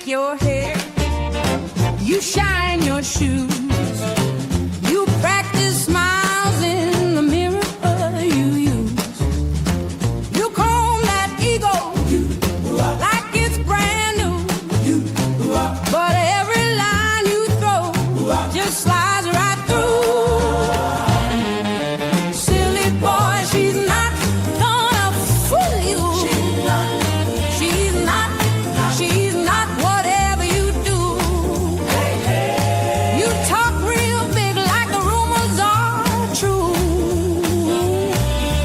your hair. You shine your shoes. You practice smiles in the mirror you use. You comb that ego like it's brand new. But every line you throw just slides right through. Silly boy, she's not gonna fool you. She's not whatever you do. You talk real big like the rumors are true.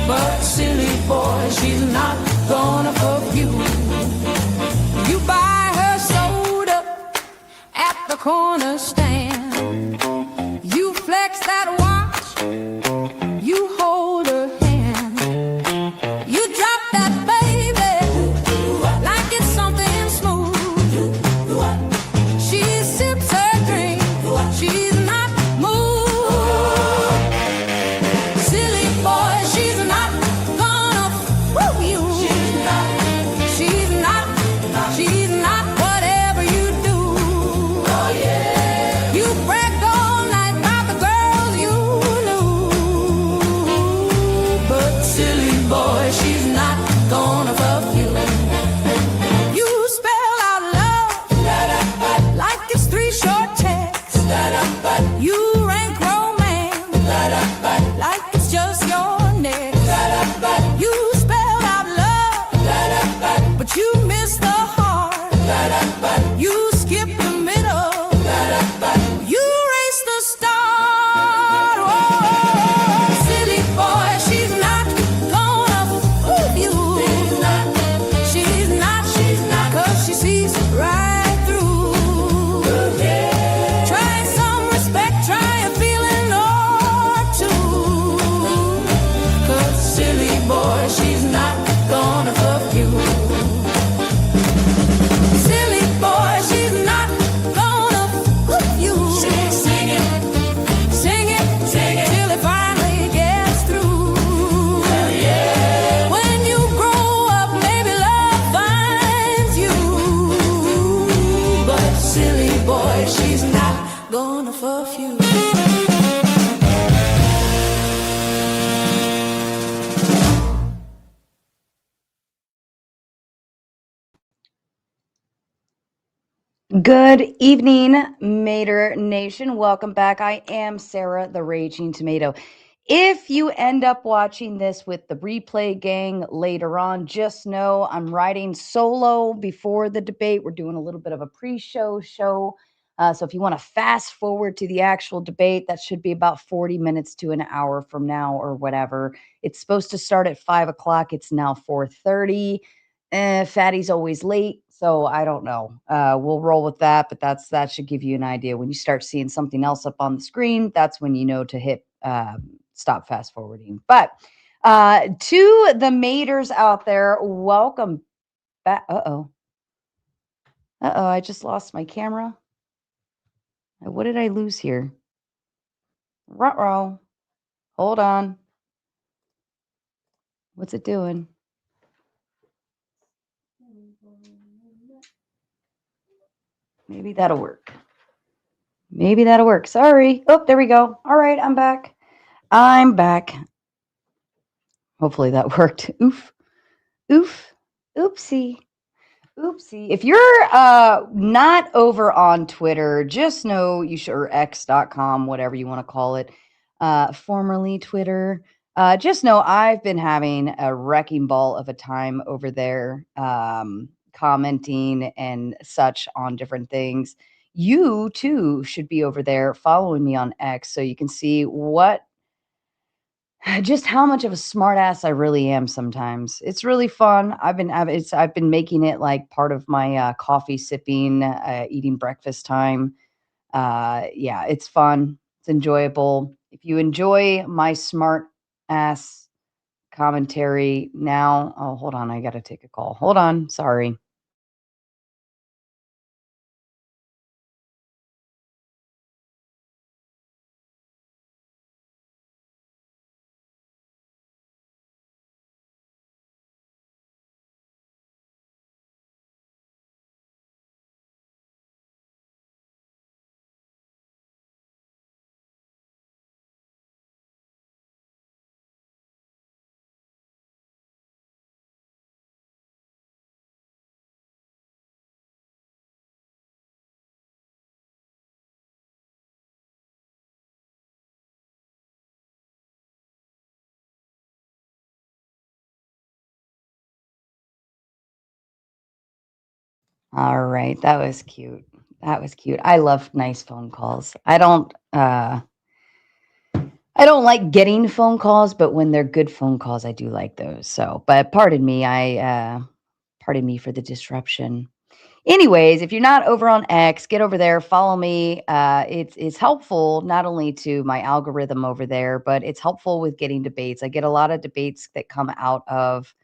But silly boy, she's not gonna fuck you. You buy her soda at the corner stand. You flex that watch. You hold her hand. You drop that baby like it's something smooth. She sips her drink. She's not moved. Silly boy, she's not gonna fool you. She's not whatever you do. Oh yeah. You brag all night about the girls you knew. But silly boy, she's not gonna fuck you. You spell out love like it's 3 short texts. You rank romance like it's just your next. You spell out love, but you miss the heart. You skip the middle. You race the start. Oh, silly boy, she's not gonna fool you. She's not, 'cause she sees right through. Try some respect, try a feeling or two. 'Cause silly boy, she's not gonna fuck you. Silly boy, she's not gonna hook you. Sing it till it finally gets through. When you grow up, maybe love finds you. But silly boy, she's not gonna fuck you. Good evening, Mater Nation. Welcome back. I am Sarah, the Raging Tomato. If you end up watching this with the replay gang later on, just know I'm riding solo before the debate. We're doing a little bit of a pre-show show. So if you want to fast forward to the actual debate, that should be about 40 minutes to an hour from now or whatever. It's supposed to start at 5 o'clock. It's now 4:30. Fatty's always late. So I don't know. We'll roll with that, but that should give you an idea. When you start seeing something else up on the screen, that's when you know to hit stop fast forwarding. But to the maters out there, welcome back. Uh-oh, I just lost my camera. What did I lose here? Ruh-roh. Hold on. What's it doing? Maybe that'll work. Sorry. Oh, there we go. All right, I'm back. Hopefully that worked. Oopsie. If you're not over on Twitter, just know you should, or x.com, whatever you want to call it, formerly Twitter. Just know I've been having a wrecking ball of a time over there, commenting and such on different things. You too should be over there following me on X so you can see just how much of a smartass I really am sometimes. It's really fun. I've been making it like part of my coffee sipping, eating breakfast time. Yeah, it's fun. It's enjoyable. If you enjoy my smart ass commentary now, oh, hold on. I got to take a call. Hold on. Sorry. All right, that was cute. That was cute. I love nice phone calls. I don't like getting phone calls, but when they're good phone calls, I do like those. So, but pardon me for the disruption. Anyways, if you're not over on X, get over there, follow me. It's helpful not only to my algorithm over there, but it's helpful with getting debates. I get a lot of debates that come out of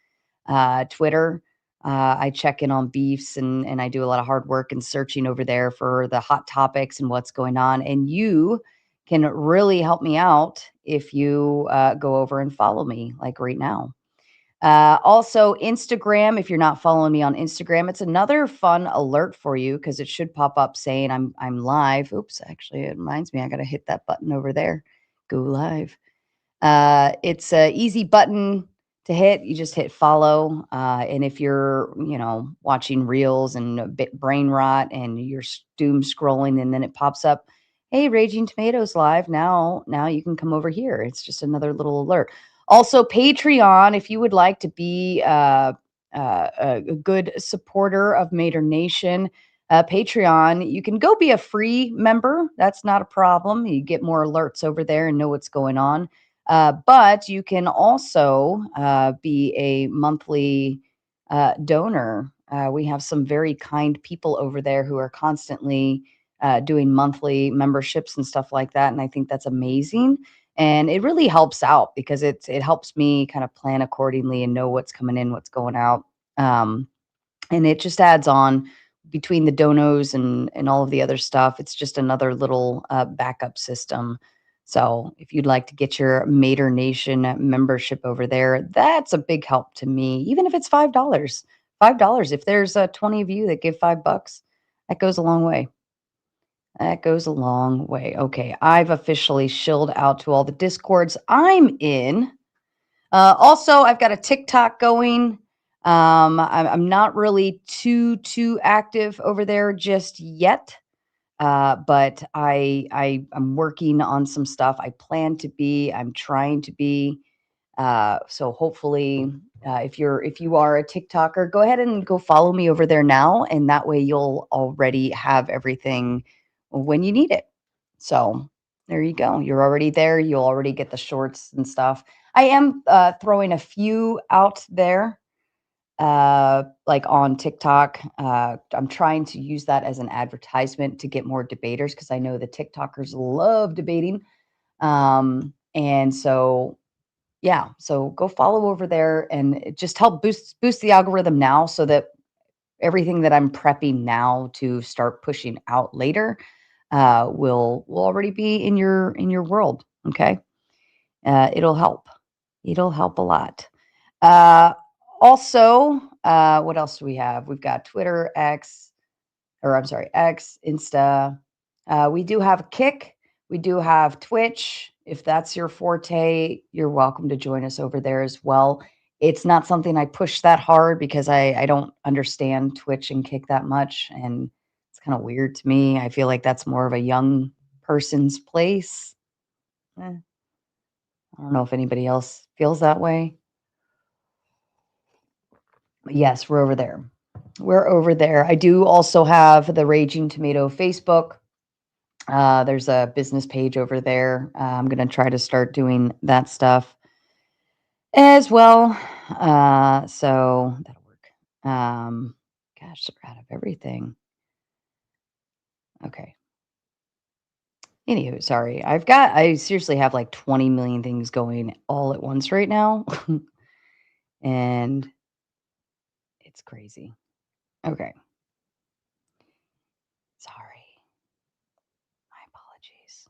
Twitter. I check in on beefs and I do a lot of hard work and searching over there for the hot topics and what's going on. And you can really help me out if you go over and follow me, like right now. Also, Instagram. If you're not following me on Instagram, it's another fun alert for you because it should pop up saying I'm live. Oops, actually, it reminds me I got to hit that button over there. Go live. It's a easy button to hit. You just hit follow. And if you're, watching reels and a bit brain rot and you're doom scrolling and then it pops up, hey, Raging Tomatoes live. Now you can come over here. It's just another little alert. Also, Patreon, if you would like to be a good supporter of Mater Nation, Patreon, you can go be a free member. That's not a problem. You get more alerts over there and know what's going on. But you can also be a monthly donor. We have some very kind people over there who are constantly doing monthly memberships and stuff like that. And I think that's amazing. And it really helps out because it helps me kind of plan accordingly and know what's coming in, what's going out. Um, and it just adds on between the donos and all of the other stuff. It's just another little backup system. So if you'd like to get your Mater Nation membership over there, that's a big help to me. Even if it's $5, $5. If there's 20 of you that give $5, that goes a long way. That goes a long way. Okay, I've officially shilled out to all the discords I'm in. Also, I've got a TikTok going. I'm not really too active over there just yet, but I'm working on some stuff. I plan to be. I'm trying to be. So hopefully, if you are a TikToker, go ahead and go follow me over there now, and that way you'll already have everything when you need it. So there you go. You're already there. You'll already get the shorts and stuff. I am throwing a few out there, like on TikTok. I'm trying to use that as an advertisement to get more debaters because I know the TikTokers love debating. And so yeah, so go follow over there and just help boost the algorithm now so that everything that I'm prepping now to start pushing out later will already be in your world. Okay, it'll help. It'll help a lot. Uh, Also, what else do we have? We've got Twitter, X, or I'm sorry, X, Insta. We do have Kick. We do have Twitch. If that's your forte, you're welcome to join us over there as well. It's not something I push that hard because I don't understand Twitch and Kick that much. And it's kind of weird to me. I feel like that's more of a young person's place. I don't know if anybody else feels that way. But yes, we're over there. We're over there. I do also have the Raging Tomato Facebook. There's a business page over there. I'm going to try to start doing that stuff as well. So that'll work. Gosh, they're out of everything. Okay. Anywho, sorry. I seriously have like 20 million things going all at once right now. And it's crazy. Okay. Sorry. My apologies.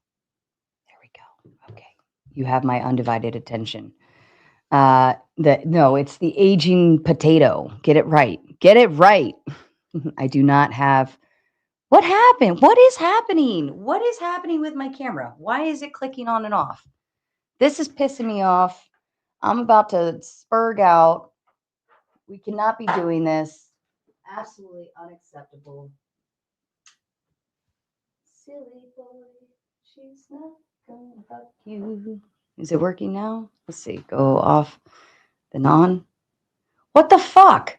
There we go. Okay. You have my undivided attention. No, it's the aging potato. Get it right. Get it right. I do not have. What happened? What is happening? What is happening with my camera? Why is it clicking on and off? This is pissing me off. I'm about to spurg out. We cannot be doing this. Absolutely unacceptable. Silly boy, she's not gonna fuck you. Is it working now? Let's see. Go off, then on. What the fuck?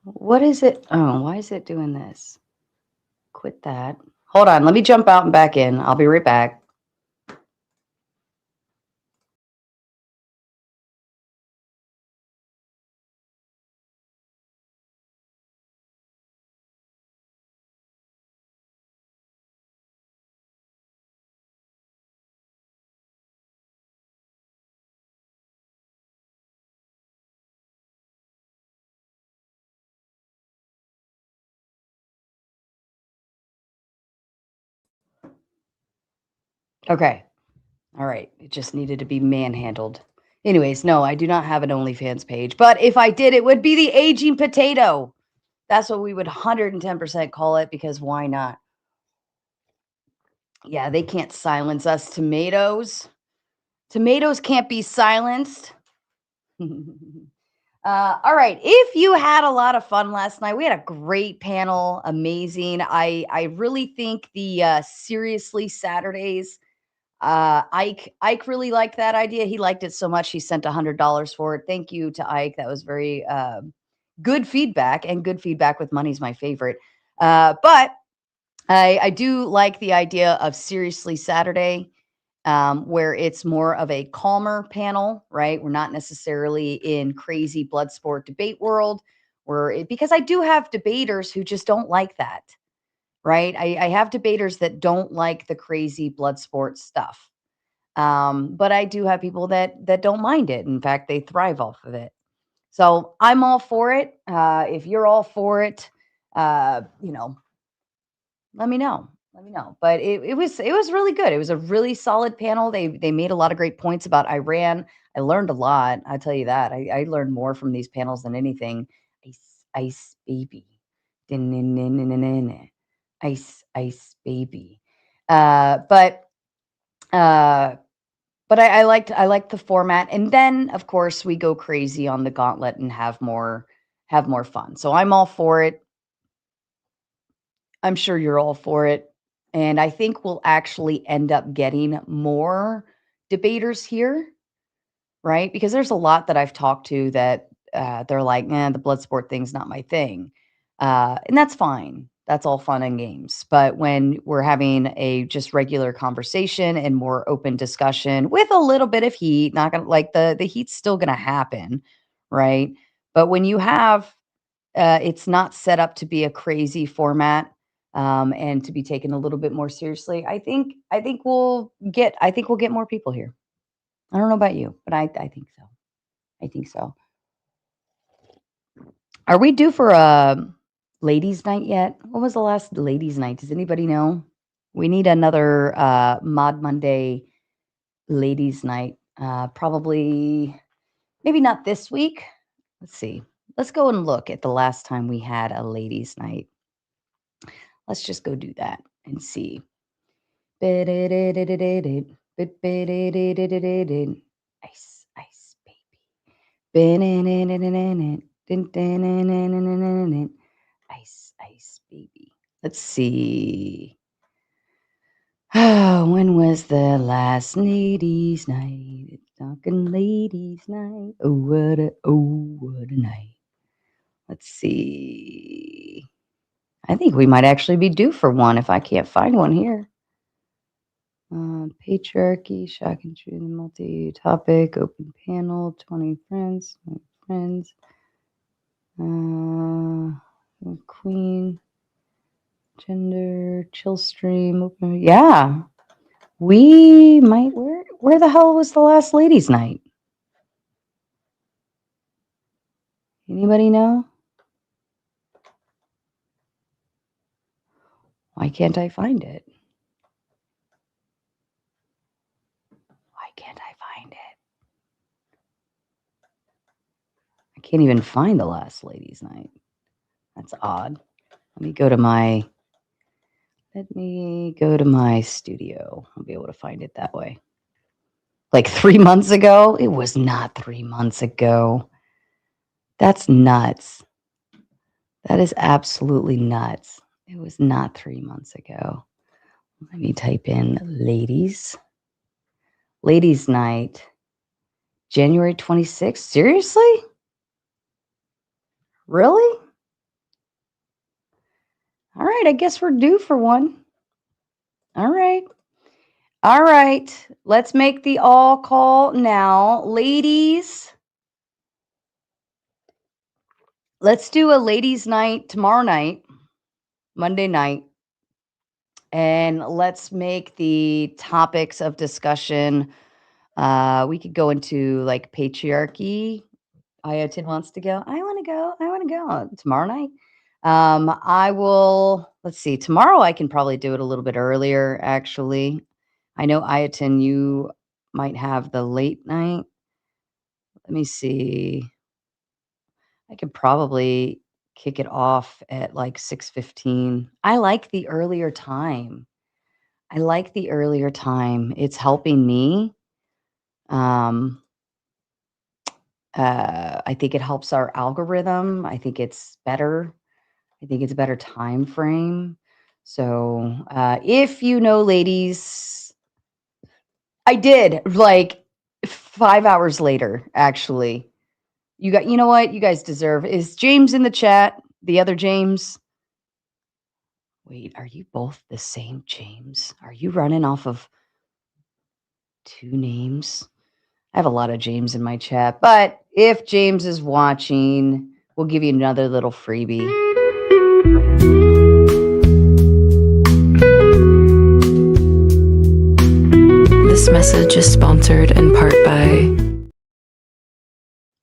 What is it? Oh, why is it doing this? Quit that. Hold on. Let me jump out and back in. I'll be right back. Okay. All right. It just needed to be manhandled. Anyways, no, I do not have an OnlyFans page. But if I did, it would be the aging potato. That's what we would 110% call it because why not? Yeah, they can't silence us tomatoes. Tomatoes can't be silenced. All right. If you had a lot of fun last night, we had a great panel. Amazing. I really think the Seriously Saturdays. Ike really liked that idea. He liked it so much he sent $100 for it. Thank you to Ike. That was very good feedback, and good feedback with money is my favorite. But I do like the idea of Seriously Saturday, where it's more of a calmer panel, right? We're not necessarily in crazy blood sport debate world, because I do have debaters who just don't like that, right? I have debaters that don't like the crazy blood sport stuff. But I do have people that don't mind it. In fact, they thrive off of it. So I'm all for it. If you're all for it, you know, let me know. Let me know. But it was really good. It was a really solid panel. They made a lot of great points about Iran. I learned a lot. I tell you that. I learned more from these panels than anything. Ice, ice baby. Din-din-din-din-din-din. Ice, ice baby. But uh but I liked the format. And then of course we go crazy on the gauntlet and have more fun. So I'm all for it. I'm sure you're all for it. And I think we'll actually end up getting more debaters here, right? Because there's a lot that I've talked to that they're like, the blood sport thing's not my thing. And that's fine. That's all fun and games. But when we're having a just regular conversation and more open discussion with a little bit of heat, not gonna like the heat's still gonna happen, right? But when you have it's not set up to be a crazy format, and to be taken a little bit more seriously. I think we'll get more people here. I don't know about you, but I think so. I think so. Are we due for a ladies' night yet? What was the last ladies' night? Does anybody know? We need another Mod Monday ladies' night. Probably, maybe not this week. Let's see. Let's go and look at the last time we had a ladies' night. Let's just go do that and see. Ice, ice, baby. Ice, ice, baby. Let's see. When was the last ladies' night? It's talking ladies' night. Oh what a night. Let's see. I think we might actually be due for one if I can't find one here. Patriarchy, shock and truth, multi-topic, open panel, 20 friends, queen, gender, chill stream, open. Yeah, we might. Where the hell was the last ladies' night? Anybody know? Why can't I find it? Why can't I find it? I can't even find the last ladies' night. That's odd. Let me go to my studio. I'll be able to find it that way. Like 3 months ago? It was not 3 months ago. That's nuts. That is absolutely nuts. It was not 3 months ago. Let me type in ladies night, January 26th. Seriously? Really? All right, I guess we're due for one. All right. All right. Let's make the all call now. Ladies, let's do a ladies' night tomorrow night, Monday night. And let's make the topics of discussion. We could go into like patriarchy. Iotin wants to go. I want to go. I want to go tomorrow night. I will. Let's see. Tomorrow I can probably do it a little bit earlier. Actually, I know Iotin, you might have the late night. Let me see. I could probably kick it off at like 6:15. I like the earlier time. I like the earlier time. It's helping me. Um, I think it helps our algorithm. I think it's better. I think it's a better time frame. So, if you know, ladies, I did like 5 hours later, actually. You know what? You guys deserve. Is James in the chat? The other James? Wait, are you both the same James? Are you running off of 2 names? I have a lot of James in my chat, but if James is watching, we'll give you another little freebie. This message is sponsored in part by...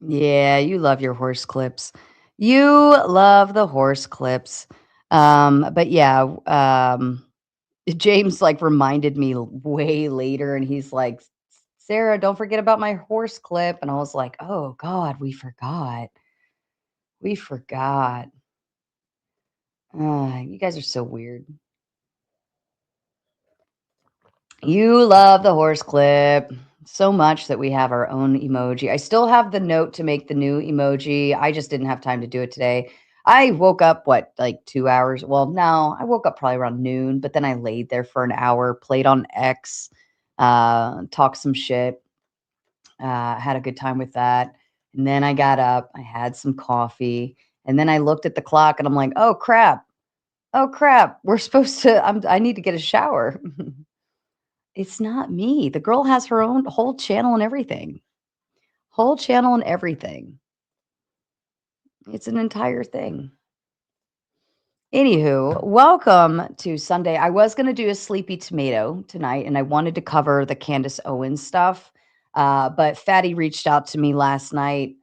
Yeah, you love your horse clips. You love the horse clips. But yeah, James like reminded me way later and he's like, Sarah, don't forget about my horse clip. And I was like, oh God, we forgot. We forgot. You guys are so weird. You love the horse clip so much that we have our own emoji. I still have the note to make the new emoji. I just didn't have time to do it today. I woke up, what, like 2 hours? Well, no, I woke up probably around noon, but then I laid there for an hour, played on X, talked some shit, had a good time with that. And then I got up, I had some coffee, and then I looked at the clock and I'm like, oh crap. Oh crap. We're supposed to, I need to get a shower. It's not me. The girl has her own whole channel and everything. Whole channel and everything. It's an entire thing. Anywho, welcome to Sunday. I was going to do a sleepy tomato tonight, and I wanted to cover the Candace Owens stuff. But Fatty reached out to me last night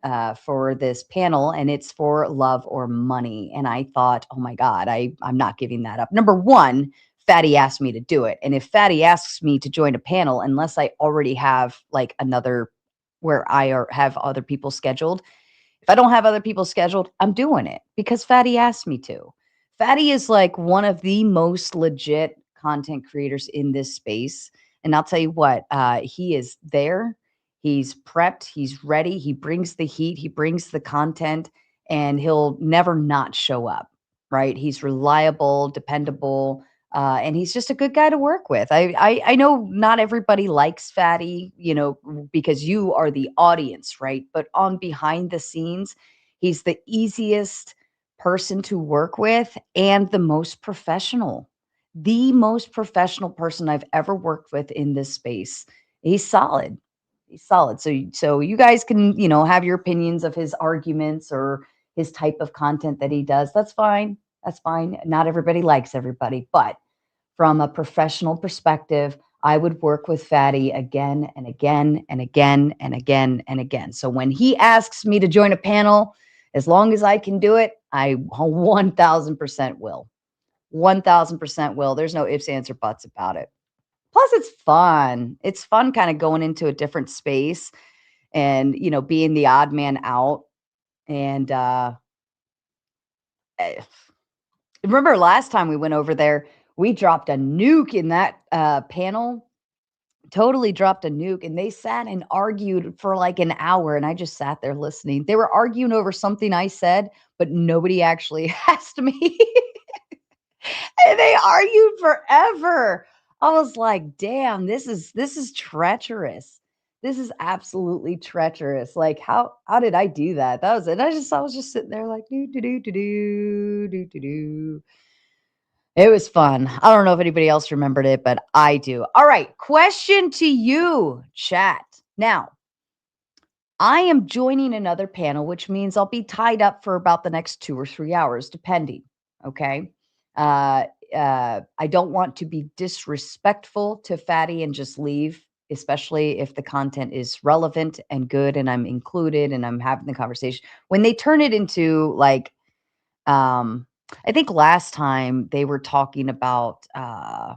for this panel, and it's for love or money. And I thought, oh my God, I'm not giving that up. Number one, Fatty asked me to do it. And if Fatty asks me to join a panel, unless I already have like another where have other people scheduled, if I don't have other people scheduled, I'm doing it because Fatty asked me to. Fatty is like one of the most legit content creators in this space. And I'll tell you what, he is there. He's prepped. He's ready. He brings the heat. He brings the content, and he'll never not show up, right? He's reliable, dependable, and he's just a good guy to work with. I know not everybody likes Fatty, because you are the audience, right? But on behind the scenes, he's the easiest person to work with and the most professional person I've ever worked with in this space. He's solid. He's solid. So you guys can, have your opinions of his arguments or his type of content that he does. That's fine. That's fine. Not everybody likes everybody, but from a professional perspective, I would work with Fatty again and again and again and again and again. So when he asks me to join a panel, as long as I can do it, I 1000% will. 1000% will. There's no ifs, ands, or buts about it. Plus, it's fun. It's fun kind of going into a different space and, being the odd man out. And remember last time we went over there, we dropped a nuke in that panel. Totally dropped a nuke, and they sat and argued for like an hour, and I just sat there listening. They were arguing over something I said, but nobody actually asked me. And they argued forever. I was like, damn, this is treacherous. This is absolutely treacherous. Like, how did I do that? That was it. I was just sitting there like do do do do do do do do. It was fun. I don't know if anybody else remembered it, but I do. All right. Question to you, chat. Now, I am joining another panel, which means I'll be tied up for about the next 2 or 3 hours, depending. Okay. Uh, I don't want to be disrespectful to Fatty and just leave, especially if the content is relevant and good and I'm included and I'm having the conversation. When they turn it into like, I think last time they were talking about, I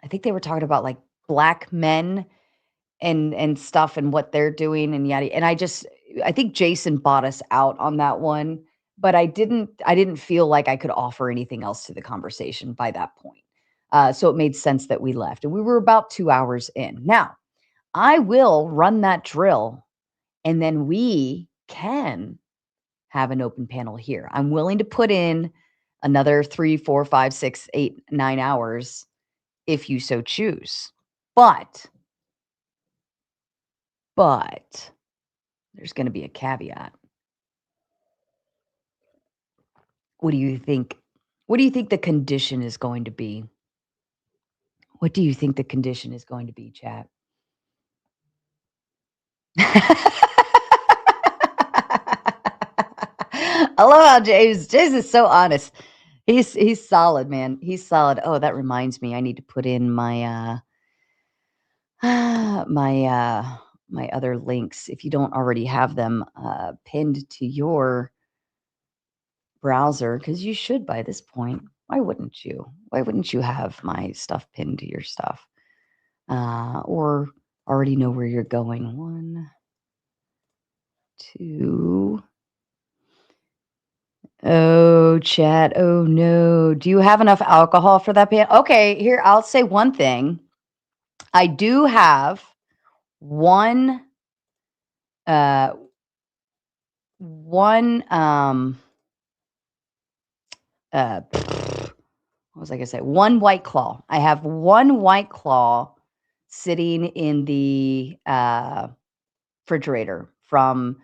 think they were talking about like black men and stuff and what they're doing and yada. And I think Jason bought us out on that one, but I didn't feel like I could offer anything else to the conversation by that point. So it made sense that we left, and we were about 2 hours in. Now I will run that drill, and then we can have an open panel here. I'm willing to put in another 3, 4, 5, 6, 8, 9 hours if you so choose. But there's going to be a caveat. What do you think? What do you think the condition is going to be? What do you think the condition is going to be, chat? I love how James is so honest. He's solid, man. He's solid. Oh, that reminds me. I need to put in my my other links if you don't already have them pinned to your browser, because you should by this point. Why wouldn't you? Why wouldn't you have my stuff pinned to your stuff? Or already know where you're going. 1, 2. Oh, chat. Oh no. Do you have enough alcohol for that pan? Okay, here, I'll say one thing. I do have one one what was I gonna say? One White Claw. I have one White Claw sitting in the refrigerator from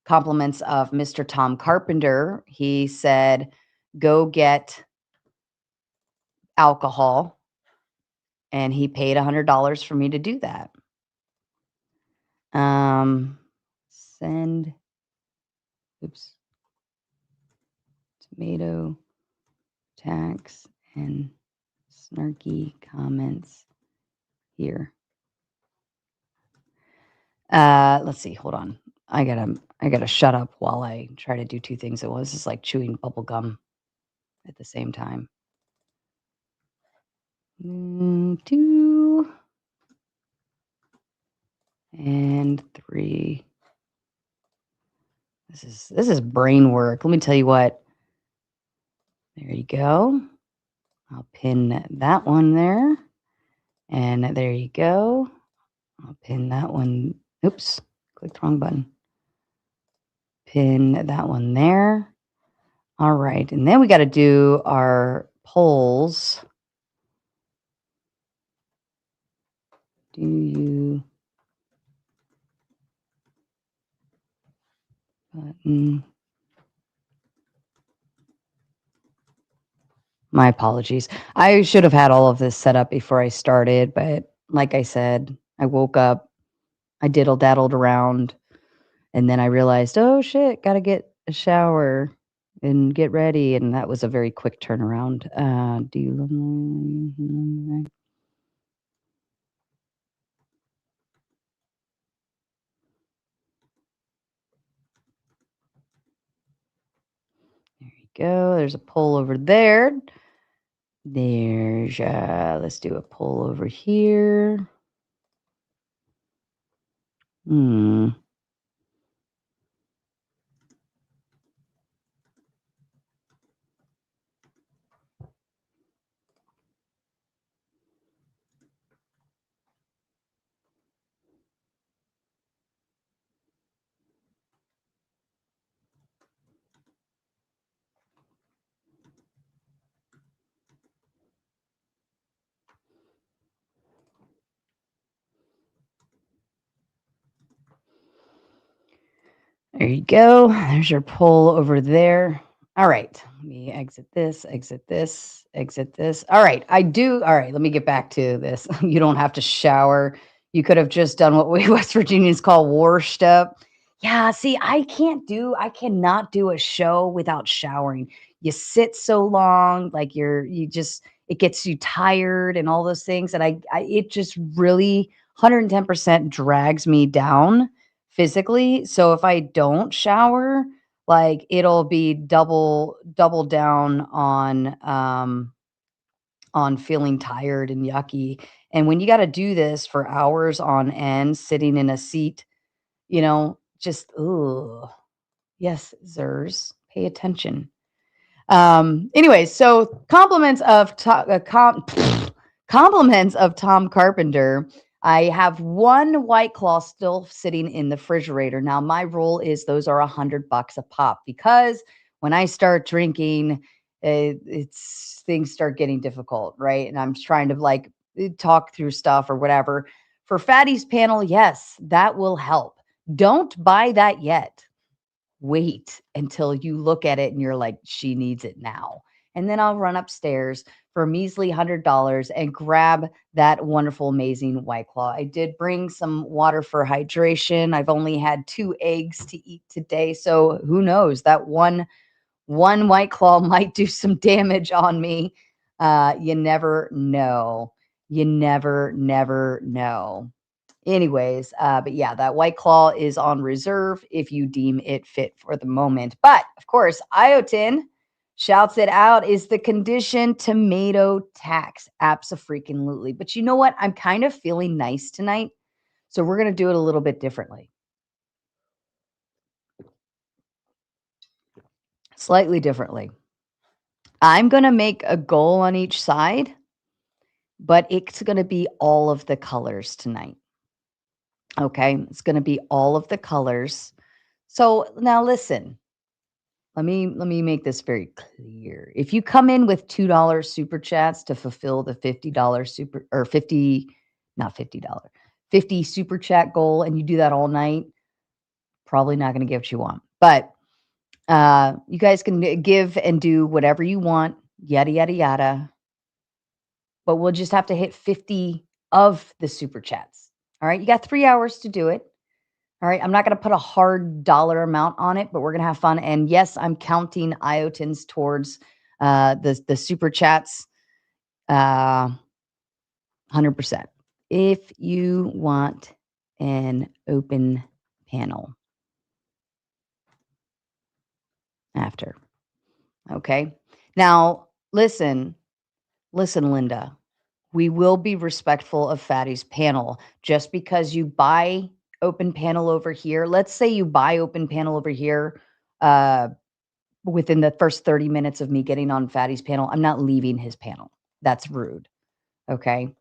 compliments of Mr. Tom Carpenter. He said, "Go get alcohol," and he paid $100 for me to do that. Send. Oops. Tomato tax and snarky comments here. Let's see. Hold on. I gotta shut up while I try to do 2 things at once. It's like chewing bubble gum at the same time. 2 and 3. This is brain work. Let me tell you what. There you go. I'll pin that one there. And there you go. I'll pin that one. Oops, clicked the wrong button. Pin that one there. All right. And then we got to do our polls. Do you button? My apologies. I should have had all of this set up before I started, but like I said, I woke up, I diddle-daddled around, and then I realized, oh shit, gotta get a shower and get ready, and that was a very quick turnaround. Do you there you go. There's a poll over there. There's let's do a poll over here. Hmm. There you go. There's your poll over there. All right. Let me exit this, exit this, exit this. All right. All right. Let me get back to this. You don't have to shower. You could have just done what we West Virginians call washed up. Yeah. See, I cannot do a show without showering. You sit so long, like it gets you tired and all those things. And it just really 110% drags me down physically. So if I don't shower, like it'll be double down on feeling tired and yucky. And when you got to do this for hours on end sitting in a seat, just ooh, yes, Zers, pay attention. Anyways, so compliments of Tom Carpenter. I have one White Claw still sitting in the refrigerator. Now, my rule is those are $100 a pop because when I start drinking, it's things start getting difficult, right? And I'm trying to like talk through stuff or whatever. For Fatty's panel, yes, that will help. Don't buy that yet. Wait until you look at it and you're like, she needs it now. And then I'll run upstairs for a measly $100 and grab that wonderful, amazing White Claw. I did bring some water for hydration. I've only had 2 eggs to eat today. So who knows? That one White Claw might do some damage on me. You never know. You never know. Anyways, but yeah, that White Claw is on reserve if you deem it fit for the moment. But of course, Iotin shouts it out is the condition tomato tax. Abso-freaking-lutely. But you know what? I'm kind of feeling nice tonight. So we're going to do it a little bit differently. Slightly differently. I'm going to make a goal on each side, but it's going to be all of the colors tonight. Okay, it's going to be all of the colors. So now listen, let me make this very clear. If you come in with $2 super chats to fulfill the $50 super or 50, not $50, 50 super chat goal, and you do that all night, probably not going to get what you want. But you guys can give and do whatever you want, yada yada yada. But we'll just have to hit 50 of the super chats. All right, you got 3 hours to do it. All right, I'm not going to put a hard dollar amount on it, but we're going to have fun. And yes, I'm counting IOTINs towards the super chats, 100%. If you want an open panel after, okay. Now listen, Linda. We will be respectful of Fatty's panel. Just because you buy open panel over here, let's say you buy open panel over here within the first 30 minutes of me getting on Fatty's panel, I'm not leaving his panel. That's rude. Okay.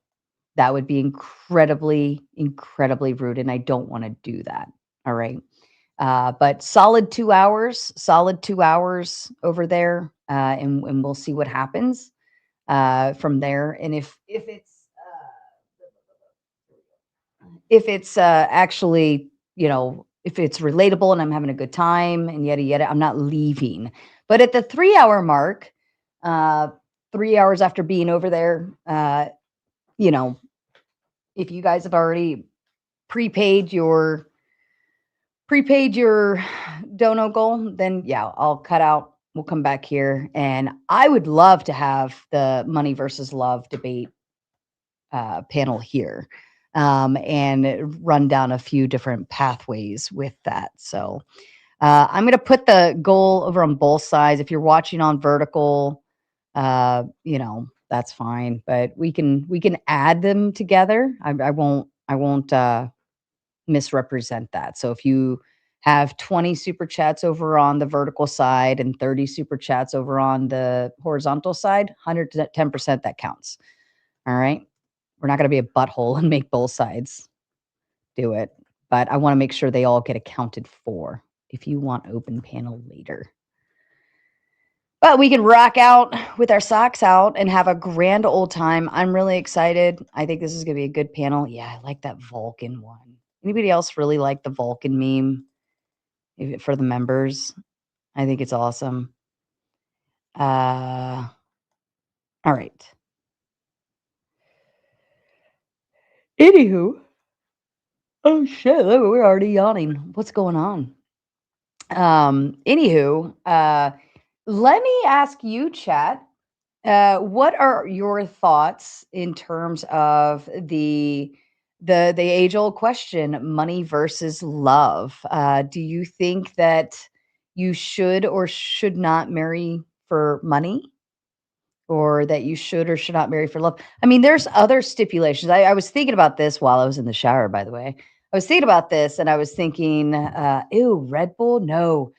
That would be incredibly, incredibly rude. And I don't want to do that. All right. But solid 2 hours over there. And we'll see what happens from there. And if it's actually, if it's relatable and I'm having a good time and yada yada, I'm not leaving. But at the 3 hour mark, 3 hours after being over there, if you guys have already prepaid your dono goal, then yeah, I'll cut out. We'll come back here, and I would love to have the money versus love debate panel here, and run down a few different pathways with that. So I'm going to put the goal over on both sides. If you're watching on vertical, that's fine, but we can add them together. I won't misrepresent that. So if you have 20 super chats over on the vertical side and 30 super chats over on the horizontal side, 110% that counts. All right. We're not going to be a butthole and make both sides do it, but I want to make sure they all get accounted for if you want open panel later. But we can rock out with our socks out and have a grand old time. I'm really excited. I think this is going to be a good panel. Yeah, I like that Vulcan one. Anybody else really like the Vulcan meme for the members? I think it's awesome. All right. Anywho, oh shit, look, we're already yawning. What's going on? Anywho, let me ask you, chat. What are your thoughts in terms of the age old question, money versus love? Do you think that you should or should not marry for money? Or that you should or should not marry for love. I mean, there's other stipulations. I was thinking about this while I was in the shower, by the way. I was thinking about this and I was thinking, ew, Red Bull? No.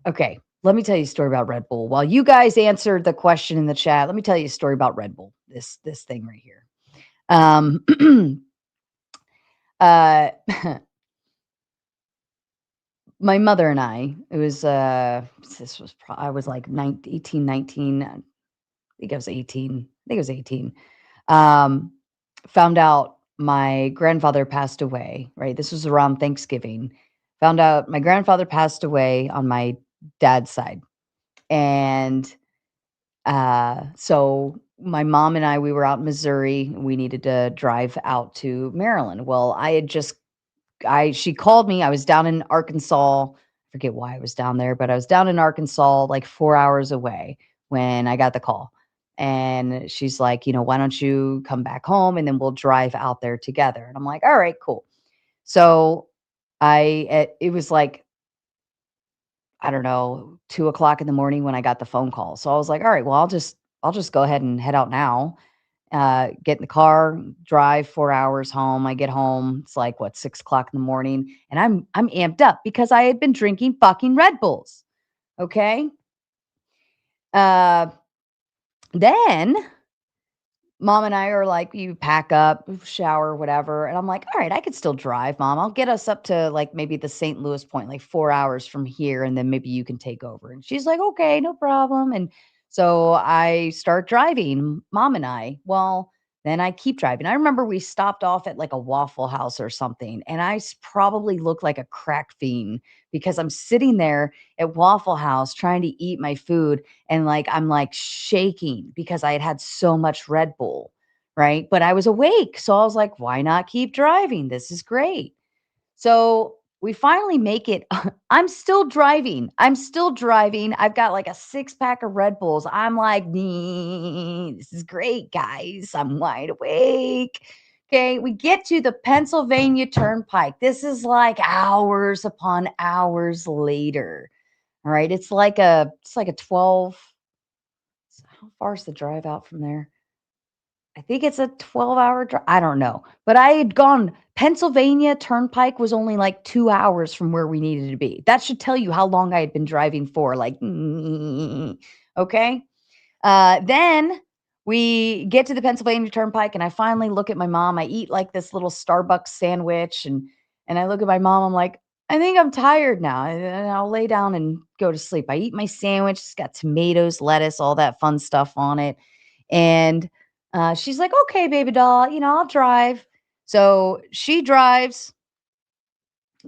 Okay, let me tell you a story about Red Bull. While you guys answered the question in the chat, let me tell you a story about Red Bull. This thing right here. Um, uh, my mother and I, it was this was I was like 19, 18, 19. I think I was 18. I think I was 18. Um, found out my grandfather passed away, right? This was around Thanksgiving. Found out my grandfather passed away on my dad's side. And so my mom and I, we were out in Missouri. We needed to drive out to Maryland. Well, she called me. I was down in Arkansas. I forget why I was down there, but I was down in Arkansas, like 4 hours away when I got the call. And she's like, why don't you come back home and then we'll drive out there together? And I'm like, all right, cool. So it was like, I don't know, 2 o'clock in the morning when I got the phone call. So I was like, all right, well, I'll just go ahead and head out now. Get in the car, drive 4 hours home. I get home. It's like what, 6 o'clock in the morning. And I'm amped up because I had been drinking fucking Red Bulls. Okay. Uh then mom and I are like, you pack up, shower, whatever. And I'm like, all right, I could still drive, mom. I'll get us up to like maybe the St. Louis point, like 4 hours from here. And then maybe you can take over. And she's like, okay, no problem. And so I start driving, mom and I. Well, then I keep driving. I remember we stopped off at like a Waffle House or something. And probably looked like a crack fiend because I'm sitting there at Waffle House trying to eat my food and like I'm like shaking because I had had so much Red Bull, right? But I was awake, so I was like, why not keep driving? This is great. So we finally make it. I'm still driving. I'm still driving. I've got like a 6 pack of Red Bulls. I'm like, this is great, guys. I'm wide awake. Okay, we get to the Pennsylvania Turnpike. This is like hours upon hours later. All right, it's like a 12. How far is the drive out from there? I think it's a 12-hour drive. I don't know. But I had gone Pennsylvania Turnpike was only like 2 hours from where we needed to be. That should tell you how long I had been driving for. Like, okay. Then we get to the Pennsylvania Turnpike, and I finally look at my mom. I eat like this little Starbucks sandwich, and I look at my mom. I'm like, I think I'm tired now, and I'll lay down and go to sleep. I eat my sandwich. It's got tomatoes, lettuce, all that fun stuff on it, and she's like, "Okay, baby doll, I'll drive." So she drives,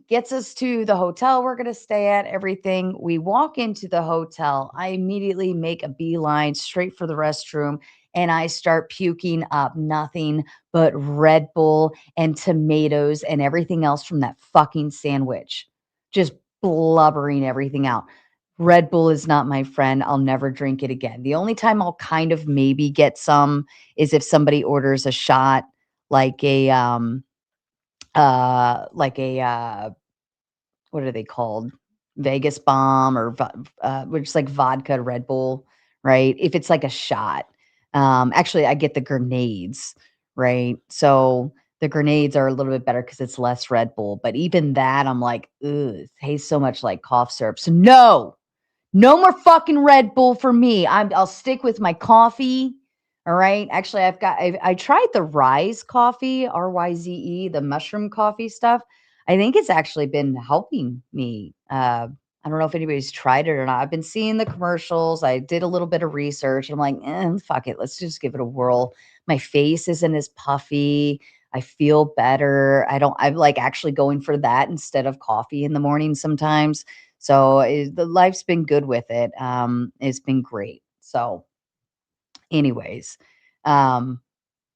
gets us to the hotel we're going to stay at, everything. We walk into the hotel. I immediately make a beeline straight for the restroom and I start puking up nothing but Red Bull and tomatoes and everything else from that fucking sandwich. Just blubbering everything out. Red Bull is not my friend. I'll never drink it again. The only time I'll kind of maybe get some is if somebody orders a shot like a what are they called? Vegas bomb or which is like vodka Red Bull, right? If it's like a shot. Actually, I get the grenades, right? So the grenades are a little bit better because it's less Red Bull. But even that, I'm like, ugh, it tastes so much like cough syrup. So no more fucking Red Bull for me. I'll stick with my coffee. All right. Actually, I tried the Rise coffee, RYZE, the mushroom coffee stuff. I think it's actually been helping me. I don't know if anybody's tried it or not. I've been seeing the commercials. I did a little bit of research. I'm like, fuck it. Let's just give it a whirl. My face isn't as puffy. I feel better. I'm like actually going for that instead of coffee in the morning sometimes. So the life's been good with it. It's been great. So, anyways, um,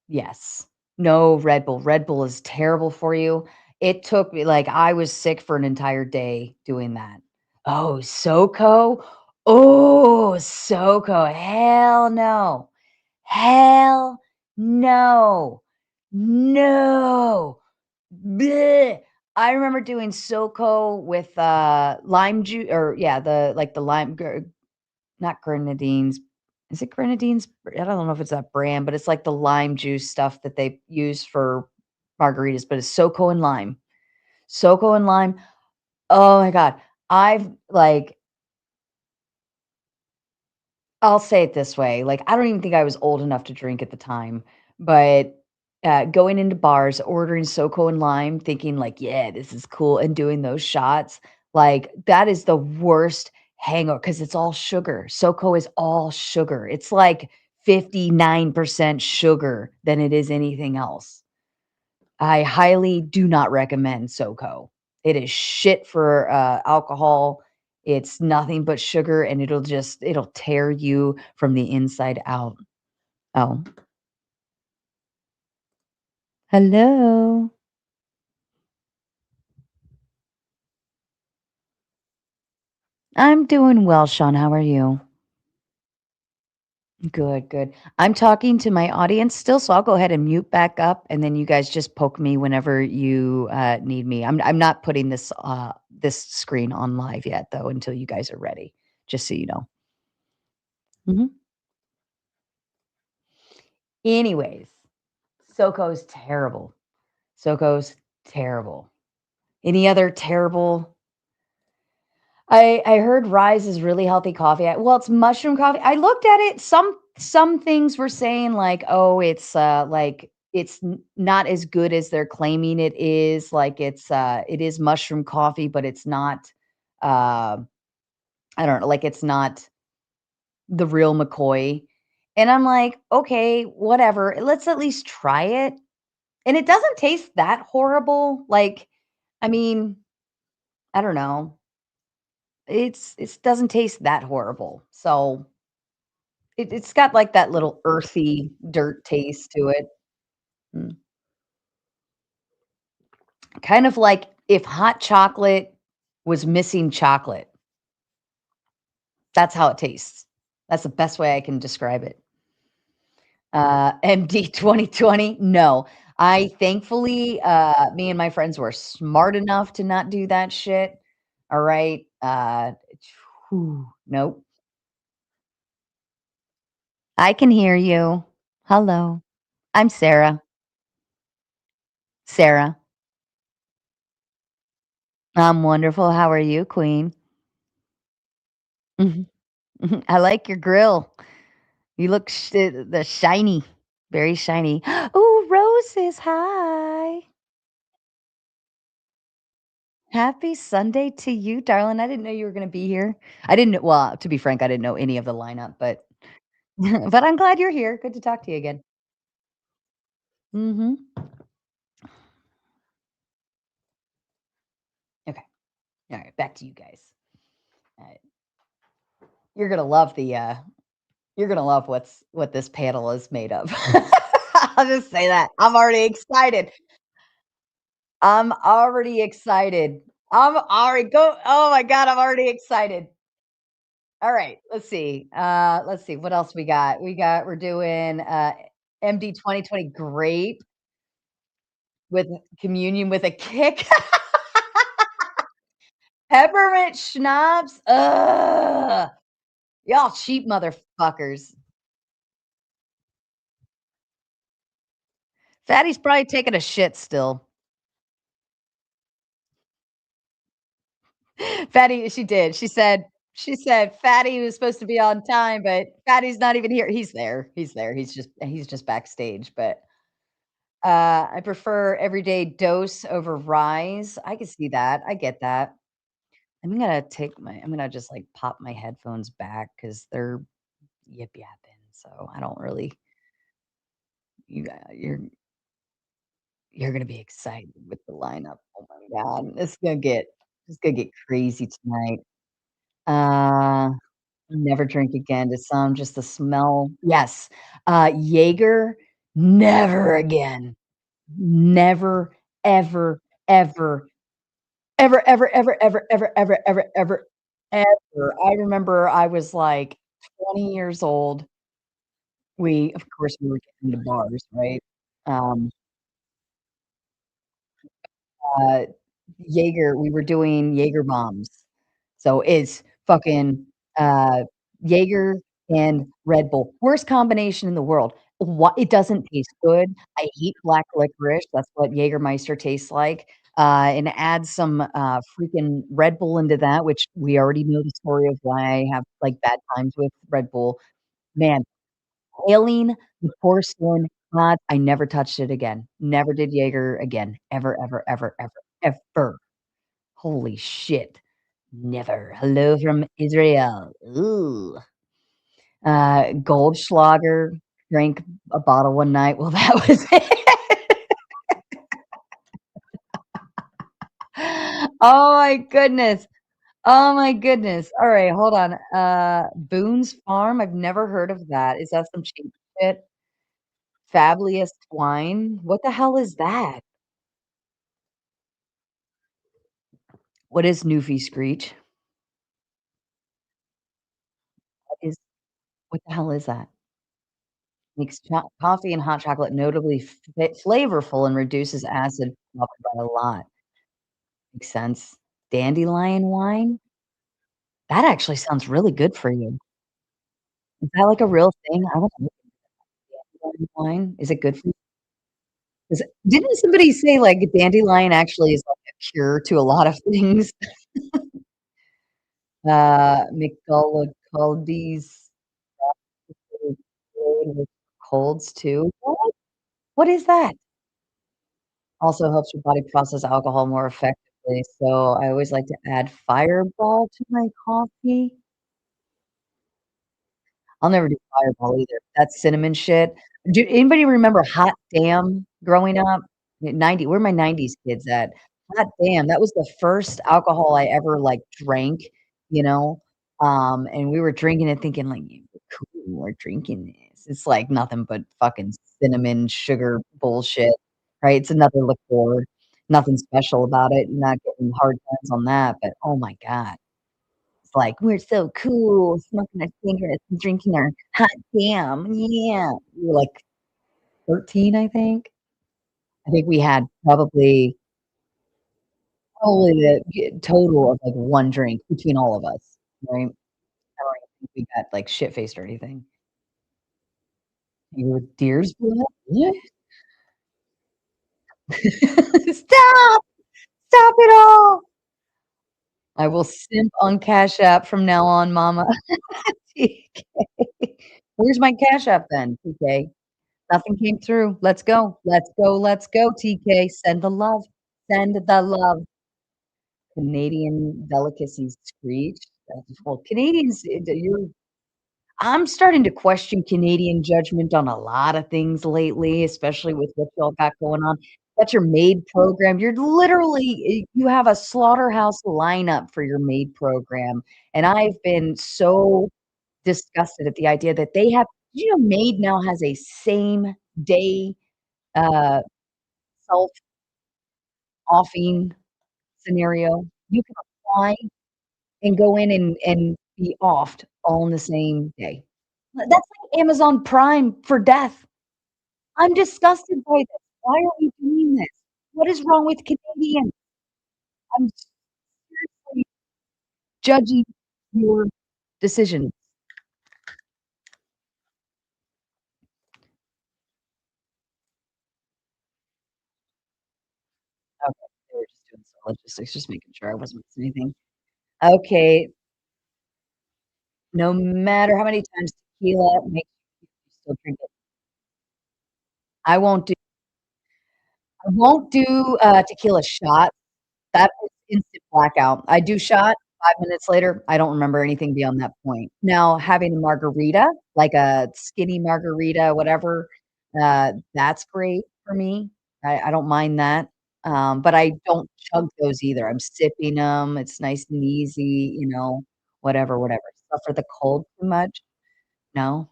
yes. No Red Bull. Red Bull is terrible for you. It took me like, I was sick for an entire day doing that. Oh, SoCo? Oh, SoCo. Hell no. Hell no. No. Bleh. I remember doing SoCo with, lime juice or yeah, the lime not grenadines. Is it grenadines? I don't know if it's that brand, but it's like the lime juice stuff that they use for margaritas, but it's SoCo and lime. SoCo and lime. Oh my god. I've like I'll say it this way, like, I don't even think I was old enough to drink at the time, but, going into bars, ordering SoCo and lime, thinking like, "Yeah, this is cool," and doing those shots, like, that is the worst hangover because it's all sugar. SoCo is all sugar. It's like 59% sugar than it is anything else. I highly do not recommend SoCo. It is shit for, alcohol. It's nothing but sugar, and it'll tear you from the inside out. Oh, hello. I'm doing well, Sean, how are you? Good, good. I'm talking to my audience still, so I'll go ahead and mute back up, and then you guys just poke me whenever you, need me. I'm not putting this screen on live yet, though, until you guys are ready, just so you know. Mhm. Anyways, SoCo's terrible. SoCo's terrible. Any other terrible I heard Rise is really healthy coffee. Well, it's mushroom coffee. I looked at it. Some things were saying like, "Oh, it's not as good as they're claiming it is. Like it is mushroom coffee, but it's not uh I don't know, like it's not the real McCoy." And I'm like, "Okay, whatever. Let's at least try it." And it doesn't taste that horrible. Like, I mean, I don't know. It doesn't taste that horrible. So, it's got, like, that little earthy dirt taste to it. Mm. Kind of like if hot chocolate was missing chocolate. That's how it tastes. That's the best way I can describe it. MD 2020? No. I thankfully, me and my friends were smart enough to not do that shit. Alright? Nope. I can hear you. Hello. I'm Sarah. Sarah. I'm wonderful. How are you, queen? Mhm. Mhm. I like your grill. You look the shiny, very shiny. Ooh, roses. Hi. Happy Sunday to you, darling. I didn't know you were going to be here. I didn't know, well, to be frank, I didn't know any of the lineup, but but I'm glad you're here. Good to talk to you again. Mhm. Okay. All right, back to you guys. Uh, you're going to love you're going to love what this panel is made of. I'll just say that. I'm already excited. I'm already excited. I'm already go oh my god, I'm already excited. All right, let's see what else we got. We're doing, MD 2020 grape with communion with a kick. Peppermint schnapps. Ugh. Y'all cheap motherfuckers. Fatty's probably taking a shit still. Fatty she did. She said Fatty was supposed to be on time, but Fatty's not even here. He's there. He's there. He's just backstage, but, I prefer everyday dose over rise. I can see that. I get that. I'm gonna just, like, pop my headphones back because 'cause they're yip-yapping, so I don't really you got you're gonna be excited with the lineup. Oh my god. It's gonna get crazy tonight. Uh Never drink again. To some, just the smell yes. Jaeger, never again. Never, ever, ever, ever, ever, ever, ever, ever, ever, ever, ever, ever. I remember I was, like, 20 years old. We of course, we were getting into bars, right? Um, uh, Jaeger we were doing Jaeger bombs. So, it's fucking, uh, Jaeger and Red Bull. Worst combination in the world. Wha it doesn't taste good. I hate black licorice, that's what Jägermeister tastes like, and add some, freaking Red Bull into that, which we already know the story of why I have, like, bad times with Red Bull. Man, failing the porcelain pot, I never touched it again. Never did Jaeger again. Ever, ever, ever, ever, ever. Holy shit. Never. Hello from Israel. Ooh. Goldschlager, drank a bottle one night. Well, that was it. Oh my goodness. Oh my goodness. Alright, hold on. Boone's Farm, I've never heard of that. Is that some cheap shit? Fablious Wine? What the hell is that? What is Newfie Screech? What is what the hell is that? Makes coffee and hot chocolate notably flavorful and reduces acid probably by a lot. Makes sense. Dandelion wine? That actually sounds really good for you. Is that like a real thing? I wanna look into dandelion wine. Is it good for you? 'Cause didn't somebody say, like, dandelion actually is like a cure to a lot of things? McGillicuddy's with colds too. What? What is that? Also helps your body process alcohol more effectively, so I always like to add Fireball to my coffee. I'll never do Fireball either. That cinnamon shit. Do anybody remember Hot Damn growing up? 90 where are my '90s kids at? Hot Damn, that was the first alcohol I ever, like, drank, you know? And we were drinking it thinking like, "Cool, we're drinking this." It's like nothing but fucking cinnamon, sugar bullshit, right? It's another liqueur. Nothing special about it, not getting hard times on that, but oh my god. It's like, "We're so cool, smoking our cigarettes and drinking our hot damn, yeah." We were, like, 13, I think. I think we had probably the total of, like, 1 drink between all of us, right? I don't even think we got, like, shit faced or anything. You were deer's blood? What? Stop! Stop it all! I will simp on Cash App from now on, mama. TK. Where's my Cash App then, TK? Nothing came through. Let's go. Let's go, let's go, TK. Send the love. Send the love. Canadian delicacies screech. Well, Canadians, you're I'm starting to question Canadian judgment on a lot of things lately, especially with what y'all got going on. Got your maid program. You're literally you have a slaughterhouse lineup for your maid program, and I've been so disgusted at the idea that they have did you know maid now has a same day, uh, self-offing scenario? You can apply and go in and be offed all in the same day. That's like Amazon Prime for death. I'm disgusted by this. Why are we doing this? What is wrong with Canadians? I'm seriously judging your decision. Okay, they were just doing some logistics, just making sure I wasn't missing anything. Okay, no matter how many times tequila makes you still drink it. I won't do I won't do, tequila shots. That is instant blackout. I do shot, 5 minutes later, I don't remember anything beyond that point. Now, having a margarita, like a skinny margarita, whatever, that's great for me. I don't mind that, but I don't chug those either. I'm sipping them. It's nice and easy, whatever, whatever. suffer the cold too much. No?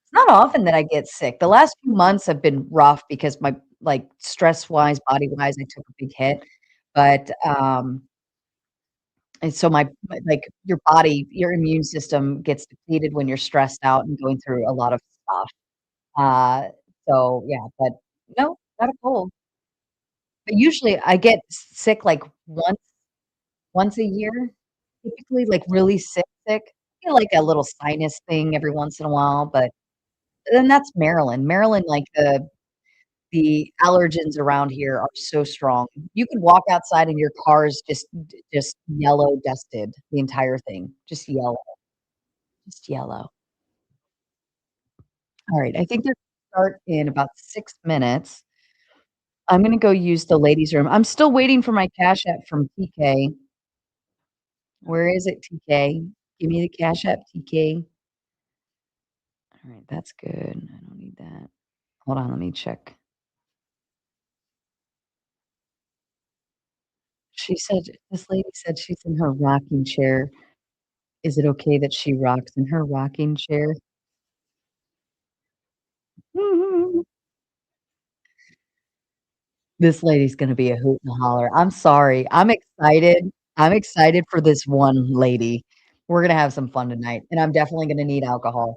It's not often that I get sick. The last few months have been rough because my like, stress-wise, body-wise, I took a big hit, but, and so like, your body, your immune system gets depleted when you're stressed out and going through a lot of stuff. Uh, so, yeah, but no, not a cold. But usually I get sick, like, once a year, typically, like, really sick, sick. I feel like a little sinus thing every once in a while, but then that's Maryland. Maryland, like, the allergens around here are so strong. You could walk outside and your car is just yellow dusted, the entire thing, just yellow. Alright, I think they're gonna start in about 6 minutes. I'm gonna go use the ladies' room. I'm still waiting for my Cash App from TK. Where is it, TK? Give me the Cash App, TK. Alright, that's good. I don't need that. Hold on, let me check. She said this lady said she's in her rocking chair. Is it okay that she rocks in her rocking chair? This lady's gonna be a hoot and a holler. I'm sorry. I'm excited for this one lady. We're gonna have some fun tonight, and I'm definitely gonna need alcohol.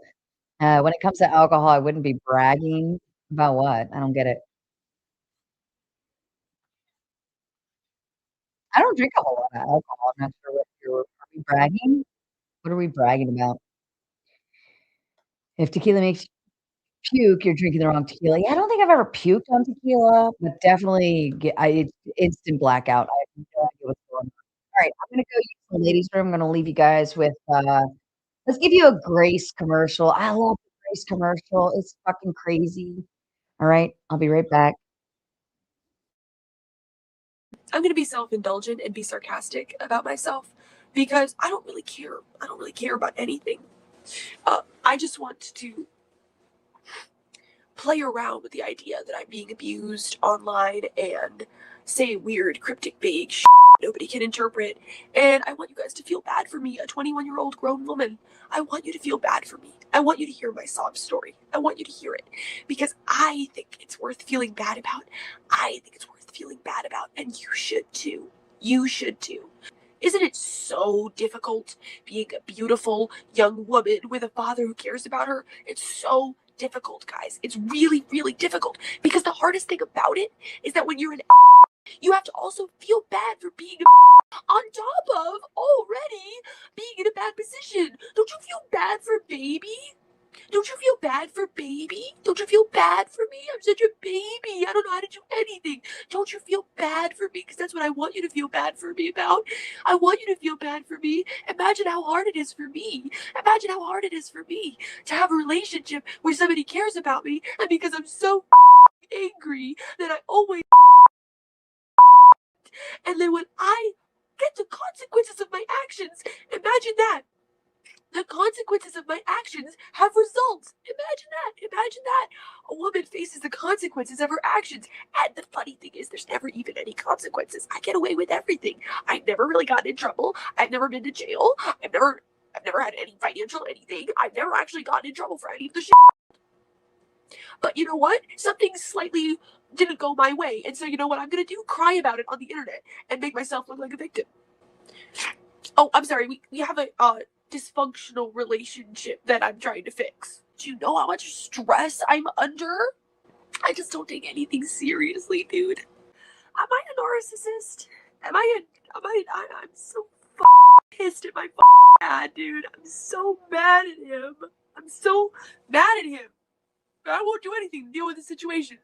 When it comes to alcohol, I wouldn't be bragging about what? I don't get it. I don't drink a whole lot of alcohol. I'm not sure what you're are we bragging? What are we bragging about? If tequila makes you puke, you're drinking the wrong tequila. Yeah, I don't think I've ever puked on tequila, but definitely get it's instant blackout. I have no idea what's going on. Alright, I'm gonna go use the ladies' room. I'm gonna leave you guys with, let's give you a Grace commercial. I love the Grace commercial. It's fucking crazy. Alright, I'll be right back. I'm going to be self-indulgent and be sarcastic about myself because I don't really care. I don't really care about anything. I just want to play around with the idea that I'm being abused online and say weird, cryptic, vague shit nobody can interpret. And I want you guys to feel bad for me, a 21-year-old grown woman. I want you to feel bad for me. I want you to hear my sob story. I want you to hear it because I think it's worth feeling bad about. I think it's worth feeling bad about, and you should too. You should too. Isn't it so difficult being a beautiful young woman with a father who cares about her? It's so difficult, guys. It's really, really difficult because the hardest thing about it is that when you're an you have to also feel bad for being on top of already being in a bad position. Don't you feel bad for baby? Don't you feel bad for baby? Don't you feel bad for me? I'm such a baby. I don't know how to do anything. Don't you feel bad for me? Because that's what I want you to feel bad for me about. I want you to feel bad for me. Imagine how hard it is for me. Imagine how hard it is for me to have a relationship where somebody cares about me, and because I'm so angry that I always and then when I get the consequences of my actions, imagine that. The consequences of my actions have results. Imagine that. Imagine that. A woman faces the consequences of her actions. And the funny thing is, there's never even any consequences. I get away with everything. I've never really gotten in trouble. I've never been to jail. I've never had any financial anything. I've never actually gotten in trouble for any of the shit. But you know what? Something slightly didn't go my way. And so you know what I'm gonna do? Cry about it on the internet and make myself look like a victim. Oh, I'm sorry. We have a dysfunctional relationship that I'm trying to fix. Do you know how much stress I'm under? I just don't take anything seriously, dude. Am I a narcissist? I'm so pissed at my dad, dude. I'm so mad at him. I'm so mad at him. I won't do anything to deal with the situation.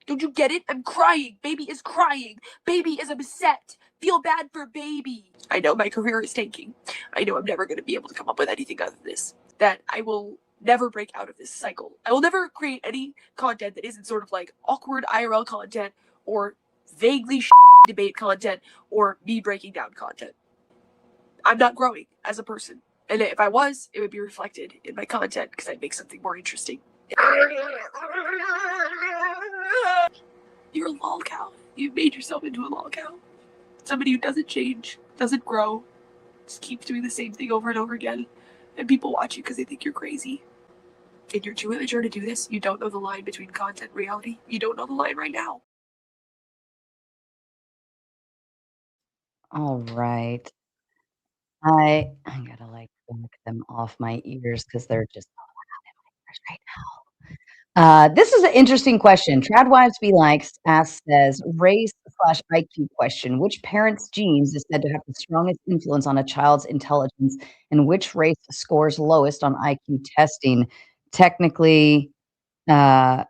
Don't you get it? I'm crying. Baby is crying. Baby is upset. Feel bad for baby. I know my career is tanking. I know I'm never going to be able to come up with anything other than this. That I will never break out of this cycle. I will never create any content that isn't sort of like awkward IRL content or vaguely debate content or me breaking down content. I'm not growing as a person. And if I was, it would be reflected in my content because I'd make something more interesting. You're a lol cow. You've made yourself into a lol cow. Somebody who doesn't change, doesn't grow, Just keep doing the same thing over and over again, and people watch you because they think you're crazy. And you're too immature to do this. You don't know the line between content and reality. You don't know the line right now. All right. I gotta, like, back them off my ears because 'cause they're just right now. This is an interesting question. Tradwives likes asks says, "Race/IQ question. Which parent's genes is said to have the strongest influence on a child's intelligence, and which race scores lowest on IQ testing?" Technically, uh,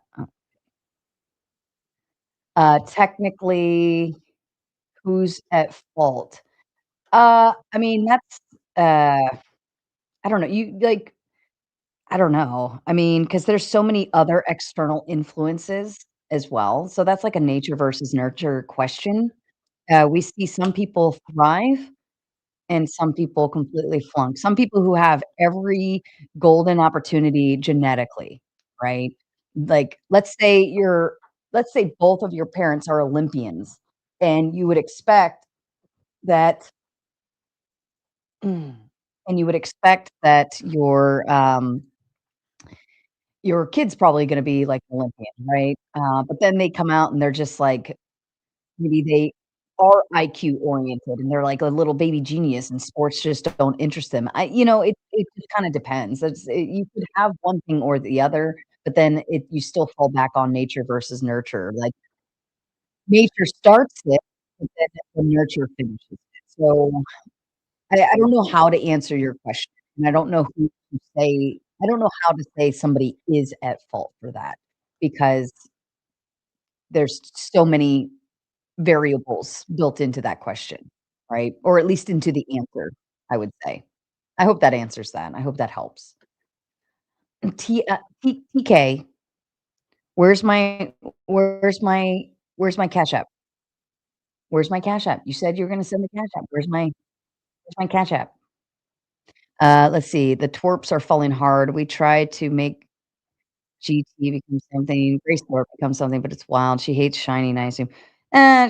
technically, who's at fault? I mean, that's, I don't know. I don't know. I mean, because there's so many other external influences as well. So that's like a nature versus nurture question. We see some people thrive and some people completely flunk. Some people who have every golden opportunity genetically, right? Like, let's say both of your parents are Olympians, and you would expect that and you would expect that your kid's probably gonna be like an Olympian, right? But then they come out and they're just like maybe they are IQ oriented and they're like a little baby genius and sports just don't interest them. It just kinda depends. You could have one thing or the other, but then you still fall back on nature versus nurture. Like, nature starts it, but then the nurture finishes it. So, I don't know how to answer your question, and I don't know how to say somebody is at fault for that because there's so many variables built into that question, right? Or at least into the answer, I would say. I hope that answers that. I hope that helps. TK, where's my where's my Cash App? Where's my Cash App? You said you were gonna send the Cash App. Where's my Cash App? Let's see. The twerps are falling hard. We tried to make GT become something. Grace Twerp become something, but it's wild. She hates shining, I assume.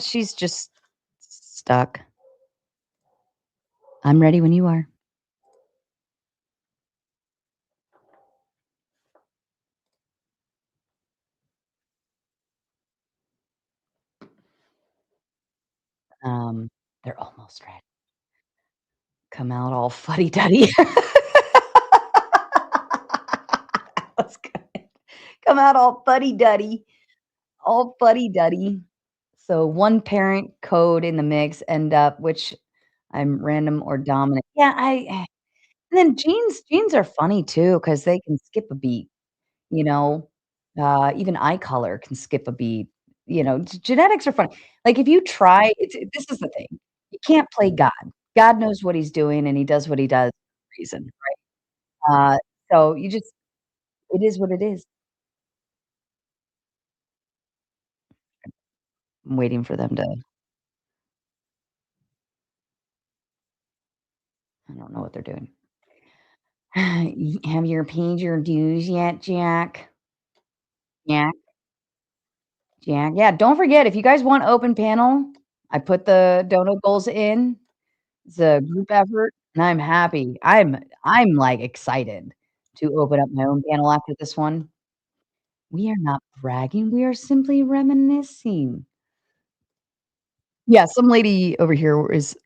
She's just stuck. I'm ready when you are. Um, they're almost ready. Come out all fuddy-duddy. That's good. Come out all fuddy-duddy, all fuddy-duddy. So one parent code in the mix end up which I'm random or dominant. Yeah, and then genes are funny too because they can skip a beat, you know? Even eye color can skip a beat, genetics are funny. Like, if you try this is the thing, you can't play God. God knows what he's doing, and he does what he does for a reason, right? So you just it is what it is. I'm waiting for them to I don't know what they're doing. Have you paid your dues yet, Jack? Jack? Jack? Yeah, don't forget, if you guys want open panel, I put the donut goals in. It's a group effort, and I'm happy. I'm, like, excited to open up my own panel after this one. We are not bragging, we are simply reminiscing. Yeah, some lady over here is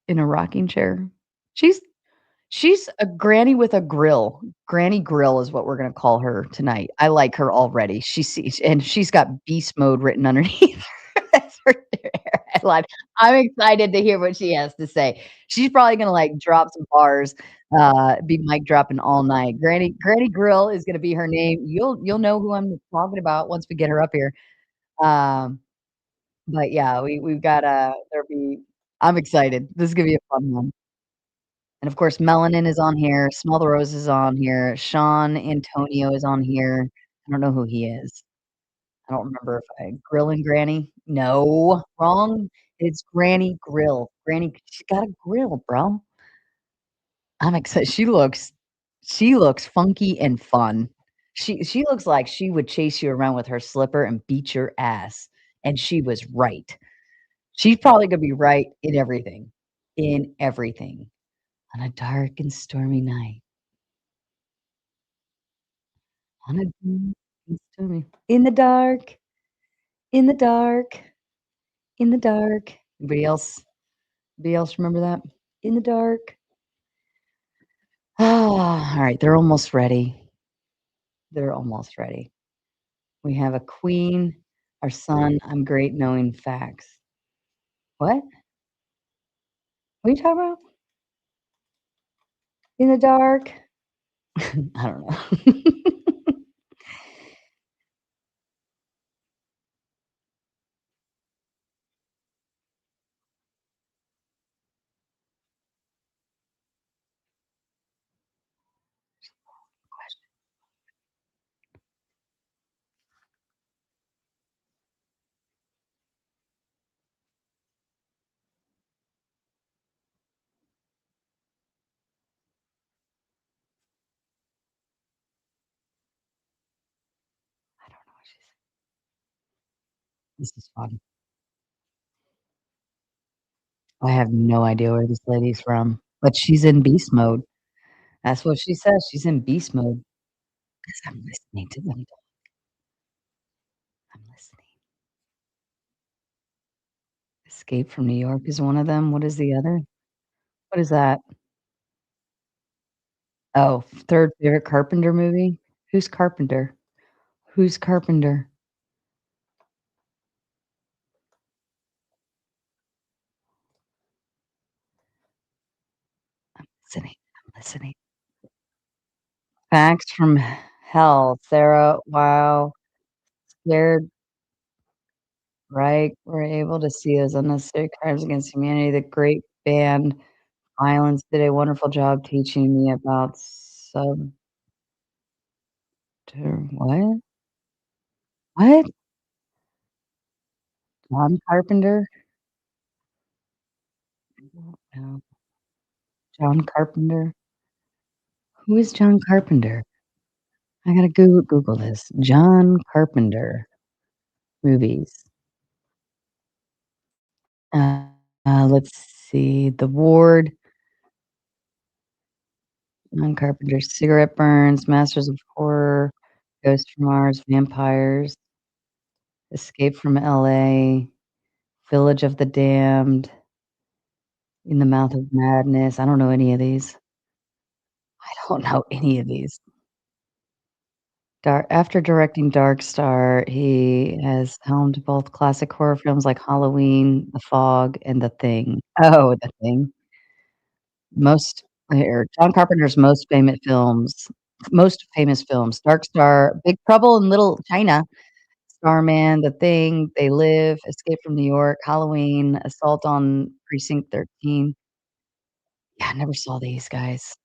in a rocking chair. She's she's a granny with a grill. Granny Grill is what we're gonna call her tonight. I like her already. She's got beast mode written underneath That's her headline. I'm excited to hear what she has to say. She's probably gonna, like, drop some bars, be mic dropping all night. Granny Grill is gonna be her name. You'll know who I'm talking about once we get her up here. Um, but yeah, we've got, there'll be I'm excited. This is gonna be a fun one. And of course, Melanin is on here, Smell the Rose is on here, Sean Antonio is on here. I don't know who he is. I don't remember if I Grill and Granny? No, wrong. It's Granny Grill. Granny she's got a grill, bro. I'm excited. She looks funky and fun. She looks like she would chase you around with her slipper and beat your ass, and she was right. She's probably gonna be right in everything. In everything. On a dark and stormy night. On a dark and stormy in the dark, in the dark. Anybody else remember that? In the dark. Ah, alright, they're almost ready. They're almost ready. We have a queen, our son, I'm great knowing facts. What? What are you talking about? In the dark? I don't know. I don't know what she's This is fun. I have no idea where this lady's from, but she's in beast mode. That's what she says, she's in beast mode. 'Cause I'm listening to them. I'm listening. Escape from New York is one of them. What is the other? What is that? Oh, 3rd favorite Carpenter movie? Who's Carpenter? Who's Carpenter? Listening, I'm listening. Facts from Hell, Sarah, wow, scared, right? We're able to see those unnecessary crimes against humanity. The great band, Islands did a wonderful job teaching me about what? What? John Carpenter? No, John Carpenter? Who is John Carpenter? I gotta Google this. John Carpenter movies. Uh, let's see, The Ward, John Carpenter, Cigarette Burns, Masters of Horror, Ghost from Mars, Vampires, Escape from LA, Village of the Damned, In the Mouth of Madness. I don't know any of these. I don't know any of these. After directing Dark Star, he has helmed both classic horror films like Halloween, The Fog, and The Thing. Oh, The Thing. Most here, John Carpenter's most famous films, Dark Star, Big Trouble in Little China, Starman, The Thing, They Live, Escape from New York, Halloween, Assault on Precinct 13. Yeah, I never saw these guys.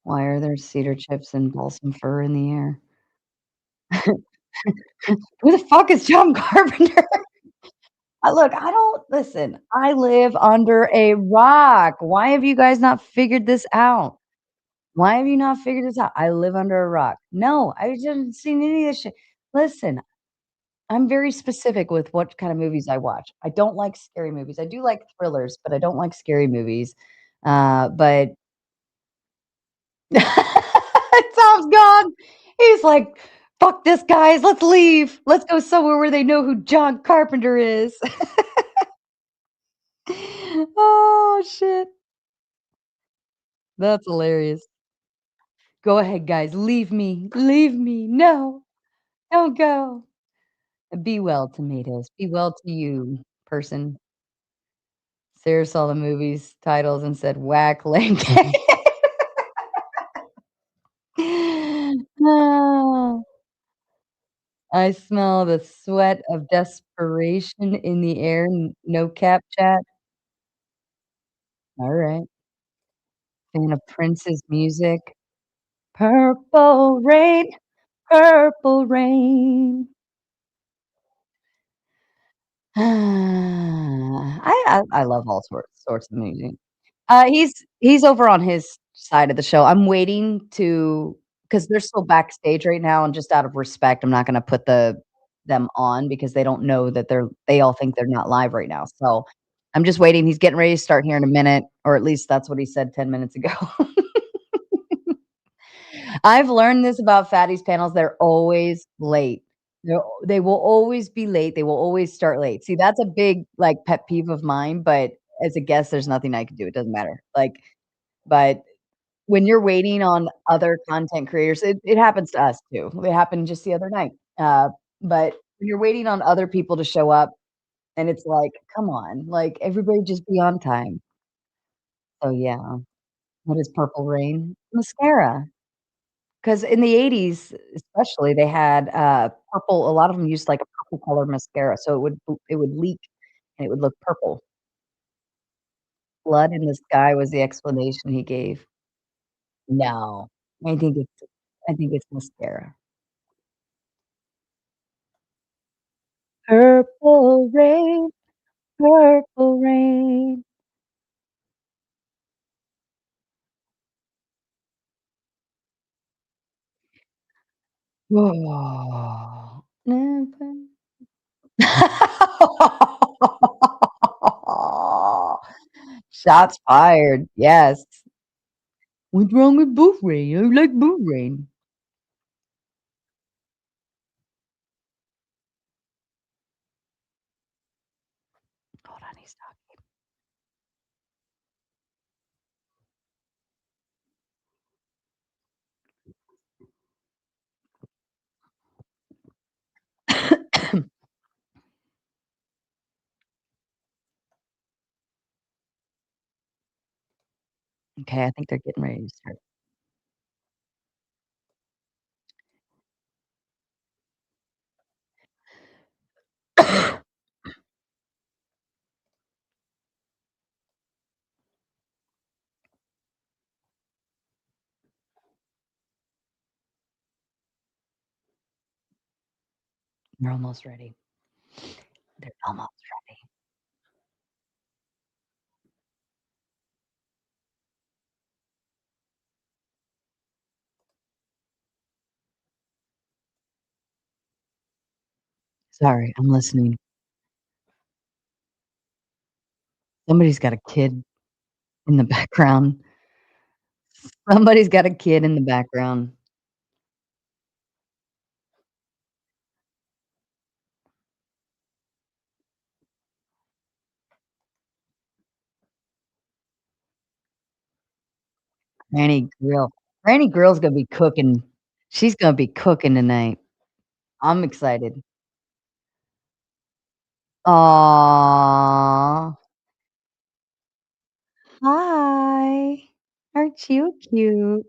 Why are there cedar chips and balsam fir in the air? Who the fuck is John Carpenter? Look, I don't listen, I live under a rock. Why have you guys not figured this out? Why have you not figured this out? I live under a rock. No, I haven't seen any of this shit. Listen, I'm very specific with what kind of movies I watch. I don't like scary movies. I do like thrillers, but I don't like scary movies. But Tom's gone. He's like, "Fuck this, guys. Let's leave. Let's go somewhere where they know who John Carpenter is." Oh, shit. That's hilarious. "Go ahead, guys. Leave me. Leave me. No, don't go." Be well, tomatoes. Be well to you, person. Sarah saw the movie's titles and said, "Whack Lane." Oh, I smell the sweat of desperation in the air. No cap chat. Alright. Fan of Prince's music. Purple rain, purple rain. I love all sorts of music. He's over on his side of the show. I'm waiting to because 'cause they're still backstage right now, and just out of respect, I'm not gonna put them on because they don't know that they all think they're not live right now. So, I'm just waiting. He's getting ready to start here in a minute, or at least that's what he said 10 minutes ago. I've learned this about Fatty's panels, they're always late. They will always be late, they will always start late. See, that's a big, like, pet peeve of mine, but as a guest, there's nothing I can do, it doesn't matter. Like, but when you're waiting on other content creators, it happens to us too. It happened just the other night. But when you're waiting on other people to show up and it's like, "Come on, like, everybody just be on time." So, yeah. What is Purple Rain? Mascara. 'Cause in the '80s, especially, they had, purple a lot of them used, like, a purple color mascara, so it would leak and it would look purple. Blood in the sky was the explanation he gave. No, I think it's mascara. Purple rain, purple rain. Woah. Never Shots fired, yes. What's wrong with Boo Rain? I like Boo Rain. Hold on, he's talking. Okay, I think they're getting ready to start. They're almost ready. They're almost ready. Sorry, I'm listening. Somebody's got a kid in the background. Somebody's got a kid in the background. Granny Grill's gonna be cooking. She's gonna be cooking tonight. I'm excited. Aw. Hi. Aren't you cute?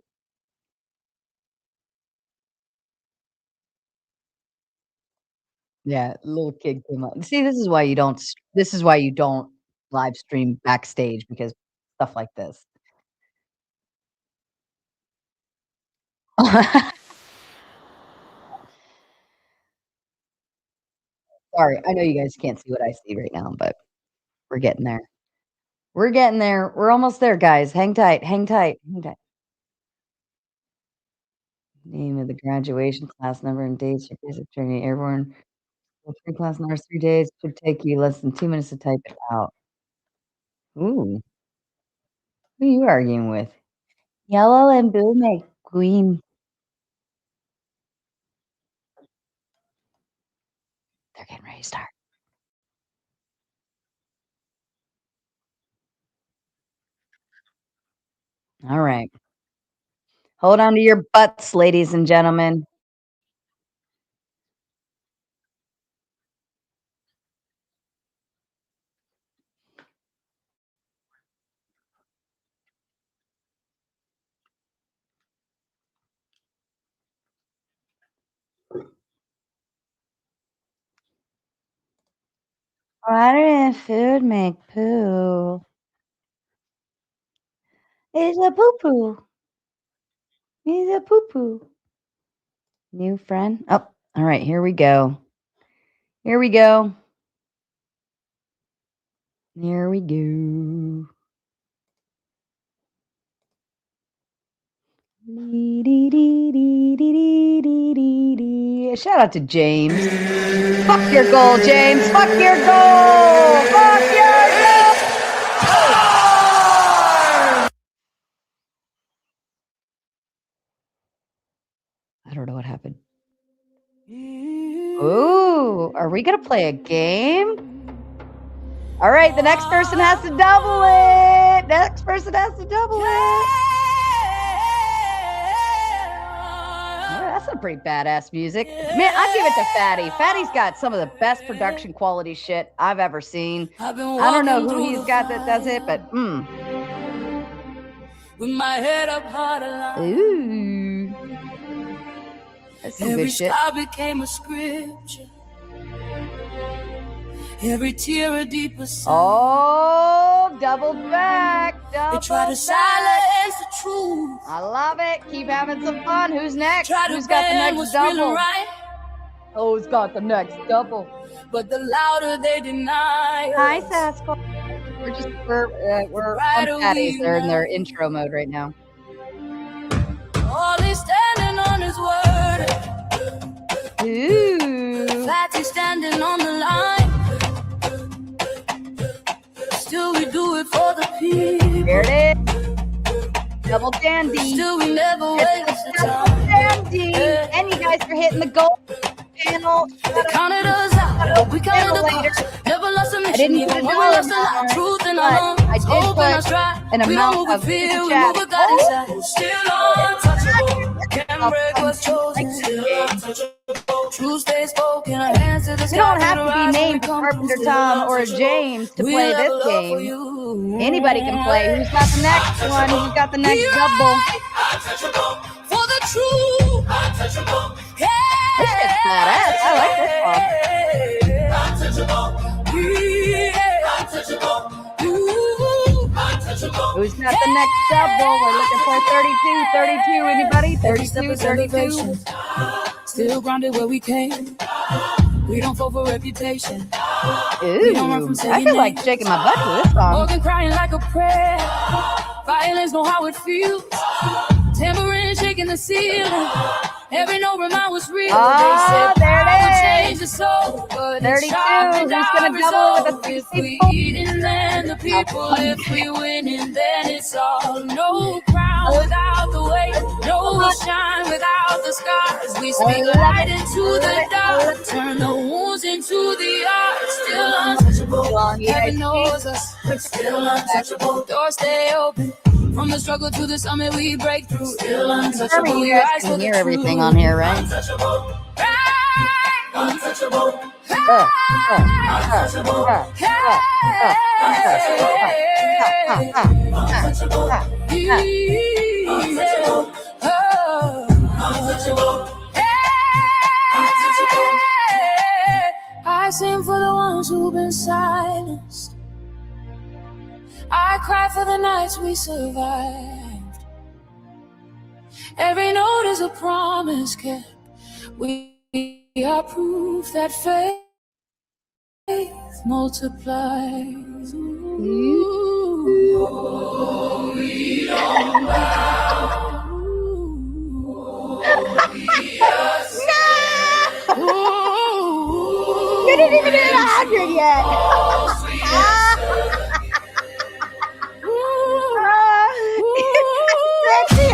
Yeah, little kid came up. See, this is why you don't live stream backstage because stuff like this. Sorry, I know you guys can't see what I see right now, but we're getting there. We're getting there. We're almost there, guys. Hang tight, hang tight, hang tight. Name of the graduation, class number, and dates, your basic training, airborne. Well, 3 class numbers, 3 days, should take you less than 2 minutes to type it out. Ooh, who are you arguing with? Yellow and blue make green. They're getting ready to start. All right. Hold on to your butts, ladies and gentlemen. Water and food make poo. It's a poo poo. It's a poo poo. New friend. Oh, all right. Here we go. Here we go. Here we go. shout out to James. Fuck your goal, James. Fuck your goal. Fuck your goal. I don't know what happened. Ooh, are we gonna play a game? All right, the next person has to double it. Next person has to double it. Oh, that's some pretty badass music. Man, I give it to Fatty. Fatty's got some of the best production quality shit I've ever seen. I don't know who he's got that does it, but with my head up hard alive. Ooh. That's some good shit. Every star became a scripture. Every tear a deeper sigh. Oh, double back. They try to silence the truth. I love it. Keep having some fun. Who's next? Try to Who's got the ban next what's double? really right. Who's got the next double? But the louder they deny Hi, us. Sasquatch. We're Right on Patties. away They're in their now. intro mode right now. All he's standing on his word. Ooh. Fatty standing on the line. Still we do it for the people. There it is. Double dandy. Still we never waste the Double time. dandy. And you guys are hitting the goal panel. They counted us out. We counted the later. cost. Never lost a I mission. didn't Even put a when we dollar lost a lot. amount, Truth in but our lungs. I did Hope in our put stride. an We amount don't move of with fear. We chat. move with God inside. Still untouchable. Can't break what's chosen. Still untouchable. Truth stays spoken. Our hands to the sky. You don't have to be named Carpenter Tom or James to play this game. Anybody can play. Who's got the next one? Who's got the next double? Untouchable. For the truth. Untouchable. This shit's badass. I like this song. Untouchable. Untouchable. Untouchable. Who's got the next double? We're looking for 32. 32. Anybody? 32. 32. Still grounded where we came. We don't fall for reputation. Ooh. I feel like shaking my butt to this song. More than crying like a prayer. Violence know how it feels. Tambourine shaking the ceiling. Every note remind was real. Oh, They said there it power is. change the soul, but 32. it's sharp and Who's gonna our double it with resolve. a If we 64? eating, then the people. If we winning, then it's all. No crown without the weight. No shine without the scars. We speak light into the dark. Turn the wounds into the art. Still untouchable. Heaven knows us. Still untouchable. Doors stay open. From the struggle to the summit, we break through. Still untouchable. You guys can hear everything on here, right? Untouchable. Untouchable. I sing for the ones who've been silenced. I cry for the nights we survived. Every note is a promise kept. We are proof that faith multiplies. Ooh. We don't bow. You didn't even hit 100 yet.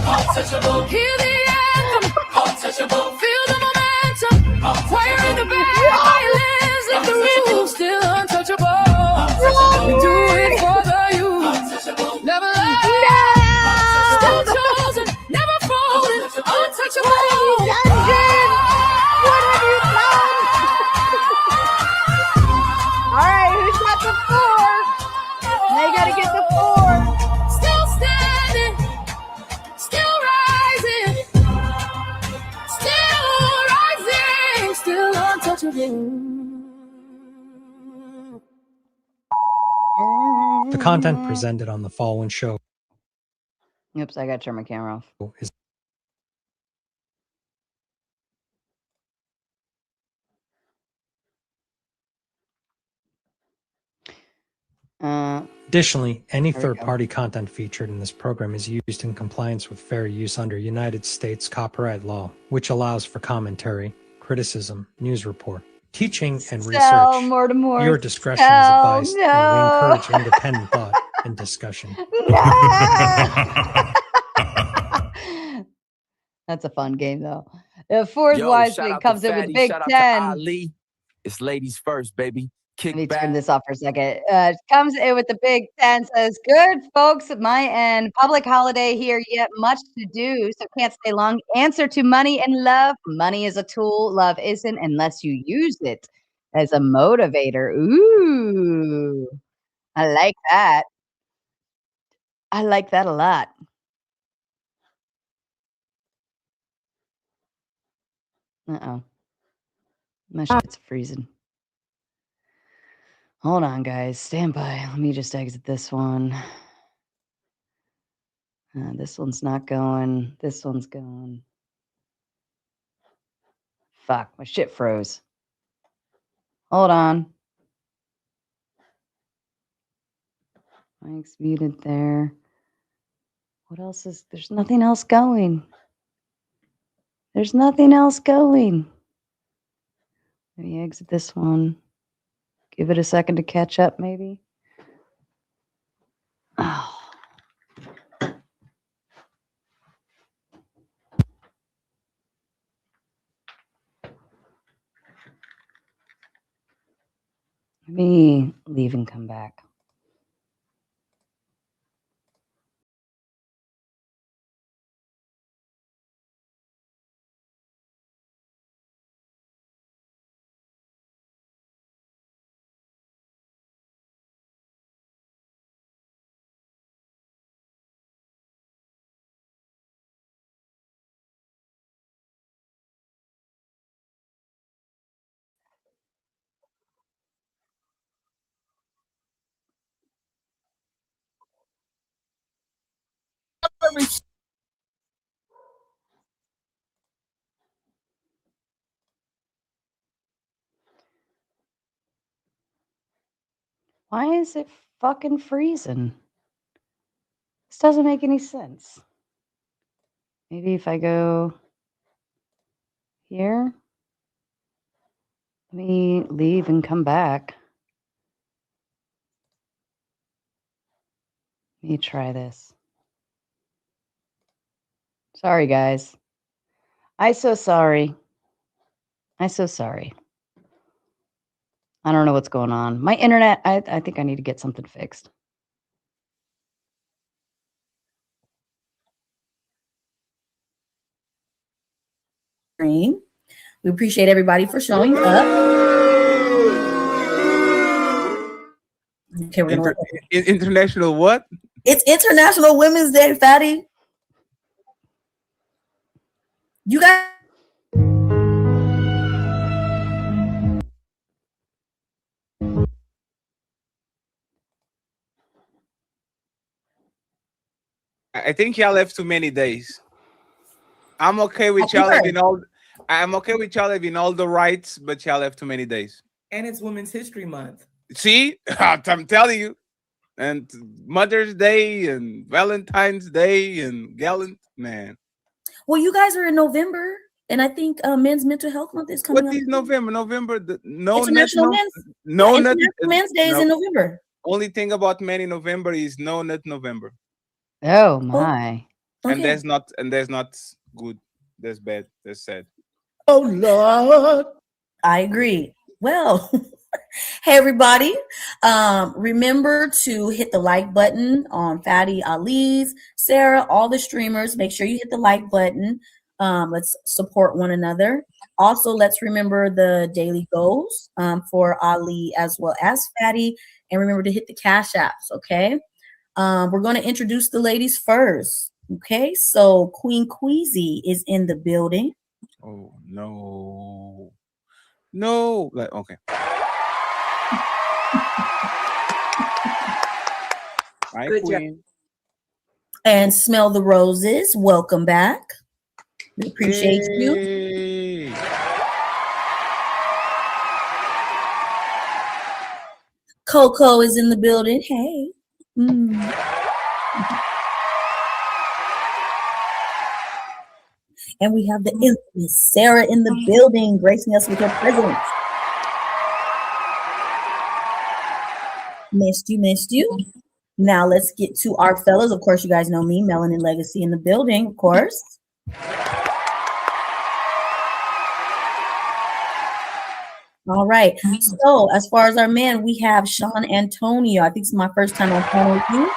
Untouchable. Hear the anthem. Untouchable. Feel the momentum. Fire in the back. Violins of the room. Still untouchable. We do it for the youth. Never let. Still chosen. Never fallen. Untouchable. What have you done? All right, who's got the 4? They gotta get the 4. Still standing. Still rising. Still rising. Still untouchable. The content presented on the following show Oops, I gotta turn my camera off. is additionally, any There we go. third-party content featured in this program is used in compliance with fair use under United States copyright law, which allows for commentary, criticism, news report, teaching, and Sell, research. Mortimer. Your discretion is Sell, advised, no. and we encourage independent thought and discussion. No. That's a fun game, though. Fourth Wiseman comes in with Big Ten. Ali. It's ladies first, baby. Let me turn this off for a second. Comes in with the Big Ten, says, good folks at my end. Public holiday here, yet much to do, so can't stay long. Answer to money and love. Money is a tool. Love isn't unless you use it as a motivator. Ooh, I like that. I like that a lot. Uh-oh. My shit's freezing. Hold on, guys. Stand by. Let me just exit this one. This one's not going. This one's going. Fuck, my shit froze. Hold on. Mike's muted there. What else is... There's nothing else going. There's nothing else going. Let me exit this one. Give it a second to catch up, maybe. Oh. Let me leave and come back. Why is it fucking freezing? This doesn't make any sense. Maybe if I go here, let me leave and come back. Let me try this. Sorry, guys. I'm so sorry. I'm so sorry. I don't know what's going on. My internet, I think I need to get something fixed. We appreciate everybody for showing up. Okay, we're gonna International what? It's International Women's Day, fatty. You guys. I think y'all have too many days. I'm okay with y'all having all. I'm okay with y'all having all the rights, but y'all have too many days. And it's Women's History Month. See, I'm telling you, and Mother's Day and Valentine's Day and gallant man. Well, you guys are in November, and I think Men's Mental Health Month is coming up. What is November? November. International Men's Day is in November. Only thing about men in November is no nut November. Oh my! And there's not good. There's bad. There's sad. Oh Lord, I agree. Well, hey everybody, remember to hit the like button on Fatty, Ali's, Sarah, all the streamers. Make sure you hit the like button. Let's support one another. Also, let's remember the daily goals for Ali as well as Fatty, and remember to hit the cash apps. Okay, we're going to introduce the ladies first. Okay, so Queen Queasy is in the building. Oh no. No, like okay. Hi, Good Queen. job. And Smell the Roses, welcome back. We appreciate you. Coco is in the building. Hey. And we have the infamous Sarah in the building, gracing us with her presence. Missed you. Now let's get to our fellas. Of course, you guys know me, Melanin Legacy in the building, of course. All right. So as far as our men, we have Sean Antonio. I think it's my first time on panel with you.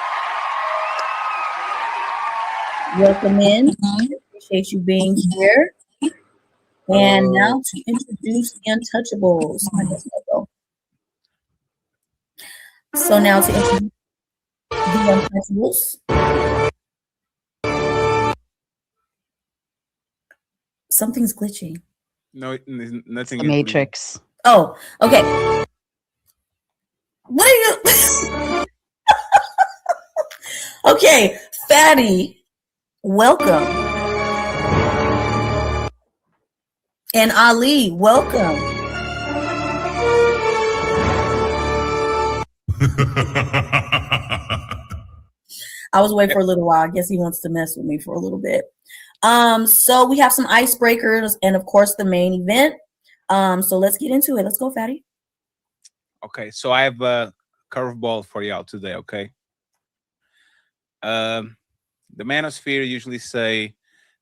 Welcome in. Appreciate you being here. And now to introduce the Untouchables. I guess I'll go. So now to introduce the Untouchables. Something's glitching. No, nothing. The Matrix. Oh, okay. What are you? Okay, Fatty, welcome. And Ali, welcome. I was waiting for a little while. I guess he wants to mess with me for a little bit. So we have some icebreakers and of course the main event. So let's get into it. Let's go, Fatty. Okay, so I have a curveball for y'all today, okay? The manosphere usually say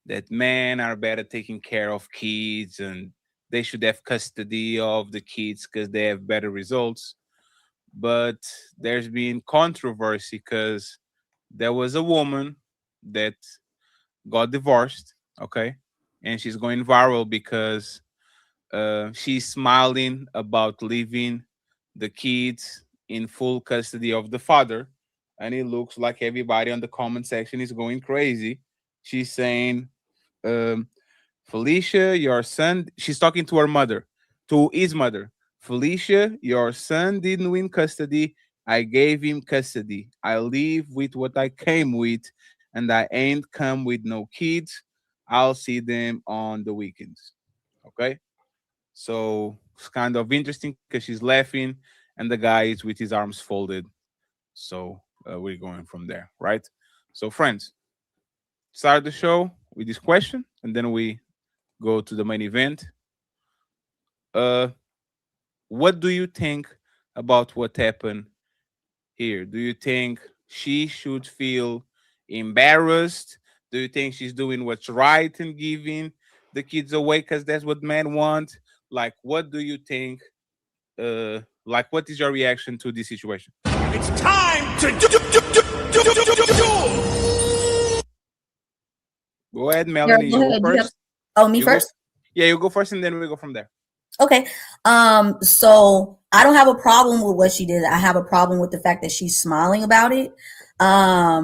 that men are better taking care of kids and they should have custody of the kids because they have better results. But there's been controversy because there was a woman that got divorced, okay? And she's going viral because she's smiling about leaving the kids in full custody of the father. And it looks like everybody on the comment section is going crazy. She's saying, Felicia, your son, she's talking to her mother, to his mother. Felicia, your son didn't win custody. I gave him custody. I live with what I came with, and I ain't come with no kids. I'll see them on the weekends. Okay? So it's kind of interesting because she's laughing and the guy is with his arms folded. So we're going from there, right? So, friends, start the show with this question and then we go to the main event. What do you think about what happened here? Do you think she should feel embarrassed? Do you think she's doing what's right and giving the kids away because that's what men want? Like, what do you think? Like, what is your reaction to this situation? It's time to do. Go ahead, Melanie. Go you ahead. go first. Me first? Yeah, you go first, and then we go from there. Okay. So I don't have a problem with what she did. I have a problem with the fact that she's smiling about it. I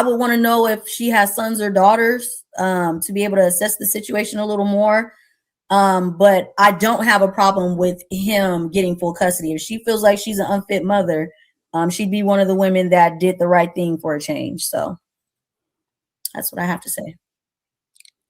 would want to know if she has sons or daughters, to be able to assess the situation a little more. But I don't have a problem with him getting full custody. If she feels like she's an unfit mother, she'd be one of the women that did the right thing for a change. So that's what I have to say.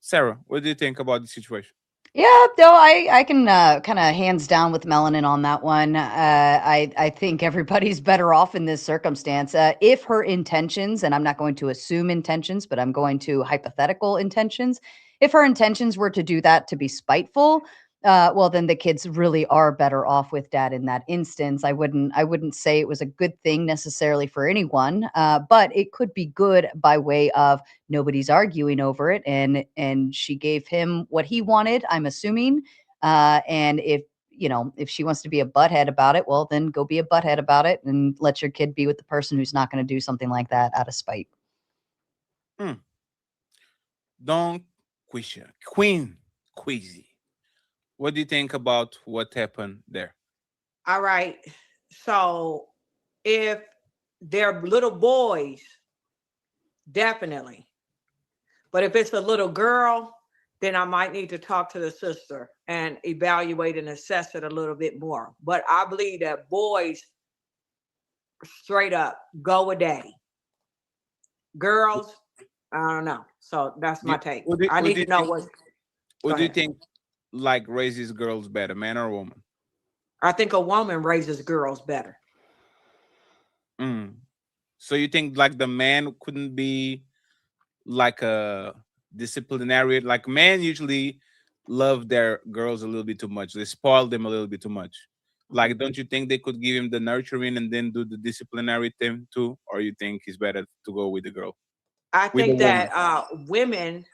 Sarah, what do you think about the situation? Yeah, no, I can kind of hands down with Melanin on that one. I think everybody's better off in this circumstance. If her intentions, and I'm not going to assume intentions, but I'm going to hypothetical intentions. If her intentions were to do that to be spiteful, well, then the kids really are better off with dad in that instance. I wouldn't say it was a good thing necessarily for anyone, but it could be good by way of nobody's arguing over it, and she gave him what he wanted, I'm assuming. And if she wants to be a butthead about it, well, then go be a butthead about it and let your kid be with the person who's not going to do something like that out of spite. Don't Queen Queasy. What do you think about what happened there? All right. So if they're little boys, definitely. But if it's a little girl, then I might need to talk to the sister and evaluate and assess it a little bit more. But I believe that boys, straight up, go a day. Girls, I don't know. So that's my take. I need to know what. What do you think, like, raises girls better, man or woman? I think a woman raises girls better. So you think like the man couldn't be like a disciplinary. Like men usually love their girls a little bit too much. They spoil them a little bit too much. Like, don't you think they could give him the nurturing and then do the disciplinary thing too? Or you think it's better to go with the girl, I with the think woman? that women,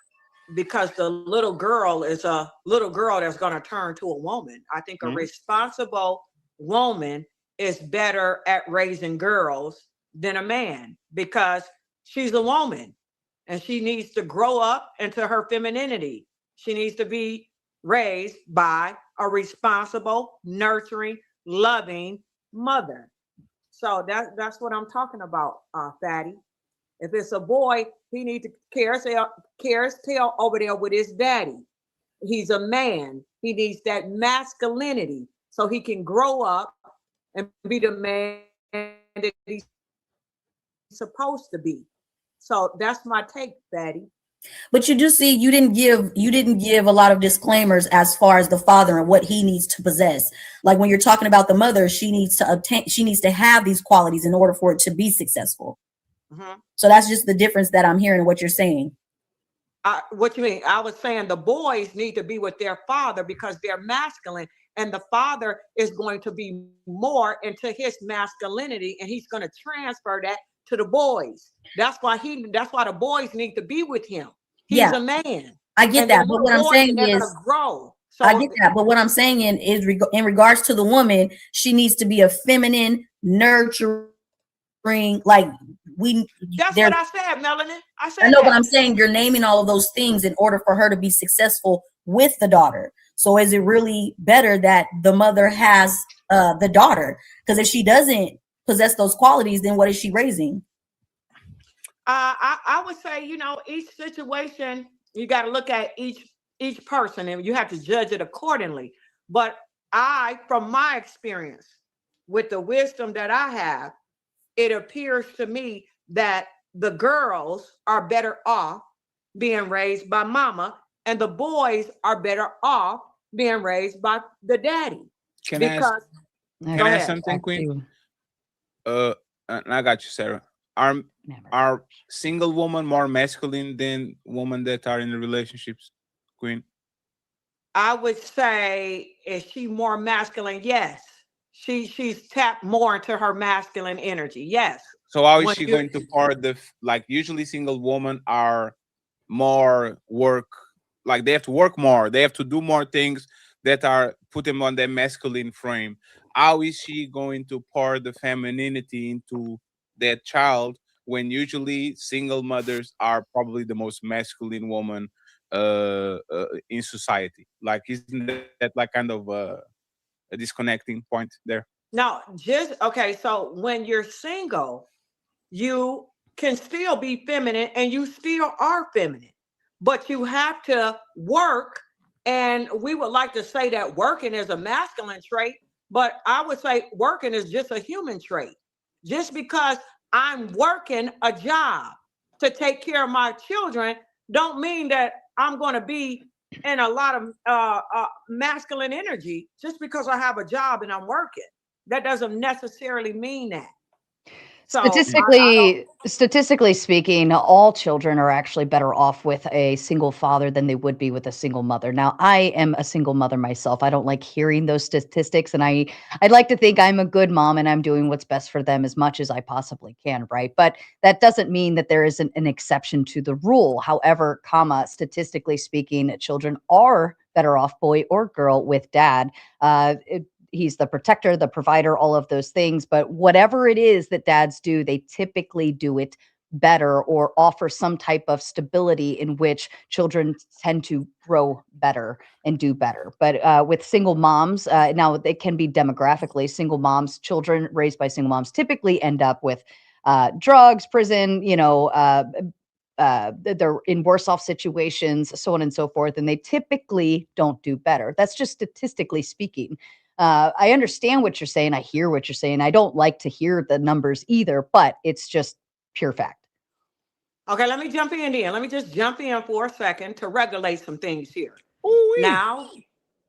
because the little girl is a little girl that's going to turn to a woman. I think a Mhm. responsible woman is better at raising girls than a man because she's a woman and she needs to grow up into her femininity. She needs to be raised by a responsible, nurturing, loving mother. So that's what I'm talking about, Fatty. If it's a boy, he needs to carry his tail over there with his daddy. He's a man. He needs that masculinity so he can grow up and be the man that he's supposed to be. So that's my take, Fatty. But you do see you didn't give a lot of disclaimers as far as the father and what he needs to possess. Like when you're talking about the mother, she needs to have these qualities in order for it to be successful. Mhm. So that's just the difference that I'm hearing in what you're saying. What you mean? I was saying the boys need to be with their father because they're masculine, and the father is going to be more into his masculinity, and he's going to transfer that to the boys. That's why the boys need to be with him. He's Yeah, a man, I get and they're that. But little what I'm boys, saying and they're going is, to grow. I So get that. But what I'm saying in regards to the woman, she needs to be a feminine, nurturing, like we that's there. what I said, Melanie. I I said know, but that. I'm saying you're naming all of those things in order for her to be successful with the daughter. So is it really better that the mother has the daughter? Because if she doesn't possess those qualities, then what is she raising? I would say, each situation, you got to look at each person and you have to judge it accordingly. But from my experience, with the wisdom that I have, it appears to me that the girls are better off being raised by mama, and the boys are better off being raised by the daddy. Can I ask? Because, Can go I ask ahead. something, Queen? I got you, Sarah. Are are single women more masculine than women that are in relationships, Queen? I would say, is she more masculine? Yes. She's tapped more into her masculine energy. Yes. So how is When she you going to part like usually single women are more work, like they have to work more, they have to do more things that are put them on their masculine frame. How is she going to pour the femininity into that child when usually single mothers are probably the most masculine woman in society? Like, isn't that like kind of a disconnecting point there? No, just okay. So when you're single, you can still be feminine and you still are feminine, but you have to work. And we would like to say that working is a masculine trait, but I would say working is just a human trait. Just because I'm working a job to take care of my children, don't mean that I'm going to be in a lot of masculine energy just because I have a job and I'm working. That doesn't necessarily mean that. So I don't. Statistically speaking, all children are actually better off with a single father than they would be with a single mother. Now, I am a single mother myself. I don't like hearing those statistics, and I'd like to think I'm a good mom and I'm doing what's best for them as much as I possibly can, right? But that doesn't mean that there isn't an exception to the rule. However, statistically speaking, children are better off, boy or girl, with dad. He's the protector, the provider, all of those things. But whatever it is that dads do, they typically do it better or offer some type of stability in which children tend to grow better and do better. But with single moms, now it can be demographically single moms, children raised by single moms typically end up with drugs, prison, they're in worse off situations, so on and so forth, and they typically don't do better. That's just statistically speaking. I understand what you're saying. I hear what you're saying. I don't like to hear the numbers either, but it's just pure fact. Okay, let me jump in then. Let me just jump in for a second to regulate some things here. Ooh-wee. Now,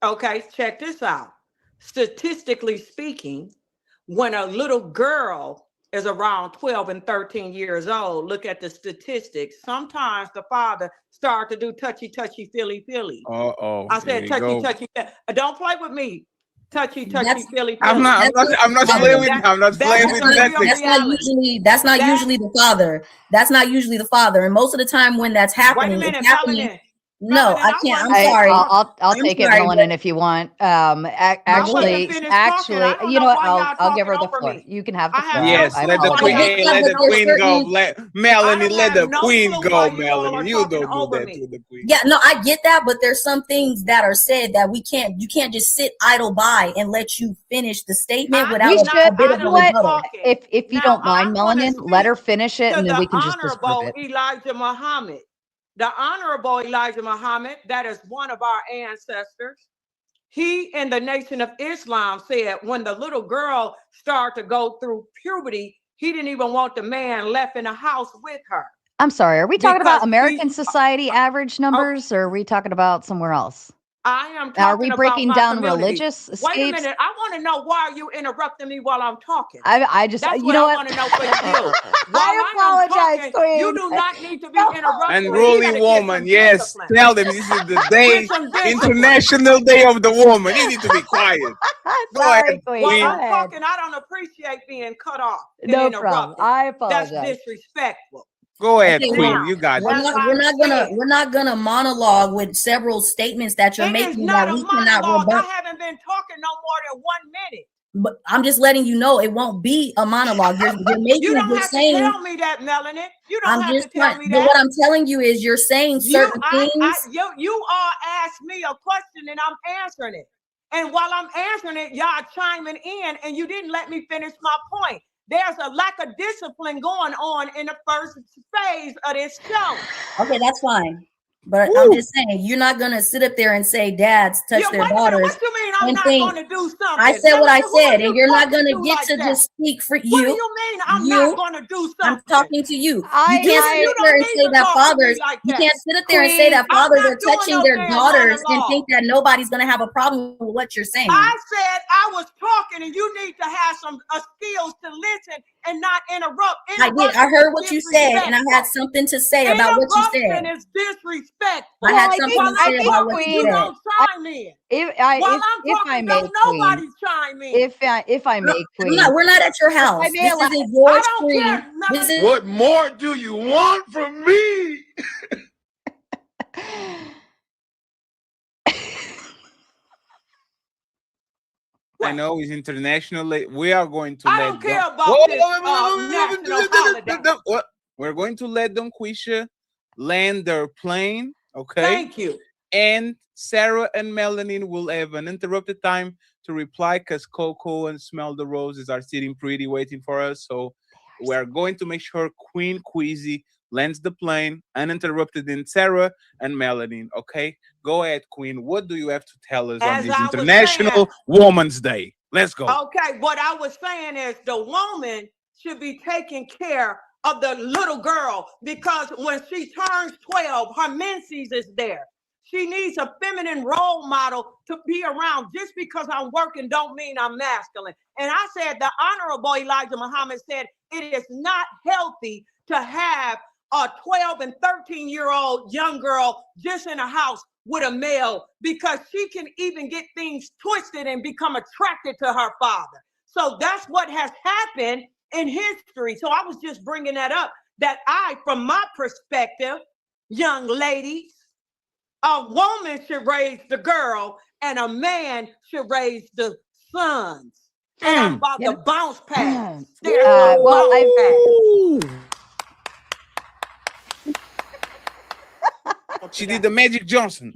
okay, check this out. Statistically speaking, when a little girl is around 12 and 13 years old. Look at the statistics. Sometimes the father start to do touchy, feely. I said touchy. Don't play with me. Touchy, feely. I'm not playing with. I'm not playing with nothing. That's not usually the father. That's not usually the father. And most of the time when that's happening, wait a minute, it's happening. No, I can't. I'm sorry. I'll take it, Melanin, if you want. Actually, you know what? I'll give her the floor. You can have the floor. Yes, let the queen go. Melanie, let the queen go. Melanie, you don't do that to the queen. Yeah, no, I get that, but there's some things that are said that you can't just sit idle by and let you finish the statement without a bit of a rebuttal. If you don't mind, Melanin, let her finish it, and then we can just disprove it. Elijah Muhammad. The Honorable Elijah Muhammad, that is one of our ancestors. He in the Nation of Islam said when the little girl started to go through puberty, he didn't even want the man left in the house with her. I'm sorry, are we talking about American society average numbers, or are we talking about somewhere else? I am talking Are we breaking about down community. religious escapes? Wait a minute. I want to know why are you interrupting me while I'm talking. I just, That's you know what? I want to know for you. I apologize, Queen. You do not need to be interrupted. Unruly woman, yes. Tell them this is the day, International Day of the Woman. You need to be quiet. Go ahead, Queen. While I'm talking, I don't appreciate being cut off. No problem. I apologize. That's disrespectful. Go ahead, Queen. You got it. We're not gonna monologue with several statements that you're making that we cannot rebut. I haven't been talking no more than 1 minute. But I'm just letting you know it won't be a monologue. You're making you don't you're have saying, to tell me that, Melanie. You don't have to tell me that. But what I'm telling you is you're saying certain things. You all asked me a question and I'm answering it. And while I'm answering it, y'all chiming in and you didn't let me finish my point. There's a lack of discipline going on in the first phase of this show. Okay, that's fine. But I'm just saying, you're not going to sit up there and say dads touch their daughters. What you mean I'm not going to do something? I said what I said, and you're not going to get to just speak for you. What do you mean I'm not going to do something? I'm talking to you. You can't sit up there and say that fathers, you can't sit up there and say that fathers are touching their daughters and think that nobody's going to have a problem with what you're saying. I said I was talking, and you need to have some skills to listen and not interrupt. I did. I heard what you said, and I had something to say about what you said. Interruption is disrespectful. I had something to say about what you said. Don't chime in. If I may, nobody chime in. If I may, Queen. We're not at your house. This isn't your screen. What more do you want from me? I know it's international. We are going to I don't care about this national holiday. We're going to let them, Quisha, land their plane. Okay. Thank you. And Sarah and Melanin will have an interrupted time to reply because Coco and Smell the Roses are sitting pretty waiting for us. So we're going to make sure Queen Queasy lands the plane uninterrupted in Sarah and Melanin. Okay, go ahead, Queen. What do you have to tell us on this International Women's Day? Let's go. Okay, what I was saying is the woman should be taking care of the little girl because when she turns 12, her menses is there. She needs a feminine role model to be around. Just because I'm working don't mean I'm masculine. And I said the Honorable Elijah Muhammad said it is not healthy to have a 12 and 13-year-old young girl just in a house with a male because she can even get things twisted and become attracted to her father. So that's what has happened in history. So I was just bringing that up, that from my perspective, young ladies, a woman should raise the girl and a man should raise the sons. And I'm about to bounce past. She did the Magic Johnson.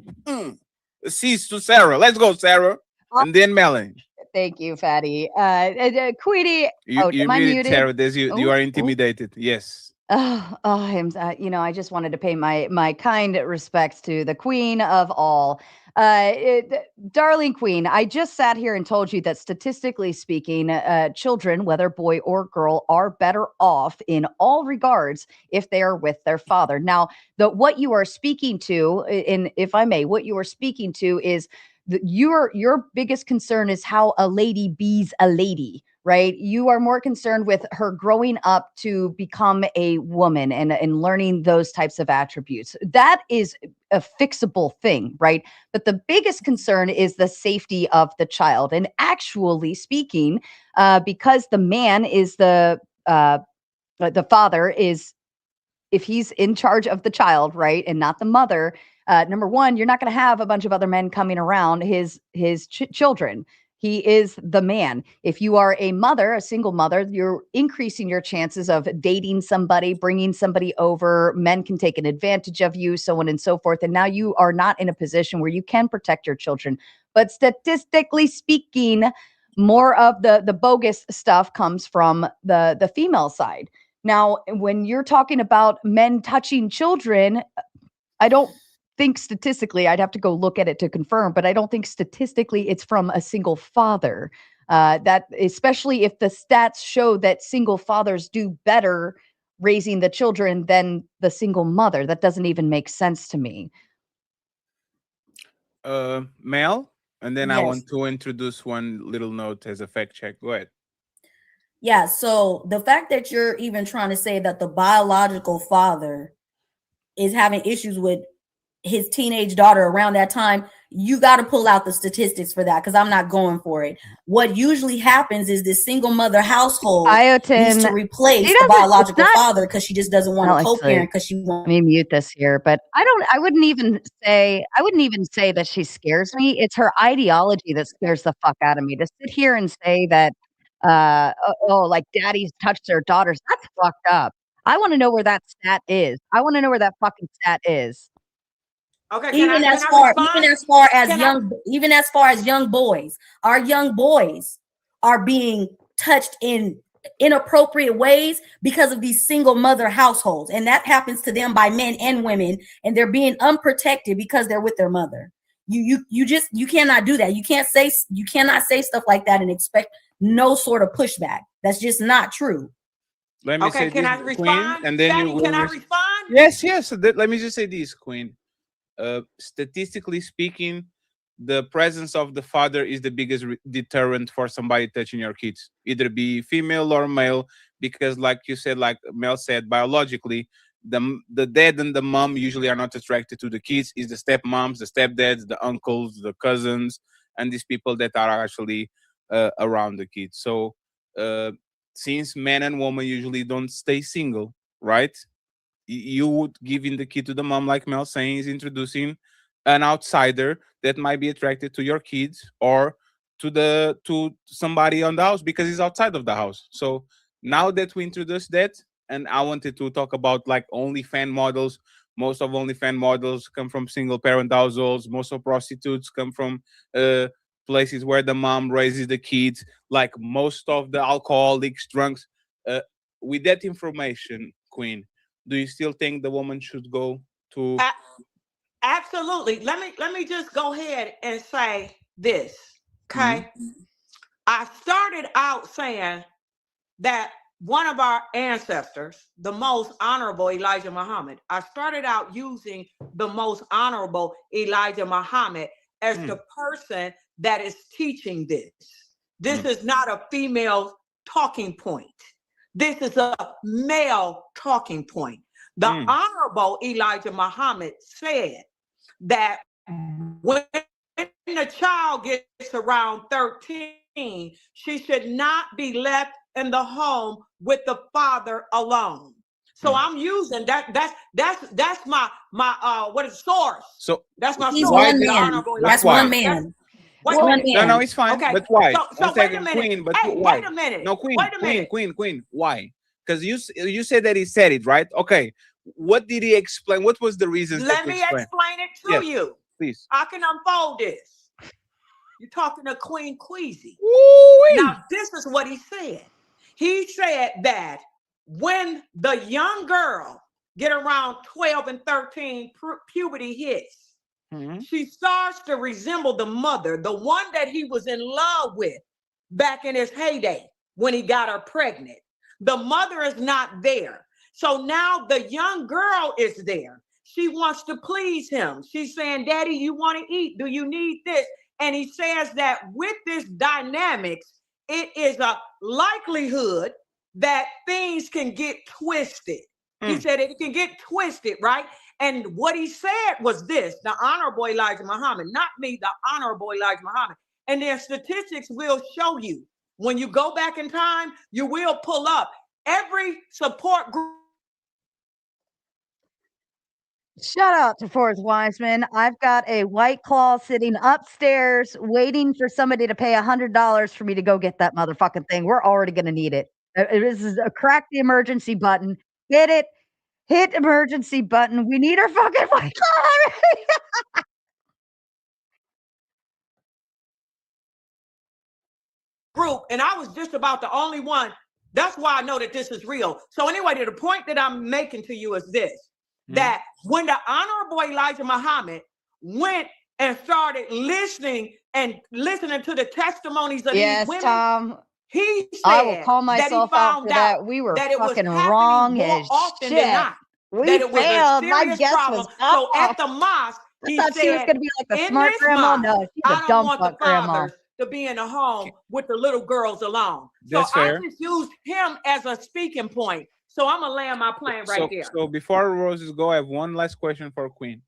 Cease to Sarah. Let's go, Sarah. And then Melanie. Thank you, Fatty. Queenie. You muted, Sarah. You are intimidated. Yes. I just wanted to pay my kind respects to the queen of all. Darling Queen, I just sat here and told you that statistically speaking, children, whether boy or girl, are better off in all regards if they are with their father. Now, what you are speaking to, and if I may, what you are speaking to is your biggest concern is how a lady bees a lady, right? You are more concerned with her growing up to become a woman and learning those types of attributes. That is a fixable thing, right? But the biggest concern is the safety of the child. And actually speaking, because the man is the father is, if he's in charge of the child, right, and not the mother, number one, you're not going to have a bunch of other men coming around his children. He is the man. If you are a mother, a single mother, you're increasing your chances of dating somebody, bringing somebody over. Men can take an advantage of you, so on and so forth. And now you are not in a position where you can protect your children. But statistically speaking, more of the bogus stuff comes from the female side. Now, when you're talking about men touching children, I don't think statistically, I'd have to go look at it to confirm, but I don't think statistically it's from a single father. That especially if the stats show that single fathers do better raising the children than the single mother. That doesn't even make sense to me. Mel, and then I Yes. want to introduce one little note as a fact check. Go ahead. Yeah, so the fact that you're even trying to say that the biological father is having issues with his teenage daughter around that time, you got to pull out the statistics for that, because I'm not going for it. What usually happens is this single mother household needs to replace the biological father because she just doesn't want to co-parent because she wants. Let me mute this here, but I wouldn't even say that she scares me. It's her ideology that scares the fuck out of me. To sit here and say that, like daddies touch their daughters, that's fucked up. I want to know where that stat is. I want to know where that fucking stat is. Okay, Even as far as young boys, our young boys are being touched in inappropriate ways because of these single mother households, and that happens to them by men and women, and they're being unprotected because they're with their mother. You cannot do that. You cannot say stuff like that and expect no sort of pushback. That's just not true. Let me say can this, I respond? Queen, and then Daddy, you will can I respond? Yes. So let me just say this, Queen. Statistically speaking, the presence of the father is the biggest deterrent for somebody touching your kids, either be female or male, because like you said, like Mel said, biologically, the dad and the mom usually are not attracted to the kids. Is the stepmoms, the stepdads, the uncles, the cousins, and these people that are actually around the kids. So since men and women usually don't stay single, right? You would giving the kid to the mom, like Mel saying, is introducing an outsider that might be attracted to your kids or to somebody on the house because he's outside of the house. So now that we introduced that, and I wanted to talk about like OnlyFans models. Most of OnlyFans models come from single parent households. Most of prostitutes come from places where the mom raises the kids. Like most of the alcoholics, drunks. With that information, Queen, do you still think the woman should go to? Absolutely. Let me just go ahead and say this. Okay. Mm-hmm. I started out saying that one of our ancestors, the most honorable Elijah Muhammad, I started out using the most honorable Elijah Muhammad as the person that is teaching this. This is not a female talking point. This is a male talking point. The honorable Elijah Muhammad said that when the child gets around 13, she should not be left in the home with the father alone. So I'm using that. That's my what is source? So that's my He's source. one man. That's one man. Wait a minute. No, it's fine. Okay. But why? So wait a minute. Queen, but hey, why? Wait a minute. No, Queen. Wait a minute. Queen. Why? Because you said that he said it, right? Okay. What did he explain? What was the reason? Let me explain it to you. Please. I can unfold this. You're talking to Queen Queasy. Now, this is what he said. He said that when the young girl get around 12 and 13, puberty hits, she starts to resemble the mother, the one that he was in love with back in his heyday when he got her pregnant. The mother is not there. So now the young girl is there. She wants to please him. She's saying, Daddy, you want to eat? Do you need this? And he says that with this dynamics, it is a likelihood that things can get twisted. He said it can get twisted, right? And what he said was this, the Honorable Elijah Muhammad, not me, the Honorable Elijah Muhammad. And their statistics will show you. When you go back in time, you will pull up every support group. Shout out to Forrest Wiseman. I've got a White Claw sitting upstairs waiting for somebody to pay $100 for me to go get that motherfucking thing. We're already going to need it. This is a crack the emergency button. Hit it. Hit emergency button. We need our fucking White Claw. Group, and I was just about the only one. That's why I know that this is real. So anyway, the point that I'm making to you is this, that when the Honorable Elijah Muhammad went and started listening to the testimonies of these women, Tom. He said I will call myself that he out found for out that. We were that it was fucking happening wrong more as often shit. than not. We That it was failed. a My serious guess problem. was So off. at the mosque, I he thought she was said, going to be like the in smart this grandma. mosque, No, she's I a don't dumb want the fuck grandma. fathers to be in the home with the little girls alone. That's so fair. I just used him as a speaking point. So I'm going to land my plane right there. So before Roses go, I have one last question for Queen.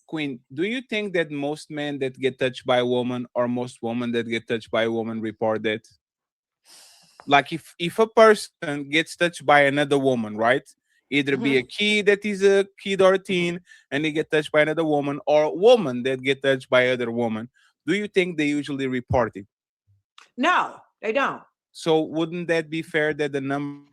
Queen, do you think that most men that get touched by a woman or most women that get touched by a woman report that? Like if a person gets touched by another woman, right? Either be a kid that is a kid or a teen and they get touched by another woman, or a woman that get touched by other woman, do you think they usually report it? No, they don't. So wouldn't that be fair that the number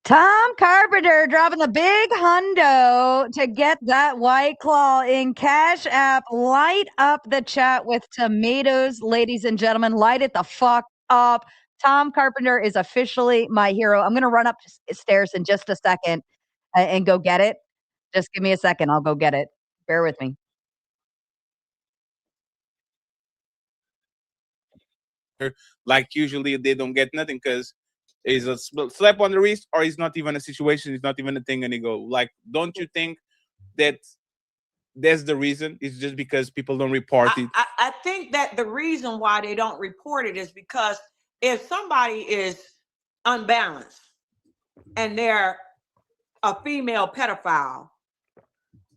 Tom Carpenter dropping the big hundo to get that White Claw in Cash App. Light up the chat with tomatoes, ladies and gentlemen. Light it the fuck up. Tom Carpenter is officially my hero. I'm going to run upstairs in just a second and go get it. Just give me a second. I'll go get it. Bear with me. like usually they don't get nothing because it's a slap on the wrist or it's not even a situation, it's not even a thing, and they go like, don't you think that that's the reason? It's just because people don't report it. I think that the reason why they don't report it is because if somebody is unbalanced and they're a female pedophile,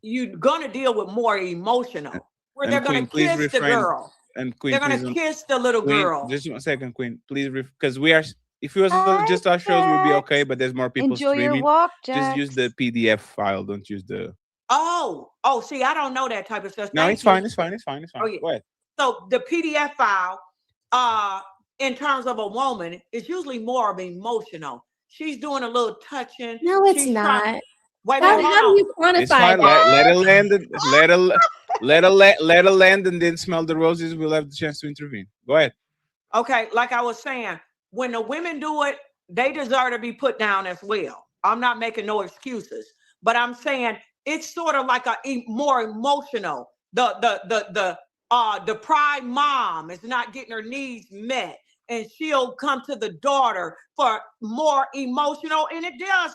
you're gonna deal with more emotional, where they're gonna kiss the girl. And Queen, they're gonna kiss the little Queen, girl. just 1 second, Queen, please, because we are. If it was just our shows, we'd be okay. But there's more people Enjoy streaming. your walk, just use the PDF file. Don't use the. Oh, see, I don't know that type of stuff. No, it's fine. It's fine. It's fine. It's fine. Oh, yeah. Go ahead. So the PDF file, in terms of a woman, is usually more of emotional. She's doing a little touching. No, it's not. Wait, how do you quantify it's fine. that? Let her land. Let her land, and then smell the roses. We'll have the chance to intervene. Go ahead. Okay, like I was saying, when the women do it, they deserve to be put down as well. I'm not making no excuses, but I'm saying it's sort of like more emotional. The deprived mom is not getting her needs met, and she'll come to the daughter for more emotional, and it does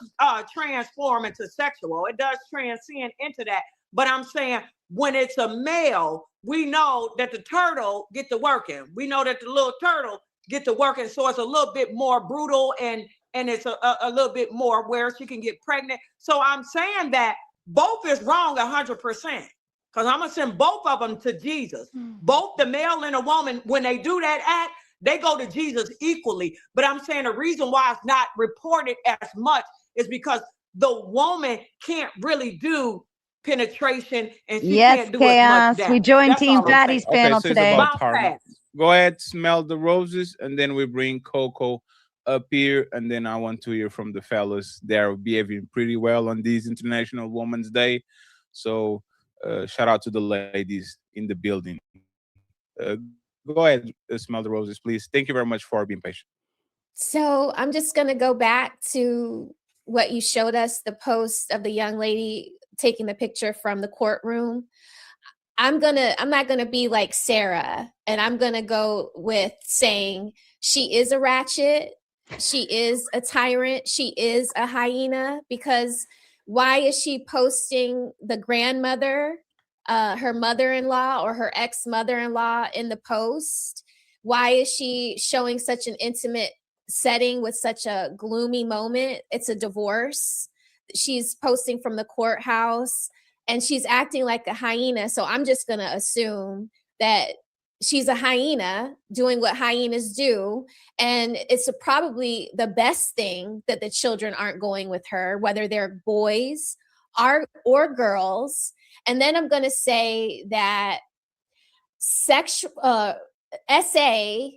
transform into sexual. It does transcend into that. But I'm saying when it's a male, we know that the turtle get to working. We know that the little turtle get to working, so it's a little bit more brutal, and it's a little bit more where she can get pregnant. So I'm saying that both is wrong 100%, because I'm gonna send both of them to Jesus. Both the male and the woman, when they do that act, they go to Jesus equally. But I'm saying the reason why it's not reported as much is because the woman can't really do penetration, and she can't do as much that. We joined That's Team all I'm Patty's saying. panel so today. It's about harmony. Go ahead, smell the roses, and then we bring Coco up here, and then I want to hear from the fellas. They're behaving pretty well on this International Women's Day, so shout out to the ladies in the building. Go ahead, smell the roses, please. Thank you very much for being patient. So I'm just going to go back to what you showed us, the post of the young lady taking the picture from the courtroom. I'm not gonna be like Sarah, and I'm gonna go with saying she is a ratchet, she is a tyrant, she is a hyena, because why is she posting the grandmother, her mother-in-law or her ex-mother-in-law in the post? Why is she showing such an intimate setting with such a gloomy moment? It's a divorce. She's posting from the courthouse and she's acting like a hyena. So I'm just going to assume that she's a hyena doing what hyenas do. And it's probably the best thing that the children aren't going with her, whether they're boys or girls. And then I'm going to say that SA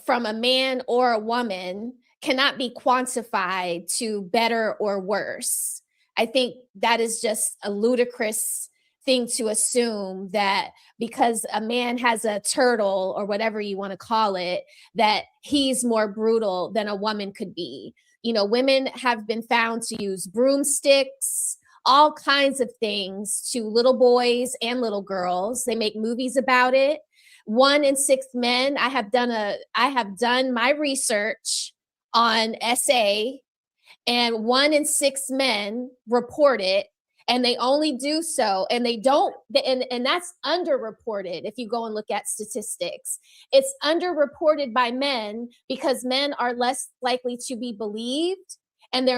from a man or a woman cannot be quantified to better or worse. I think that is just a ludicrous thing to assume that because a man has a turtle or whatever you want to call it, that he's more brutal than a woman could be. You know, women have been found to use broomsticks, all kinds of things to little boys and little girls. They make movies about it. 1 in 6 men. I have done my research on SA, and 1 in 6 men report it, and they only do so, and they don't, and that's underreported. If you go and look at statistics, it's underreported by men because men are less likely to be believed, and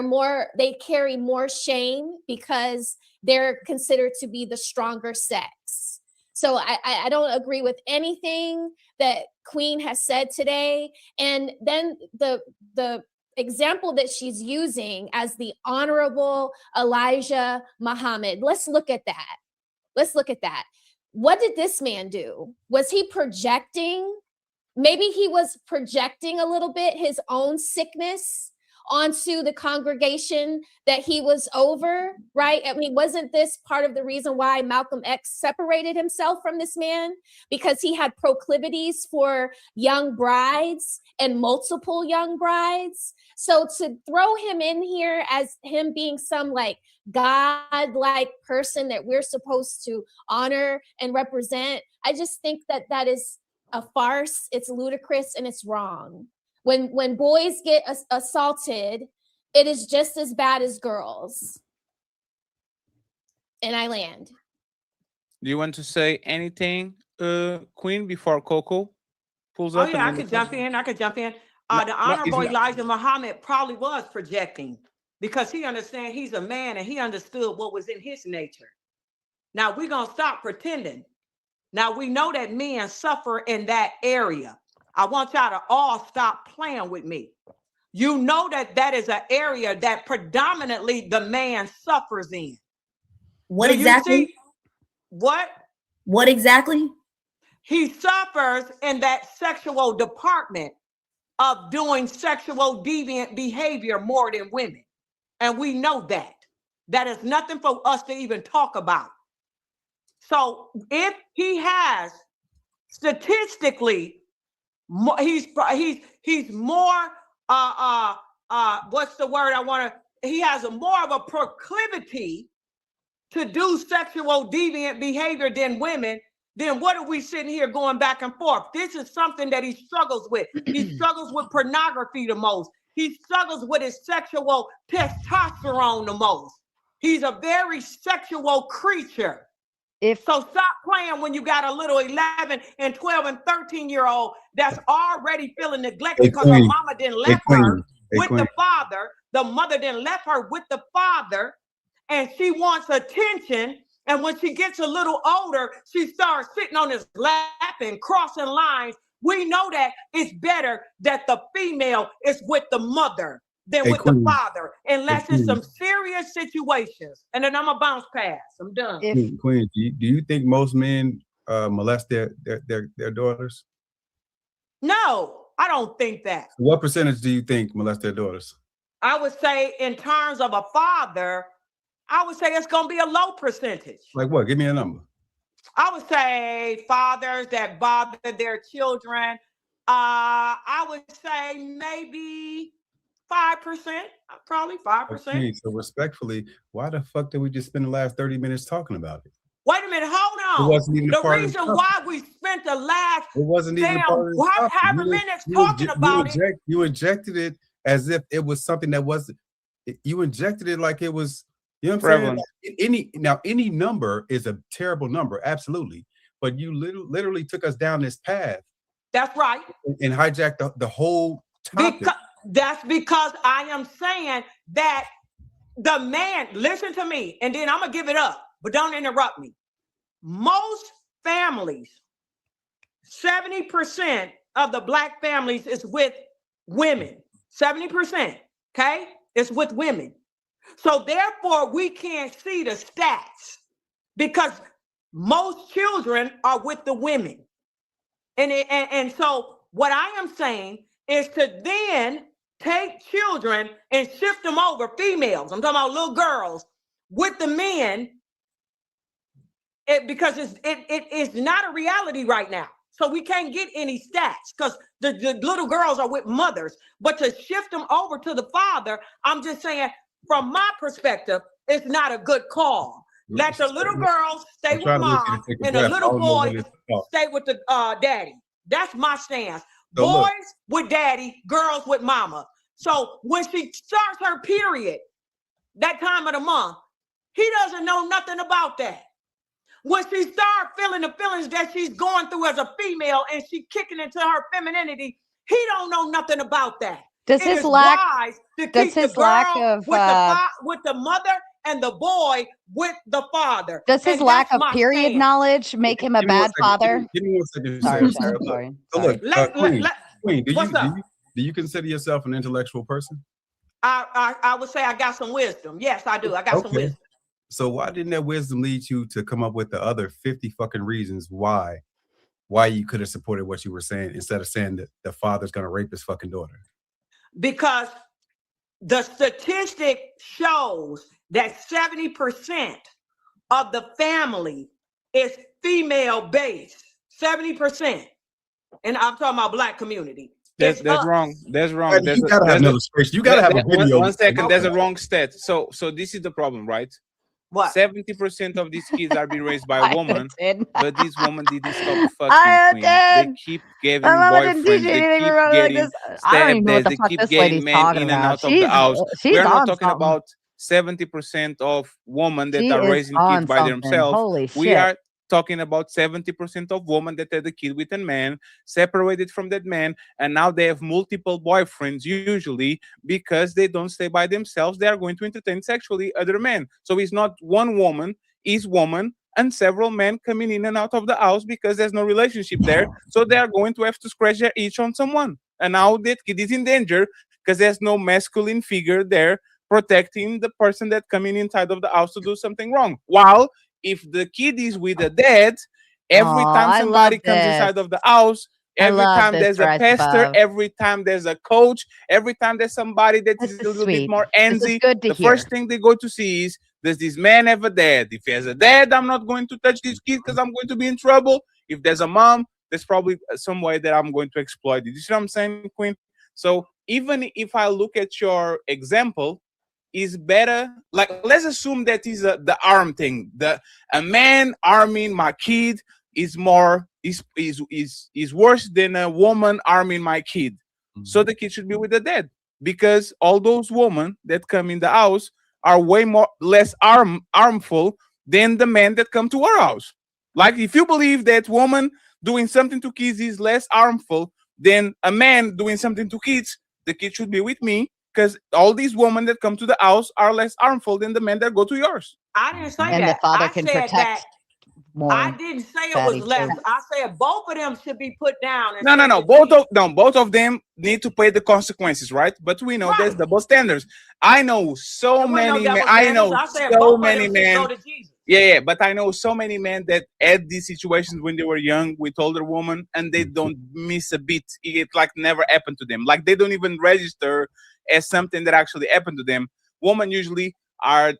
they carry more shame because they're considered to be the stronger sex. So I don't agree with anything that Queen has said today. And then the example that she's using as the Honorable Elijah Muhammad, let's look at that. What did this man do? Was he projecting? Maybe he was projecting a little bit his own sickness onto the congregation that he was over, right? I mean, wasn't this part of the reason why Malcolm X separated himself from this man? Because he had proclivities for young brides and multiple young brides. So to throw him in here as him being some like God-like person that we're supposed to honor and represent, I just think that is a farce. It's ludicrous and it's wrong. When boys get assaulted, it is just as bad as girls. And I land. Do you want to say anything, Queen, before Coco pulls up? Oh yeah, I could jump in. The Honorable Elijah Muhammad probably was projecting because he understands he's a man and he understood what was in his nature. Now we're gonna stop pretending. Now we know that men suffer in that area. I want y'all to all stop playing with me. You know that is an area that predominantly the man suffers in. What exactly? What? What exactly? He suffers in that sexual department of doing sexual deviant behavior more than women. And we know that. That is nothing for us to even talk about. So if he has statistically, he's more what's the word I want to, he has more of a proclivity to do sexual deviant behavior than women, then what are we sitting here going back and forth? This is something that he struggles with. He struggles with pornography the most. He struggles with his sexual testosterone the most. He's a very sexual creature. So stop playing when you got a little 11 and 12 and 13-year-old that's already feeling neglected because her mama didn't left her with the father. The mother didn't left her with the father, and she wants attention. And when she gets a little older, she starts sitting on his lap and crossing lines. We know that it's better that the female is with the mother than with the father, unless it's some serious situations. And then I'm going to bounce past. I'm done. Queen, do you think most men molest their daughters? No, I don't think that. What percentage do you think molest their daughters? I would say in terms of a father, I would say it's going to be a low percentage. Like what? Give me a number. I would say fathers that bother their children. I would say maybe 5%, probably 5%. Okay, so respectfully, why the fuck did we just spend the last 30 minutes talking about it? Wait a minute, hold on. It wasn't even the reason why we spent the last however minutes talking about it. You injected it as if it was something that wasn't. You injected it like it was. You know what I'm saying? Like any number is a terrible number, absolutely. But you literally took us down this path. That's right. And hijack the whole topic. That's because I am saying that the man, listen to me, and then I'm going to give it up, but don't interrupt me. Most families, 70% of the Black families is with women. 70%, okay? It's with women. So therefore, we can't see the stats because most children are with the women. And so what I am saying is to then take children and shift them over, females, I'm talking about little girls, with the men, because it is not a reality right now. So we can't get any stats because the little girls are with mothers. But to shift them over to the father, I'm just saying, from my perspective, it's not a good call. Let the little girls stay with mom and the little boys stay with the daddy. That's my stance. So boys with daddy, girls with mama. So when she starts her period, that time of the month, he doesn't know nothing about that. When she starts feeling the feelings that she's going through as a female and she kicking into her femininity, he don't know nothing about that. Does his lack with the mother and the boy with the father? Does his lack of period knowledge make him a bad father? Give me 1 second. Sorry. So look, Queen, do you consider yourself an intellectual person? I would say I got some wisdom. Yes, I do. I got some wisdom. So why didn't that wisdom lead you to come up with the other 50 fucking reasons why you could have supported what you were saying instead of saying that the father's gonna rape his fucking daughter? Because the statistic shows that 70% of the family is female based. 70%. And I'm talking about Black community. That's wrong. That's wrong. You gotta have an illustration. You gotta have a video. 1 second. There's a wrong stat. So this is the problem, right? What? 70% of these kids are being raised by a woman, but these women didn't stop fucking. They keep getting boyfriends. They keep getting stepdads. They keep getting men in and out of the house. We're not talking about 70% of women that are raising kids by themselves. Holy we shit. are talking about 70% of women that had a kid with a man, separated from that man, and now they have multiple boyfriends, usually because they don't stay by themselves. They are going to entertain sexually other men. So it's not one woman, it's woman and several men coming in and out of the house because there's no relationship there. So they are going to have to scratch their itch on someone. And now that kid is in danger because there's no masculine figure there protecting the person that coming inside of the house to do something wrong. While if the kid is with a dad, every time somebody comes inside of the house, every time there's a pastor, every time there's a coach, every time there's somebody that is a little bit more antsy, the first thing they go to see is, does this man have a dad? If he has a dad, I'm not going to touch this kid because I'm going to be in trouble. If there's a mom, there's probably some way that I'm going to exploit it. You see what I'm saying, Queen? So even if I look at your example, is better, like let's assume that is the arm thing. A man arming my kid is worse than a woman arming my kid. So the kid should be with the dad, because all those women that come in the house are way less harmful than the men that come to our house. Like if you believe that woman doing something to kids is less harmful than a man doing something to kids, the kid should be with me. Because all these women that come to the house are less harmful than the men that go to yours. I didn't say and that. The father can protect more. I didn't say it was less. I said both of them should be put down. No. Both of them need to pay the consequences, right? But we know there's double standards. I know so many men. I know so many men. Yeah, but I know so many men that had these situations when they were young with older women, and they don't miss a beat. It like never happened to them. Like they don't even register as something that actually happened to them. Women usually are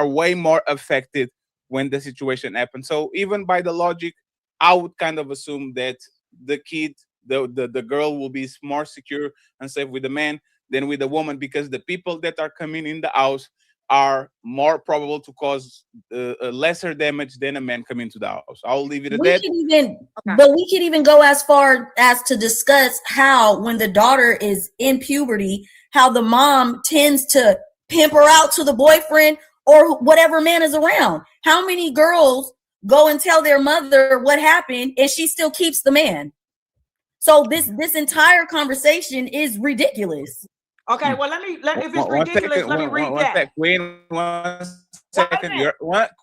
way more affected when the situation happens. So even by the logic, I would kind of assume that the kid, the girl, will be more secure and safe with the man than with the woman, because the people that are coming in the house are more probable to cause lesser damage than a man coming to the house. I'll leave it at that. But we could even go as far as to discuss how, when the daughter is in puberty, how the mom tends to pimp her out to the boyfriend or whatever man is around. How many girls go and tell their mother what happened and she still keeps the man? So this entire conversation is ridiculous. Okay, well, if it's ridiculous, let me read that. Queen, 1 second.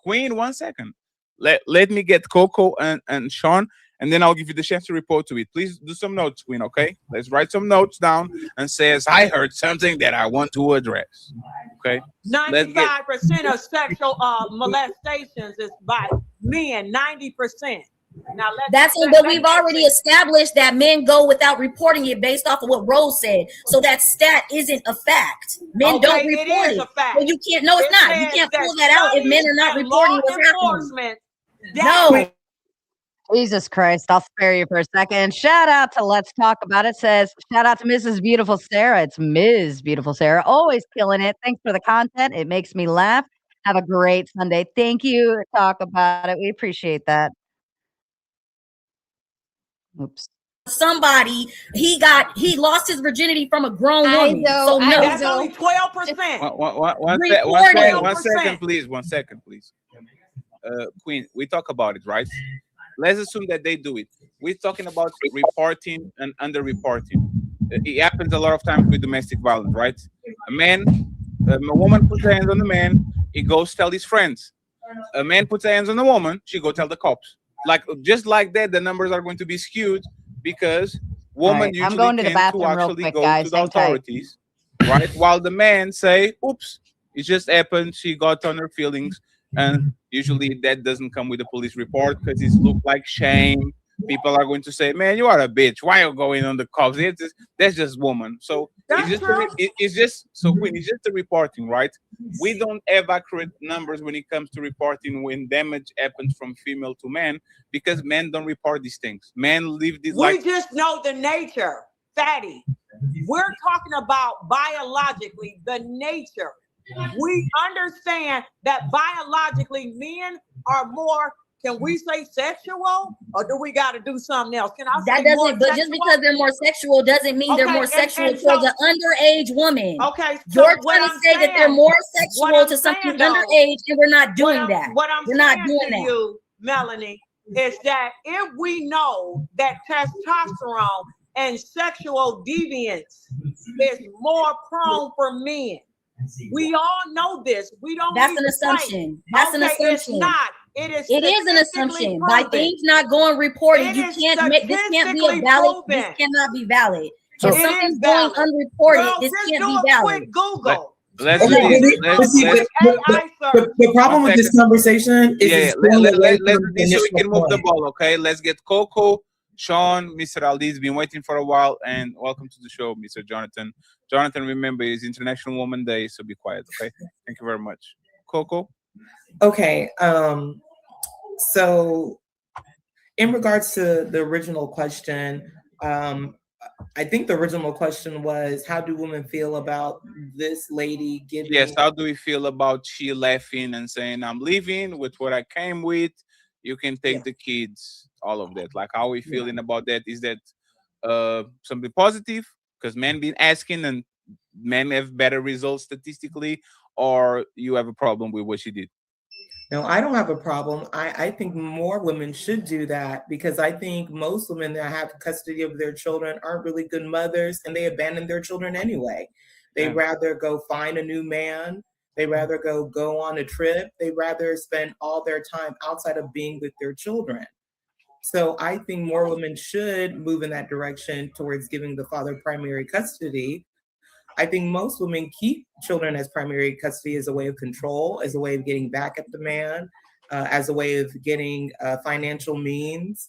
Queen, 1 second. Let me get Coco and Sean, and then I'll give you the chance to report to it. Please do some notes, Queen, okay? Let's write some notes down and says, I heard something that I want to address. Okay? 95% of sexual molestations is by men, 90%. Now but we've already established that men go without reporting it based off of what Rose said. So that stat isn't a fact. Men don't report it. A fact. Well, you can't. No, it's not. You can't pull that out if men are not reporting what's happening. No. Jesus Christ, I'll spare you for a second. Shout out to Let's Talk About It. Says, shout out to Mrs. Beautiful Sarah. It's Ms. Beautiful Sarah. Always killing it. Thanks for the content. It makes me laugh. Have a great Sunday. Thank you. Talk About It. We appreciate that. Oops. Somebody he lost his virginity from a grown woman. So no, that's only 12%. One second, please. 1 second, please. Queen, we talk about it, right? Let's assume that they do it. We're talking about reporting and underreporting. It happens a lot of times with domestic violence, right? A woman puts her hands on the man, he goes tell his friends. A man puts her hands on the woman, she go tell the cops. Like just like that, the numbers are going to be skewed because women usually tend to actually go to the authorities, right? While the man say, "Oops, it just happened. She got on her feelings," and usually that doesn't come with a police report because it looks like shame. People are going to say, "Man, you are a bitch. Why are you going on the cops?" That's just woman. So it's just Queen. It's just the reporting, right? We don't have accurate numbers when it comes to reporting when damage happens from female to man because men don't report these things. Men live this life. We just know the nature, fatty. We're talking about biologically the nature. We understand that biologically men are more. Can we say sexual, or do we got to do something else? Can I say that doesn't? But just because they're more sexual doesn't mean they're more sexual towards an underage woman. Okay, so you're trying to say that they're more sexual to something underage, and we're not doing that. We're not doing that. You, Melanie, is that if we know that testosterone and sexual deviance is more prone for men, we all know this. We don't. That's an assumption. That's an assumption. It's not. It is an assumption. By things not going reported, you can't make this can't be a valid. This cannot be valid. If something's going unreported, this can't be valid. Google. The problem with this conversation is let's so we can move the ball. Okay, let's get Coco, Sean, Mr. Aldi's been waiting for a while, and welcome to the show, Mr. Jonathan. Jonathan, remember, it's International Woman Day, so be quiet. Okay, thank you very much, Coco. Okay, so in regards to the original question, I think the original question was, how do women feel about this lady giving? Yes, how do we feel about she laughing and saying, I'm leaving with what I came with, you can take the kids, all of that. Like, how are we feeling about that? Is that something positive? Because men been asking and men have better results statistically, or you have a problem with what she did? No, I don't have a problem. I think more women should do that because I think most women that have custody of their children aren't really good mothers and they abandon their children anyway. They'd rather go find a new man. They'd rather go on a trip. They'd rather spend all their time outside of being with their children. So I think more women should move in that direction towards giving the father primary custody. I think most women keep children as primary custody as a way of control, as a way of getting back at the man, as a way of getting financial means.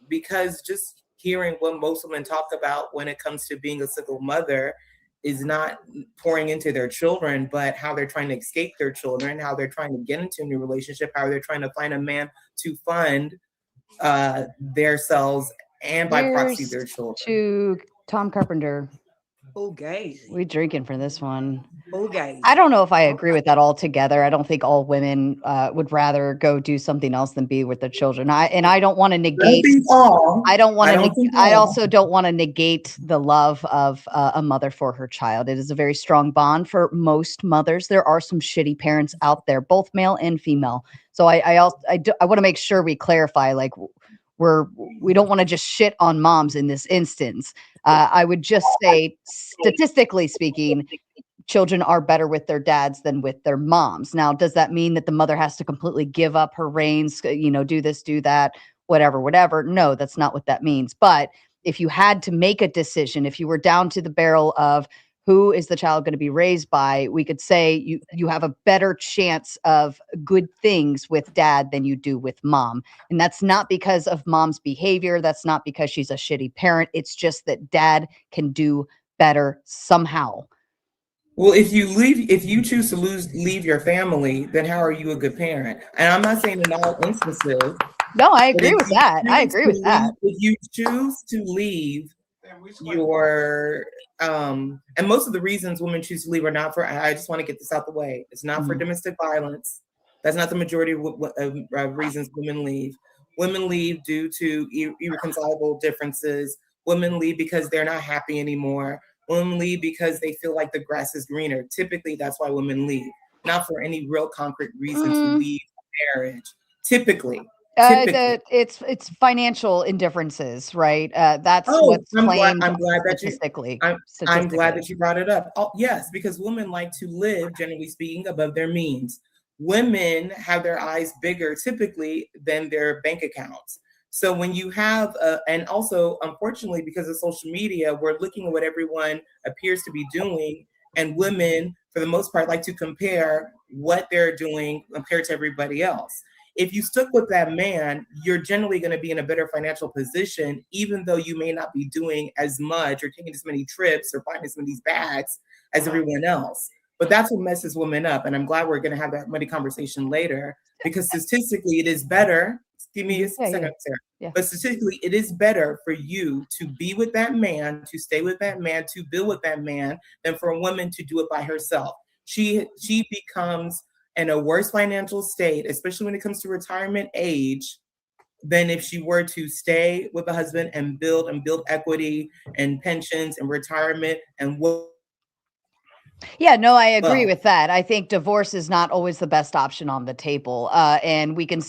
Because just hearing what most women talk about when it comes to being a single mother is not pouring into their children, but how they're trying to escape their children, how they're trying to get into a new relationship, how they're trying to find a man to fund their selves and by proxy their children. To Tom Carpenter. Okay. We drinking for this one. Okay. I don't know if I agree with that altogether. I don't think all women would rather go do something else than be with their children. I don't want to negate. I don't want to. I also don't want to negate the love of a mother for her child. It is a very strong bond for most mothers. There are some shitty parents out there, both male and female. So I want to make sure we clarify, like, we don't want to just shit on moms in this instance. I would just say, statistically speaking, children are better with their dads than with their moms. Now, does that mean that the mother has to completely give up her reins, do this, do that, whatever? No, that's not what that means. But if you had to make a decision, if you were down to the barrel of who is the child going to be raised by, we could say you have a better chance of good things with dad than you do with mom. And that's not because of mom's behavior. That's not because she's a shitty parent. It's just that dad can do better somehow. Well, if you choose to leave your family, then how are you a good parent? And I'm not saying in all instances. No, I agree with that. If you choose to leave your and most of the reasons women choose to leave are not for, I just want to get this out the way. It's not for domestic violence. That's not the majority of reasons women leave. Women leave due to irreconcilable differences. Women leave because they're not happy anymore. Women leave because they feel like the grass is greener. Typically, that's why women leave, not for any real concrete reason to leave marriage. Typically. It's financial indifferences, right? That's what's claimed statistically. I'm glad that you brought it up. Oh, yes, because women like to live, generally speaking, above their means. Women have their eyes bigger typically than their bank accounts. So when you have, and also, unfortunately, because of social media, we're looking at what everyone appears to be doing, and women, for the most part, like to compare what they're doing compared to everybody else. If you stuck with that man, you're generally going to be in a better financial position, even though you may not be doing as much or taking as many trips or buying as many bags as everyone else. But that's what messes women up. And I'm glad we're going to have that money conversation later, because statistically, it is better. Give me a second, Sarah. Yeah. But statistically, it is better for you to be with that man, to stay with that man, to build with that man, than for a woman to do it by herself. She becomes in a worse financial state, especially when it comes to retirement age, than if she were to stay with a husband and build equity and pensions and retirement and Yeah, no, I agree with that. I think divorce is not always the best option on the table. And we can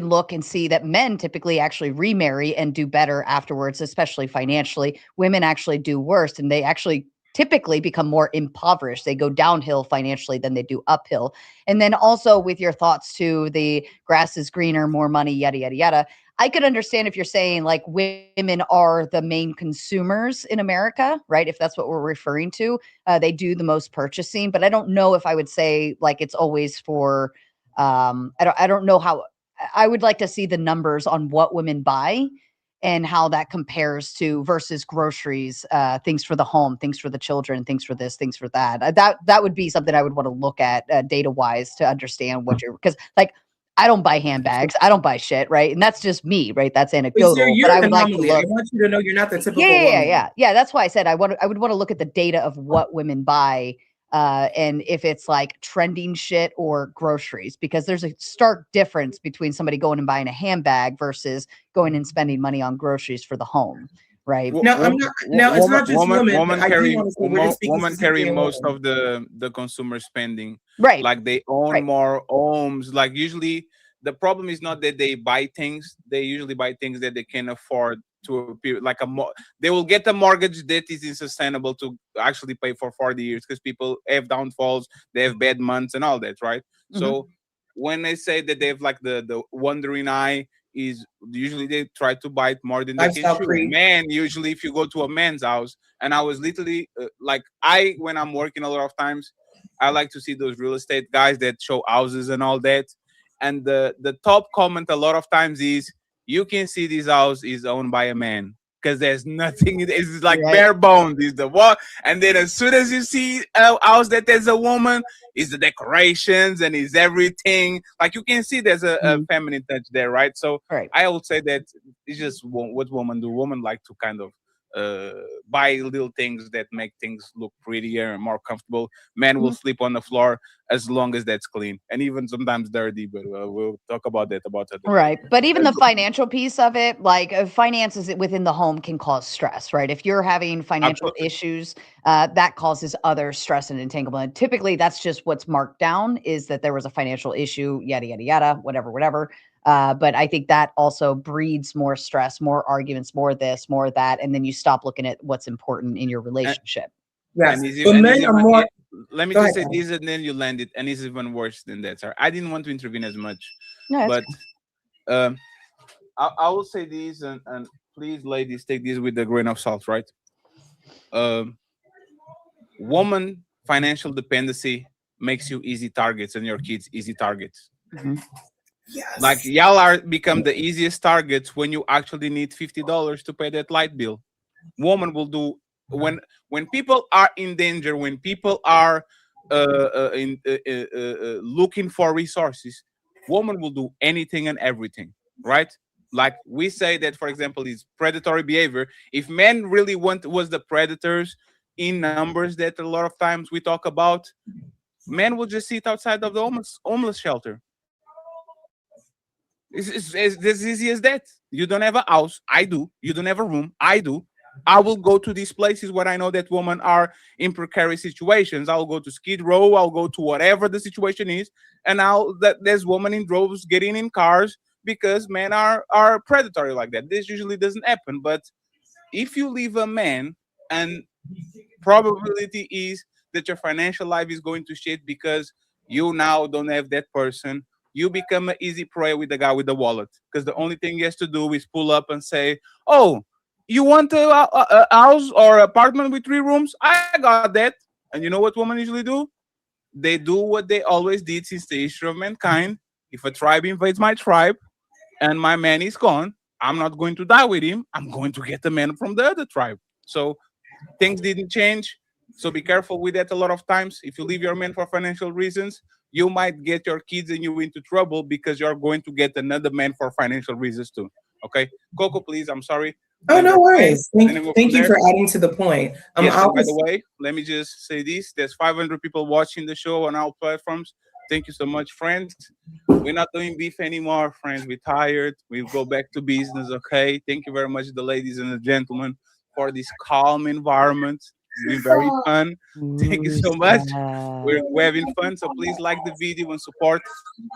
look and see that men typically actually remarry and do better afterwards, especially financially. Women actually do worse, and they actually typically become more impoverished. They go downhill financially than they do uphill. And then also with your thoughts to the grass is greener, more money, yada, yada, yada. I could understand if you're saying like women are the main consumers in America, right? If that's what we're referring to, they do the most purchasing, but I don't know if I would say like it's always for, I don't know how. I would like to see the numbers on what women buy and how that compares to versus groceries, things for the home, things for the children, things for this, things for that. That would be something I would want to look at data wise to understand what because like I don't buy handbags, I don't buy shit, right? And that's just me, right? That's anecdotal. You're but I an would like to anomaly. look. I want you to know you're not the typical Yeah. woman. Yeah. That's why I said I would want to look at the data of what women buy. And if it's like trending shit or groceries, because there's a stark difference between somebody going and buying a handbag versus going and spending money on groceries for the home, right? No, I'm not. No, it's not just women. But I do want to say we're just speaking women carry specifically on most women. of the consumer spending. Right. Like they own more homes. Like usually the problem is not that they buy things. They usually buy things that they can afford to appear like they will get a mortgage that is unsustainable to actually pay for 40 years because people have downfalls, they have bad months and all that, right? So when they say that they have like the wandering eye, is usually they try to buy it more than they can Lifestyle chew. creep. Man, usually if you go to a man's house, and I was literally when I'm working a lot of times, I like to see those real estate guys that show houses and all that. And the top comment a lot of times is, you can see this house is owned by a man because there's nothing. It's like bare bones. Is the what? And then as soon as you see a house that there's a woman, is the decorations and is everything. Like you can see there's a feminine touch there, right? So I would say that it's just what women do. Women like to kind of buy little things that make things look prettier and more comfortable. Men will sleep on the floor as long as that's clean, and even sometimes dirty. But we'll talk about that Right. But even the financial piece of it, like finances within the home can cause stress, right? If you're having financial issues, that causes other stress and entanglement. Typically, that's just what's marked down is that there was a financial issue, yada, yada, yada, whatever. But I think that also breeds more stress, more arguments, more this, more that, and then you stop looking at what's important in your relationship. Yes, And but men are more. Let me Go just ahead, say this, and then you land it, and it's even worse than that. Sorry, I didn't want to intervene as much, No, that's but um, I will say this, and please, ladies, take this with a grain of salt, right? Um, woman financial dependency makes you easy targets, and your kids easy targets. Mhm. Like y'all are become the easiest targets when you actually need $50 to pay that light bill. Woman will do when people are in danger, when people are looking for resources. Woman will do anything and everything, right? Like we say that, for example, is predatory behavior. If men really was the predators in numbers that a lot of times we talk about, men will just sit outside of the homeless shelter. It's as easy as that. You don't have a house, I do. You don't have a room, I do. I will go to these places where I know that women are in precarious situations. I'll go to Skid Row, I'll go to whatever the situation is, and there's women in droves getting in cars because men are predatory like that. This usually doesn't happen, but if you leave a man, and probability is that your financial life is going to shit because you now don't have that person. You become an easy prey with the guy with the wallet because the only thing he has to do is pull up and say, "Oh, you want a house or apartment with 3 rooms? I got that." And you know what women usually do? They do what they always did since the history of mankind. If a tribe invades my tribe and my man is gone, I'm not going to die with him. I'm going to get the man from the other tribe. So things didn't change. So be careful with that a lot of times. If you leave your man for financial reasons, you might get your kids and you into trouble because you're going to get another man for financial reasons too. Okay, Coco, please. I'm sorry. Oh, no worries. Thank you there. for adding to the point. Yes, I and by the was, way, let me just say this. There's 500 people watching the show on our platforms. Thank you so much, friends. We're not doing beef anymore, friends. We're tired. We'll go back to business, okay? Thank you very much, the ladies and the gentlemen, for this calm environment. It's been very fun. Thank you so much. We're having fun. So please like the video and support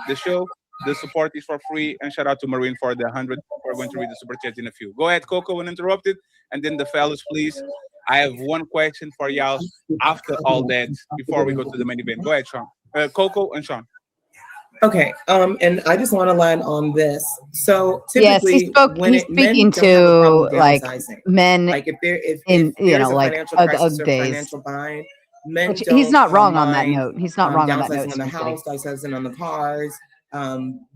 the show. The support is for free. And shout out to Marine for the 100. We're going to read the super chat in a few. Go ahead, Coco, uninterrupted. And then the fellas, please. I have one question for y'all after all that before we go to the main event. Go ahead, Sean. Coco and Sean. okay. And I just want to land on this. So Yes, typically, he's speaking men don't have a problem to like downsizing. men Like if in there's a like financial crisis or days. financial bind, men Which he's don't not wrong on that mind note. He's not wrong on that note. downsizing on the house, downsizing on the cars,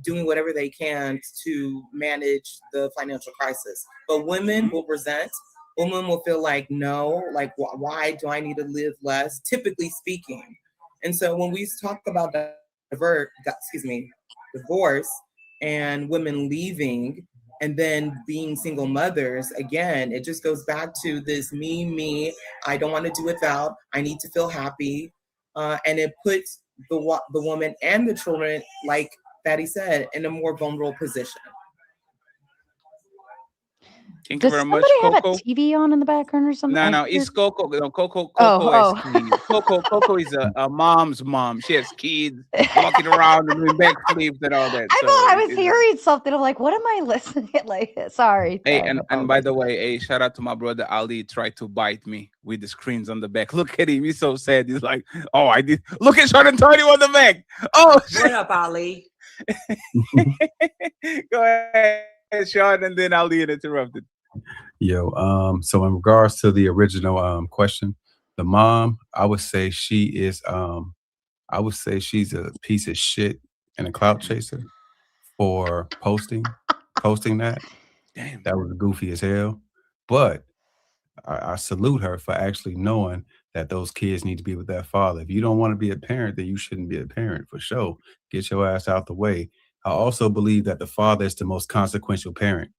doing whatever they can to manage the financial crisis. But women will resent. Women will feel like, no, like why do I need to live less? Typically speaking. And so when we talk about divorce and women leaving and then being single mothers, again, it just goes back to this me, I don't want to do without, I need to feel happy. And it puts the woman and the children, like Fatty said, in a more vulnerable position. Thank you Does very somebody much, have a Coco. TV on in the background or something? No, it's Coco. No, Coco Oh, has kids. Coco is a mom's mom. She has kids walking around and doing backflips and all that. I thought I was hearing something. I'm like, what am I listening? Like, sorry. Hey, and by the way, hey, shout out to my brother Ali. Tried to bite me with the screens on the back. Look at him. He's so sad. He's like, oh, I did. Look at Sean Antonio on the back. Oh, shit. What up, Ali? Go ahead, Sean, and then Ali interrupted. Yo, so in regards to the original question, the mom, I would say she's a piece of shit and a clout chaser for posting that. Damn. That was goofy as hell. But I salute her for actually knowing that those kids need to be with their father. If you don't want to be a parent, then you shouldn't be a parent for sure. Get your ass out the way. I also believe that the father is the most consequential parent.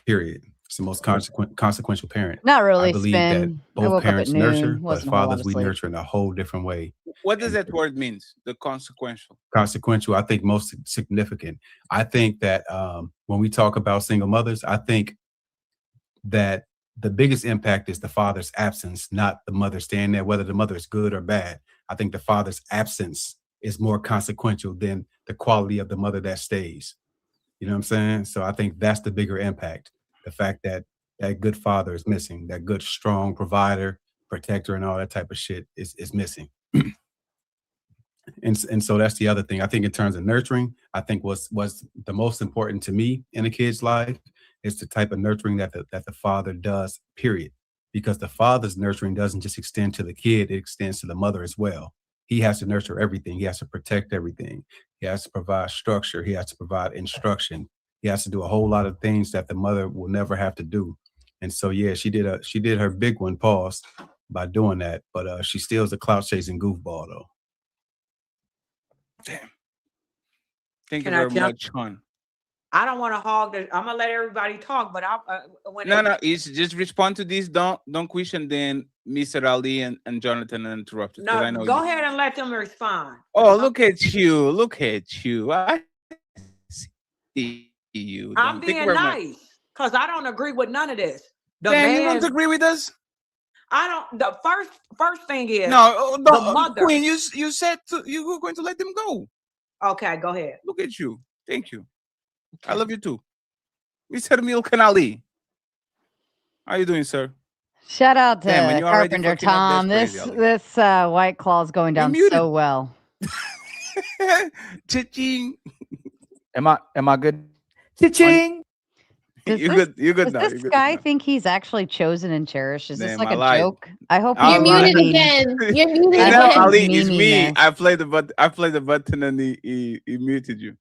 Period. It's the most consequential parent. Not really. I believe that both parents nurture, but fathers we nurture in a whole different way. What does that word mean? The consequential. Consequential, I think most significant. I think that when we talk about single mothers, I think that the biggest impact is the father's absence, not the mother staying there, whether the mother is good or bad. I think the father's absence is more consequential than the quality of the mother that stays. You know what I'm saying? So I think that's the bigger impact. The fact that that good father is missing, that good, strong provider, protector, and all that type of shit is missing. And so that's the other thing. I think in terms of nurturing, I think what's the most important to me in a kid's life is the type of nurturing that the father does, period. Because the father's nurturing doesn't just extend to the kid, it extends to the mother as well. He has to nurture everything. He has to protect everything. He has to provide structure. He has to provide instruction. He has to do a whole lot of things that the mother will never have to do. And so yeah, she did her big one, pause, by doing that. But she still is a clout chasing goofball though. Damn. Thank Can you I very jump? much, hon. I don't want to hog the. I'm gonna let everybody talk, but No, it's just respond to this. Don't question, then Mr. Ali and Jonathan interrupted because I no, know go you. ahead and let them respond. Oh, look at you! Look at you! I see you. I'm Thank you being very much. nice because I don't agree with none of this. The Damn, you man, don't agree with us? I don't. The first thing is No, the mother. Queen. You said you were going to let them go. Okay, go ahead. Look at you. Thank you. I love you too, Mr. Milkan Ali. How you doing, sir? Shout out to Damn, and you already Carpenter fucking up. That's Tom. crazy, This Ali. this White Claw's going You're down muted. so well. Cha-ching. Am I good? Cha-ching. You're good now. Does You're this good guy now. think he's actually chosen and cherished? Is this Damn, like I a lied. joke? I hope I You're he's muted memeing. again. You're muted I No, hope again. he's Ali, it's me. memeing this. I played the button and he muted you.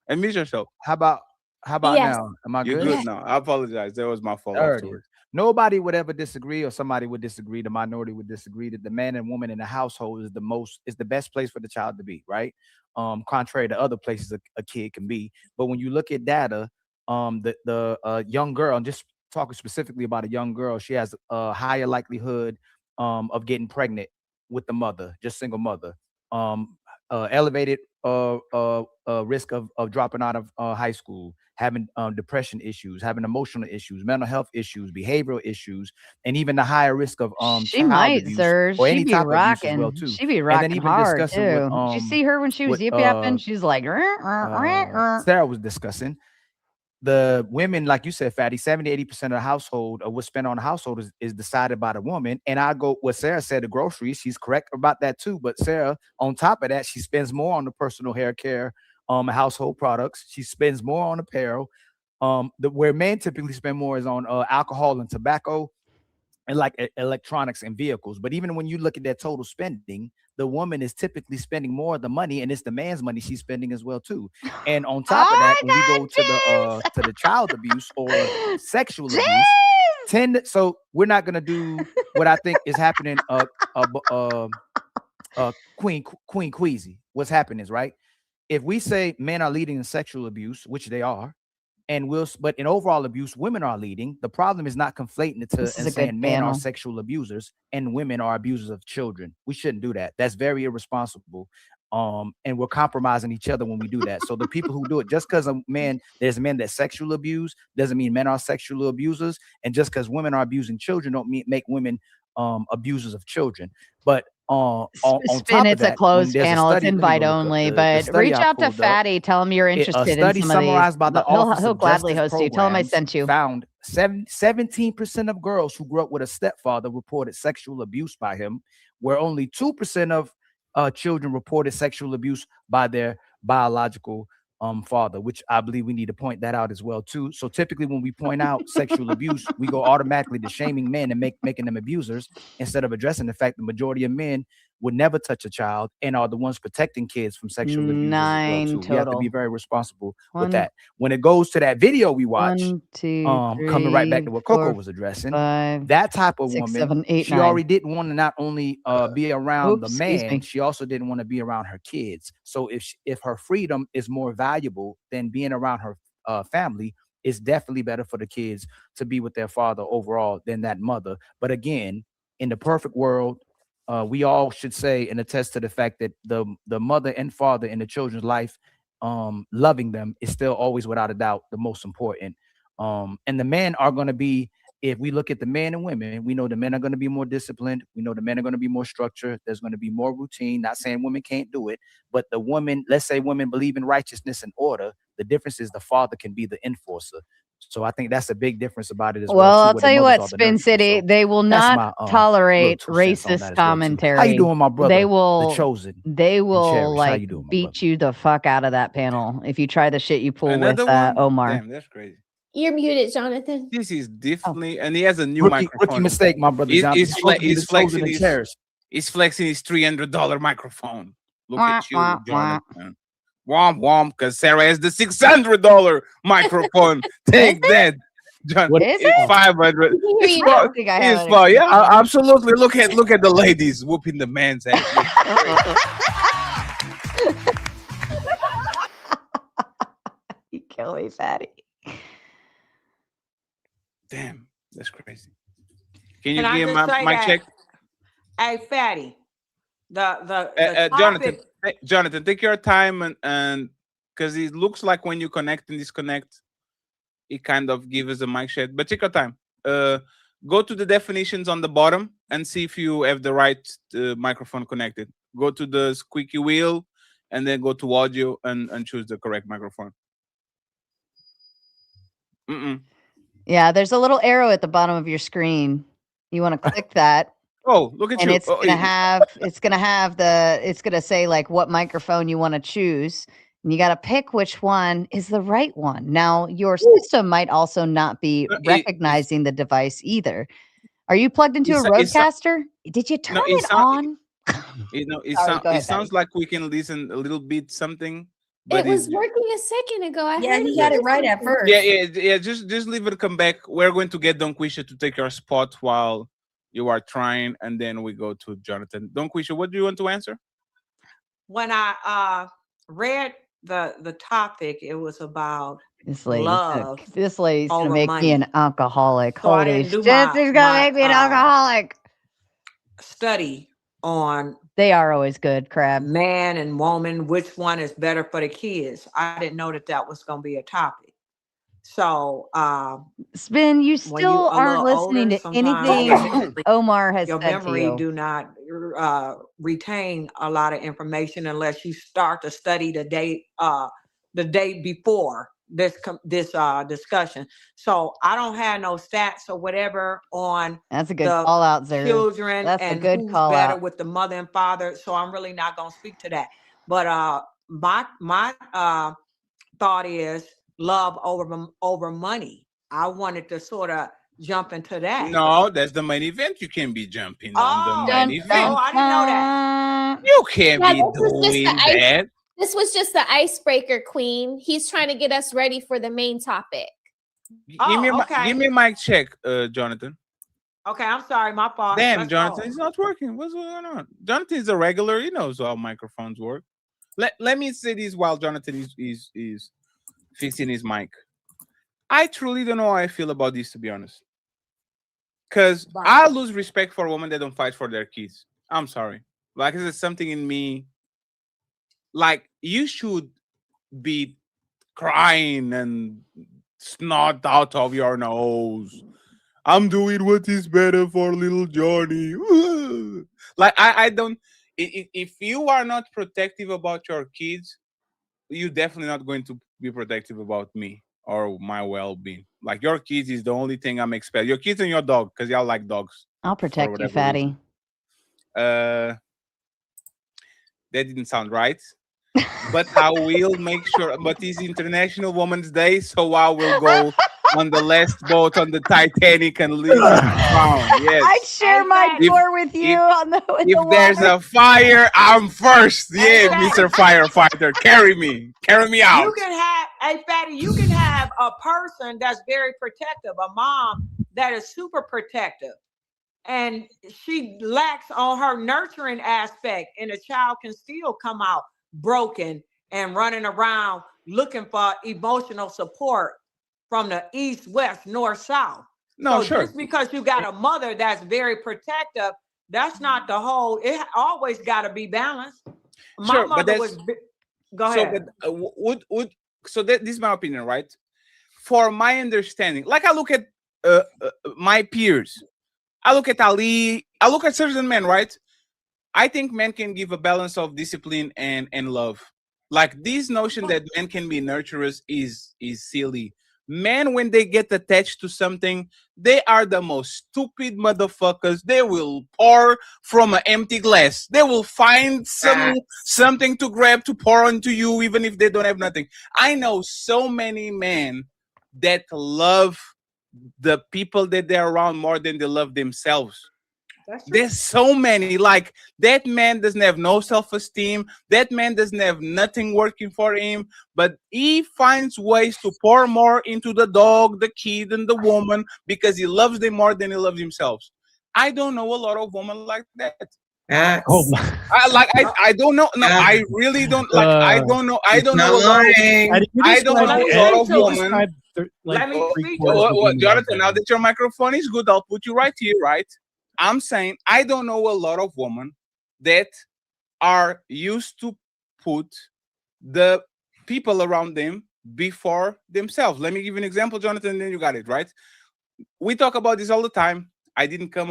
And mute yourself. How about Yes. now? Am I You're good? good now. I apologize. That was my fault There it is. afterwards. Nobody would ever disagree, or somebody would disagree. The minority would disagree that the man and woman in the household is the best place for the child to be, right? Contrary to other places a kid can be. But when you look at data, the young girl, and just talking specifically about a young girl, she has a higher likelihood of getting pregnant with the mother, just single mother. Elevated risk of dropping out of high school, having depression issues, having emotional issues, mental health issues, behavioral issues, and even the higher risk of She child might, abuse sir. or She any be type of abuse as well rocking. too. She be And then rocking even hard discussing too. Did you see her when she was what yip yapping? She's like, Sarah was discussing. The women, like you said, Fatty, 70-80% of the household or what's spent on the household is decided by the woman. And I go what Sarah said, the groceries, she's correct about that too. But Sarah, on top of that, she spends more on the personal hair care, household products. She spends more on apparel. Where men typically spend more is on alcohol and tobacco and like electronics and vehicles. But even when you look at that total spending, the woman is typically spending more of the money, and it's the man's money she's spending as well too. And on top of that, when we go to the child abuse or sexual abuse, so we're not gonna do what I think is happening. Queen Queasy, what's happening is right. If we say men are leading in sexual abuse, which they are, but in overall abuse, women are leading. The problem is not conflating it and saying men are sexual abusers and women are abusers of children. We shouldn't do that. That's very irresponsible. And we're compromising each other when we do that. So the people who do it, just because there's men that sexual abuse, doesn't mean men are sexual abusers. And just because women are abusing children, don't make women abusers of children. But on Spin, top it's of that, a closed panel. It's let me go invite look up only. the But study reach I out to pulled up. Fatty. Tell him you're A interested in study some of these. summarized by the Office He'll of gladly Justice host you. Tell him I Programs sent you. found 17% of girls who grew up with a stepfather reported sexual abuse by him, where only 2% of children reported sexual abuse by their biological father, which I believe we need to point that out as well too. So typically when we point out sexual abuse, we go automatically to shaming men and making them abusers instead of addressing the fact the majority of men would never touch a child and are the ones protecting kids from sexual abuse as well too. Total. We have to be very responsible with that. When it goes to that video we watched, 1, 2, 3, coming right back to what Coco 4, was addressing, 5, that type of 6, woman, 7, 8, she 9. already didn't want to not only be around the Excuse man, me. she also didn't want to be around her kids. So if her freedom is more valuable than being around her family, it's definitely better for the kids to be with their father overall than that mother. But again, in the perfect world, we all should say and attest to the fact that the mother and father in the children's life, loving them is still always without a doubt the most important. And the men are going to be if we look at the men and women, we know the men are going to be more disciplined. We know the men are going to be more structured. There's going to be more routine. Not saying women can't do it, but the women, let's say women believe in righteousness and order. The difference is the father can be the enforcer. So I think that's a big difference about it as well. Well, too, I'll where tell the you mothers what, are the Spin nurturers. City, So they will that's not my little tolerate 2 cents on racist that as well, too. commentary. How you doing, my brother? They The will, chosen they and will cherished. How like you doing, my beat brother? you the fuck out of that panel if you try the shit you pull with Another one? Omar. Damn, that's crazy. You're muted, Jonathan. This is definitely, and he has a new Rookie microphone. mistake, my brother John. He's supposed to be the chosen and cherished. He's flexing his $300 microphone. Look Wah, at you, wah, wah. Jonathan. Womp womp, because Sarah has the $600 microphone. Take that, John. What is It's it? 500. I can hear It's you I about, don't think I it's have about, it. yeah, absolutely. Look at the ladies whooping the man's ass. You kill me, fatty. Damn, that's crazy. Can you Can I give just say my that? check? Hey, Fatty, the Jonathan, topic. Jonathan, take your time and because it looks like when you connect and disconnect, it kind of gives us a mic check. But take your time. Go to the definitions on the bottom and see if you have the right microphone connected. Go to the squeaky wheel and then go to audio and choose the correct microphone. Yeah, there's a little arrow at the bottom of your screen. You want to click that. Oh, look at And you. it's gonna say like what microphone you want to choose. And you got to pick which one is the right one. Now, your system might also not be recognizing the device either. Are you plugged into a Rodecaster? Did you turn it on? It sounds like we can listen a little bit something. But it was working a second ago. I Yeah, heard he had it right at first. Yeah. Just leave it. Come back. We're going to get Donquisha to take your spot while you are trying, and then we go to Jonathan. Donquisha, what do you want to answer? When I read the topic, it was about This love. lady's gonna over make money. me an alcoholic. So I Holy didn't do shit, she's gonna make me an alcoholic. Study on They are always good, Crab. man and woman, which one is better for the kids. I didn't know that was going to be a topic. So Spin, you still aren't listening to anything Omar has your said memory to you. do not retain a lot of information unless you start to study the day before this discussion. So I don't have no stats or whatever on That's a good call out, Zara. children That's a and good who's call better out. with the mother and father. So I'm really not going to speak to that. But my thought is love over money. I wanted to sort of jump into that. No, that's the main event. You can be jumping on the main event. Oh, I didn't know that. You can't be doing that. This was just the icebreaker, Queen. He's trying to get us ready for the main topic. Give me a mic check, Jonathan. Okay, I'm sorry, my fault. Damn, Jonathan, it's not working. What's going on? Jonathan is a regular. He knows how microphones work. Let me say this while Jonathan is fixing his mic. I truly don't know how I feel about this, to be honest. Because I lose respect for women that don't fight for their kids. I'm sorry. Like, there's something in me. Like, you should be crying and snot out of your nose. I'm doing what is better for little Johnny. Like, I don't. If you are not protective about your kids, you're definitely not going to be protective about me or my well-being. Like, your kids is the only thing I'm expecting. Your kids and your dog, because y'all like dogs. I'll protect you, fatty. That didn't sound right. But I will make sure. But it's International Women's Day, so I will go on the last boat on the Titanic and leave the crown. Yes. I'd share my door with you on the If there's a fire, I'm first. Yeah, Mr. Firefighter, carry me out. You can have, hey, Fatty, you can have a person that's very protective, a mom that is super protective, and she lacks on her nurturing aspect, and a child can still come out broken and running around looking for emotional support from the east, west, north, south. No, so just because you got a mother that's very protective, that's not the whole. It always got to be balanced. My mother was. Go ahead. So, this is my opinion, right? For my understanding, like I look at my peers. I look at Ali. I look at certain men, right? I think men can give a balance of discipline and love. Like this notion that men can be nurturers is silly. Men, when they get attached to something, they are the most stupid motherfuckers. They will pour from an empty glass. They will find something to grab to pour onto you, even if they don't have nothing. I know so many men that love the people that they're around more than they love themselves. There's so many. Like that man doesn't have no self-esteem. That man doesn't have nothing working for him, but he finds ways to pour more into the dog, the kid, and the woman because he loves them more than he loves himself. I don't know a lot of women like that. Oh I don't know. No, I really don't. Like I don't know. I don't know a lot of. I don't know a lot of women. Jonathan, now that your microphone is good, I'll put you right here. Right. I'm saying I don't know a lot of women that are used to put the people around them before themselves. Let me give you an example, Jonathan. Then you got it right. We talk about this all the time. I didn't come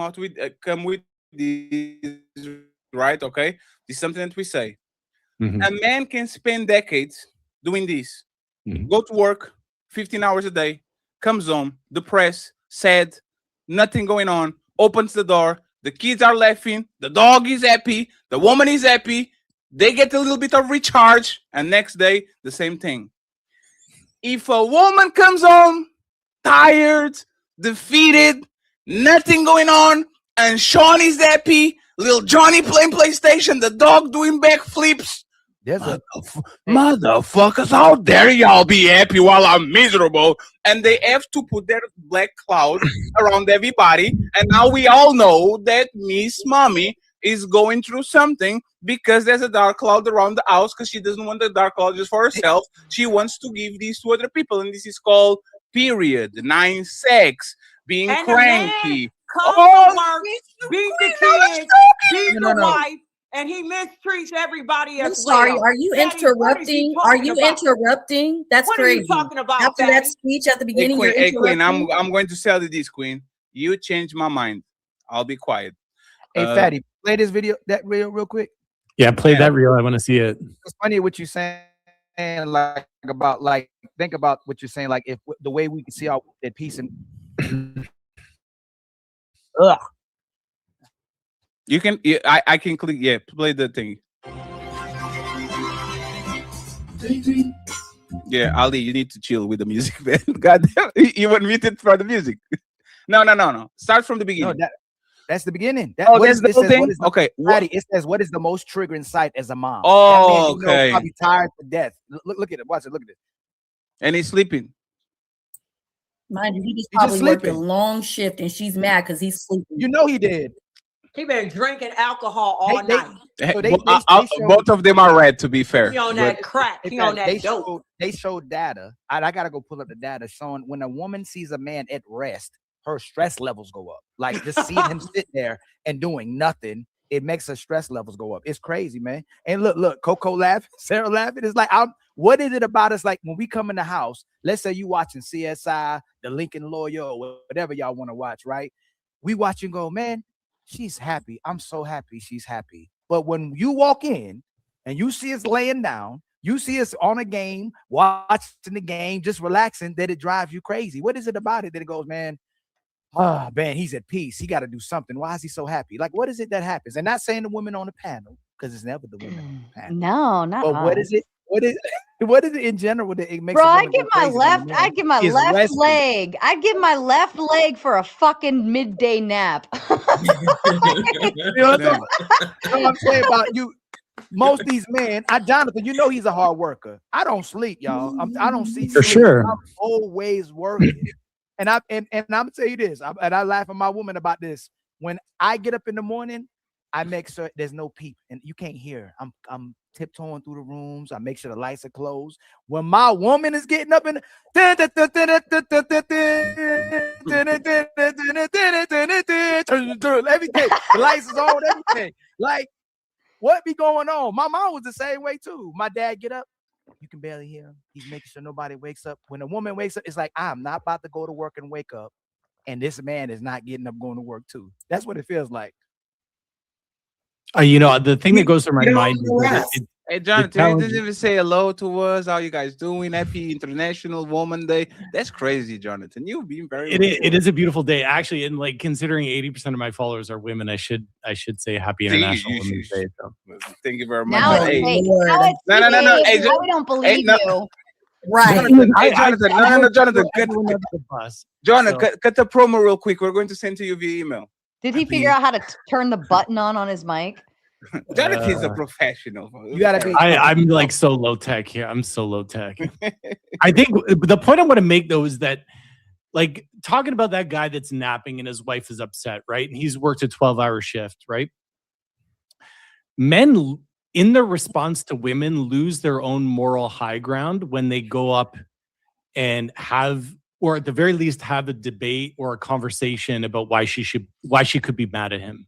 with this, right? Okay, this is something that we say. A man can spend decades doing this. Go to work 15 hours a day, comes home depressed, sad, nothing going on, opens the door, the kids are laughing, the dog is happy, the woman is happy, they get a little bit of recharge, and next day the same thing. If a woman comes home tired, defeated, nothing going on, and Sean is happy, little Johnny playing PlayStation, the dog doing backflips. Motherfuckers, how dare y'all be happy while I'm miserable? And they have to put their black cloud around everybody. And now we all know that Miss Mommy is going through something because there's a dark cloud around the house because she doesn't want the dark cloud just for herself. She wants to give these to other people. And this is called period, 9 sex, being And cranky. come to work, beat the kids, beat the wife, and he mistreats everybody I'm as sorry. well. Are you Daddy, what is he interrupting? Are talking you about? interrupting? That's What crazy. are you talking about, After that Daddy? speech at the beginning, you're Hey, Queen, interrupting. I'm going to tell you this, Queen. You changed my mind. I'll be quiet. Hey, Fatty, play this video, that real quick. Yeah, play that reel. I want to see it. It's funny what you're saying, like about like think about what you're saying, like if the way we can see our at peace and You can. I can click. Yeah, play the thing. Yeah, Ali, you need to chill with the music, man. God damn, you were muted for the music. No. Start from the beginning. No, that's the beginning. That's the whole thing. Okay, Fatty, it says what is the most triggering sight as a mom? Oh, that man, okay. Probably tired to death. Look at it. Watch it. Look at it. And he's sleeping. Mind you, he just He's just probably worked a sleeping. long shift and she's mad because he's sleeping. You know he did. He been drinking alcohol all night. Both of them are red, to be fair. He on that crack. He on that dope. They showed data. I gotta go pull up the data showing when a woman sees a man at rest, her stress levels go up. Like just seeing him sit there and doing nothing, it makes her stress levels go up. It's crazy, man. And look, Coco laughing, Sarah laughing. It's like, what is it about us? Like when we come in the house, let's say you watching CSI, The Lincoln Lawyer, or whatever y'all want to watch, right? We watch and go, man, she's happy. I'm so happy she's happy. But when you walk in and you see us laying down, you see us on a game, watching the game, just relaxing, that it drives you crazy. What is it about it that it goes, man, oh, man, he's at peace. He got to do something. Why is he so happy? Like, what is it that happens? And not saying the women on the panel, because it's never the women on the panel. No, not But what us. is it? What is it in general that it makes? Bro, a I woman give go my crazy when left. the man I give my is left resting? leg. I give my left leg for a fucking midday nap. You know what I'm saying about you? Most of these men, Jonathan, you know he's a hard worker. I don't sleep, y'all. I don't see For sleep. sure. I'm always working. And I'm gonna tell you this, and I laugh at my woman about this. When I get up in the morning, I make sure there's no peep and you can't hear. I'm tiptoeing through the rooms. I make sure the lights are closed. When my woman is getting up in let me tell you, the lights is on, everything. Like, what be going on? My mom was the same way too. My dad get up, you can barely hear him. He's making sure nobody wakes up. When a woman wakes up, it's like, I'm not about to go to work and wake up and this man is not getting up going to work too. That's what it feels like. The thing that goes through my mind is that hey, Jonathan, you didn't even say hello to us. How you guys doing? Happy International Woman Day. That's crazy, Jonathan. You've been very. It is a beautiful day, actually, and like considering 80% of my followers are women, I should say Happy International Women's Day. So. Thank you very much. Now it's fake. No. Hey, now we don't believe you. Right. Jonathan, Jonathan, Jonathan, cut the promo real quick. We're going to send to you via email. Did he figure out how to turn the button on his mic? Jonathan's a professional. You gotta be. I'm like so low tech here. I'm so low tech. I think the point I want to make though is that, like, talking about that guy that's napping and his wife is upset, right? And he's worked a 12-hour shift, right? Men, in their response to women, lose their own moral high ground when they go up and have, or at the very least, have a debate or a conversation about why she could be mad at him.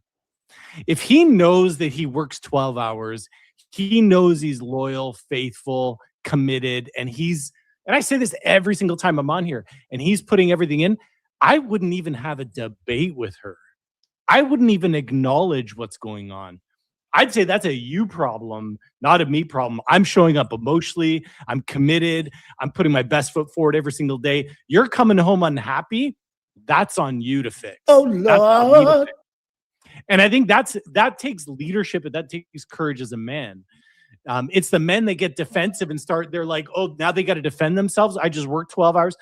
If he knows that he works 12 hours, he knows he's loyal, faithful, committed, and I say this every single time I'm on here, and he's putting everything in, I wouldn't even have a debate with her. I wouldn't even acknowledge what's going on. I'd say that's a you problem, not a me problem. I'm showing up emotionally. I'm committed. I'm putting my best foot forward every single day. You're coming home unhappy. That's on you to fix. Oh, Lord. And I think that takes leadership and that takes courage as a man. It's the men that get defensive and they're like, oh, now they got to defend themselves. I just worked 12 hours.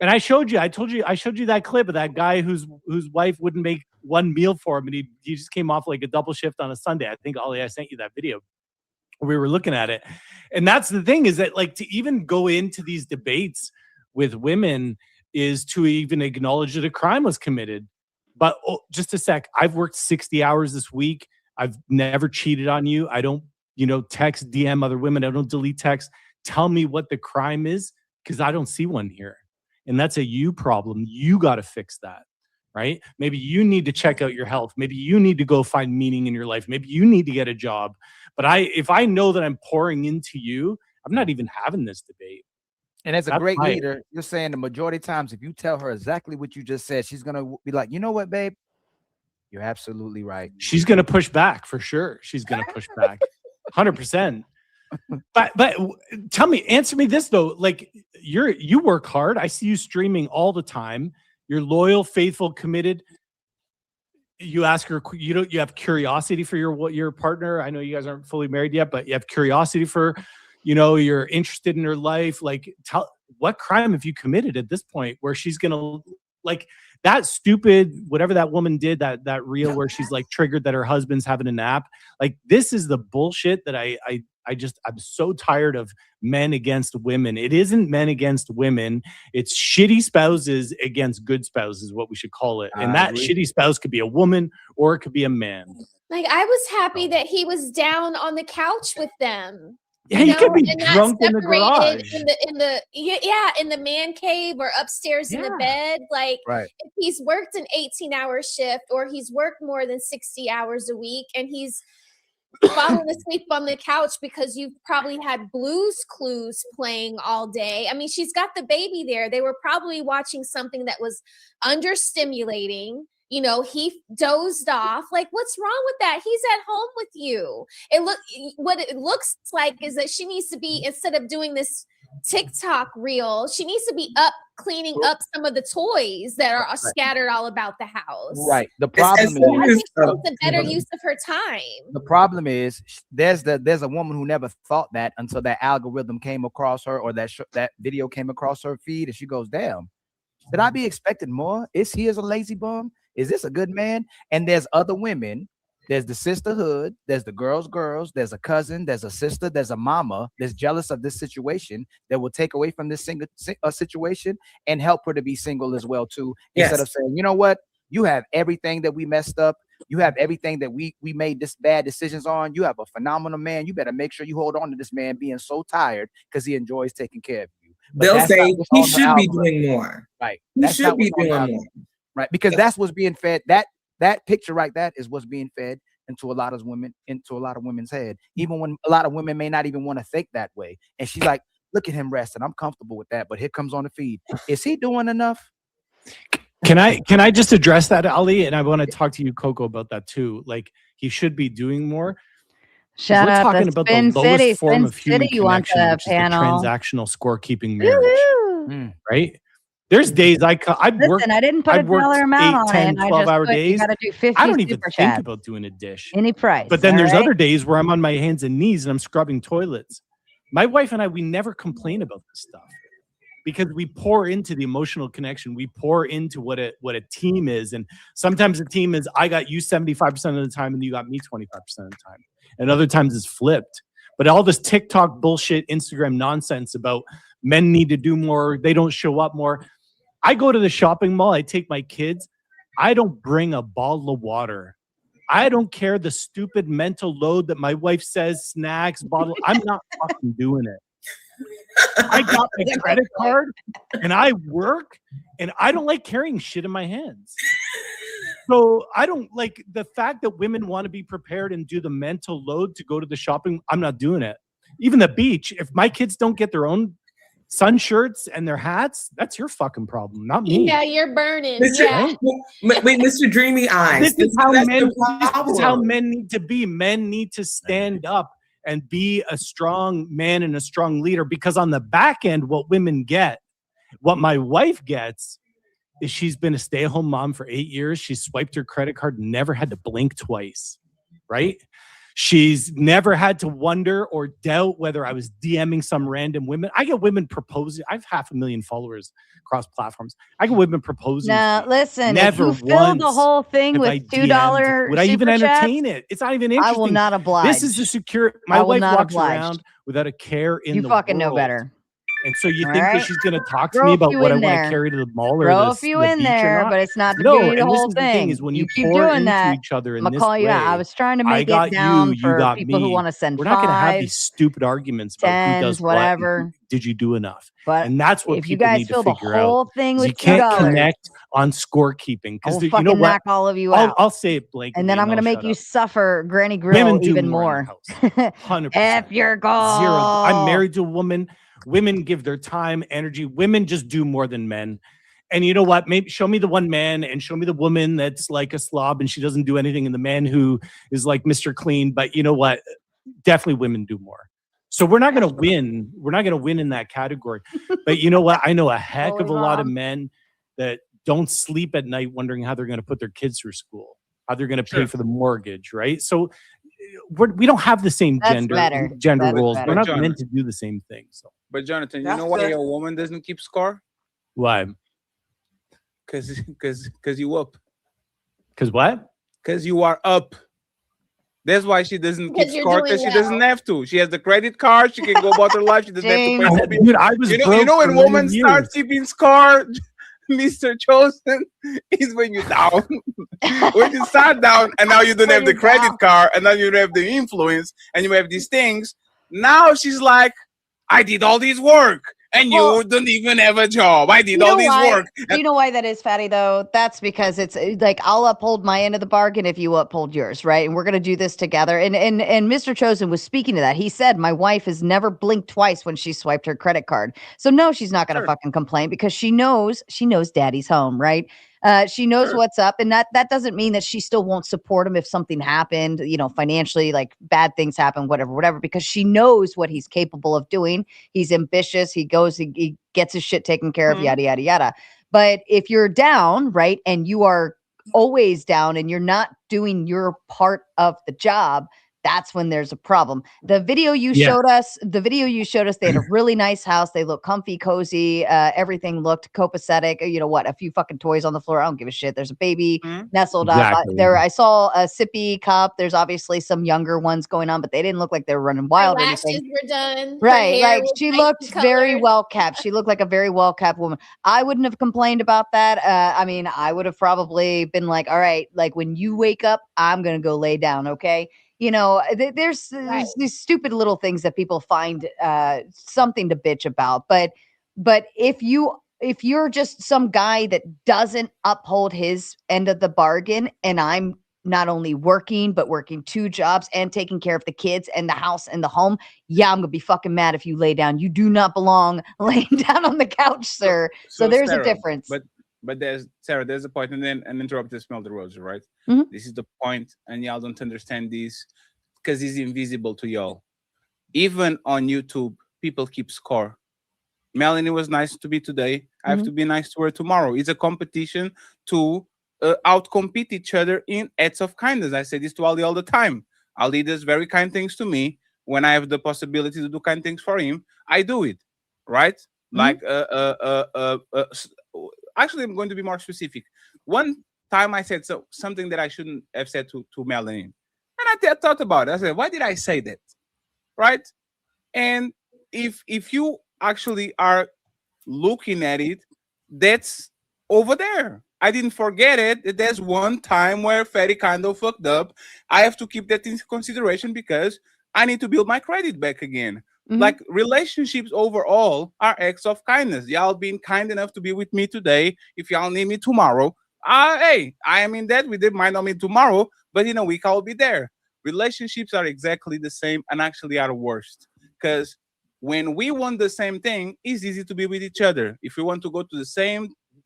And I showed you that clip of that guy whose wife wouldn't make one meal for him. And he just came off like a double shift on a Sunday. I think, Ollie, I sent you that video. We were looking at it. And that's the thing, is that, like, to even go into these debates with women is to even acknowledge that a crime was committed. But just a sec, I've worked 60 hours this week. I've never cheated on you. I don't, text, DM other women. I don't delete text. Tell me what the crime is, because I don't see one here. And that's a you problem. You got to fix that, right? Maybe you need to check out your health. Maybe you need to go find meaning in your life. Maybe you need to get a job. But if I know that I'm pouring into you, I'm not even having this debate. And as a great leader, you're saying the majority of times, if you tell her exactly what you just said, she's going to be like, you know what, babe? You're absolutely right. She's going to push back for sure. She's going to push back 100%. But answer me this though. Like, you work hard. I see you streaming all the time. You're loyal, faithful, committed. You ask her, you have curiosity for your partner. I know you guys aren't fully married yet, but you have curiosity for, you're interested in her life. Like, what crime have you committed at this point where she's going to, like, that stupid, whatever that woman did, that reel where she's like triggered that her husband's having a nap. Like, this is the bullshit that I'm so tired of men against women. It isn't men against women. It's shitty spouses against good spouses, what we should call it. And that shitty spouse could be a woman or it could be a man. Like, I was happy that he was down on the couch with them. Yeah, he could be drunk in the garage. In the man cave or upstairs in the bed. Like, if he's worked an 18-hour shift or he's worked more than 60 hours a week and he's falling asleep on the couch because you've probably had Blue's Clues playing all day. I mean, she's got the baby there. They were probably watching something that was understimulating. He dozed off. Like, what's wrong with that? He's at home with you. What it looks like is that she needs to be, instead of doing this TikTok reel, she needs to be up cleaning up some of the toys that are scattered all about the house. Right. The problem is, I think it's a better use of her time. The problem is there's a woman who never thought that until that algorithm came across her or that video came across her feed, and she goes, damn, should I be expecting more? Is he as a lazy bum? Is this a good man? And there's other women. There's the sisterhood. There's the girls. There's a cousin. There's a sister. There's a mama that's jealous of this situation that will take away from this situation and help her to be single as well too. Yes. Instead of saying, you know what? You have everything that we messed up. You have everything that we made this bad decisions on. You have a phenomenal man. You better make sure you hold on to this man being so tired because he enjoys taking care of you. But they'll say he should be doing more. Right. He should be doing more. Right, because that's what's being fed. That picture right, that is what's being fed into a lot of women's head. Even when a lot of women may not even want to think that way. And she's like, look at him resting. I'm comfortable with that. But here comes on the feed. Is he doing enough? Can I just address that, Ali? And I want to talk to you, Coco, about that too. Like, he should be doing more. Shout We're out talking to about Spin the lowest City. form Spin of human City, you want connection, the which is the panel. transactional score-keeping marriage. Woo-hoo. Right? There's days I'd work. Listen, I didn't put I'd a work dollar amount 8, on 10, it. I 12-hour just put, you days. got to do 50 I don't even super think chats. about doing a dish. Any price. But then all there's right? other days where I'm on my hands and knees and I'm scrubbing toilets. My wife and I, we never complain about this stuff because we pour into the emotional connection. We pour into what a team is. And sometimes a team is, I got you 75% of the time and you got me 25% of the time. And other times it's flipped. But all this TikTok bullshit, Instagram nonsense about men need to do more, they don't show up more. I go to the shopping mall, I take my kids, I don't bring a bottle of water. I don't care the stupid mental load that my wife says, snacks, bottle. I'm not fucking doing it. I got my credit card and I work and I don't like carrying shit in my hands. So I don't like the fact that women want to be prepared and do the mental load to go to the shopping. I'm not doing it. Even the beach. If my kids don't get their own sun shirts and their hats, that's your fucking problem, not me. Yeah, you're burning. Mr. Yeah. Wait, Mr. Dreamy Eyes. This is how men need to be. Men need to stand up and be a strong man and a strong leader, because on the back end, what women get, what my wife gets, is she's been a stay-at-home mom for 8 years. She swiped her credit card, never had to blink twice, right? She's never had to wonder or doubt whether I was DMing some random women. I get women proposing. I have 500,000 followers across platforms. I get women proposing. Now, listen, never if you fill the once whole thing have with I $2 would I even super chats, entertain it? It's not even interesting. I will not oblige. This is the secure. My I will wife not walks oblige. around without a care in You the fucking know world. better. And so you All think right? that she's going to talk to Throw me a about few what I in want to there. carry to the mall or Throw the, a few the in beach or there, not? but it's not to No, be the and this whole is the thing thing. is when You you keep pour doing into that. each other in I'm this gonna call you way, out. I was trying to I make got it down you for got people who me. want to send We're not going to have these fives, stupid arguments about who does tens, whatever. what. And did you do enough? But And that's what if you people guys need to fill the figure out. whole thing is with you can't $2, connect on scorekeeping I will because you fucking know what? knock all of you out. I'll say it blankly, And then I'm going to make you suffer Granny Grill Women do even more in more. the house. 100%. F your goal. Zero. I'm married to a woman. Women give their time, energy. Women just do more than men. And you know what? Maybe show me the one man and show me the woman that's like a slob and she doesn't do anything, and the man who is like Mr. Clean. But you know what? Definitely women do more. So we're not going to win. We're not going to win in that category. But you know what? I know a heck of a lot of men that don't sleep at night wondering how they're going to put their kids through school, how they're going to pay for the mortgage, right? So we don't have the same gender roles. We're not meant to do the same thing. So, but Jonathan, you know why your woman doesn't keep score? Why? Because you up. Because what? Because you are up. That's why she doesn't keep score, because she doesn't have to. She has the credit card. She can go about her life. She doesn't have to pay for bills. Dude, I was you know when women start keeping score, Mr. Chosen, is when you're down. When you start down and now you don't have the credit card and now you don't have the influence and you have these things. Now she's like, I did all this work. And you don't even have a job. I did all this work. Do you know why that is, Fatty, though? That's because it's like, I'll uphold my end of the bargain if you uphold yours, right? And we're going to do this together. And Mr. Chosen was speaking to that. He said, my wife has never blinked twice when she swiped her credit card. So no, she's not going to fucking complain because she knows daddy's home, right? She knows what's up, and that doesn't mean that she still won't support him if something happened, you know, financially, like bad things happen, whatever, because she knows what he's capable of doing. He's ambitious. He goes, he gets his shit taken care of, yada, yada, yada. But if you're down, right, and you are always down and you're not doing your part of the job, that's when there's a problem. The video you showed us, they had a really nice house. They look comfy, cozy. Everything looked copacetic. You know what? A few fucking toys on the floor. I don't give a shit. There's a baby nestled up. There, I saw a sippy cup. There's obviously some younger ones going on, but they didn't look like they were running wild. Her or lashes anything. were done. Right. Her hair Like was she nice looked and very colored. well kept. She looked like a very well kept woman. I wouldn't have complained about that. I mean, I would have probably been like, all right, like when you wake up, I'm going to go lay down. Okay. You know, there's these stupid little things that people find something to bitch about. But if you're just some guy that doesn't uphold his end of the bargain, and I'm not only working, but working 2 jobs and taking care of the kids and the house and the home, yeah, I'm gonna be fucking mad if you lay down. You do not belong laying down on the couch, sir. So there's Sarah, a difference. But But there's Sarah, there's a point, and then an interrupted smell the roses, right? Mhm. This is the point, and y'all don't understand this because it's invisible to y'all. Even on YouTube, people keep score. Melanie was nice to me today. I have to be nice to her tomorrow. It's a competition to outcompete each other in acts of kindness. I say this to Ali all the time. Ali does very kind things to me. When I have the possibility to do kind things for him, I do it, right? Like, actually, I'm going to be more specific. One time I said something that I shouldn't have said to Melanie, and I thought about it. I said, why did I say that, right? And if you actually are looking at it, that's over there. I didn't forget it. There's one time where Ferry kind of fucked up. I have to keep that in consideration because I need to build my credit back again. Like, relationships overall are acts of kindness. Y'all being kind enough to be with me today. If y'all need me tomorrow, hey, I am in that with it. Might not mean tomorrow, but in a week I'll be there. Relationships are exactly the same and actually are worst because when we want the same thing, it's easy to be with each other. If we want to go to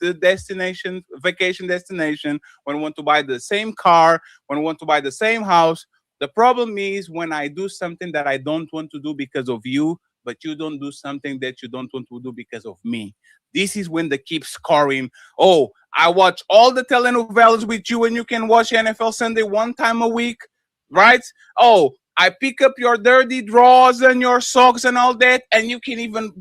the destination, vacation destination, when we want to buy the same car, when we want to buy the same house, the problem is when I do something that I don't want to do because of you, but you don't do something that you don't want to do because of me. This is when they keep scoring. Oh, I watch all the telenovelas with you and you can watch NFL Sunday one time a week, right? Oh, I pick up your dirty drawers and your socks and all that, and you can even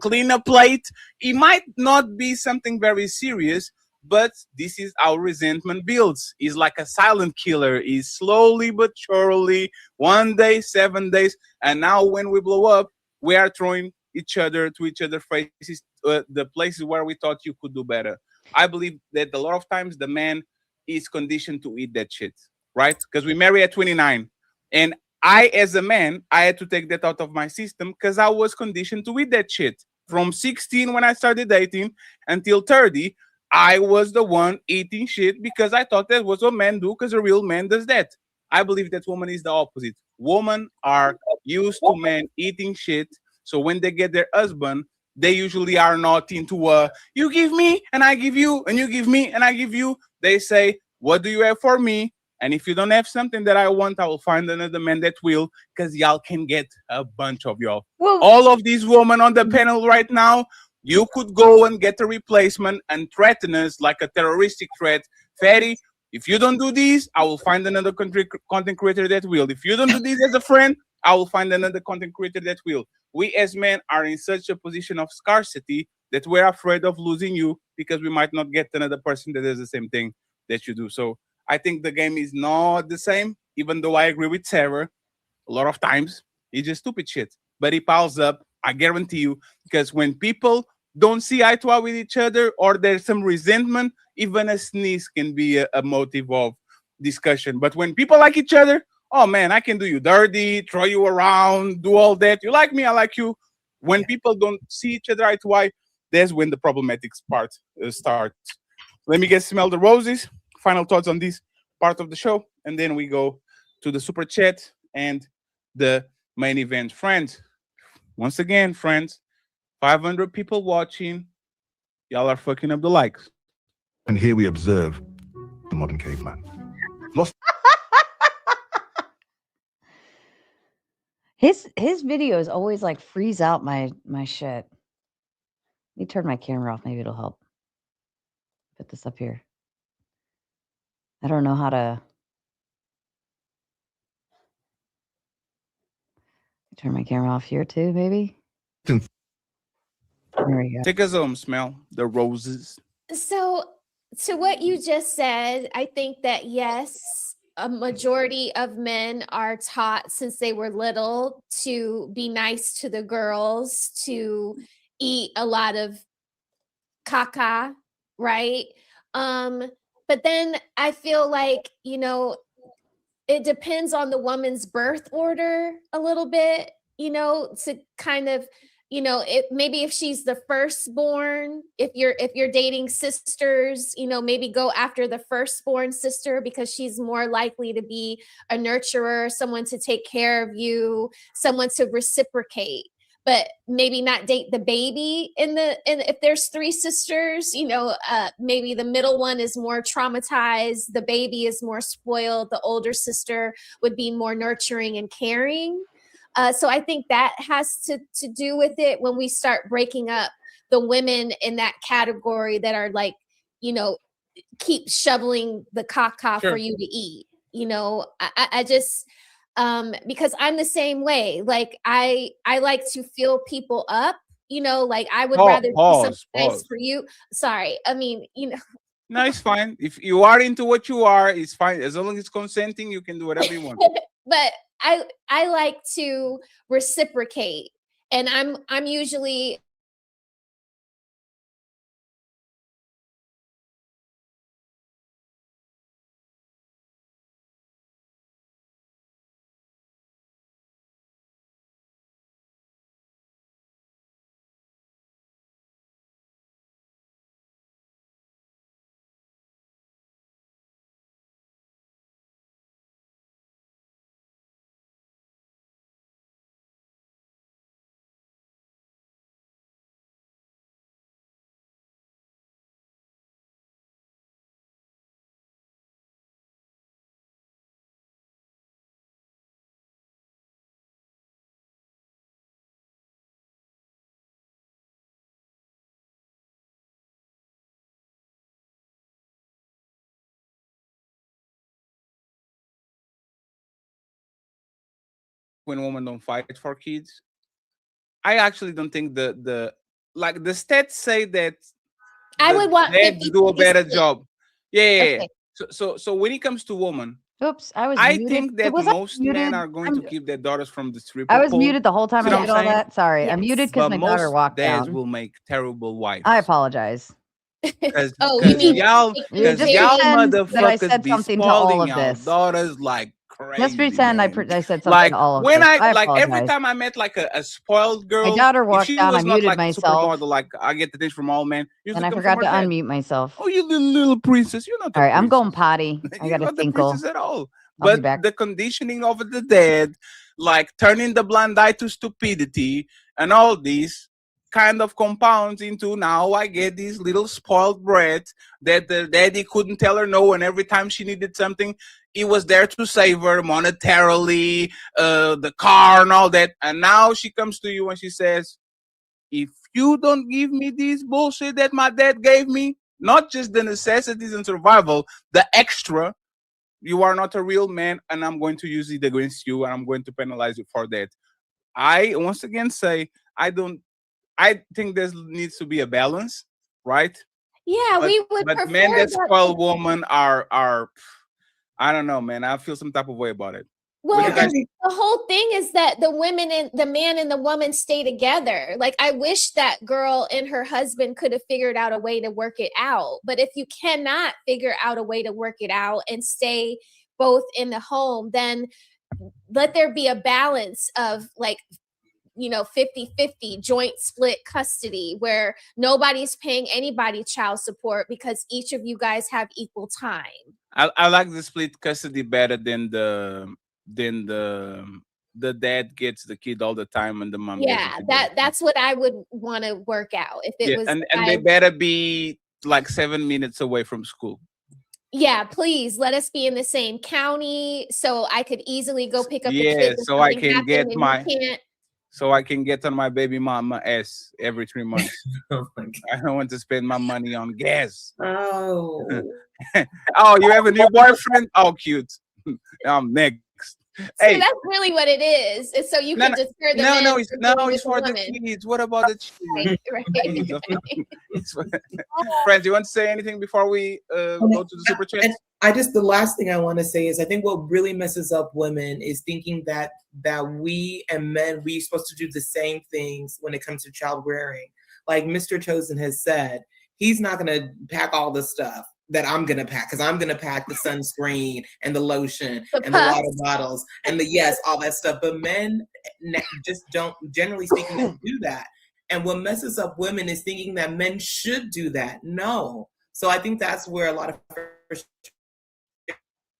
clean a plate. It might not be something very serious, but this is how resentment builds. It's like a silent killer. It's slowly but surely, 1 day, 7 days, and now when we blow up, we are throwing each other to each other faces, the places where we thought you could do better. I believe that a lot of times the man is conditioned to eat that shit, right? Because we marry at 29. And I, as a man, I had to take that out of my system because I was conditioned to eat that shit. From 16 when I started dating until 30, I was the one eating shit because I thought that was what men do because a real man does that. I believe that woman is the opposite. Women are used to men eating shit. So when they get their husband, they usually are not into you give me and I give you and you give me and I give you. They say, what do you have for me? And if you don't have something that I want, I will find another man that will, because y'all can get a bunch of y'all. All of these women on the panel right now, you could go and get a replacement and threaten us like a terroristic threat. Fatty, if you don't do this, I will find another content creator that will. If you don't do this as a friend, I will find another content creator that will. We as men are in such a position of scarcity that we're afraid of losing you because we might not get another person that does the same thing that you do. So I think the game is not the same, even though I agree with Sarah. A lot of times, it's just stupid shit. But it piles up, I guarantee you, because when people don't see eye to eye with each other or there's some resentment, even a sneeze can be a motive of discussion. But when people like each other, oh man, I can do you dirty, throw you around, do all that. You like me, I like you. When people don't see each other eye to eye, that's when the problematic part starts. Let me get smell the roses. Final thoughts on this part of the show, and then we go to the super chat and the main event. Friends, once again, friends, 500 people watching. Y'all are fucking up the likes. And here we observe the modern caveman. Lost. His videos always like freeze out my shit. Let me turn my camera off. Maybe it'll help. Put this up here. I don't know how to turn my camera off here too, maybe. There we go. Take us home, smell the roses. So, to what you just said, I think that yes, a majority of men are taught since they were little to be nice to the girls, to eat a lot of caca, right? But then I feel like, it depends on the woman's birth order a little bit, to kind of, it maybe if she's the firstborn, if you're dating sisters, maybe go after the firstborn sister because she's more likely to be a nurturer, someone to take care of you, someone to reciprocate. but maybe not date the baby if there's 3 sisters, maybe the middle one is more traumatized, the baby is more spoiled, the older sister would be more nurturing and caring. So I think that has to do with it when we start breaking up the women in that category that are like, keep shoveling the caca for you to eat. I just because I'm the same way. Like I like to fill people up, like I would rather do something nice for you. Sorry. I mean, No, it's fine. If you are into what you are, it's fine. As long as it's consenting, you can do whatever you want. But I like to reciprocate, and I'm usually When women don't fight for kids, I actually don't think the like the stats say that I would want dads do a 50-50 better split. job. Yeah. Okay. So when it comes to women, Oops, I was I muted. think that Was I most muted? men are going to keep their daughters from the stripper I was pole. muted the whole time See I what did I'm all saying? that. Sorry, I'm muted because But my daughter most walked dads down. will make terrible wives. I apologize. Because you mean y'all, just y'all pretend that I motherfuckers said be something to all spoiling of y'all this. daughters like Let's crazy, pretend man. I said something Like to all of when this. I I like every apologize. time I met like a spoiled girl, My daughter if walked she down, I was not muted like a myself. supermodel, like I get the things from all men, And usually I comes from forgot her to dad. unmute myself. Oh, you little princess, you're not the All right, I'm princess. going potty. I You're got to not the tinkle. princess at all. I'll be But back. the conditioning of the dad, like turning the blind eye to stupidity and all these kind of compounds into now I get these little spoiled brat that the daddy couldn't tell her no, and every time she needed something, he was there to save her monetarily, the car and all that. And now she comes to you and she says, if you don't give me this bullshit that my dad gave me, not just the necessities and survival, the extra, you are not a real man, and I'm going to use it against you, and I'm going to penalize you for that. I once again say I think there needs to be a balance, right? Yeah, But we would but men prefer that that. spoil women are I don't know, man. I feel some type of way about it. What Well, do you guys the whole thing is that the women and the man and the woman stay together. Like, I wish that girl and her husband could have figured out a way to work it out. But if you cannot figure out a way to work it out and stay both in the home, then let there be a balance of like 50-50 joint split custody where nobody's paying anybody child support because each of you guys have equal time. I like the split custody better than the dad gets the kid all the time and the mom gets Yeah, the kid. that's what I would want to work out if it Yeah, was and they better be like 7 minutes away from school. Yeah, please let us be in the same county so I could easily go pick up the Yeah, kids if so I something can happened get and my you can't. so I can get on my baby mama ass every 3 months. Oh my God. I don't want to spend my money on gas. Oh. Oh, you have a new boyfriend? Oh, cute. I'm next. See, that's really what it is. It's so you No, can deter the men no, from being with it's the for the woman. kids. What about the children? Right. Friends, you want to say anything before we go to the super chats? And the last thing I want to say is I think what really messes up women is thinking that we and men, we're supposed to do the same things when it comes to child rearing. Like Mr. Chosen has said, he's not going to pack all the stuff that I'm going to pack, because I'm going to pack the sunscreen and the lotion and the water bottles and all that stuff. But men just don't, generally speaking, don't do that. And what messes up women is thinking that men should do that. No. So I think that's where a lot of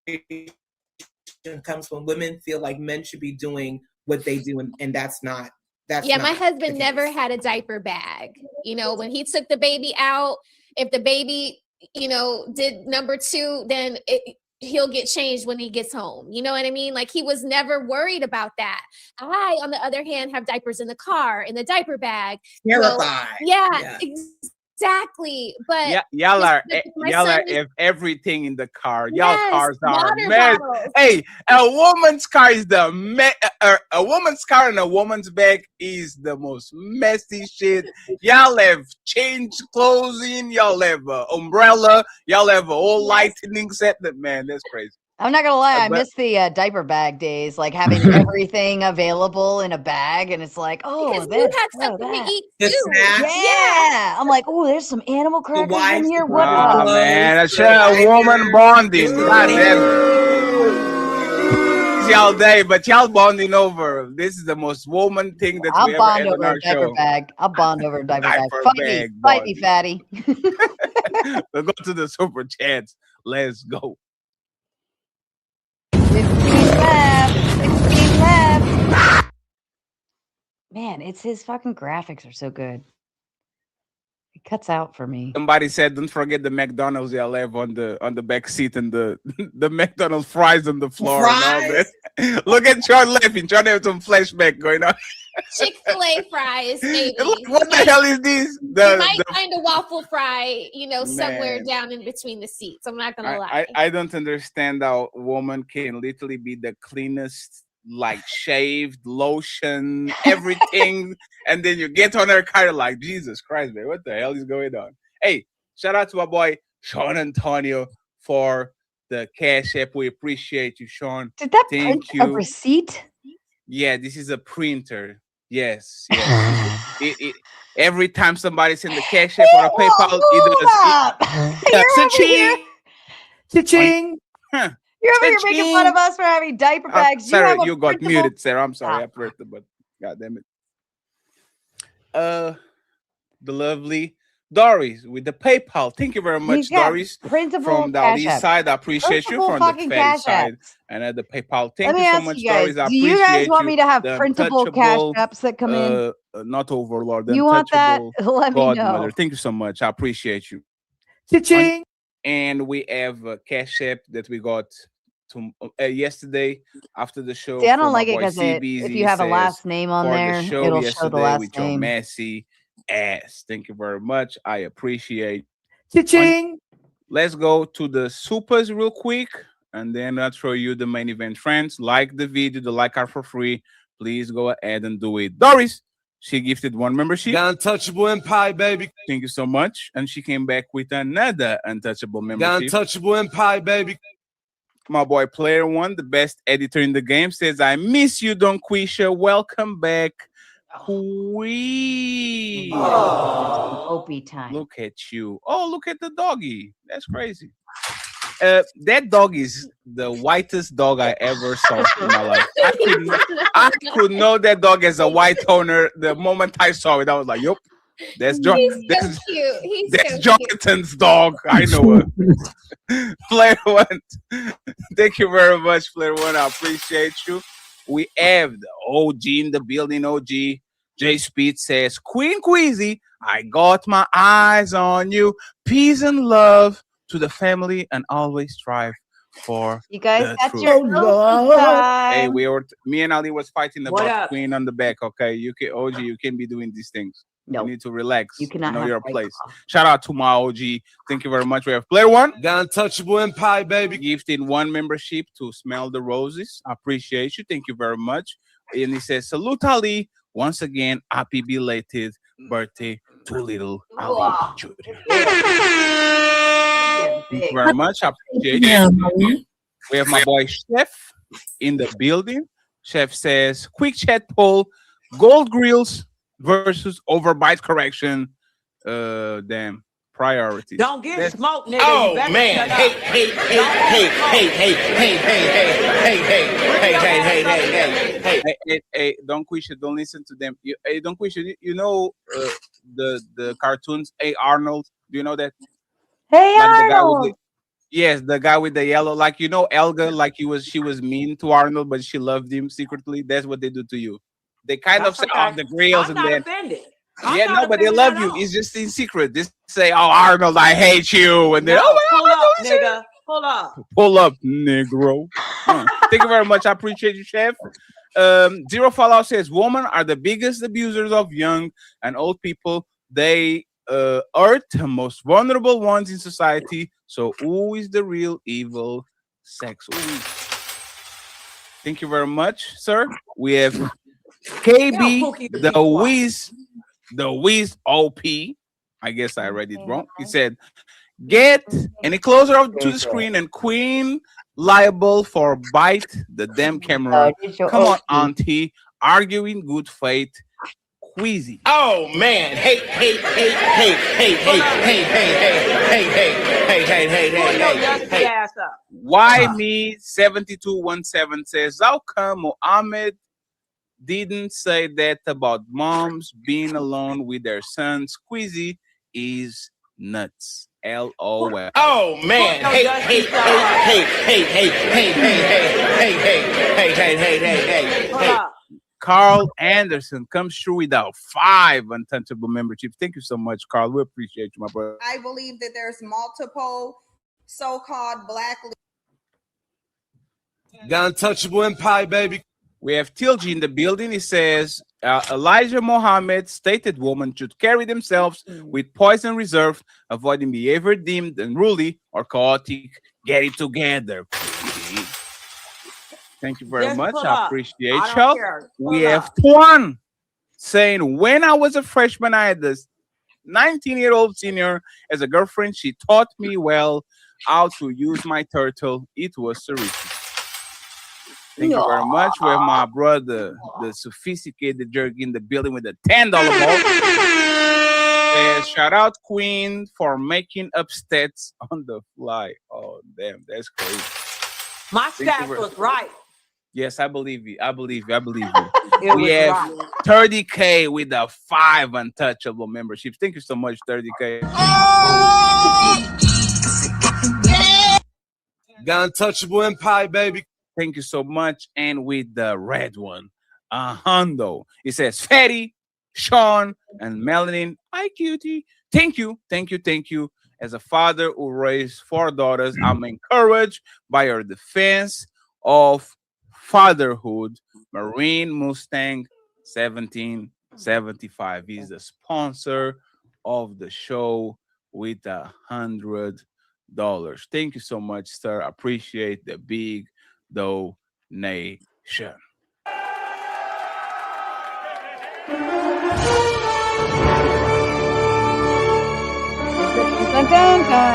frustration comes from. Women feel like men should be doing what they do, and that's not That's Yeah, not my the husband case. never had a diaper bag. You know, when he took the baby out, if the baby, you know, did number 2, then he'll get changed when he gets home. You know what I mean? Like, he was never worried about that. I, on the other hand, have diapers in the car, in the diaper bag. Terrified. Yeah, exactly. But y'all are my son is, have everything in the car. Y'all yes, cars are water mess. bottles. Hey, a woman's car is a woman's car and a woman's bag is the most messy shit. Y'all have changed clothing. Y'all have umbrella. Y'all have a whole lightning set. Man, that's crazy. I'm not gonna lie, I But- miss the diaper bag days, like having everything available in a bag, and it's like, oh, Because you this, had oh, something to that. eat The too. snacks. Yeah. I'm like, oh, there's some animal crackers in wipes, here. the What body the? man, that's the a woman diapers. bonding. God damn it. Y'all day, but y'all bonding over. This is the most woman thing that I'll we ever bond had on over a our diaper show. bag. I'll bond over a diaper bag. Diaper Fight bag me, fight me, bonding. fatty. We'll go to the super chats. Let's go. 16 left. 16 left. Man, it's his fucking graphics are so good. It cuts out for me. Somebody said, "Don't forget the McDonald's y'all have on the back seat and the the McDonald's fries on the floor and all that." Look at Sean laughing. Sean have some flashback going on. Chick-fil-A fries, maybe. What the hell is this? You might find a waffle fry, you know, somewhere Man. down in between the seats. I'm not gonna lie. I don't understand how a woman can literally be the cleanest, like shaved, lotion, everything, and then you get on her car like, Jesus Christ, man, what the hell is going on? Hey, shout out to my boy Sean Antonio for the cash app. We appreciate you, Sean. Did that Thank print a you. receipt? Yeah, this is a printer. Yes. Every time somebody sends the cash app or a PayPal, Cha-ching. Huh. You're making fun of us for having diaper bags. Sarah, have a you got printable- muted, Sarah. I'm sorry, I pressed the button. God damn it. The lovely Doris with the PayPal. Thank you very much, Doris. Printable From the cash east app. side, I appreciate you. Printable From the fucking fatty cash side, apps. and at the PayPal. Let Thank me you so ask much, you guys, Doris. I do you appreciate guys want me to have The printable cash untouchable, apps that come in? Not Overlord. The You want that? untouchable Let me Godmother. know. Thank you so much. I appreciate you. Cha-ching. And we have a cash app that we got yesterday after the show. See, I don't from my like it boy because CBZ. if you have a Says, last name on for there, the show it'll show yesterday the last with your name. messy ass. Thank you very much. I appreciate. Cha-ching. Let's go to the supers real quick, and then I'll show you the main event. Friends, like the video, the like are for free. Please go ahead and do it. Doris, she gifted 1 membership. The Untouchable Empire, baby. Thank you so much. And she came back with another untouchable The membership. Untouchable Empire, baby. My boy Player One, the best editor in the game, says, "I miss you, Don Quisha. Welcome back, Queen." Opie time. Look at you. Oh, look at the doggy. That's crazy. That dog is the whitest dog I ever saw in my life. I could know that dog as a white owner the moment I saw it. I was like, "Yup, that's He's so that's cute. He's that's so cute. Jonathan's dog." I know it. Player One, thank you very much, Player One. I appreciate you. We have the OG in the building. OG J Speed says, "Queen Queasy, I got my eyes on you. Peace and love to the family, and always strive for You guys the got truth." your Opie time. Hey, me and Ali was fighting What about up? Queen on the back. Okay, you can OG, you can be doing these things. No. You need to relax. You cannot know have your White place. Claw. Shout out to my OG. Thank you very much. We have Player One. The Untouchable Empire, baby. Gifted 1 membership to Smell the Roses. I appreciate you. Thank you very much. And he says, "Salute Ali. Once again, happy belated birthday to little Ali Jr." Thank you very much. I appreciate you. We have my boy Chef in the building. Chef says, "Quick chat poll, gold grills versus overbite correction. Damn, priorities." Don't get That's- smoked, nigga. Oh, You better man. shut Hey, up. hey, hey, hey, hey, hey, hey, hey, Hey, don't quit it. Don't listen to them. Hey, don't quit it. You know the cartoons. Hey Arnold, do you know that? Hey, Like the guy with Arnold. the guy with the yellow. Like you know Elga. Like she was mean to Arnold, but she loved him secretly. That's what they do to you. They kind of That's say okay. off the grills, I'm and not then offended. no, but they love you. It's just in secret. They say, "Oh, Arnold, I hate you," and then, No, "Oh my pull God, up, what is it?" nigga. Pull up. Pull up, Negro. Thank you very much. I appreciate you, Chef. Zero Fallout says women are the biggest abusers of young and old people. They are the most vulnerable ones in society. So who is the real evil sex? Thank you very much, sir. We have KB the Wiz OP. I guess I read it wrong. He said, "Get any closer to the screen and Queen liable for bite the damn camera. Come on, auntie. Arguing good faith. Queasy." Oh man, hey, hey, hey, hey, hey, hey, hey, hey, hey, hey, hey, hey, Pull your hey, dusty hey. ass up. Why me 7217 says, "How come Mohammed didn't say that about moms being alone with their sons? Queasy is nuts. LOL." Oh man, hey, hey, hey, hey, hey, hey, hey, hey, hey, hey, hey, hey, hey, hey, hey. Carl Anderson comes through with our 5 untouchable memberships. Thank you so much, Carl. We appreciate you, my brother. I believe that there's multiple so-called black. Got untouchable empire, baby. We have Tilji in the building. He says, Elijah Muhammad stated women should carry themselves with poison reserved, avoiding behavior deemed unruly or chaotic. Get it together. Thank you very Just much. pull I up. appreciate I you. don't care. We Pull have up. Tuan saying, when I was a freshman, I had this 19-year-old senior as a girlfriend. She taught me well how to use my turtle. It was terrific. Thank you very much. We have my brother, the sophisticated jerk in the building with a $10 ball. Shout out Queen for making up stats on the fly. Oh, damn, that's crazy. My stats was right. Yes, I believe you. I believe you. I believe you. It We was have right. 30K with the 5 untouchable memberships. Thank you so much, 30K. Got untouchable empire, baby. Thank you so much. And with the red one, Hondo. It says Fatty, Sean, and Melanin. Hi, cutie. Thank you. Thank you. Thank you. As a father who raised 4 daughters, I'm encouraged by your defense of fatherhood. Marine Mustang 1775 is the sponsor of the show with $100. Thank you so much, sir. Appreciate the big donation. Dun, dun, dun.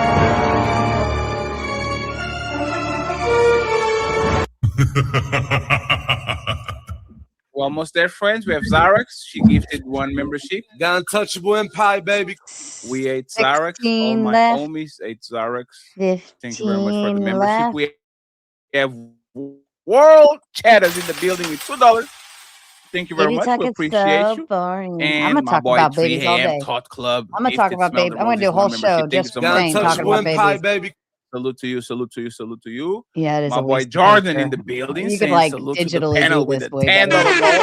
We're almost there, friends. We have Zarex. She gifted 1 membership. Got untouchable empire, baby. We ate Zarex. All my left. homies ate Zarex. 15 Thank you very much for the membership. left. We have World Chatters in the building with $2. Thank you very Baby much. talk We is appreciate so you. boring. And I'm gonna my talk boy about 3 babies all a.m. day. Thought Club. I'm gonna talk about babies. I'm gonna do a whole show just for Shane talking about babies. Baby. Salute to you, salute to you, salute to you. Yeah, it is my a boy waste of Jordan paper. in the building You could saying like salute to the digitally panel do with this a way $10 better. ball.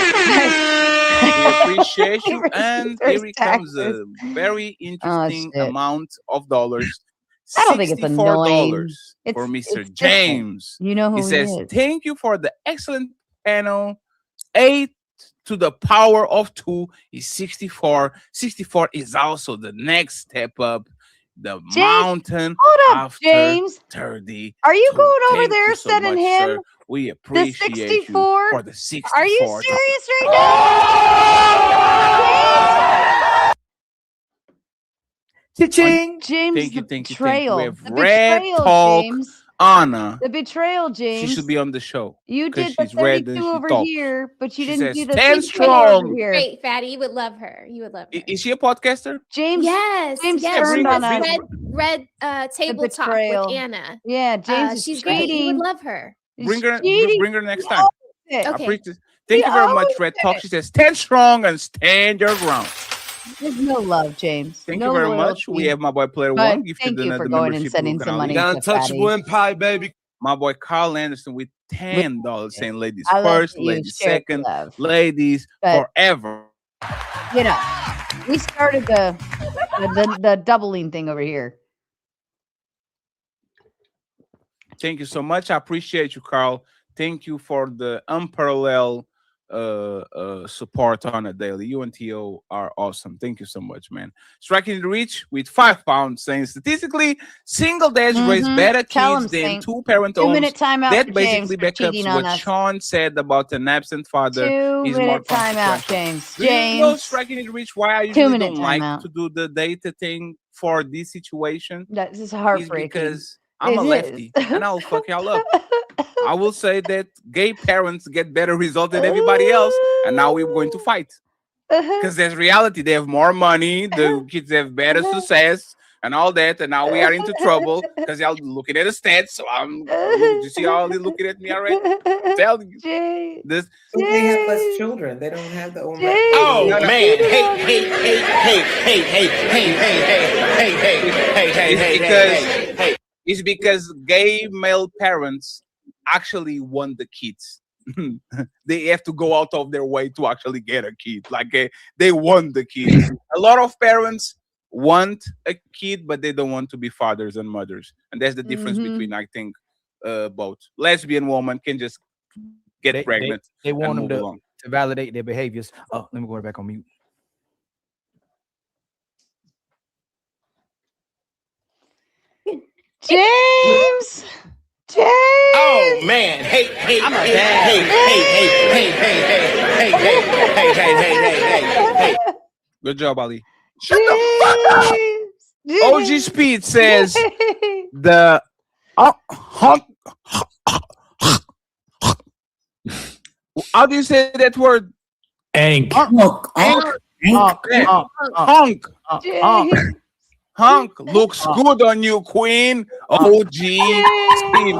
We appreciate you. And There's here it comes taxes. a very interesting shit. amount of dollars. I don't think it's annoying. $64 for Mr. It's different. James. You know who He he says, is. thank you for the excellent panel. 8 to the power of 2 is 64. 64 is also the next step up. The James, mountain hold up, after James. 30. Are you going over Thank there you so sending much, him sir. We the appreciate you 64? for the 64. Are you serious right now? Cha-ching. James, Thank you, the thank you, thank you. betrayal. We have The Red betrayal, Talk James. Anna. The betrayal, James. She should be on the show. You 'cause did the she's red 32 and she over talks. here, but you She didn't says, do the 10 64 over strong. here. Great, Fatty. You would love her. You would love her. Is she a podcaster? James, Yes, James yes. turned She on was us. red table talk with betrayal. Anna. Yeah, James is She's great. You cheating. would love her. Bring her, cheating. bring her next time. It. I Okay. appreciate it. Thank you very much, Red Talk. She says, 10 strong and stand your ground. There's no love, James. Thank no you very loyalty. much. We have my boy Player But One gifted thank you another for going and membership. sending some money Got to untouchable Fatty. empire, baby. My boy Carl Anderson with $10 saying ladies I love first, that you ladies shared the second, love. ladies But- forever. You know, we started the doubling thing over here. Thank you so much. I appreciate you, Carl. Thank you for the unparalleled support on a daily. You and T.O. are awesome. Thank you so much, man. Striking the reach with £5, saying statistically, single dads raise better Tell kids 'em, than Saint. two-parent 2 homes. minute timeout That for basically James for backs up cheating on what us. Sean said about an absent father. 2 Is more minute timeout, consequential. James. Do you know, James. striking the reach, why I 2 usually minute don't like timeout. to do the data thing for this situation? This is Is heartbreaking. because I'm a It lefty is. and I'll fuck y'all up. I will say that gay parents get better results than everybody else, and now we're going to fight. Because there's reality. They have more money, the kids have better success, and all that, and now we are into trouble because y'all looking at the stats. So you see all they looking at me already? I'm telling you. This But they have less children. They don't have the own. Oh man! Hey! It's because gay male parents actually want the kids. They have to go out of their way to actually get a kid. Like they want the kids. A lot of parents want a kid, but they don't want to be fathers and mothers, and that's the difference between, I think, both. Lesbian woman can just get pregnant. They want and them move along. to validate their behaviors. Oh, let me go back on mute. James. James. Oh man! Hey! Good job, Ali. Shut the fuck up. OG Speed says the how do you say that word? Hank. Hunk looks good on you, Queen. OG Stevie.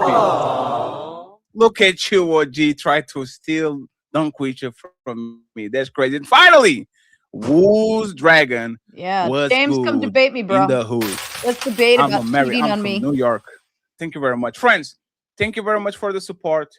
Look at you, OG. Try to steal Dunkwitcher from me. That's crazy. And finally, Woo's Dragon. Yeah, was James, come good debate me, bro. in the hood. Let's debate I'm about cheating on from me. New York. Thank you very much. Friends, thank you very much for the support.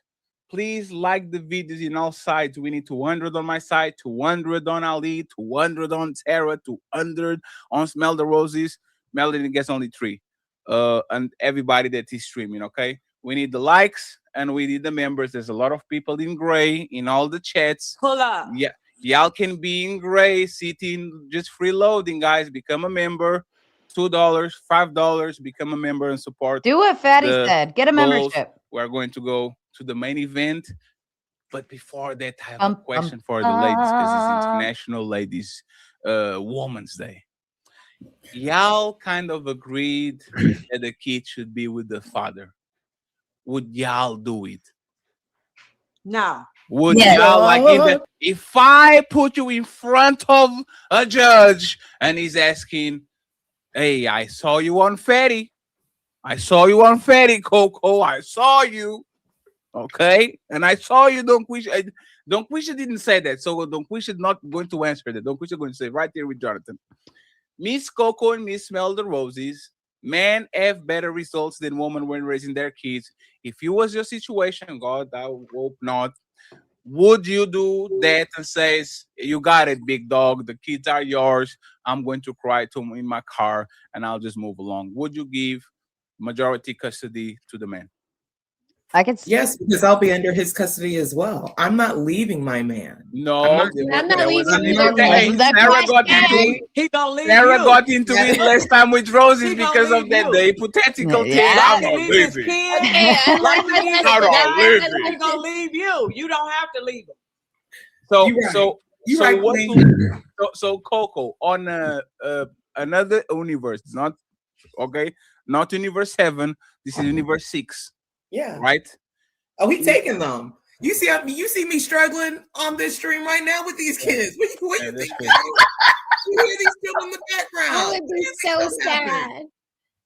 Please like the videos in all sides. We need 200 on my side, 200 on Ali, 200 on Tara, 200 on Smell the Roses. Melody gets only 3. And everybody that is streaming, okay? We need the likes and we need the members. There's a lot of people in gray in all the chats. Pull up. Yeah, y'all can be in gray, sitting, just freeloading, guys. Become a member. $2, $5, become a member and support. Do what Fatty the said. Get a goals. membership. We're going to go to the main event. But before that, I have a question for the ladies because it's International Ladies Women's Day. Y'all kind of agreed that the kid should be with the father. Would y'all do it? No. Would y'all like if I put you in front of a judge and he's asking, hey, I saw you on Fatty. I saw you on Fatty, Coco. I saw you. Okay? And I saw you, Donkwisha. Donkwisha didn't say that. So Donkwisha not going to answer that. Donkwisha going to say right there with Jonathan. Miss Coco and Miss Smell the Roses, men have better results than women when raising their kids. If you was your situation, God, I hope not. Would you do that and says, you got it, big dog. The kids are yours. I'm going to cry to him in my car and I'll just move along. Would you give majority custody to the man? I can yes, because I'll be under his custody as well. I'm not leaving my man. No, I'm not leaving you. Sarah got into He gonna leave Sarah you. got into it last time with Roses He gonna because of leave that you. the hypothetical thing. Like I'm he not leave his leaving. kids, like he leave his I'm not guys, leaving. he gonna leave you. You don't have to leave him. So You're right. so You're so right, what? Queen. So Coco on another universe, not okay, not universe 7. This is universe 6. Yeah. Right. Oh, he taking them. You see me struggling on this stream right now with these kids. What you think? You hear these children in the I background. would be so sad. I would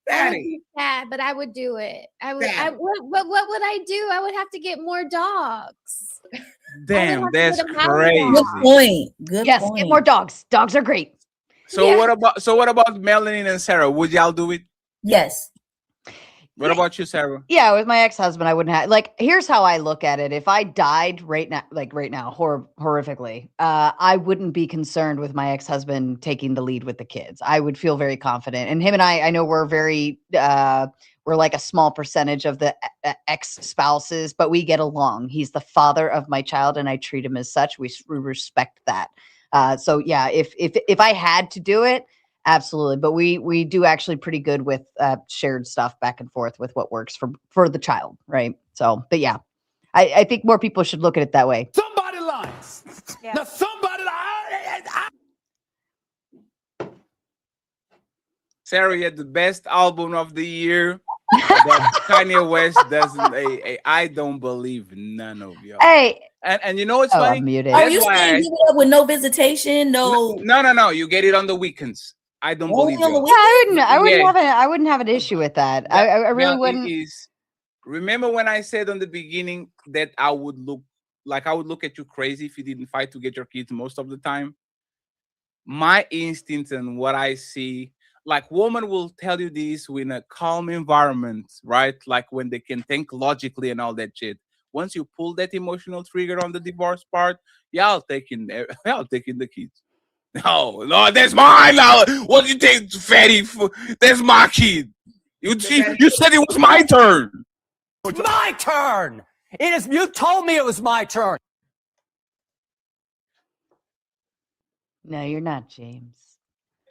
Fatty. be sad, but I would do it. I would. Fatty. What would I do? I would have to get more dogs. Damn, have to that's get a house crazy. dog. Good point. Good yes, point. get more dogs. Dogs are great. So what about Melanie and Sarah? Would y'all do it? Yes. What about you, Sarah? Yeah, with my ex-husband, I wouldn't have like. Here's how I look at it: if I died right now, horrifically, I wouldn't be concerned with my ex-husband taking the lead with the kids. I would feel very confident. And him and I know we're very, we're like a small percentage of the ex-spouses, but we get along. He's the father of my child, and I treat him as such. We respect that. So yeah, if I had to do it. Absolutely, but we do actually pretty good with shared stuff back and forth with what works for the child, right? So, but yeah, I think more people should look at it that way. Somebody lies. Yeah. Now somebody lies. Sarah, you had the best album of the year. That Kanye West doesn't. I don't believe none of y'all. Hey, and you know what's oh, funny? I'm muted. Are you saying give it up with no visitation? No. No. You get it on the weekends. I don't believe on the y'all. Yeah, I wouldn't Yeah. I wouldn't have an issue with that. I really Now, wouldn't. Remember when I said on the beginning that I would look at you crazy if you didn't fight to get your kids most of the time? My instincts and what I see, like women will tell you this in a calm environment, right? Like when they can think logically and all that shit. Once you pull that emotional trigger on the divorce part, y'all taking the kids. No, that's mine now. What you take, fatty? That's my kid. You said it was my turn. It's my turn. It is. You told me it was my turn. No, you're not, James.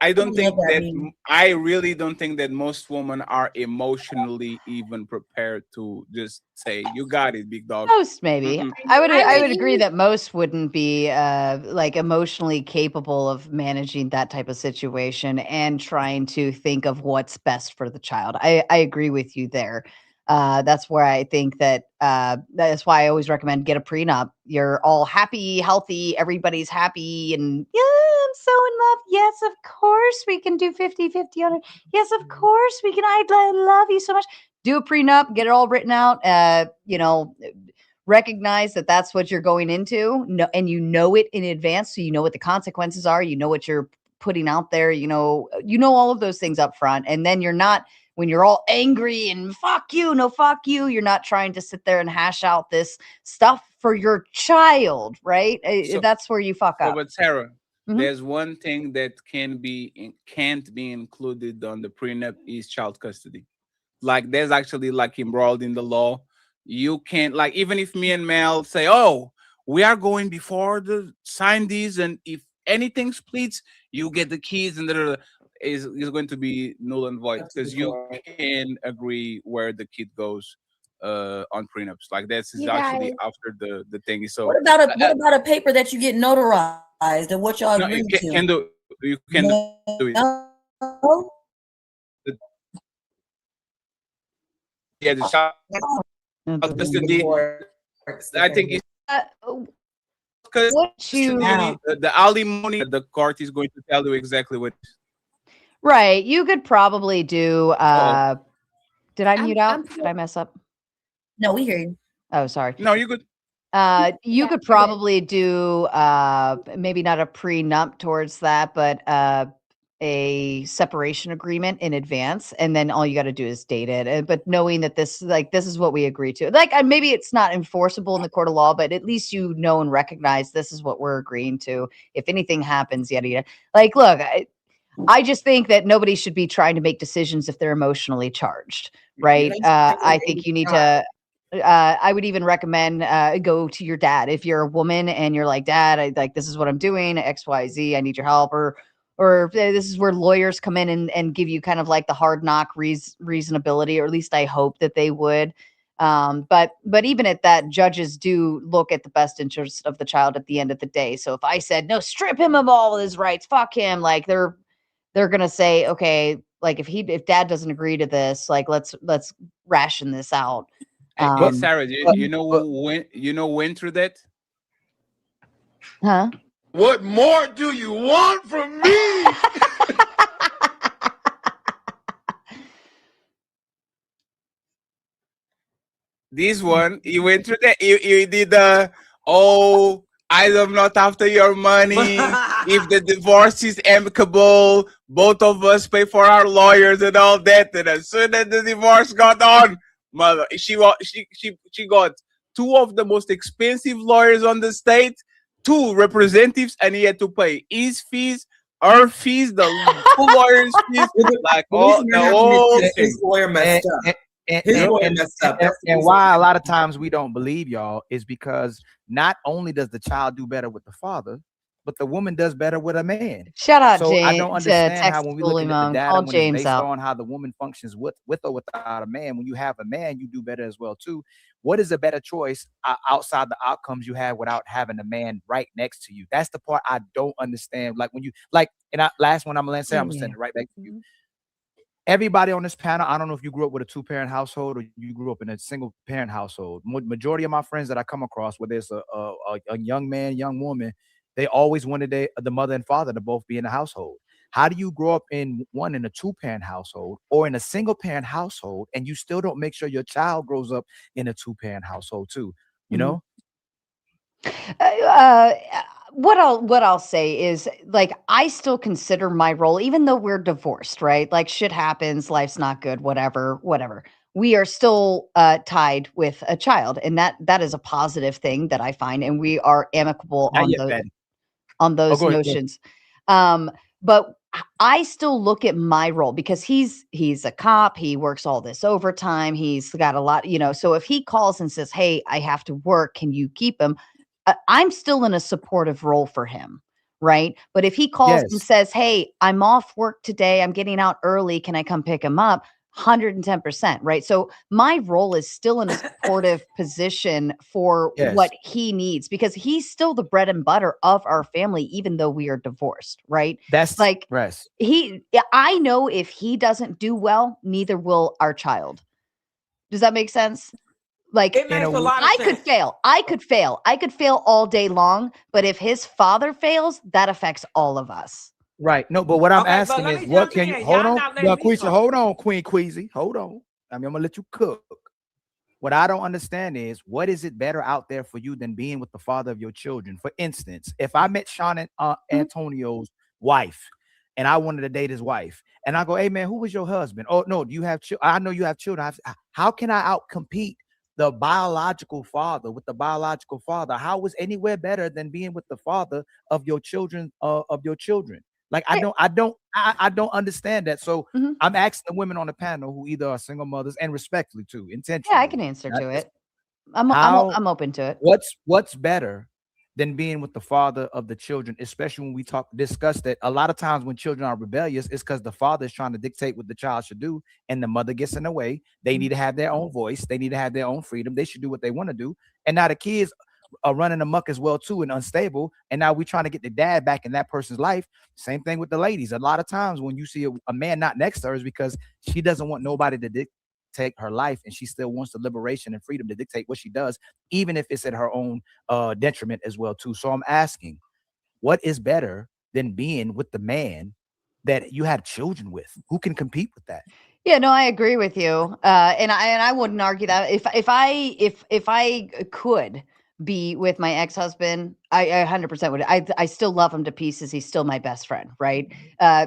I don't think that. I really don't think that most women are emotionally even prepared to just say, "You got it, big dog." Most maybe. I would agree that most wouldn't be like emotionally capable of managing that type of situation and trying to think of what's best for the child. I agree with you there. That's where I think that that's why I always recommend get a prenup. You're all happy, healthy, everybody's happy, and yeah, I'm so in love. Yes, of course we can do 50-50 on it. Yes, of course we can. I love you so much. Do a prenup, get it all written out. Recognize that that's what you're going into, and you know it in advance, so you know what the consequences are. You know what you're putting out there. You know all of those things up front, and then you're not. When you're all angry and fuck you, no fuck you, you're not trying to sit there and hash out this stuff for your child, right? That's where you fuck up. But Sarah, there's one thing that can't be included on the prenup is child custody. Like there's actually like embroiled in the law. You can't, like, even if me and Mel say, "Oh, we are going before the sign these, and if anything splits, you get the keys," and is going to be null and void because you can agree where the kid goes on prenups. Like that's actually after the thing. So what about a paper that you get notarized and what y'all agree to? You can do it. Yeah, the child custody. I think it's because the alimony, the court is going to tell you exactly what. Right. You could probably do did I mute out? Did I mess up? No, we hear you. Oh, sorry. No, you're good. You could probably do maybe not a prenup towards that, but a separation agreement in advance, and then all you got to do is date it. But knowing that this is what we agree to. Like maybe it's not enforceable in the court of law, but at least you know and recognize this is what we're agreeing to. If anything happens, yada yada. Like, look, I just think that nobody should be trying to make decisions if they're emotionally charged, right? I think you need to. I would even recommend go to your dad if you're a woman and you're like, "Dad, this is what I'm doing, X, Y, Z. I need your help," or this is where lawyers come in and give you kind of like the hard knock reasonability, or at least I hope that they would. But even at that, judges do look at the best interest of the child at the end of the day. So if I said, "No, strip him of all his rights, fuck him," like they're gonna say, okay, like if dad doesn't agree to this, like let's ration this out. Hey, Sarah, you know when through that? Huh? What more do you want from me? This one, you went through that. You did I am not after your money. if the divorce is amicable, both of us pay for our lawyers and all that. And as soon as the divorce got on, mother, she got two of the most expensive lawyers on the state, two representatives, and he had to pay his fees, her fees, the two lawyers' fees, like all the whole thing. His lawyer messed up. His lawyer messed up. And why a lot of times we don't believe y'all is because not only does the child do better with the father, but the woman does better with a man. Shout out So I don't James, understand how Texas when we Bully look at the Mom. data Call when it's James based out. on how the woman functions with or without a man. When you have a man, you do better as well too. What is a better choice outside the outcomes you have without having a man right next to you? That's the part I don't understand. Like when you last one I'm gonna say, I'm gonna send it right back to you. Everybody on this panel, I don't know if you grew up with a two-parent household or you grew up in a single-parent household. Majority of my friends that I come across, whether it's a young man, young woman, they always wanted the mother and father to both be in the household. How do you grow up in a two-parent household or in a single-parent household, and you still don't make sure your child grows up in a two-parent household too? You know? What I'll say is, like, I still consider my role, even though we're divorced, right? Like, shit happens, life's not good, whatever. We are still tied with a child, and that is a positive thing that I find, and we are amicable Not on yet, those Patty. on those Go ahead. notions. But I still look at my role because he's a cop. He works all this overtime. He's got a lot, so if he calls and says, "Hey, I have to work. Can you keep him?" I'm still in a supportive role for him, right? But if he calls and Yes. says, "Hey, I'm off work today. I'm getting out early. Can I come pick him up?" 110%, right? So my role is still in a supportive position for what Yes. he needs because he's still the bread and butter of our family, even though we are divorced, right? That's Like rest. I know if he doesn't do well, neither will our child. Does that make sense? Like, It makes a lot of I could sense. fail. I could fail all day long, but if his father fails, that affects all of us. Right. No, but what I'm Okay, but asking let is, me what jump can you in. hold Y'all on? not letting me Queasy, talk. hold on, Queen Queasy, hold on. I'm gonna let you cook. What I don't understand is, what is it better out there for you than being with the father of your children? For instance, if I met Sean and Antonio's wife, and I wanted to date his wife, and I go, "Hey man, who was your husband? Oh no, do you have children? I know you have children. How can I outcompete the biological father with the biological father? How is anywhere better than being with the father of your children? Like I don't understand that. So I'm asking the women on the panel who either are single mothers and respectfully too, Yeah, I intentionally. can answer not to just- it. I'm How open to it. what's better than being with the father of the children, especially when we discuss that a lot of times when children are rebellious, it's because the father is trying to dictate what the child should do, and the mother gets in the way. They need to have their own voice. They need to have their own freedom. They should do what they want to do. And now the kids are running amok as well too and unstable. And now we're trying to get the dad back in that person's life. Same thing with the ladies. A lot of times when you see a man not next to her is because she doesn't want nobody to dictate her life, and she still wants the liberation and freedom to dictate what she does, even if it's at her own detriment as well too. So I'm asking, what is better than being with the man that you had children with? Who can compete with that? Yeah, no, I agree with you, and I wouldn't argue that if I could be with my ex-husband, I 100% would. I still love him to pieces. He's still my best friend, right?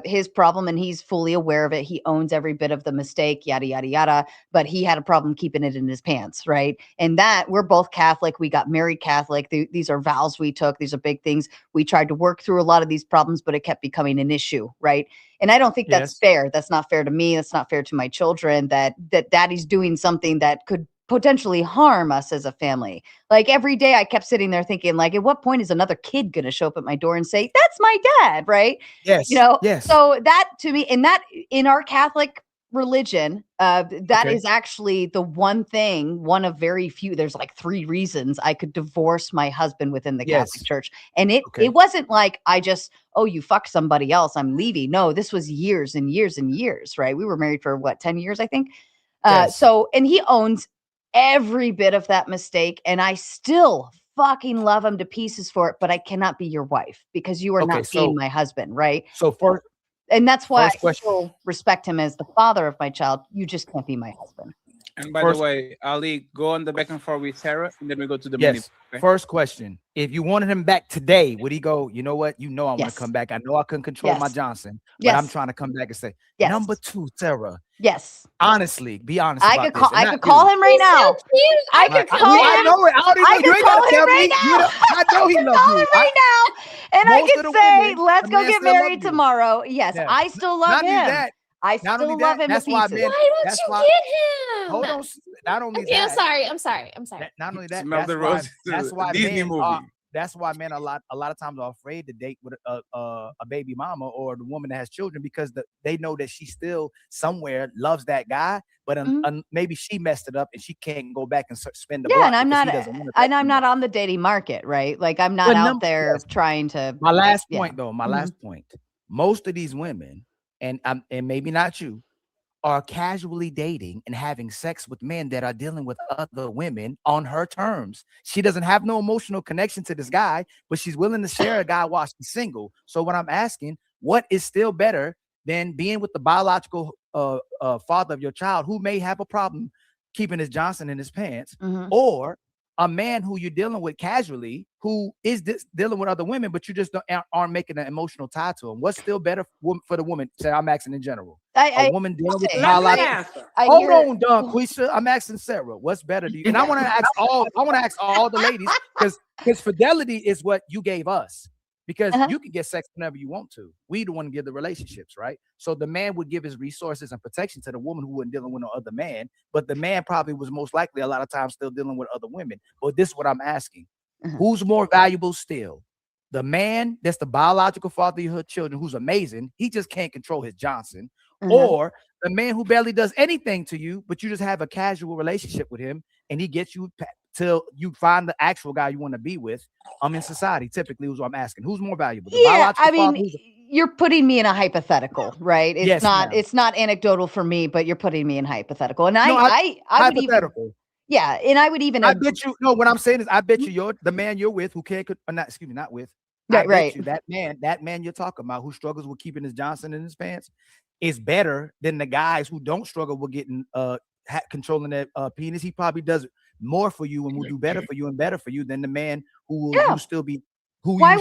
His problem, and he's fully aware of it. He owns every bit of the mistake, yada yada yada. But he had a problem keeping it in his pants, right? And that we're both Catholic. We got married Catholic. These are vows we took. These are big things. We tried to work through a lot of these problems, but it kept becoming an issue, right? And I don't think that's fair. That's not fair to me. That's not fair to my children that daddy's doing something that could potentially harm us as a family. Like every day I kept sitting there thinking, like, at what point is another kid going to show up at my door and say, "That's my dad," right? Yes. Yes. So that to me, and that in our Catholic religion, that is actually the one thing, one of very few, there's like 3 reasons I could divorce my husband within the Catholic Church. And it wasn't like I just, "Oh, you fuck somebody else, I'm leaving." No, this was years and years and years, right? We were married for what, 10 years, I think. So, and he owns every bit of that mistake, and I still fucking love him to pieces for it, but I cannot be your wife because you are not being my husband, right? So And that's why first I question. still respect him as the father of my child. You just can't be my husband. And by the way, Ali, go on the back and forth with Sarah, and then we go to the money. Yes. Okay? First question. If you wanted him back today, would he go, you know what? I want to come back. I know I couldn't control my Johnson, but I'm trying to come back and say, number 2, Sarah. Yes. Honestly, be honest I about could this. call. I could call him right now. I could call him. I know it. I already know. I You could ain't call gotta tell him right me. now. I know he I could loves call you. him right now, and I Most could of the say, women, "Let's the go man get still love married you. tomorrow." Yes, Yeah. I still love Not only him. that, I not only still that, love him to that's why pieces. men. Why don't That's you why. get him? Hold on. Not only Okay, that. I'm sorry. Not only that. Smell the roses. That's why Disney men movie. are. That's why men a lot of times are afraid to date with a baby mama or the woman that has children, because they know that she still somewhere loves that guy, but maybe she messed it up and she can't go back and spend the Yeah, block and I'm not on the dating market, right? Like I'm not out there trying to. My last point, though. My last point. Most of these women, and maybe not you, are casually dating and having sex with men that are dealing with other women on her terms. She doesn't have no emotional connection to this guy, but she's willing to share a guy while she's single. So what I'm asking, what is still better than being with the biological father of your child, who may have a problem keeping his Johnson in his pants, or a man who you're dealing with casually, who is dealing with other women, but you just aren't making an emotional tie to him? What's still better for the woman? Say, I'm asking in general. A woman dealing with biological. Hold on, Don Quisha. I'm asking Sarah, what's better to you? And I want to ask all the ladies, because fidelity is what you gave us. Because you can get sex whenever you want to. We the one to give the relationships, right? So the man would give his resources and protection to the woman who wasn't dealing with no other man, but the man probably was most likely a lot of times still dealing with other women. But this is what I'm asking. Who's more valuable still? The man that's the biological father of your children, who's amazing, he just can't control his Johnson, or the man who barely does anything to you, but you just have a casual relationship with him and he gets you till you find the actual guy you want to be with. In society, typically, is what I'm asking. Who's more valuable? I mean, you're putting me in a hypothetical, right? It's Yes, not. ma'am. It's not anecdotal for me, but you're putting me in hypothetical, and I would even. Hypothetical. Yeah, and I would even. I bet you. No, what I'm saying is, I bet you the man you're with, who can't, not excuse me, not with. I bet you that man you're talking about, who struggles with keeping his Johnson in his pants, is better than the guys who don't struggle with getting controlling that penis. He probably does more for you and will do better for you and better for you than the man who will you still be. Why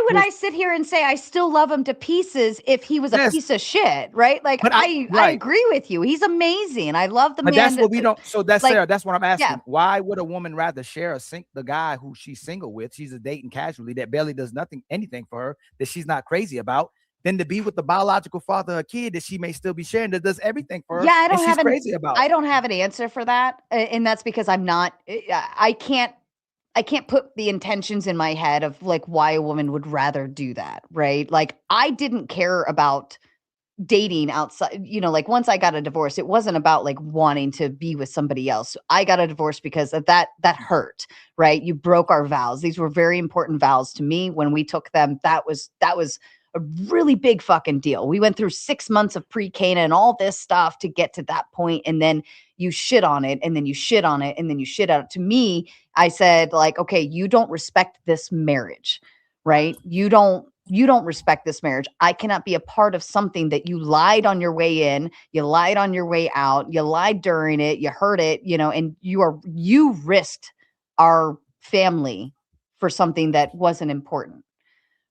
would I sit here and say I still love him to pieces if he was a piece of shit, right? Like I agree with you. He's amazing. I love the man. That's what we don't. So that's Sarah. That's what I'm asking. Yeah. Why would a woman rather share the guy who she's single with? She's a dating casually that barely does anything for her, that she's not crazy about, than to be with the biological father of a kid that she may still be sharing, that does everything for her. Yeah, I don't have crazy about. I don't have an answer for that, and that's because I'm not. I can't put the intentions in my head of like why a woman would rather do that, right? Like I didn't care about dating outside, like once I got a divorce, it wasn't about like wanting to be with somebody else. I got a divorce because of that hurt, right? You broke our vows. These were very important vows to me. When we took them, that was a really big fucking deal. We went through 6 months of pre-Cana and all this stuff to get to that point, and then you shit on it, and then you shit on it, and then you shit on it. To me, I said, like, okay, you don't respect this marriage, right? You don't respect this marriage. I cannot be a part of something that you lied on your way in, you lied on your way out, you lied during it, you heard it, and you risked our family for something that wasn't important,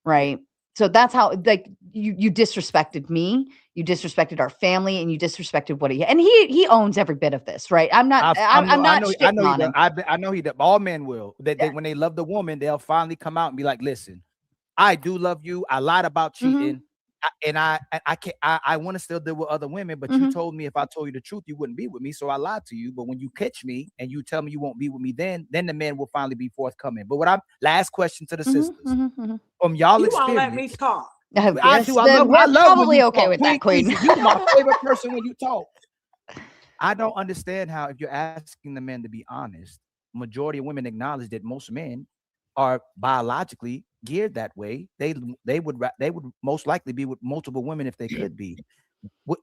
right? So that's how, like, you disrespected me, you disrespected our family, and you disrespected what he owns every bit of this, right? I'm not shitting on him. I know he does. All men will. They when they love the woman, they'll finally come out and be like, listen, I do love you. I lied about cheating. And I can't. I want to still deal with other women, but you told me if I told you the truth, you wouldn't be with me. So I lied to you. But when you catch me and you tell me you won't be with me, then the man will finally be forthcoming. But last question to the sisters, from y'all You experience, won't let me talk. I do. We're I love probably when you okay talk. with that, Queen. You're my favorite person when you talk. I don't understand how, if you're asking the men to be honest, majority of women acknowledge that most men are biologically geared that way. They would most likely be with multiple women if they could be.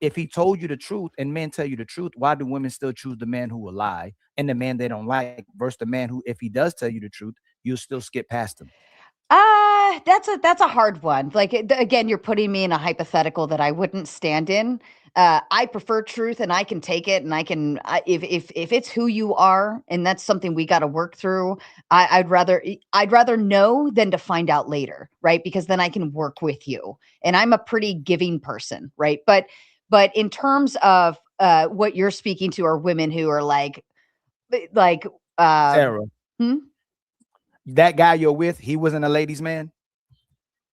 If he told you the truth and men tell you the truth, why do women still choose the man who will lie and the man they don't like versus the man who, if he does tell you the truth, you'll still skip past him? That's a hard one. Like again, you're putting me in a hypothetical that I wouldn't stand in. I prefer truth, and I can take it, and if it's who you are, and that's something we got to work through. I'd rather know than to find out later, right? Because then I can work with you, and I'm a pretty giving person, right? But in terms of what you're speaking to are women who are like Sarah, hmm? that guy you're with, he wasn't a ladies' man.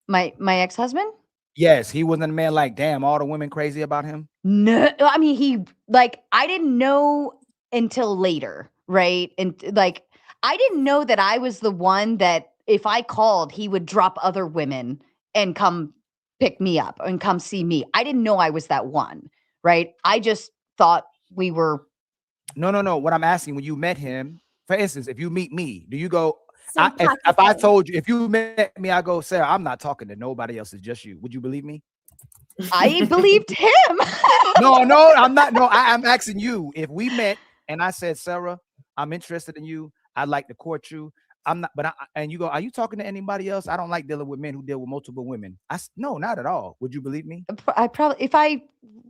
My ex-husband? Yes, he wasn't a man like, damn, all the women crazy about him. No, I mean, I didn't know until later, right? And like, I didn't know that I was the one that if I called, he would drop other women and come pick me up and come see me. I didn't know I was that one, right? I just thought we were. No. What I'm asking, when you met him, for instance, if you meet me, do you go, if I told you, if you met me, I go, Sarah, I'm not talking to nobody else, it's just you. Would you believe me? I believed him. No, I'm not. No, I'm asking you. If we met and I said, Sarah, I'm interested in you, I'd like to court you. I'm not, and you go, are you talking to anybody else? I don't like dealing with men who deal with multiple women. No, not at all. Would you believe me? I probably, if I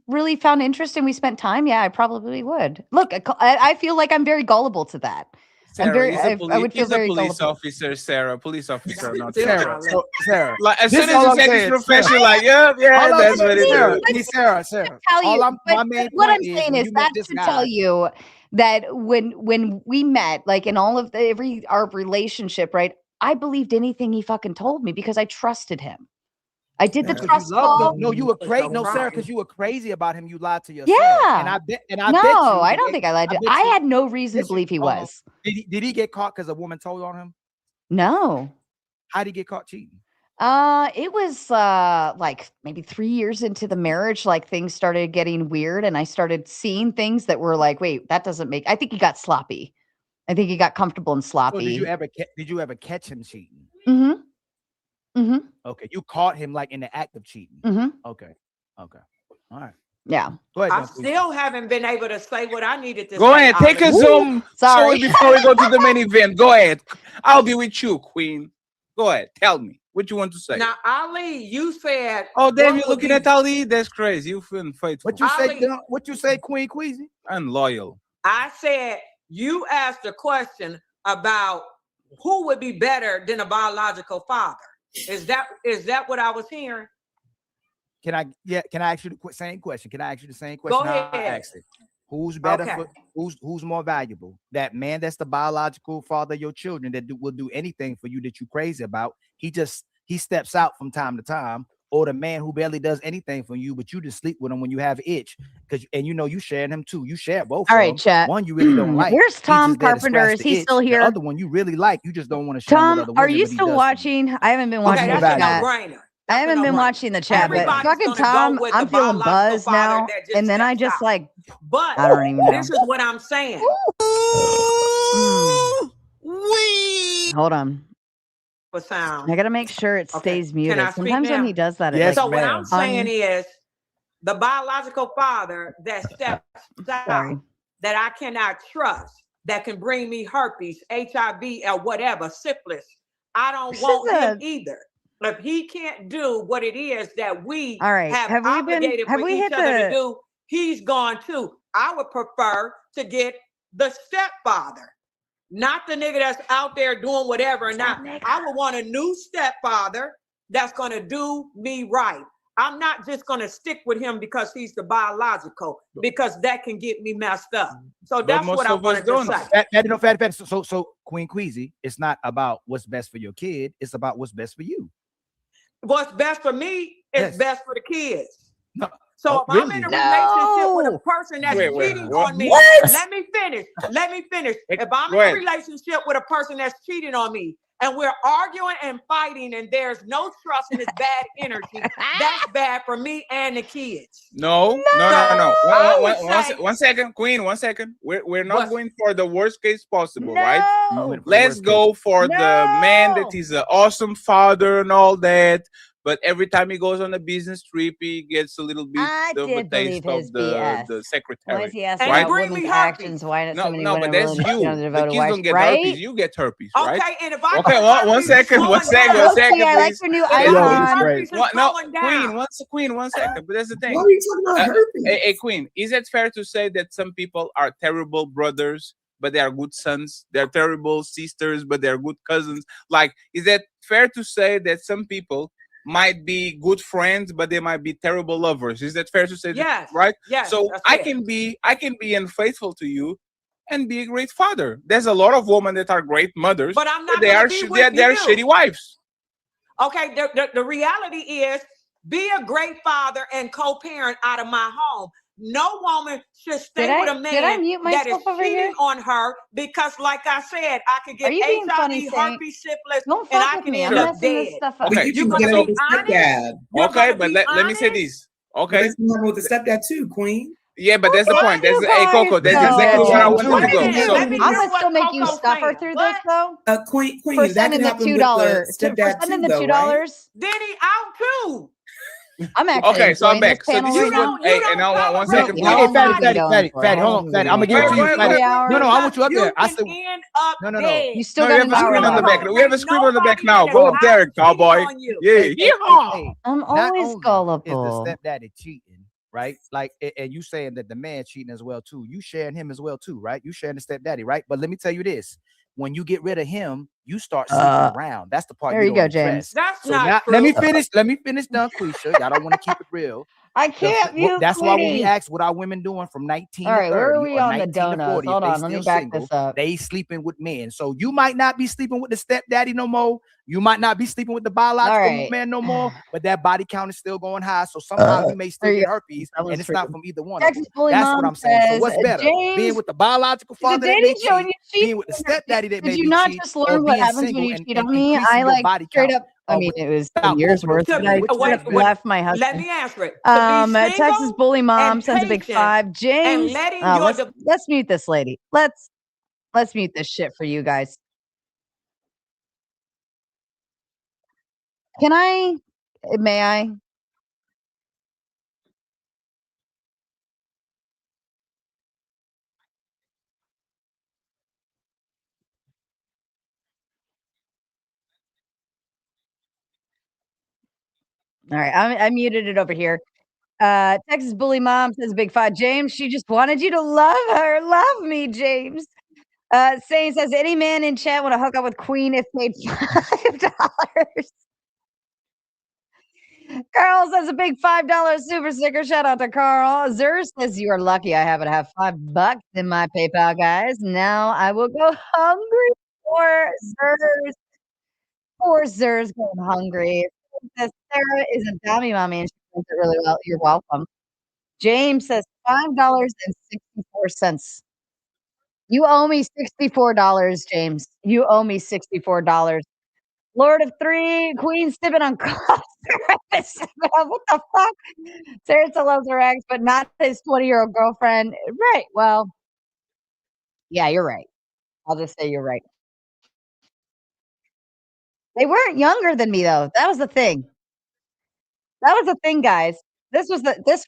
really found interest and we spent time, yeah, I probably would. Look, I feel like I'm very gullible to that. Sarah, I would feel he's a very police gullible. officer, Sarah. Police officer, not Sarah. So, Sarah. Like, as soon as you said his profession, like, yeah, that's what it is. Sarah. Tell you, what I'm saying is that's to tell you that when we met, like in all of our relationship, right? I believed anything he fucking told me because I trusted him. I did the trust call. No, you were crazy. No, Sarah, because you were crazy about him. You lied to yourself. Yeah. And I bet you. I don't think I lied to you. I had no reason to believe he was. Did he get caught because a woman told on him? No. How did he get caught cheating? It was like maybe 3 years into the marriage, like things started getting weird, and I started seeing things that were like, wait, that doesn't make. I think he got sloppy. I think he got comfortable and sloppy. So did you ever catch him cheating? Mm-hmm. Mm-hmm. Okay, you caught him like in the act of cheating. Mm-hmm. Okay. All right. Yeah. Go ahead. I still haven't been able to say what I needed to say. Go ahead, take a Zoom. Sorry. Before we go to the main event. Go ahead. I'll be with you, Queen. Go ahead. Tell me what you want to say. Now, Ali, you said. Oh, damn, you're looking at Ali? That's crazy. You feeling faithful. What you say, Queen Queasy? I'm loyal. I said you asked a question about who would be better than a biological father. Is that what I was hearing? Can I ask you the same question? Can I ask you the same question? Go ahead. I asked it. Who's better who's more valuable? That man that's the biological father of your children that will do anything for you that you crazy about. He steps out from time to time, or the man who barely does anything for you, but you just sleep with him when you have itch. And you sharing him too. You share both. All right, chat. One you really don't like. Where's Tom Carpenter? Is he still here? The other one you really like. You just don't want to share. Tom, are you still watching? I haven't been watching the chat. I haven't been watching the chat, but fucking Tom, I'm feeling buzzed now. And then I just like, but I don't even know. This is what I'm saying. Hold on. For sound. I gotta make sure it stays muted. Can I speak Sometimes when now? he does that, Yes, so what I'm saying is the biological father that steps out that I cannot trust, that can bring me herpes, HIV, or whatever, syphilis. I don't want him either. If he can't do what it is that we have obligated for each other to do, he's gone too. I would prefer to get the stepfather, not the nigga that's out there doing whatever. And not, I would want a new stepfather that's going to do me right. I'm not just going to stick with him because he's the biological, because that can get me messed up. So that's what I wanted to say. So Queen Queasy, it's not about what's best for your kid. It's about what's best for you. What's best for me is best for the kids. No. So if I'm in a relationship with a person that's cheating on me, let me finish. If I'm in a relationship with a person that's cheating on me and we're arguing and fighting and there's no trust and it's bad energy, that's bad for me and the kids. No. One second, Queen, 1 second. We're not going for the worst case possible, right? Let's go for the man that is an awesome father and all that. But every time he goes on a business trip, he gets a little bit I of a did believe taste his of BS. the Why secretary, is he asking right? about women's actions? Why not so No, many no, but women that's willing to cheat on you. their The devoted kids wives? don't get Right? herpes. You get herpes, right? Okay, and if I Okay, got one herpes, second, it's one going second, down. one second, I like please. your new If I icon. got herpes, it's No, going Queen, down. Queen, 1 second. But that's the thing. Why are you talking about herpes? Hey, Queen, is it fair to say that some people are terrible brothers, but they are good sons? They're terrible sisters, but they're good cousins. Like, is it fair to say that some people might be good friends, but they might be terrible lovers? Is that fair to say? Yes. Right? Yes. So that's I it. can be unfaithful to you and be a great father. There's a lot of women that are great mothers, But I'm not they going are to be they're, with they're you. shitty wives. Okay, the reality is be a great father and co-parent out of my home. No woman should stay with a Did I man mute that is myself over cheating here? on her because, like I said, I could Are get you being funny, HIV, Saint? herpes, syphilis, Don't and fuck I with can me. end I'm up messing this dead. stuff up. But Okay, you You're can going get to it be with the honest. stepdad. You're Okay, gonna but be let me say honest. this. But Okay. that's what happened with the stepdad too, Queen. Yeah, but that's the What point. you Hey, Coco, guys that's exactly where I know? wanted to Wait a go. minute. So Let me I'm hear gonna what still make you Coco's suffer saying. through What? this though. Queen, For that could sending the happen with the $2 for stepdad sending too, the though, right? Did he out too? I'm actually okay, so I'm enjoying this back. So panel this right is now. what. Hey, and now one Let's second, see, please. how Hey, long have we Fatty, been Fatty, going Fatty, for? Fatty, How hold long on, have we Fatty. been I'm gonna going give it for? to you, Wait, Fatty. 3 hours? No, I want you up You there. I can said, end up no. dead. You still No, you got have an a hour screen on the left. back. We have a screen on the back now. Go up there, cowboy. Yeah, yeehaw. I'm not always only is the gullible. stepdaddy cheating, right? Like, and you saying that the man cheating as well too. You sharing him as well too, right? You sharing the stepdaddy, right? But let me tell you this: when you get rid of him, you start sleeping around. That's the part There you you don't go, James. address. That's So not now, true. let me finish. Let me finish, Quisha. Y'all don't want to keep it real. I can't mute That's why when we Queenie. ask what are women doing from 19 All to right, where are 30 we or on the 19 to donuts? 40, if Hold they on, let me still back single, this up. they sleeping with men. So you might not be sleeping with the stepdaddy no more. You might not be sleeping with the biological man no more, but that body count is still going high. So somehow you may still get herpes, and it's not from either one of them. Texas Bully That's what Mom I'm saying. So says, what's better? James, Being with the biological is a father that dating may show and cheat, you cheat? being with the stepdaddy that Did may you be not cheat, just or learn what being happens when single you and cheat on me? increasing I your like body straight count up. I mean, it was 10 without years both of those worth, but I people. straight up left my husband. Let me answer it. To be Texas single Bully Mom and sends a big patient 5. James, and letting your let's mute this lady. Let's mute this shit for you guys. Can I? May I? All right, I muted it over here. Texas Bully Mom says big 5. James, she just wanted you to love her. Love me, James. Saying says any man in chat want to hook up with Queen if paid $5. Carl says a big $5 super sticker. Shout out to Carl. Zer says you are lucky I happen to have $5 in my PayPal, guys. Now I will go hungry. Zer's. Poor Zer's going hungry. Says Sarah is a dummy mommy and she does it really well. You're welcome. James says $5.64. You owe me $64, James. You owe me $64. Lord of 3, Queen sipping on coffee. What the fuck? Sarah still loves her ex, but not his 20-year-old girlfriend. Right. Well, yeah, you're right. I'll just say you're right. They weren't younger than me, though. That was the thing. That was the thing, guys. This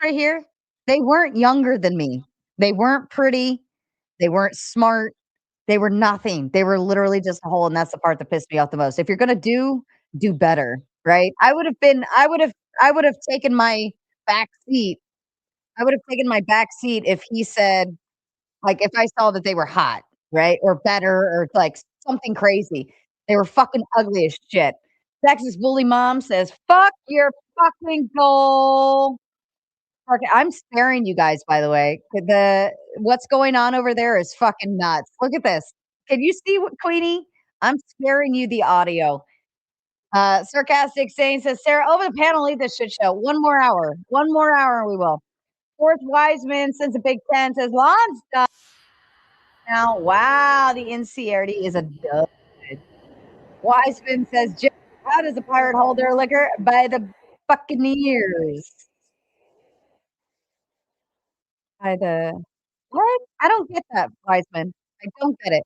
right here. They weren't younger than me. They weren't pretty. They weren't smart. They were nothing. They were literally just a hole, and that's the part that pissed me off the most. If you're gonna do better, right? I would have taken my back seat. I would have taken my back seat if he said, like, if I saw that they were hot, right? Or better, or like something crazy. They were fucking ugly as shit. Texas Bully Mom says, fuck your fucking goal. Okay, I'm sparing you guys, by the way. What's going on over there is fucking nuts. Look at this. Can you see what, Queenie? I'm sparing you the audio. Sarcastic saying says, Sarah, over the panel, leave this shit show. One more hour. One more hour and we will. Fourth Wiseman sends a big 10, says, Lon's done. Now, wow, the insincerity is a dud. Wiseman says, how does a pirate hold their liquor? By the Buccaneers. By the what? I don't get that, Wiseman. I don't get it.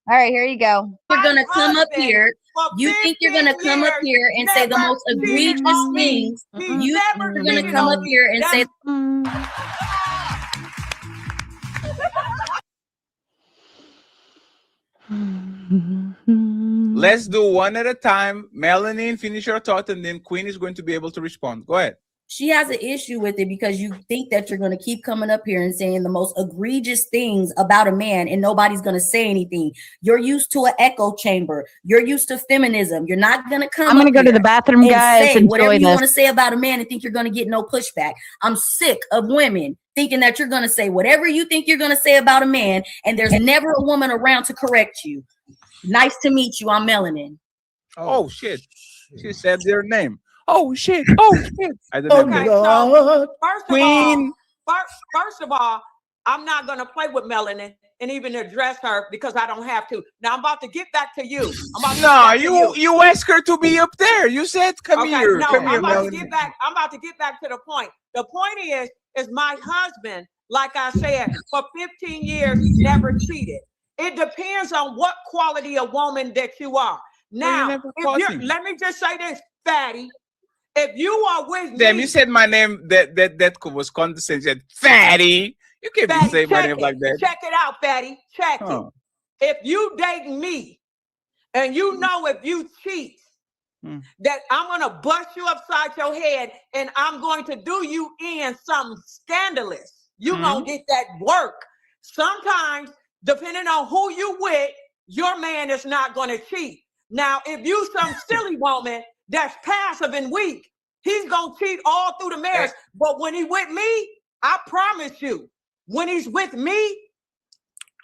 All right, here you go. You're gonna come up husband here. for You think you're gonna 15 come up years here and say the never most cheated egregious on me. things. He You think never you're gonna cheated come on up me. here and say Let's do one at a time. Melanie, finish your thought, and then Queen is going to be able to respond. Go ahead. she has an issue with it because you think that you're going to keep coming up here and saying the most egregious things about a man and nobody's going to say anything. You're used to an echo chamber. You're used to feminism. You're not going to come I'm going to go to the bathroom, and guys. say whatever Enjoy you want this. to say about a man and think you're going to get no pushback. I'm sick of women thinking that you're going to say whatever you think you're going to say about a man and there's never a woman around to correct you. Nice to meet you. I'm Melanin. Oh shit. She said their name. Oh shit. Oh shit. I don't Okay, know. so first Queen. first of all, I'm not gonna play with Melanin and even address her because I don't have to. Now I'm about to get back to you. No, you asked her to be up there. You said, "Come here, No, come here, I'm about to Melanie." get back. I'm about to get back to the point. The point is my husband, like I said, for 15 years never cheated. It depends on what quality of woman that you are. Now, let me just say this, fatty. If you are with Damn, me, you said my name that was condescending. You said fatty. You can't be saying my name like that. Check it out, fatty. Check it. If you date me and you know if you cheat, that I'm gonna bust you upside your head and I'm going to do you in something scandalous. You gonna get that work. Sometimes, depending on who you with, your man is not gonna cheat. Now, if you some silly woman that's passive and weak, he's gonna cheat all through the marriage. But when he with me, I promise you, when he's with me,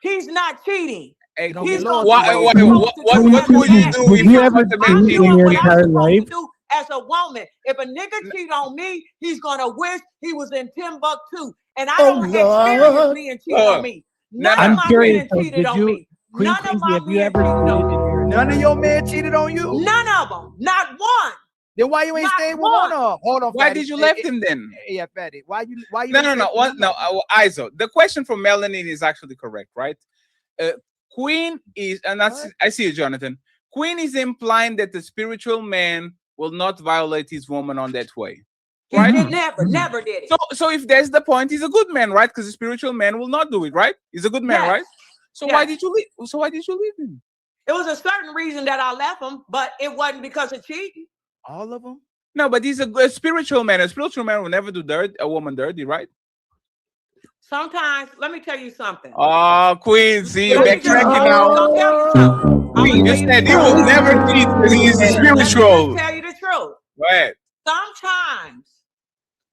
he's not cheating. Hey, He's what gonna would you do if you ever got to I'm be doing cheating? what I'm supposed to do as a woman. If a nigga cheat on me, he's gonna wish he was in Timbuktu. And I don't experience being cheated on me. None of my men cheated on me. None of my men cheated on me. None of your men cheated on you? None of them. Not one. Then why you ain't staying with one of them? Hold on, Why fatty. did you left him then? Yeah, fatty. Why you? No. Iso, the question from Melanie is actually correct, right? Queen is, and I see you, Jonathan. Queen is implying that the spiritual man will not violate his woman on that way. Right? He never did it. So if that's the point, he's a good man, right? Because the spiritual man will not do it, right? He's a good man, Yes. right? So why did you leave? So why did you leave him? It was a certain reason that I left him, but it wasn't because of cheating. All of them? No, but he's a spiritual man. A spiritual man will never do a woman dirty, right? Sometimes, let me tell you something. Oh, Queen, see you backtracking now. Queen, you said he will never cheat because he is spiritual. Let me tell you the truth. Right. Sometimes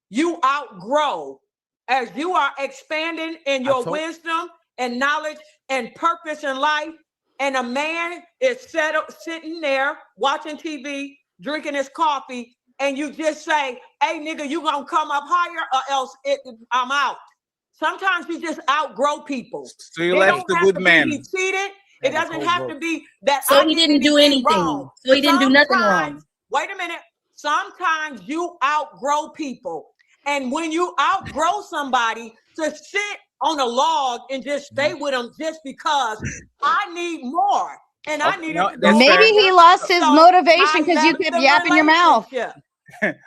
you outgrow as you are expanding in your wisdom and knowledge and purpose in life. And a man is sitting there watching TV, drinking his coffee, and you just say, "Hey, nigga, you gonna come up higher or else I'm out." Sometimes you just outgrow people. So you left the good man. He cheated. It doesn't have to be that. So he didn't do anything. Wrong. So he didn't do nothing wrong. Wait a minute. Sometimes you outgrow people. And when you outgrow somebody, to sit on a log and just stay with them just because I need more. And I need to go. Maybe he lost his motivation because you kept yapping your mouth.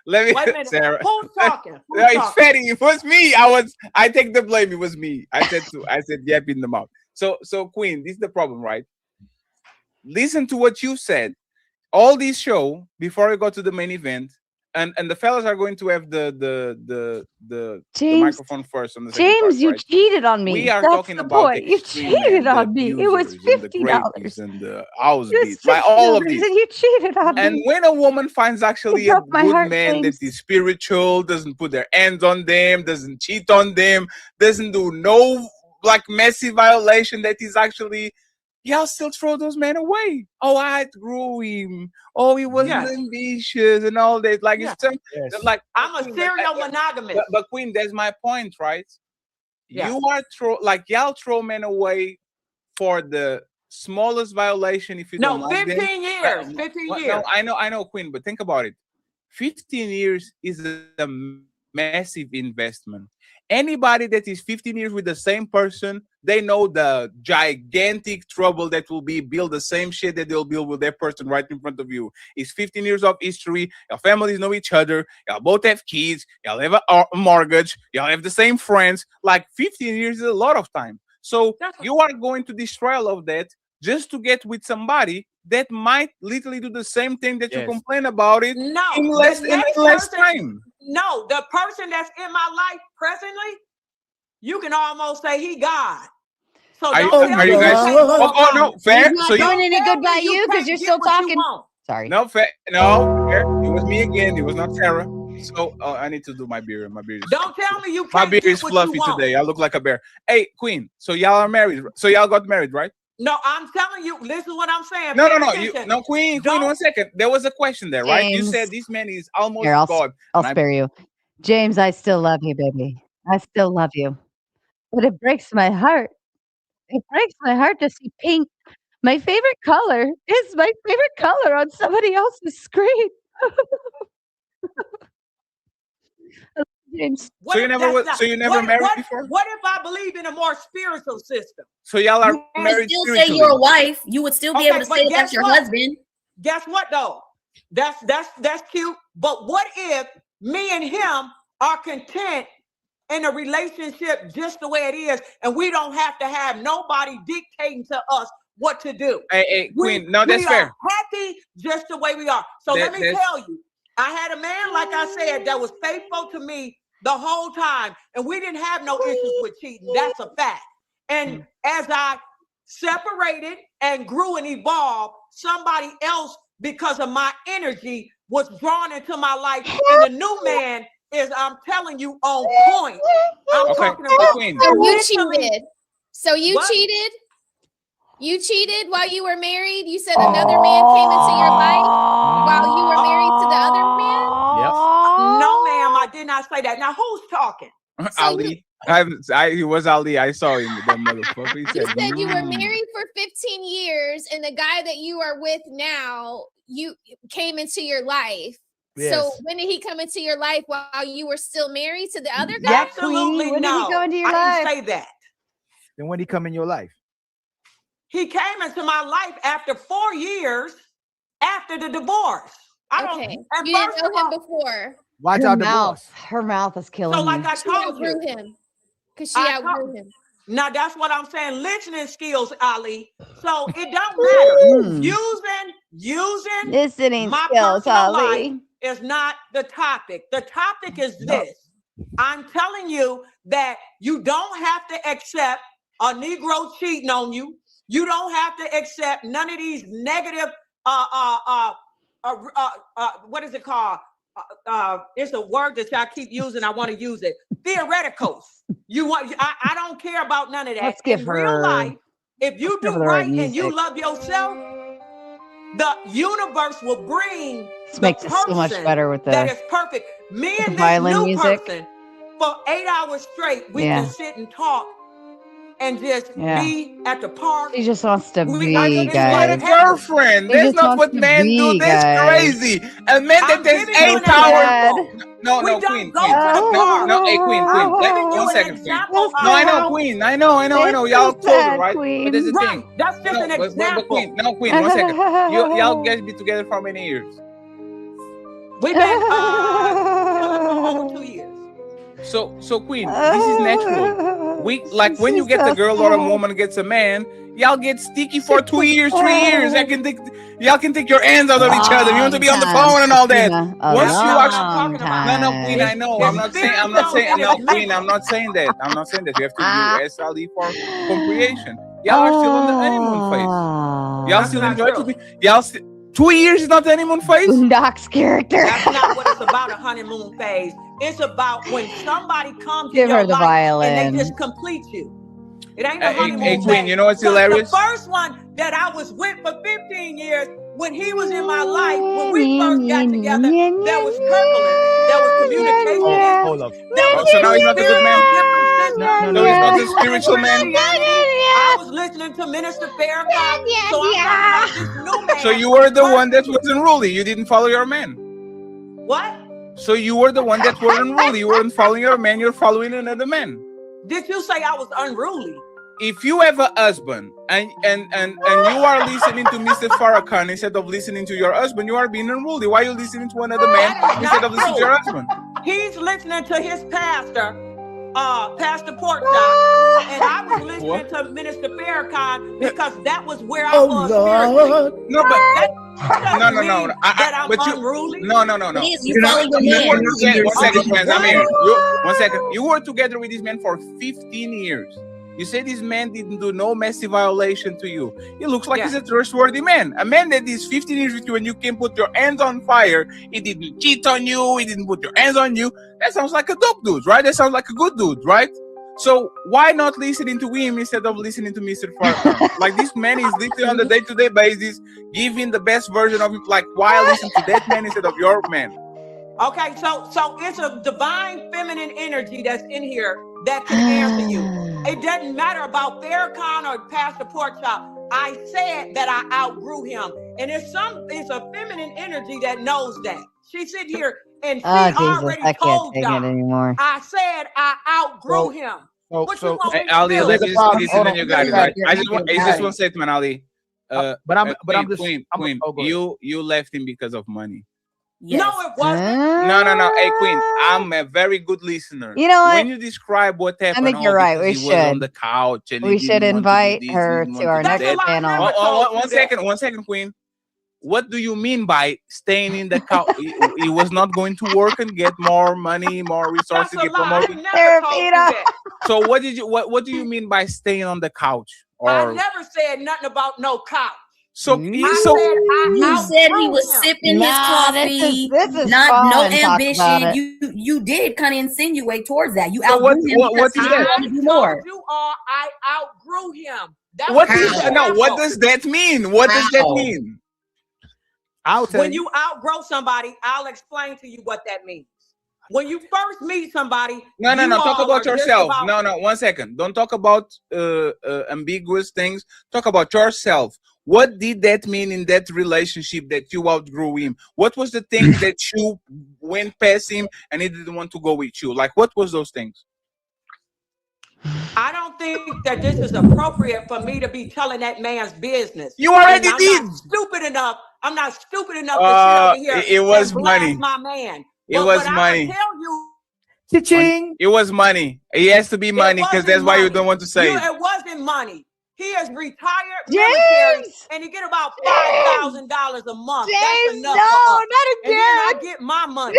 Let me, wait a minute. Sarah. Who's talking? It's Fetty. It was me. I take the blame. It was me. I said yap in the mouth. So Queen, this is the problem, right? Listen to what you said. All this show before we go to the main event, and the fellas are going to have the microphone first on the second part, you right? cheated on me. We are That's talking the about point. You cheated on me. It was $50 and the house It was beat, like all of $50 this. and you cheated on And me. when a woman finds actually a broke my good heart, man James. that is spiritual, doesn't put their hands on them, doesn't cheat on them, doesn't do no like messy violation, that is actually, y'all still throw those men away. Oh, I outgrew him. Oh, he wasn't ambitious and all that. Like it's like I'm a serial monogamist. But Queen, that's my point, right? You are y'all throw men away for the smallest violation if you don't like them. 15 years. 15 years. No, I know, Queen, but think about it. 15 years is a massive investment. Anybody that is 15 years with the same person they know the gigantic trouble that will be build the same shit that they'll build with that person right in front of you. It's 15 years of history. Your families know each other. Y'all both have kids. Y'all have a mortgage. Y'all have the same friends. Like 15 years is a lot of time. So you are going to destroy all of that just to get with somebody that might literally do the same thing that you complain about it in less time. No, the person that's in my life presently, you can almost say he God. So are you guys? Oh no, fair. He's not So doing any good by you because you're still talking. Sorry. No, fair. No, fair. It was me again. It was not Sarah. So I need to do my beard. My beard. Don't tell me you can't. My beard get is what fluffy you want. today. I look like a bear. Hey, Queen. So y'all are married. So y'all got married, right? No, I'm telling you. Listen to what I'm saying. No, Pay no, no. attention. Queen. 1 second. There was a question there, right? You James. said this man is almost Here, God. I'll spare you. James, I still love you, baby. I still love you. But it breaks my heart. It breaks my heart to see pink. My favorite color is my favorite color on somebody else's screen. James. So you never married before? What if I believe in a more spiritual system? So y'all are You would married still say spiritually. you're a wife. You would still be Okay, able to but say guess that's your what? husband. Guess what though? That's cute. But what if me and him are content in a relationship just the way it is, and we don't have to have nobody dictating to us what to do? Hey, Queen. No, that's we fair. are happy just the way we are. So let me tell you, I had a man, like I said, that was faithful to me the whole time, and we didn't have no issues with cheating. That's a fact. And as I separated and grew and evolved, somebody else, because of my energy, was drawn into my life, and the new man is, I'm telling you, on point. I'm talking about Queen. So you cheated. So you What? cheated. You cheated while you were married. You said another man came into your life while you were married to the other man. No, ma'am, I did not say that. Now who's talking? Ali. He was Ali. I saw him. That motherfucker. He You said, said you were married for 15 years, and the guy that you are with now, you came into your life. Yes. So when did he come into your life while you were still married to the other guy? Absolutely when did he no. go into your I life? didn't say that. Then when he come in your life? He came into my life after 4 years after the divorce. Okay. You didn't know him before. Why'd y'all divorce? Her mouth is killing So like me. I She told outgrew you. him. Because she outgrew him. Now that's what I'm saying. Listening skills, Ali. So it don't matter. Using Listening my skills, personal life Ali. is not the topic. The topic is this. I'm telling you that you don't have to accept a Negro cheating on you. You don't have to accept none of these negative what is it called? It's a word that y'all keep using. I want to use it. Theoreticals. I don't care about none of that. Let's give In her. real life, if you do give her the right right and you music. love yourself, the universe will bring This the makes it so much person better with that the is perfect. Me and this violin new music. person, for 8 hours straight, we Yeah. can sit and talk and just Yeah. be at the park. He just wants to be, I thought you guys. had a girlfriend. He That's just not wants what to men do. be, That's guys. crazy. A man that I'm takes giving you 8 an hours. example. No, We no, don't Queen, go Queen. to the park. No, hey, Queen. I'm giving you 1 an second, Queen. example. No, I know, how- Queen. I know. It's Y'all so closer, sad, right? Queen. But there's a Right. thing. That's just an But example. Queen, 1 second. Y'all guys be together for how many years? We've been together for over 2 years. So Queen, this is natural. Like when you get a girl or a woman gets a man, y'all get sticky for 2 years, 3 years. Y'all can take your hands out of each other. You want to be on the phone and all that. Once you actually, no, Queen, I know. I'm not saying, no, Queen, I'm not saying that. You have to be SLE for comprehension. Y'all are still on the honeymoon phase. Y'all still enjoy to be. 2 years is not the honeymoon phase. Boondocks character. That's not what it's about, a honeymoon phase. It's about when somebody comes Give in your her the life violin. and they just complete you. It ain't a honeymoon Hey, phase. Queen, you know what's 'Cause hilarious? the first one that I was with for 15 years, when he was in my life, when we first got together, there was turbulence, there was communication issues, Hold up. there was So now he's not a good man? spiritual differences. No, So he's not He a was in spiritual man? Christianity. I was listening to Minister Farrakhan. So I'm talking about this new man. So you were the one that was unruly. You didn't follow your man. What? So you were the one that were unruly. You weren't following your man. You're following another man. Did you say I was unruly? if you have a husband and you are listening to Mr. Farrakhan instead of listening to your husband, you are being unruly. Why are you listening to another man instead of listening to your husband? He's listening to his pastor, Pastor Porkchop, and I was listening to Minister Farrakhan because that was where I was spiritually. No, but that doesn't mean no. that I'm But unruly. No. You follow your You were man. together. One second, friends. I'm here. One second. You were together with this man for 15 years. You say this man didn't do no massive violation to you. He looks like he's a trustworthy man. A man that is 15 years with you and you can put your hands on fire. He didn't cheat on you. He didn't put your hands on you. That sounds like a dope dude, right? That sounds like a good dude, right? So why not listening to him instead of listening to Mr. Farrakhan? Like, this man is literally on the day-to-day basis giving the best version of him. Like, why listen to that man instead of your man? Okay, so it's a divine feminine energy that's in here that can answer you. It doesn't matter about Farrakhan or Pastor Porkchop. I said that I outgrew him, and it's a feminine energy that knows that. She sit here and she already I can't told take it y'all. anymore. I said I outgrew him. What you want me to Ali, do? listen, then you got it. Right? It's just one statement, Ali. But I'm just Queen. You left him because of money. Yes. No, it wasn't. No. Hey, Queen, I'm a very good listener. You know what? When you describe what happened, I think you're right. We he should. was on the couch and we should invite her to our next panel. One second, Queen. What do you mean by staying in the couch? He was not going to work and get more money, more resources, get promoted. So what do you mean by staying on the couch? I never said nothing about no couch. So you said he was sipping his coffee, this is not no fun, talk about ambition. You did kind of insinuate towards that. You So outgrew him because he I wanted to do more. You all, I outgrew him. What does that mean? What does that mean? When you outgrow somebody, I'll explain to you what that means. When you first meet somebody, no. Talk about yourself. No. 1 second. Don't talk about ambiguous things. Talk about yourself. What did that mean in that relationship that you outgrew him? What was the thing that you went past him and he didn't want to go with you? Like, what was those things? I don't think that this is appropriate for me to be telling that man's business. You already did. I'm not stupid enough to sit over here. It was and money. My man. It was money. I tell you, Cha-ching. It was money. It has to be money because that's why you don't want to say it. It wasn't money. He is retired military, and he get about $5,000 a month. That's enough. Not again. And then I get my money.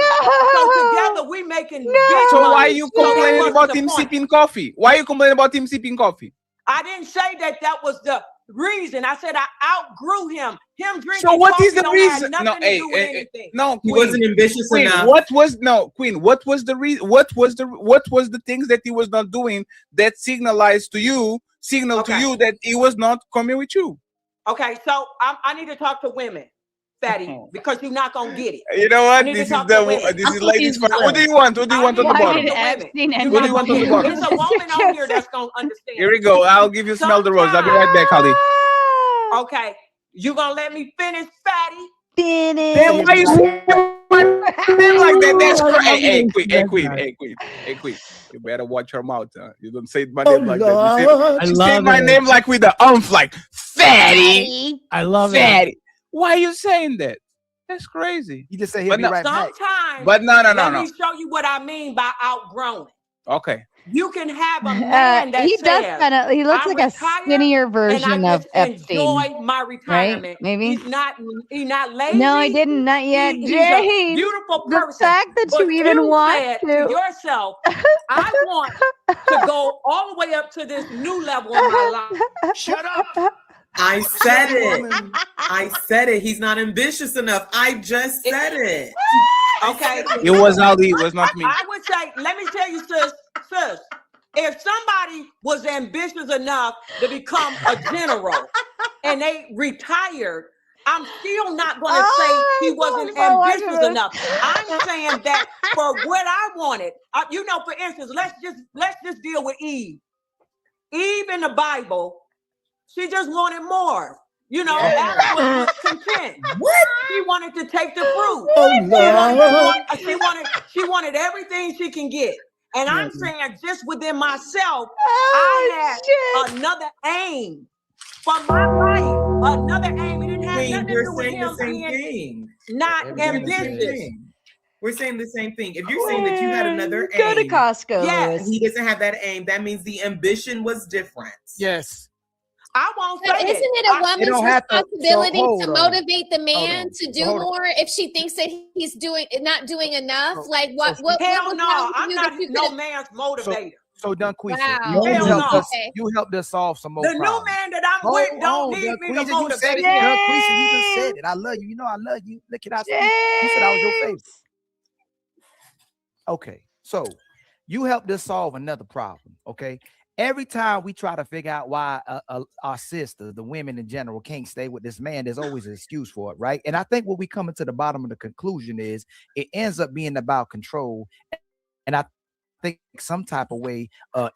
So together we making big So money. why are you complaining about him sipping coffee? Why are you complaining about him sipping coffee? I didn't say that was the reason. I said I outgrew him. Him drinking. So what is the don't reason? have nothing to do with anything. No, he wasn't ambitious enough. Queen? What was the reason? What was the things that he was not doing that signalized to you? To you that he was not coming with you. Okay, so I need to talk to women, Fatty, because you're not gonna get it. You know what? This is ladies' first. What do you want? What do you want on the bottom? What do you want on the bottom? There's a woman on here that's gonna understand. Here we go. I'll give you smell the rose. I'll be right back, Holly. Okay, you gonna let me finish, Fatty? Finish. Then why you say my name like that? That's crazy. Hey, Queen. You better watch your mouth. You don't say my name like that. You say my name like with the like Fatty. I love Fatty. It. Why are you saying that? That's crazy. You just say he'll be right back. Sometimes, but no. Let me show you what I mean by outgrown. Okay. You can have a man that he looks like a skinnier version of Epstein. Enjoy my retirement. Right? Maybe he's not lazy. No, I didn't. Not yet. He's a beautiful person. The fact that you even want to yourself, I want to go all the way up to this new level in my life. Shut up. I said it. I said it. He's not ambitious enough. I just said it. Okay. It was Ali. It was not me. I would say, let me tell you, sis, if somebody was ambitious enough to become a general and they retired, I'm still not going to say he wasn't ambitious enough. I'm saying that for what I wanted, for instance, let's just deal with Eve. Eve in the Bible, she just wanted more. Adam was content. What? She wanted to take the fruit. Oh, no. She wanted everything she can get. And I'm saying just within myself, Oh, I had another aim for my life, another aim. It didn't have nothing to do with saying the him same being thing. not ambitious. We're saying the same thing. If you're saying that you had another Go to aim, Costco, yes, Lewis. he doesn't have that aim, that means the ambition was different. Yes. I won't But say isn't it a woman's don't have to- so responsibility hold to on. motivate the man on. to do Hold on. more if she thinks that he's not doing enough? Like what Hell was no, wrong with I'm you not that you no could've- man's motivator. So Dunquisha, Wow. you Hell helped no. us. You helped us solve some more The new problems. man that I'm with don't need me to Dunquisha, you said motivate it. him. Dunquisha, you just said it. I love you. You know I love you. Look at us. You said I was your favorite. Okay, so you helped us solve another problem. Okay, every time we try to figure out why our sisters, the women in general, can't stay with this man, there's always an excuse for it, right? And I think what we coming to the bottom of the conclusion is it ends up being about control, and I think some type of way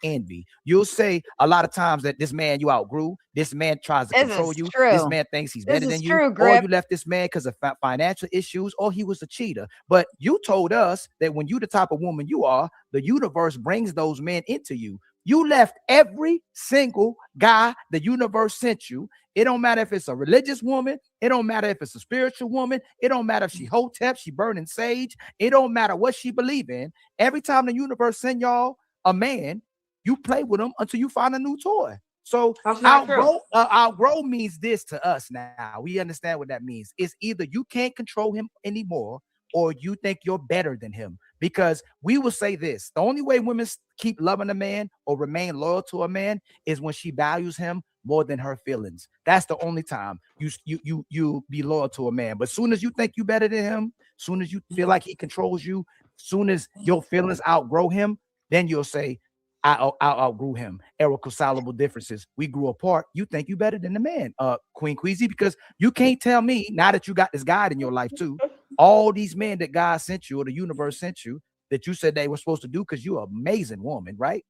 envy. You'll say a lot of times that this man you outgrew, this man tries to control you, this man thinks he's better than you, or you left this man because of financial issues, or he was a cheater. But you told us that when you the type of woman you are, the universe brings those men into you. You left every single guy the universe sent you. It don't matter if it's a religious woman. It don't matter if it's a spiritual woman. It don't matter if she hotep, she burning sage. It don't matter what she believe in. Every time the universe send y'all a man, you play with him until you find a new toy. So outgrow means this to us now. We understand what that means. It's either you can't control him anymore or you think you're better than him. Because we will say this, the only way women keep loving a man or remain loyal to a man is when she values him more than her feelings. That's the only time you be loyal to a man. But as soon as you think you better than him, soon as you feel like he controls you, soon as your feelings outgrow him, then you'll say, I outgrew him. Irreconcilable differences. We grew apart. You think you better than the man, Queen Queasy, because you can't tell me now that you got this guy in your life too. All these men that God sent you or the universe sent you that you said they were supposed to do because you're an amazing woman, right?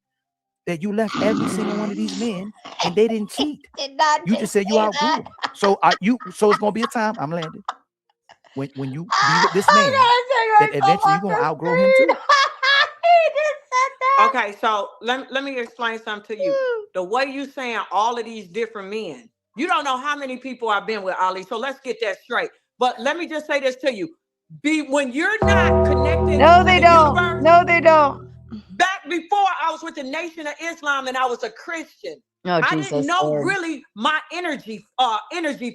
That you left every single one of these men and they didn't cheat. You just said you outgrew them. So it's gonna be a time, I'm landing, when you be with this man that eventually you're gonna outgrow him too. Okay, so let me explain something to you. The way you saying all of these different men, you don't know how many people I've been with, Ali. So let's get that straight. But let me just say this to you. When you're not connected to the universe. No, they don't. Back before I was with the Nation of Islam and I was a Christian. Oh, I Jesus, didn't know Lord. really my energy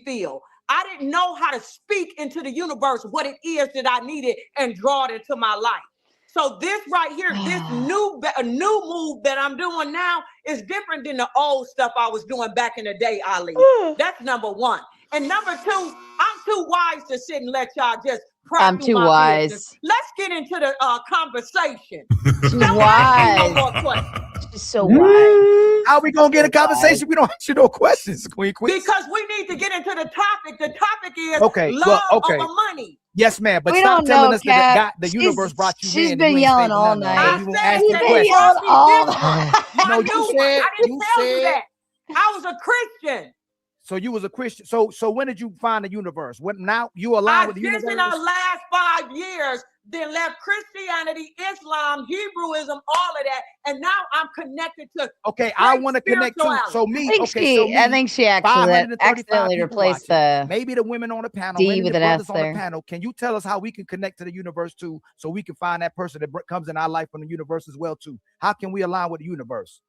field. I didn't know how to speak into the universe what it is that I needed and draw it into my life. So this right here, this new move that I'm doing now is different than the old stuff I was doing back in the day, Ali. That's number one. And number two, I'm too wise to sit and let y'all just I'm too wise. Let's get into the conversation. She's wise. No more questions. She's so wise. How are we gonna get a conversation? We don't ask you no questions, Queen. Because we need to get into the topic. The topic is love over money. Yes, ma'am. But We stop don't telling know, us that Cap. the universe brought you She's in. been yelling all night. You won't ask She's the been question. yelling all night. No, you said I didn't tell you that. I was a Christian. So you was a Christian. So when did you find the universe? When now you align with the universe? In the last 5 years, then left Christianity, Islam, Hebrewism, all of that, and now I'm connected to. Okay, I want to connect too. So me, I think she accidentally replaced the maybe the women on the panel, D maybe with the an S brothers on the there. panel. Can you tell us how we can connect to the universe too, so we can find that person that comes in our life from the universe as well too? How can we align with the universe?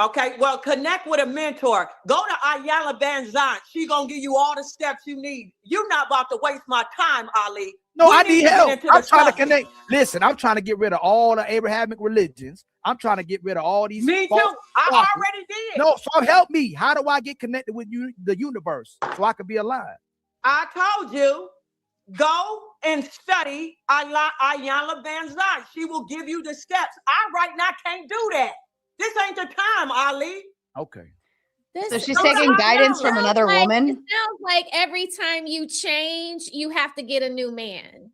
Okay, well, connect with a mentor. Go to Ayala Banzan. She gonna give you all the steps you need. You're not about to waste my time, Ali. No, I need help. I'm trying to connect. Listen, I'm trying to get rid of all the Abrahamic religions. I'm trying to get rid of all these. Me too. I already did. No, so help me. How do I get connected with you, the universe, so I can be aligned? I told you, go and study Ayala Banzan. She will give you the steps. I right now can't do that. This ain't the time, Ali. Okay. So she's taking guidance from another woman? It sounds like every time you change, you have to get a new man.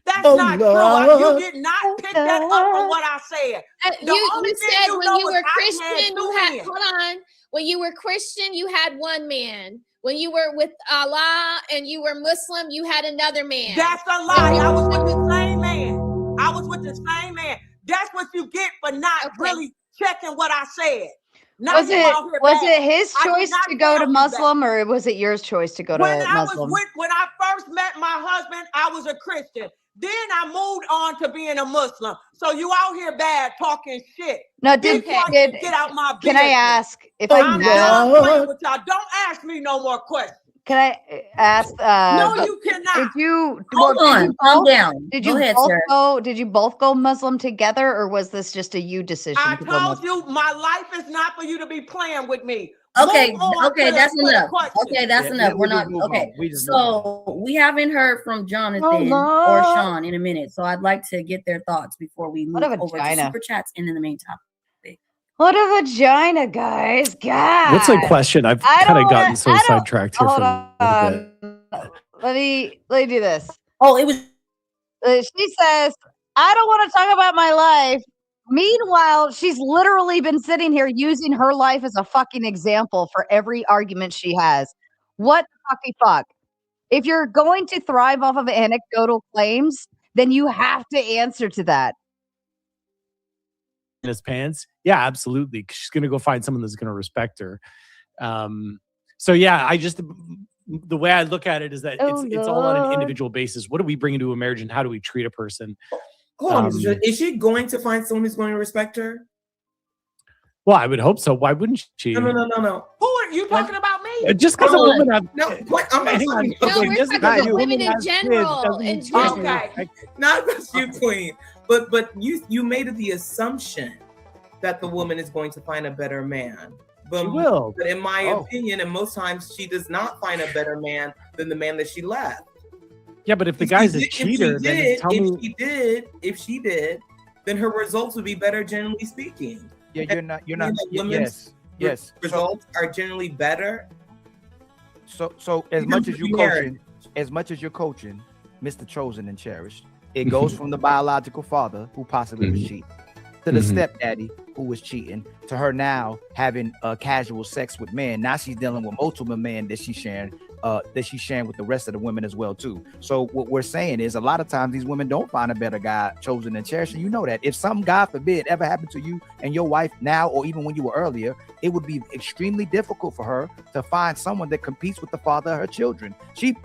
That's not true. You did not pick that up from what I said. You said when you were Christian, you had, hold on. When you were Christian, you had one man. When you were with Allah and you were Muslim, you had another man. That's a lie. I was with the same man. That's what you get for not really checking what I said. Now Was you it out here was bad. it his I did choice not to go to tell you that. Muslim, or was it yours choice to go When to Muslim? when I first met my husband, I was a Christian. Then I moved on to being a Muslim. So you out here bad talking shit. No, Be quiet and get out my business. can I ask if I'm I done may? playing with y'all. Don't ask me no more questions. Can I ask? No, you cannot. Did you Hold on, calm down. Did Go you ahead, both Sarah. go? Did you both go Muslim together, or was this just a you decision? I to go told Muslim? you my life is not for you to be playing with me. Okay, Move on okay, to that's the enough. question. Okay, that's enough. We're not okay. So we haven't heard from Jonathan or Sean in a minute. So I'd like to get their thoughts before we move What a over to vagina. super chats and then the main topic. What a vagina, guys! God. What's the question? I've I kind of don't gotten wanna- so I don't- sidetracked here hold for a little bit. Let me do this. Oh, it was. She says, "I don't want to talk about my life." Meanwhile, she's literally been sitting here using her life as a fucking example for every argument she has. What the fuck? If you're going to thrive off of anecdotal claims, then you have to answer to that. In his pants, yeah, absolutely. 'Cause she's gonna go find someone that's gonna respect her. So yeah, I just the way I look at it is that it's all on an individual basis. What do we bring into a marriage, and how do we treat a person? Hold on, is she going to find someone who's going to respect her? Well, I would hope so. Why wouldn't she? No. Who are you talking about me? Just because a woman have no, I'm not hang on. No, we're Just talking because about a women woman in has kids general. doesn't In mean she's gonna general. respect not just you, Queen, but you made the assumption that the woman is going to find a better man. But, She will. But in my opinion, and most times she does not find a better man than the man that she left. Yeah, but if the guy's a cheater, then tell me. If she did, then her results would be better, generally speaking. Yeah, you're not. Women's Yes. results are generally better. So as much as you're coaching, Mr. Chosen and Cherished, it goes from the biological father who possibly was cheating to the stepdaddy who was cheating to her now having casual sex with men. Now she's dealing with multiple men that she's sharing with the rest of the women as well too. So what we're saying is a lot of times these women don't find a better guy chosen and cherished. And you know that if some, God forbid, ever happened to you and your wife now, or even when you were earlier, it would be extremely difficult for her to find someone that competes with the father of her children.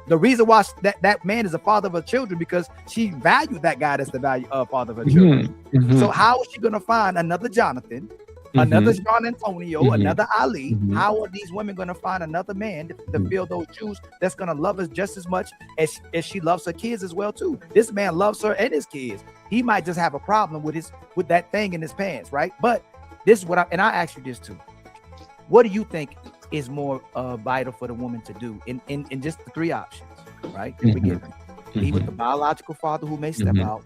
The reason why that man is the father of her children, because she valued that guy as the father of her children. So how is she going to find another Jonathan, another Sean Antonio, another Ali? How are these women going to find another man to fill those shoes that's going to love us just as much as she loves her kids as well too? This man loves her and his kids. He might just have a problem with that thing in his pants, right? But this is what I ask you this too. What do you think is more vital for the woman to do in just the three options, right? That we give her? Be with the biological father who may step out,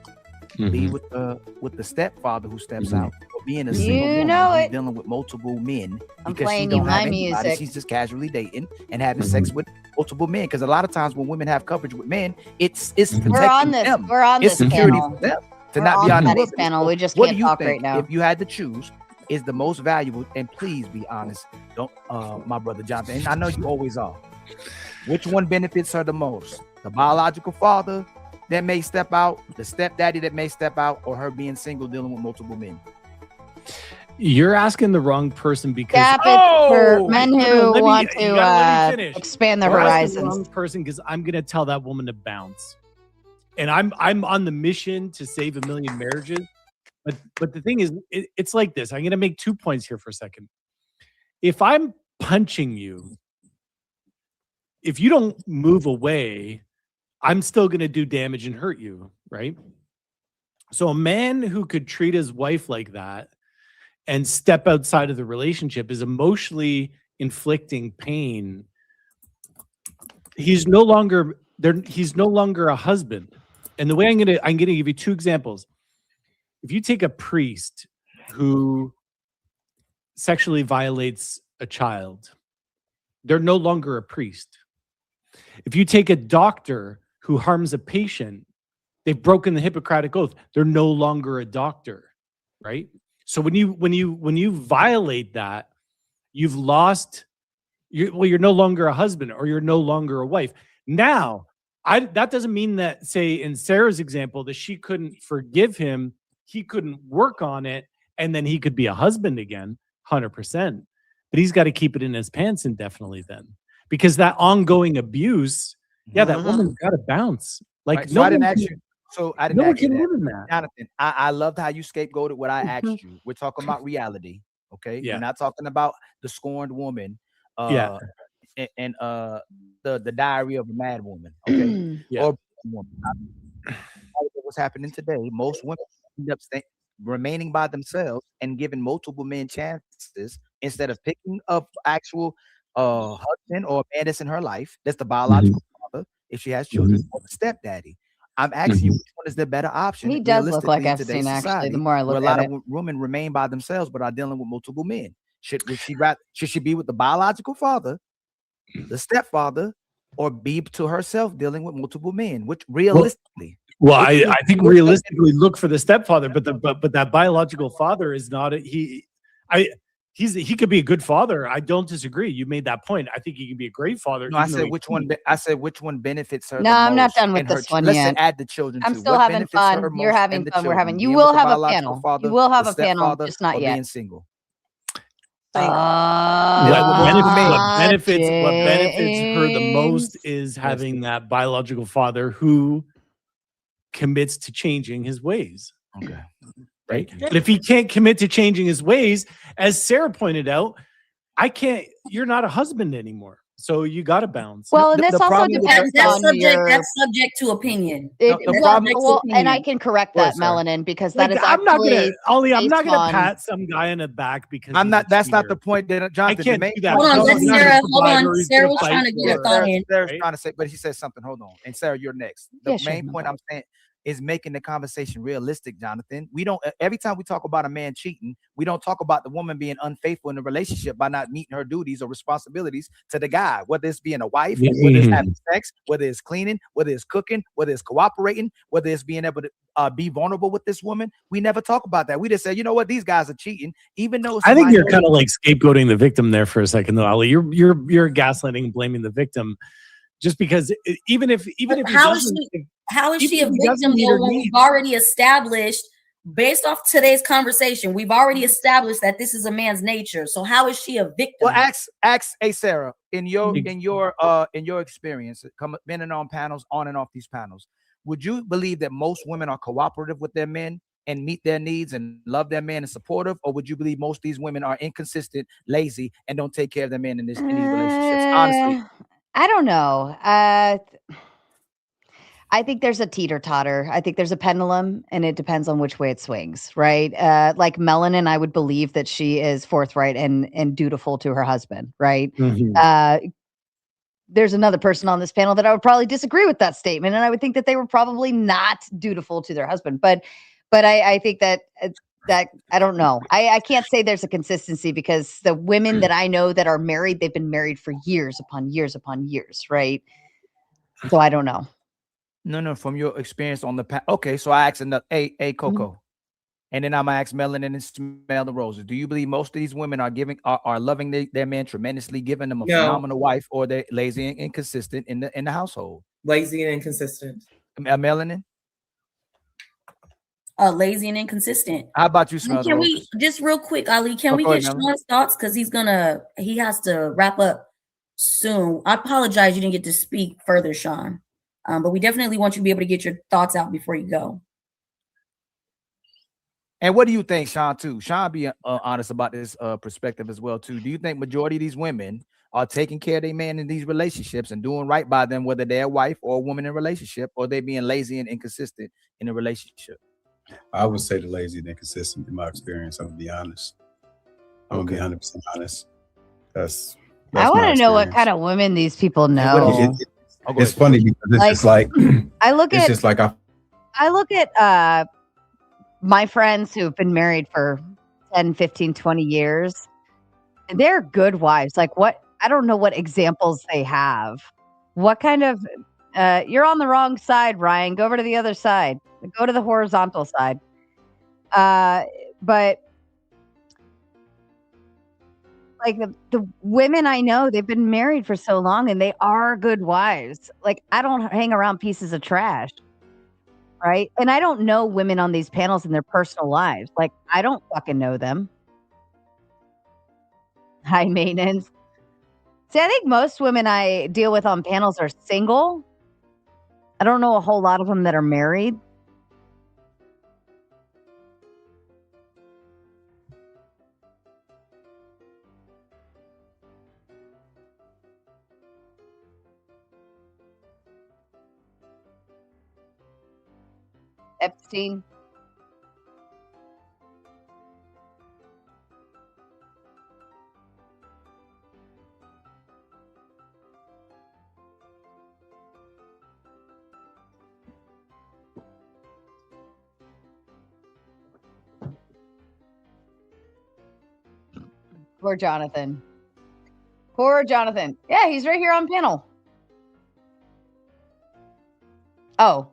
be with the stepfather who steps out, or being a single woman who's dealing with multiple men because she don't have anybody. She's just casually dating and having sex with multiple men. Because a lot of times when women have coverage with men, it's protecting them. We're on it's this security panel. for them to We're not be on the this panel. We just what can't do you talk think right now. if you had to choose is the most valuable? And please be honest, don't my brother Jonathan, and I know you always are. Which one benefits her the most? The biological father that may step out, the stepdaddy that may step out, or her being single dealing with multiple men? You're asking the wrong person because Gap it for men who want to expand their horizons. The wrong person, because I'm gonna tell that woman to bounce, and I'm on the mission to save 1 million marriages. But the thing is, it's like this. I'm gonna make 2 points here for a second. If I'm punching you, if you don't move away, I'm still going to do damage and hurt you, right? So a man who could treat his wife like that and step outside of the relationship is emotionally inflicting pain. He's no longer there. He's no longer a husband. And the way I'm going to give you 2 examples. If you take a priest who sexually violates a child, they're no longer a priest. If you take a doctor who harms a patient, they've broken the Hippocratic Oath. They're no longer a doctor, right? So when you violate that, you've lost. You're no longer a husband, or you're no longer a wife. Now, that doesn't mean that, say in Sarah's example, that she couldn't forgive him he couldn't work on it, and then he could be a husband again, 100%. But he's got to keep it in his pants indefinitely then, because that ongoing abuse, that woman's got to bounce. Like Right, so I didn't ask you. So I didn't no one ask you can that. live in that. Jonathan, I loved how you scapegoated what I asked you. We're talking about reality, okay? Yeah. We're not talking about the scorned woman, Yeah. and the diary of a mad woman, okay? Yeah. Or woman. What's happening today? Most women end up remaining by themselves and giving multiple men chances instead of picking up actual husband or man that's in her life. That's the biological father if she has children, or the stepdaddy. I'm asking you, which one is the better option? He does look like realistically in today's Epstein, actually, society, the more I where look a lot at of it. women remain by themselves but are dealing with multiple men. Should she be with the biological father, the stepfather, or be to herself dealing with multiple men? Which realistically? Well, I think realistically look for the stepfather, but that biological father is not he could be a good father. I don't disagree. You made that point. I think he can be a great father. No, I said which one. I said which one benefits her. No, the I'm not most done with and her this one Let's yet. say add the children I'm too. still What having benefits her fun. You're most having and the fun. We're children? having. You Being will with the have a biological panel. father, You will have the a panel, stepfather, just not or yet. being single. What benefits her the most is having that biological father who commits to changing his ways. Okay. Right. But if he can't commit to changing his ways, as Sarah pointed out, you're not a husband anymore. So you got to bounce. Well, and this also depends on That's subject to opinion. And I can correct that, Melanin, because that is I'm not actually I'm not gonna based on- pat some guy in the back because I'm he's not. a That's not cheater. the point that I Jonathan. can't the main do that. point- Hold on, Someone's let not Sarah. gonna Hold provide on. or he's Sarah gonna was fight trying to get for a thought in. Sarah's trying to say, but he said something. Hold on, and Sarah, you're next. The Yeah, sure, main no point I'm saying is making the conversation realistic, Jonathan. We don't. Every time we talk about a man cheating, we don't talk about the woman being unfaithful in the relationship by not meeting her duties or responsibilities to the guy, whether it's being a wife, whether it's having sex, whether it's cleaning, whether it's cooking, whether it's cooperating, whether it's being able to be vulnerable with this woman. We never talk about that. We just say, you know what, these guys are cheating, even though it's I think you're kind of like scapegoating the victim there for a second, though, Ali. You're gaslighting and blaming the victim, just because even if how is she a victim though when we've already established, based off today's conversation, we've already established that this is a man's nature. So how is she a victim? Well, ask Sarah, in your experience, being on panels, on and off these panels, would you believe that most women are cooperative with their men and meet their needs and love their men and supportive, or would you believe most of these women are inconsistent, lazy, and don't take care of their men in these relationships? Honestly, I don't know. I think there's a teeter-totter. I think there's a pendulum, and it depends on which way it swings, right? Like Melanin, I would believe that she is forthright and dutiful to her husband, right? There's another person on this panel that I would probably disagree with that statement, and I would think that they were probably not dutiful to their husband. But I think that I don't know. I can't say there's a consistency, because the women that I know that are married, they've been married for years upon years upon years, right? So I don't know. No, from your experience on the okay, so I asked another, hey, Coco, and then I'm gonna ask Melanin and Smell the Roses. Do you believe most of these women are loving their man tremendously, giving them a phenomenal wife, or they're lazy and inconsistent in the household? Lazy and inconsistent. Melanin? Lazy and inconsistent. How about you, Smell the Can Roses? we just real quick, Ali? Can we go get ahead, Melanin. Sean's thoughts, because he has to wrap up soon. I apologize you didn't get to speak further, Sean. But we definitely want you to be able to get your thoughts out before you go. And what do you think, Sean, too? Sean, be honest about this perspective as well, too. Do you think majority of these women are taking care of their man in these relationships and doing right by them, whether they're a wife or a woman in a relationship, or they being lazy and inconsistent in a relationship? I would say the lazy and inconsistent in my experience. I'm gonna be honest. I'm gonna be 100% honest. That's I want my to know what experience. kind of women these people know. It's funny because it's just like I look it's at just like I look at my friends who've been married for 10, 15, 20 years. And they're good wives. Like, what? I don't know what examples they have. What kind of you're on the wrong side, Ryan. Go over to the other side. Go to the horizontal side. But like the women I know, they've been married for so long and they are good wives. Like, I don't hang around pieces of trash. right? And I don't know women on these panels in their personal lives. Like, I don't fucking know them. High maintenance. See, I think most women I deal with on panels are single. I don't know a whole lot of them that are married. Epstein. Poor Jonathan. Poor Jonathan. Yeah, he's right here on panel. Oh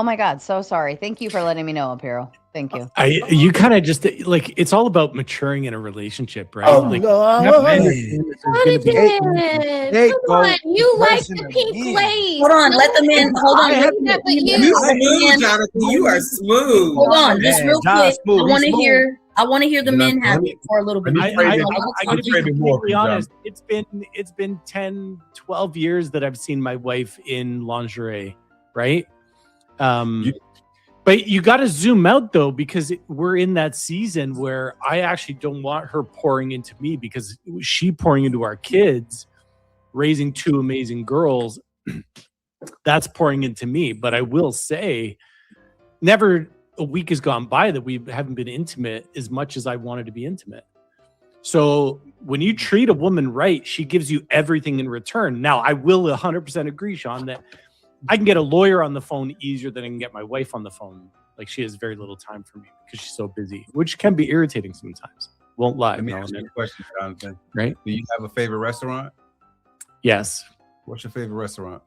my God. So sorry. Thank you for letting me know, Apiro. Thank you. You kind of just like, it's all about maturing in a relationship, right? Oh, like, Lord. Jonathan, come on. You like the pink lace. Hold on, let the man. Hold on. You smooth, Jonathan. You are smooth. Hold on, just real quick. I want to hear the men have it for a little bit. I gotta be completely honest. It's been 10, 12 years that I've seen my wife in lingerie, right? But you got to zoom out though, because we're in that season where I actually don't want her pouring into me, because she pouring into our kids, raising two amazing girls. That's pouring into me. But I will say, never a week has gone by that we haven't been intimate as much as I wanted to be intimate. So when you treat a woman right, she gives you everything in return. Now, I will 100% agree, Sean, that I can get a lawyer on the phone easier than I can get my wife on the phone. Like, she has very little time for me because she's so busy, which can be irritating sometimes. Won't lie. Let me ask you a question, Jonathan. Right? Do you have a favorite restaurant? Yes. What's your favorite restaurant?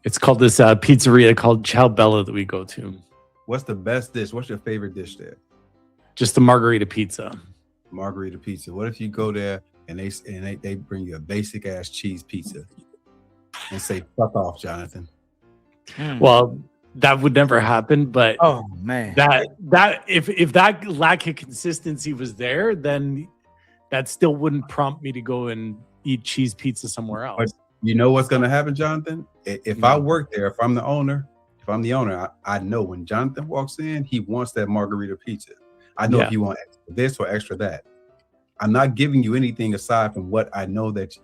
It's called this pizzeria called Ciao Bella that we go to. What's the best dish? What's your favorite dish there? Just the margarita pizza. Margarita pizza. What if you go there and they bring you a basic ass cheese pizza and say, fuck off, Jonathan? Well, that would never happen, but oh man, that if that lack of consistency was there, then that still wouldn't prompt me to go and eat cheese pizza somewhere else. But you know what's gonna happen, Jonathan? If I work there, if I'm the owner, I know when Jonathan walks in, he wants that margarita pizza. I know if you want extra this or extra that. I'm not giving you anything aside from what I know that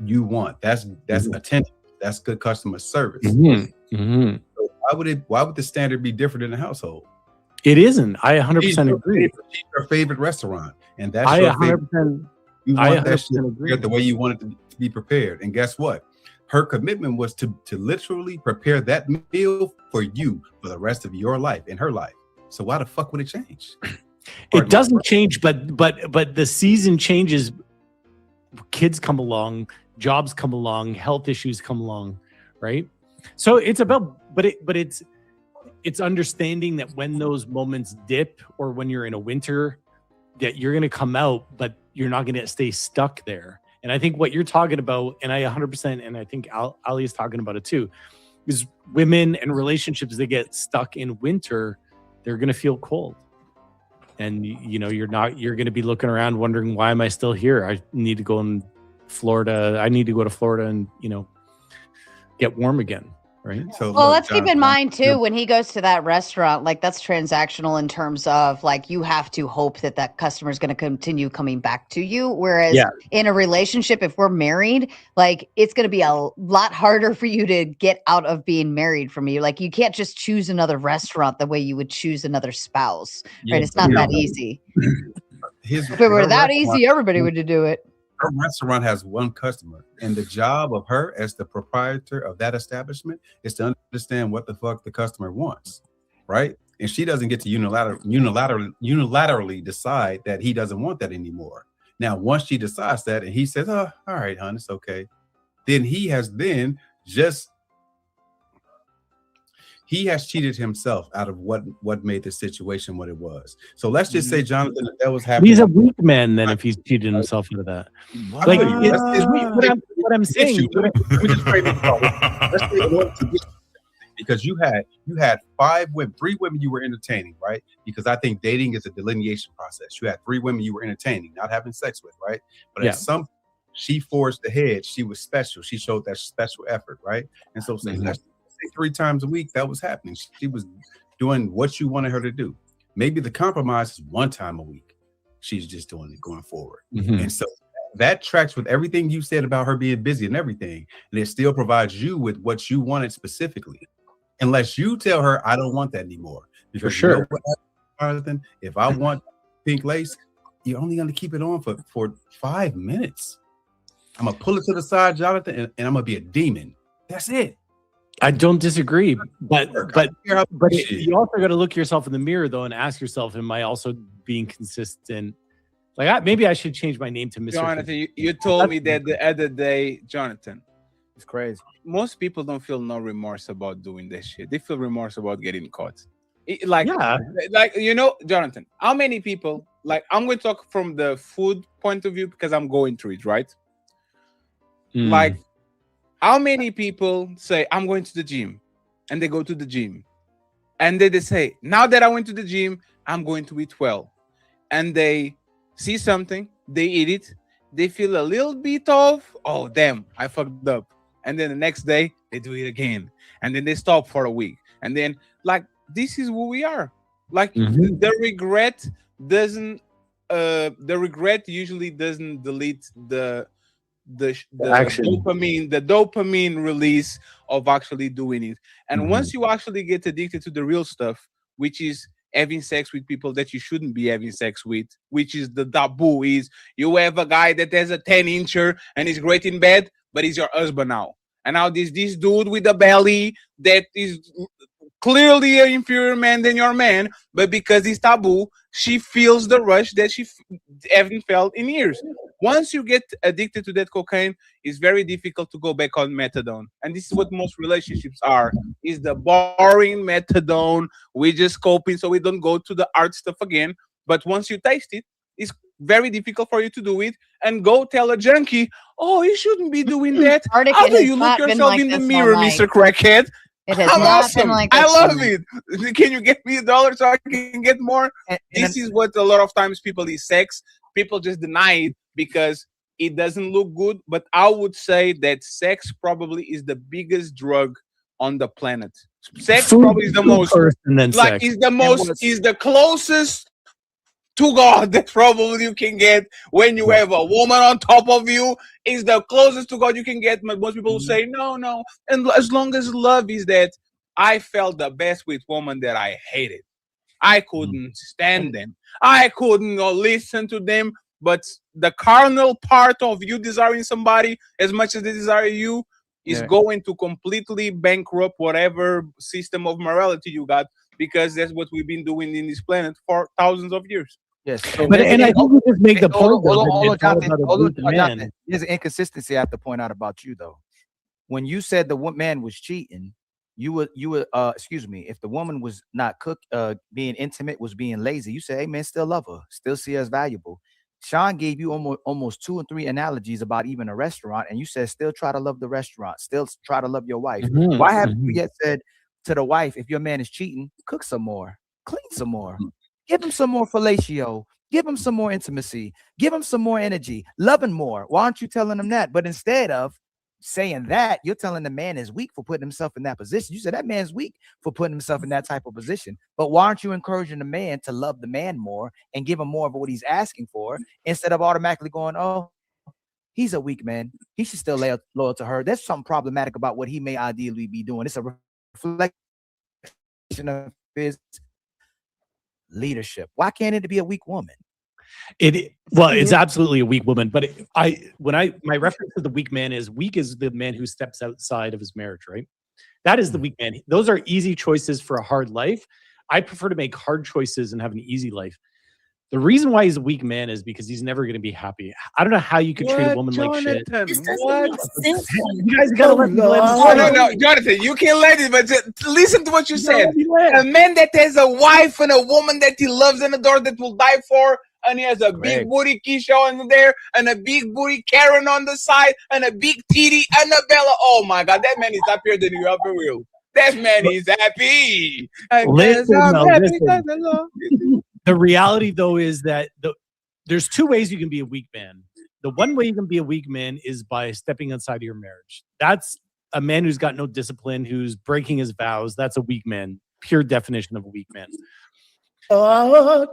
you want. That's attention. That's good customer service. So why would the standard be different in the household? It isn't. I 100% agree. She's your favorite restaurant, and that's I your 100%. favorite. You want that shit agree. the way you want it to be prepared. And guess what? Her commitment was to literally prepare that meal for you for the rest of your life and her life. So why the fuck would it change? It doesn't change, but the season changes. Kids come along, jobs come along, health issues come along, right? So it's about, but it's understanding that when those moments dip, or when you're in a winter, that you're going to come out, but you're not going to stay stuck there. And I think what you're talking about, and I 100%, and I think Ali is talking about it too, is women and relationships that get stuck in winter, they're going to feel cold. And you're going to be looking around wondering, why am I still here? I need to go in Florida. I need to go to Florida and, get warm again. Right. So let's keep in mind too, when he goes to that restaurant, like, that's transactional in terms of, like, you have to hope that customer is going to continue coming back to you. Whereas in a relationship, if we're married, like, it's going to be a lot harder for you to get out of being married from me. Like, you can't just choose another restaurant the way you would choose another spouse. Right. It's not that easy. If it were that easy, everybody would do it. Her restaurant has one customer, and the job of her as the proprietor of that establishment is to understand what the fuck the customer wants, right? And she doesn't get to unilaterally decide that he doesn't want that anymore. Now, once she decides that, and he says, "Oh, all right, hon, it's okay," then he has cheated himself out of what made the situation what it was. So let's just say, Jonathan, that was happening. He's a weak man then if he's cheated himself out of that. Like, what I'm saying. because you had 5 women, 3 women you were entertaining, right? Because I think dating is a delineation process. You had 3 women you were entertaining, not having sex with, right? But Yeah. at some, she forged ahead. She was special. She showed that special effort, right? And so say, let's say 3 times a week that was happening. She was doing what you wanted her to do. Maybe the compromise is 1 time a week. She's just doing it going forward. And so that tracks with everything you said about her being busy and everything. And it still provides you with what you wanted specifically. Unless you tell her, I don't want that anymore. Because For sure. you know what, Jonathan, if I want pink lace, you're only going to keep it on for 5 minutes. I'm going to pull it to the side, Jonathan, and I'm going to be a demon. That's it. I don't disagree, but you also got to look yourself in the mirror though and ask yourself, am I also being consistent? Like maybe I should change my name to Mr. Jonathan, you told me that the other day, Jonathan. It's crazy. Most people don't feel no remorse about doing this shit. They feel remorse about getting caught. Jonathan, how many people, like, I'm going to talk from the food point of view because I'm going through it, right? Like, how many people say, I'm going to the gym, and they go to the gym, and they say, now that I went to the gym, I'm going to eat well. And they see something, they eat it, they feel a little bit of, oh, damn, I fucked up. And then the next day, they do it again. And then they stop for a week. And then, like, this is who we are. Like, the regret usually doesn't delete the dopamine release of actually doing it. And once you actually get addicted to the real stuff, which is having sex with people that you shouldn't be having sex with, which is the taboo, is you have a guy that has a 10-incher and is great in bed, but he's your husband now. And now this dude with a belly that is clearly an inferior man than your man, but because he's taboo, she feels the rush that she haven't felt in years. Once you get addicted to that cocaine, it's very difficult to go back on methadone. And this is what most relationships are, is the boring methadone. We just coping so we don't go to the art stuff again. But once you taste it, it's very difficult for you to do it and go tell a junkie, oh, you shouldn't be doing that. How do you look yourself in the mirror, Mr. Crackhead? It has I'm not awesome. been like I this love all it. Can you get me $1 so I can get more? This is what a lot of times people is sex. People just deny it because it doesn't look good. But I would say that sex probably is the biggest drug on the planet. Sex probably is the most, like, is the closest to God that probably you can get when you have a woman on top of you. Is the closest to God you can get. Most people will say no. And as long as love is that, I felt the best with women that I hated. I couldn't stand them. I couldn't listen to them. But the carnal part of you desiring somebody as much as they desire you is going to completely bankrupt whatever system of morality you got, because that's what we've been doing in this planet for thousands of years. Yes, but I think you just make the point. Jonathan, there's an inconsistency I have to point out about you though. When you said the man was cheating, you would excuse me, if the woman was not being intimate, was being lazy, you say, hey man, still love her, still see her as valuable. Sean gave you almost 2 or 3 analogies about even a restaurant, and you said still try to love the restaurant, still try to love your wife. Why haven't you yet said to the wife, if your man is cheating, cook some more, clean some more, give him some more fellatio, give him some more intimacy, give him some more energy, love him more? Why aren't you telling him that? But instead of saying that, you're telling the man is weak for putting himself in that position. You said that man's weak for putting himself in that type of position. But why aren't you encouraging the man to love the man more and give him more of what he's asking for, instead of automatically going, oh, he's a weak man, he should still lay loyal to her? There's something problematic about what he may ideally be doing. It's a reflection of his leadership. Why can't it be a weak woman? It's absolutely a weak woman, but my reference to the weak man is the man who steps outside of his marriage, right? That is the weak man. Those are easy choices for a hard life. I prefer to make hard choices and have an easy life. The reason why he's a weak man is because he's never going to be happy. I don't know how you could treat a woman like shit. What? You guys got to let me land. No, Jonathan, you can't let it, but just listen to what you said. A man that has a wife and a woman that he loves and adores, that will die for, and he has a big booty Keisha on there, and a big booty Karen on the side, and a big titty Annabella. Oh my God, that man is happier than you ever will. That man is happy. The reality, though, is that there's two ways you can be a weak man. The one way you can be a weak man is by stepping outside of your marriage. That's a man who's got no discipline, who's breaking his vows. That's a weak man. Pure definition of a weak man. The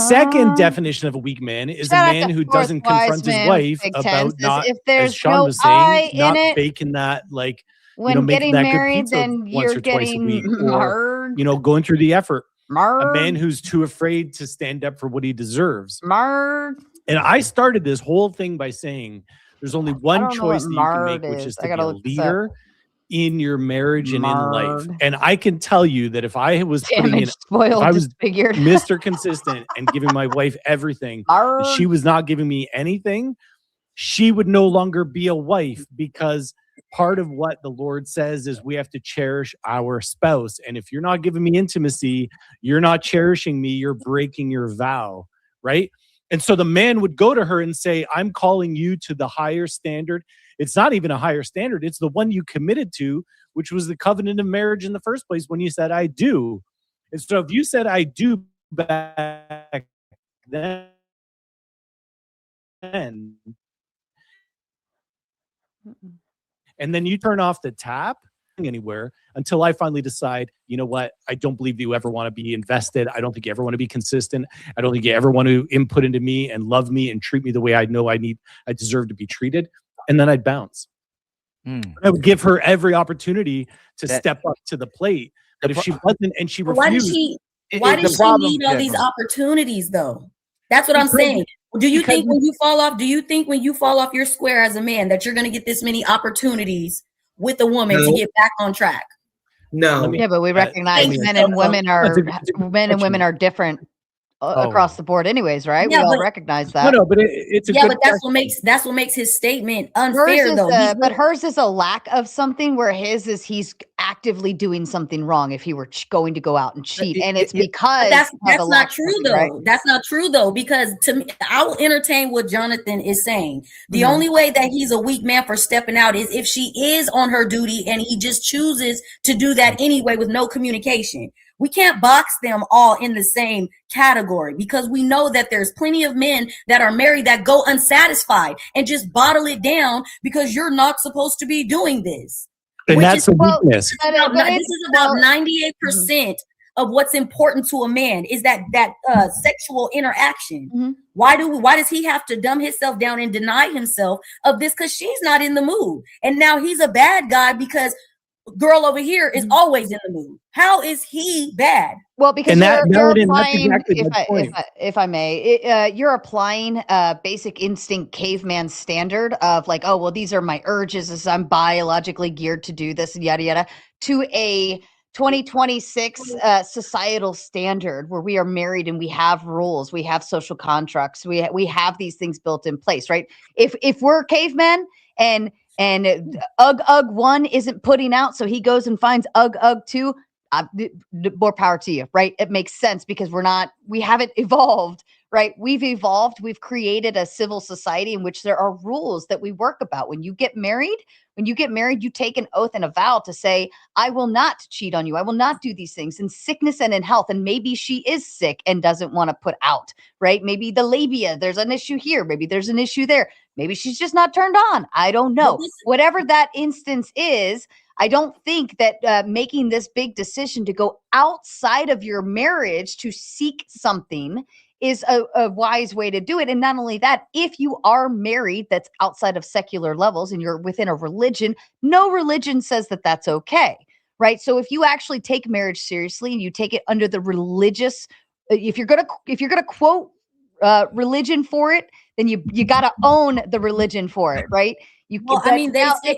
second definition of a weak man is a man who doesn't confront his wife about not, if there's as Sean no was saying, I not in it, baking that, like, when making getting that married, good pizza then once you're or twice a getting week, or going through the effort. A man who's too afraid to stand up for what he deserves. And I started this whole thing by saying there's only one choice that you can make, which is to be a leader in your marriage and in life. And I can tell you that if I was Mr. Consistent and giving my wife everything, and she was not giving me anything, she would no longer be a wife, because part of what the Lord says is we have to cherish our spouse. And if you're not giving me intimacy, you're not cherishing me, you're breaking your vow, right? And so the man would go to her and say, I'm calling you to the higher standard. It's not even a higher standard. It's the one you committed to, which was the covenant of marriage in the first place when you said, I do. And so if you said, I do back then, and then you turn off the tap anywhere until I finally decide, you know what, I don't believe you ever want to be invested. I don't think you ever want to be consistent. I don't think you ever want to input into me and love me and treat me the way I know I deserve to be treated. And then I'd bounce. I would give her every opportunity to step up to the plate. But if she wasn't and she refused, why does she need all these opportunities though? That's what I'm saying. Do you think when you fall off your square as a man that you're going to get this many opportunities with a woman to get back on track? No. Yeah, but we recognize men and women are different across the board anyways, right? Yeah, we all recognize that. No, but it's a but that's what makes his statement unfair though. But hers is a lack of something, where his is he's actively doing something wrong if he were going to go out and cheat. And it's because that's not true though. Right? That's not true though, because to me, I will entertain what Jonathan is saying. The only way that he's a weak man for stepping out is if she is on her duty and he just chooses to do that anyway with no communication. We can't box them all in the same category, because we know that there's plenty of men that are married that go unsatisfied and just bottle it down because you're not supposed to be doing this. And that's a weakness. This is about 98% of what's important to a man is that sexual interaction. Why does he have to dumb himself down and deny himself of this? Because she's not in the mood. And now he's a bad guy because girl over here is always in the mood. How is he bad? Well, because you're applying, if I may, you're applying basic instinct caveman standard of like, oh, well, these are my urges as I'm biologically geared to do this and yada, yada, to a 2026 societal standard where we are married and we have rules, we have social contracts, we have these things built in place, right? If we're cavemen and Ugg 1 isn't putting out, so he goes and finds Ugg 2, more power to you, right? It makes sense because we haven't evolved, right? We've evolved. We've created a civil society in which there are rules that we work about. When you get married, you take an oath and a vow to say, I will not cheat on you. I will not do these things in sickness and in health. And maybe she is sick and doesn't want to put out, right? Maybe the labia, there's an issue here. Maybe there's an issue there. Maybe she's just not turned on. I don't know. Whatever that instance is, I don't think that making this big decision to go outside of your marriage to seek something is a wise way to do it. And not only that, if you are married that's outside of secular levels and you're within a religion, no religion says that that's okay, right? So if you actually take marriage seriously and you take it under the religious, if you're gonna quote religion for it, then you got to own the religion for it, right? If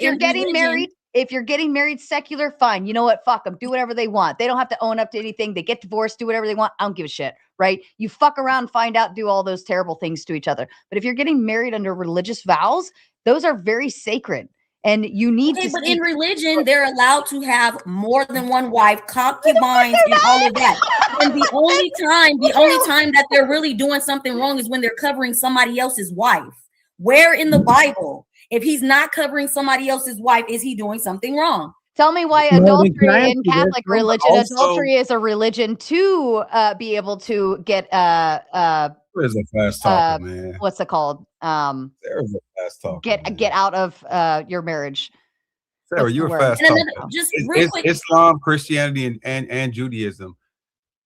you're getting married. If you're getting married secular, fine. You know what? Fuck them. Do whatever they want. They don't have to own up to anything. They get divorced, do whatever they want. I don't give a shit, right? You fuck around, find out, do all those terrible things to each other. But if you're getting married under religious vows, those are very sacred. And you need to. But in religion, they're allowed to have more than one wife, concubines, and all of that. And the only time that they're really doing something wrong is when they're covering somebody else's wife. Where in the Bible, if he's not covering somebody else's wife, is he doing something wrong? Tell me why adultery in Catholic religion, adultery is a religion to be able to get There's a fast talker, man. what's it called? There's a fast talker. Get out of your marriage. Sarah, you're a fast talker. Islam, Christianity, and Judaism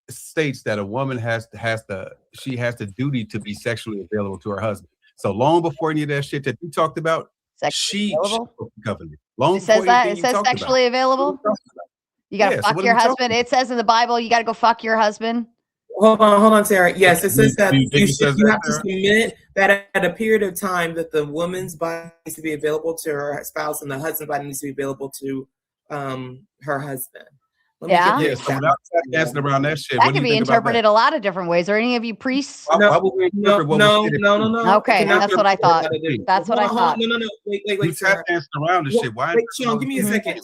states that a woman has the duty to be sexually available to her husband. So long before any of that shit that you talked about, she covenant. It says that. It says sexually available. You got to fuck your husband. It says in the Bible, you got to go fuck your husband. Hold on, Sarah. Yes, it says that you have to submit that at a period of time that the woman's body needs to be available to her spouse and the husband's body needs to be available to her husband. Yeah. So without dancing around that shit, that can be interpreted a lot of different ways. Are any of you priests? No. Okay, that's what I thought. That's what I thought. No. Wait, Sarah. Dancing around this shit. Why? Wait, Sean, give me a second.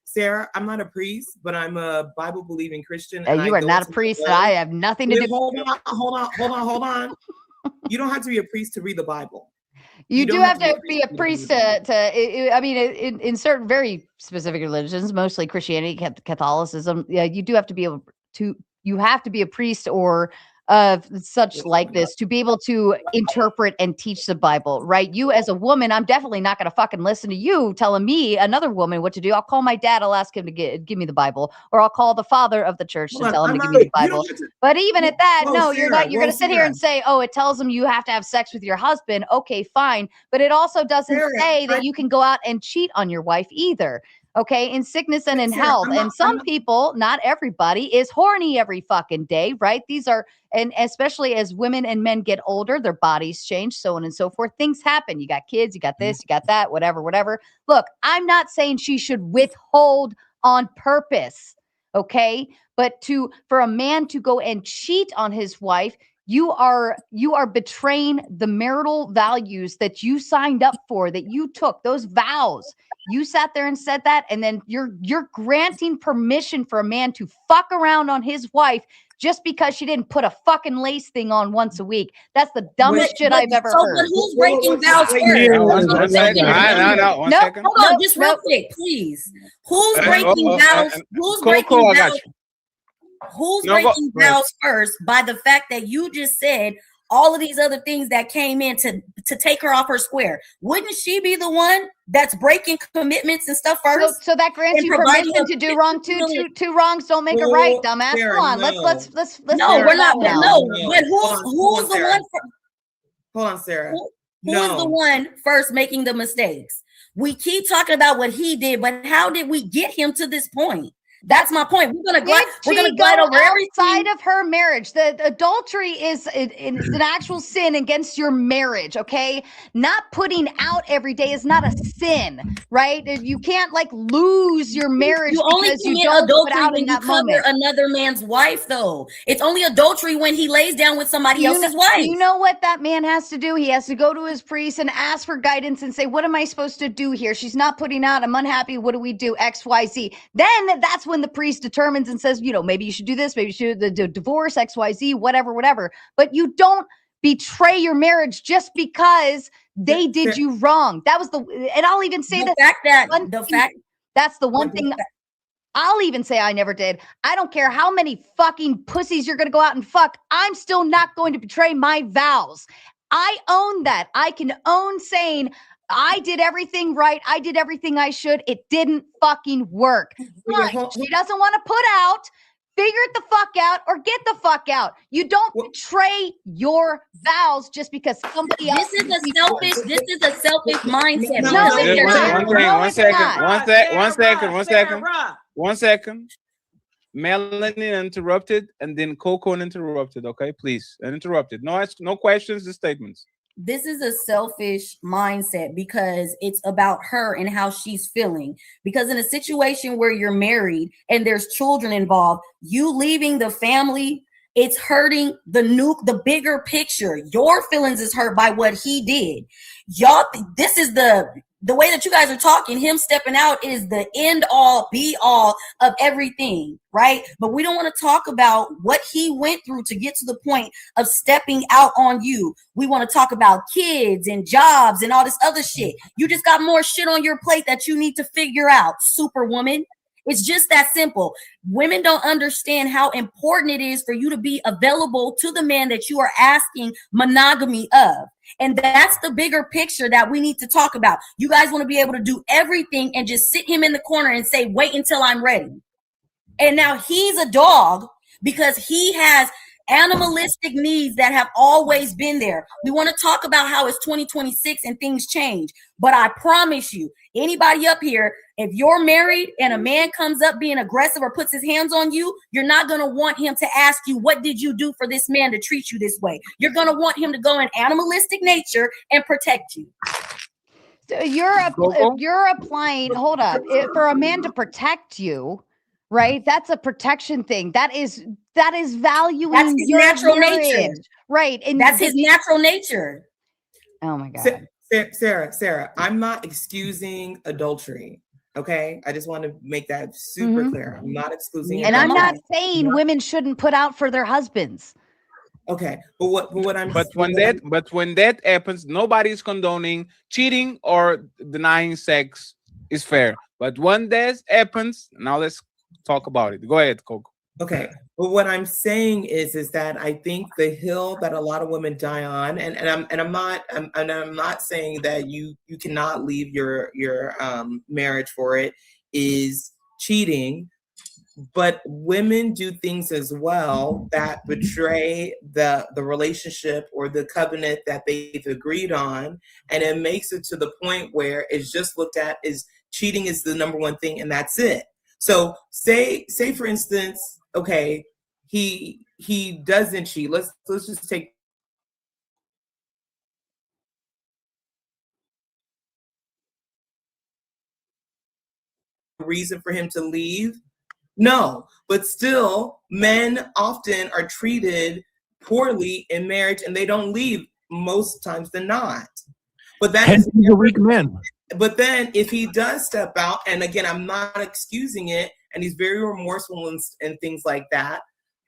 Sarah, I'm not a priest, but I'm a Bible believing Christian. You are not a priest, and I have nothing to do. Hold on. You don't have to be a priest to read the Bible. You do have to be a priest I mean, in certain very specific religions, mostly Christianity, Catholicism, you do have to be able to, you have to be a priest or such like this to be able to interpret and teach the Bible, right? You as a woman, I'm definitely not going to fucking listen to you telling me, another woman, what to do. I'll call my dad. I'll ask him to give me the Bible, or I'll call the father of the church to tell him to give me the Bible. But even at that, no, you're not. You're going to sit here and say, oh, it tells them you have to have sex with your husband. Okay, fine. But it also doesn't say that you can go out and cheat on your wife either. Okay, in sickness and in health. And some people, not everybody, is horny every fucking day, right? These are, and especially as women and men get older, their bodies change, so on and so forth. Things happen. You got kids, you got this, you got that, whatever. Look, I'm not saying she should withhold on purpose, okay? But for a man to go and cheat on his wife, you are betraying the marital values that you signed up for, that you took, those vows. You sat there and said that, and then you're granting permission for a man to fuck around on his wife just because she didn't put a fucking lace thing on once a week. That's the dumbest shit I've ever heard. But who's breaking vows first? One second. Hold on, just real quick, please. Who's breaking vows? Who's breaking vows? Who's breaking vows first by the fact that you just said all of these other things that came in to take her off her square? Wouldn't she be the one that's breaking commitments and stuff first? So that grants you permission to do wrong too. Two wrongs don't make a right, dumbass. Come on, let's. No, we're not. No, but who's the one? Hold on, Sarah. Who's the one first making the mistakes? We keep talking about what he did, but how did we get him to this point? That's my point. We're gonna glide over outside of her marriage. The adultery is an actual sin against your marriage. Okay, not putting out every day is not a sin, right? You can't lose your marriage. You only commit adultery when you cover another man's wife, though. It's only adultery when he lays down with somebody else's wife. You know what that man has to do? He has to go to his priest and ask for guidance and say, "What am I supposed to do here? She's not putting out. I'm unhappy. What do we do? X, Y, Z." Then that's when the priest determines and says, maybe you should do this, maybe you should the divorce, XYZ, whatever. But you don't betray your marriage just because they did you wrong. That was and I'll even say that's the one thing I'll even say I never did. I don't care how many fucking pussies you're going to go out and fuck. I'm still not going to betray my vows. I own that. I can own saying, I did everything right. I did everything I should. It didn't fucking work. But she doesn't want to put out. Figure it the fuck out or get the fuck out. You don't betray your vows just because somebody else. This is a selfish mindset. One second. Melanie interrupted, and then Coco interrupted. Okay, please, uninterrupted. No questions, just statements. This is a selfish mindset because it's about her and how she's feeling. Because in a situation where you're married and there's children involved, you leaving the family, it's hurting the bigger picture. Your feelings is hurt by what he did. Y'all, this is the the way that you guys are talking, him stepping out is the end all be all of everything, right? But we don't want to talk about what he went through to get to the point of stepping out on you. We want to talk about kids and jobs and all this other shit. You just got more shit on your plate that you need to figure out, Superwoman. It's just that simple. Women don't understand how important it is for you to be available to the man that you are asking monogamy of. And that's the bigger picture that we need to talk about. You guys want to be able to do everything and just sit him in the corner and say, wait until I'm ready. And now he's a dog because he has animalistic needs that have always been there. We want to talk about how it's 2026 and things change. But I promise you, anybody up here, if you're married and a man comes up being aggressive or puts his hands on you, you're not going to want him to ask you, what did you do for this man to treat you this way? You're going to want him to go in animalistic nature and protect you. So you're applying, hold up, for a man to protect you, right? That's a protection thing. That is valuing That's his your natural marriage. nature. Right. And that's his natural nature. Oh my God. Sarah, I'm not excusing adultery. Okay. I just want to make that super clear. I'm not excusing and I'm not saying women shouldn't put out for their husbands. Okay. But when that happens, nobody's condoning cheating or denying sex is fair. But when that happens, now let's talk about it. Go ahead, Coco. Okay. But what I'm saying is that I think the hill that a lot of women die on, and I'm not saying that you cannot leave your marriage for it, is cheating. But women do things as well that betray the relationship or the covenant that they've agreed on, and it makes it to the point where it's just looked at as cheating is the number one thing, and that's it. So say for instance, okay, he doesn't cheat. Let's just take a reason for him to leave. No, but still, men often are treated poorly in marriage, and they don't leave most times than not. But that's a weak man. But then, if he does step out, and again, I'm not excusing it, and he's very remorseful and things like that,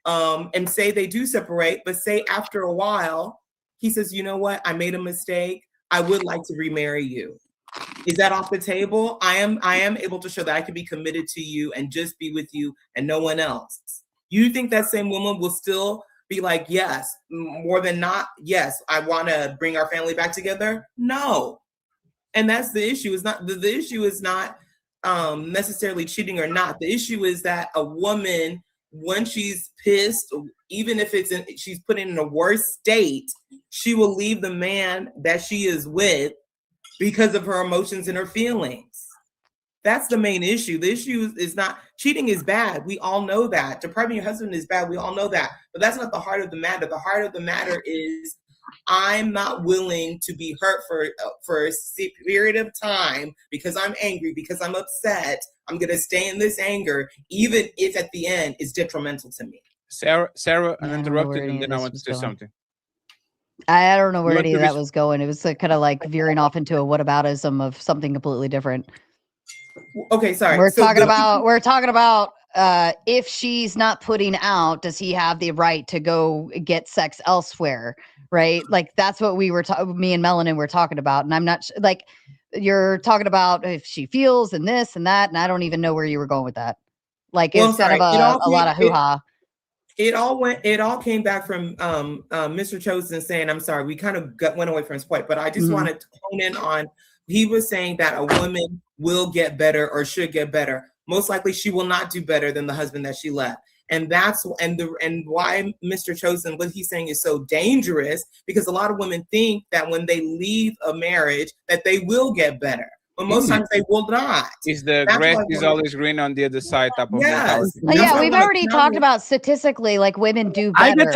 and say they do separate, but say after a while, he says, "You know what? I made a mistake. I would like to remarry you." Is that off the table? I am able to show that I can be committed to you and just be with you and no one else. You think that same woman will still be like, yes, more than not, yes, I want to bring our family back together? No. And that's the issue. Is not the issue is not necessarily cheating or not. The issue is that a woman, when she's pissed, even if she's put in a worse state, she will leave the man that she is with because of her emotions and her feelings. That's the main issue. The issue is not cheating is bad. We all know that. Depriving your husband is bad. We all know that. But that's not the heart of the matter. The heart of the matter is I'm not willing to be hurt for a period of time because I'm angry, because I'm upset. I'm going to stay in this anger, even if at the end it's detrimental to me. Sarah, I interrupted and then I want to say something. I don't know where any of that was going. It was kind of like veering off into a whataboutism of something completely different. Okay, sorry. We're talking about if she's not putting out, does he have the right to go get sex elsewhere? Right? Like that's what we were me and Melanin were talking about. And I'm not like you're talking about if she feels and this and that, and I don't even know where you were going with that. Like it's kind of a lot of hoo-ha. It all came back from Mr. Chosen saying, I'm sorry, we kind of went away from his point, but I just wanted to hone in on, he was saying that a woman will get better or should get better. Most likely she will not do better than the husband that she left. And that's why Mr. Chosen, what he's saying is so dangerous, because a lot of women think that when they leave a marriage that they will get better. But most times they will not. Is the grass is always green on the other side type of mentality. Yeah, we've already talked about statistically, like women do better.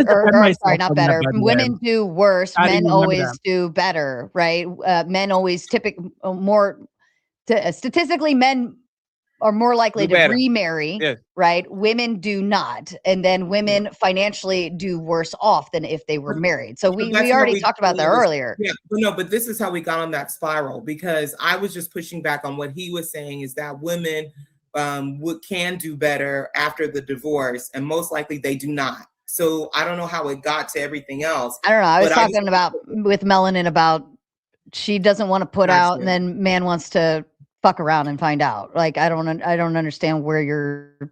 Sorry, not better. Women do worse. Men always do better, right? Men always statistically, men are more likely Do to better. remarry, Yes. right? Women do not, and then women financially do worse off than if they were married. So we that's how already we talked about that earlier. Yeah, but no, but this is how we got on that spiral, because I was just pushing back on what he was saying, is that women can do better after the divorce, and most likely they do not. So I don't know how it got to everything else. I don't know. I was but talking about with Melanin about she doesn't want to put out, and then man wants to fuck around and find out. Like I don't understand where you're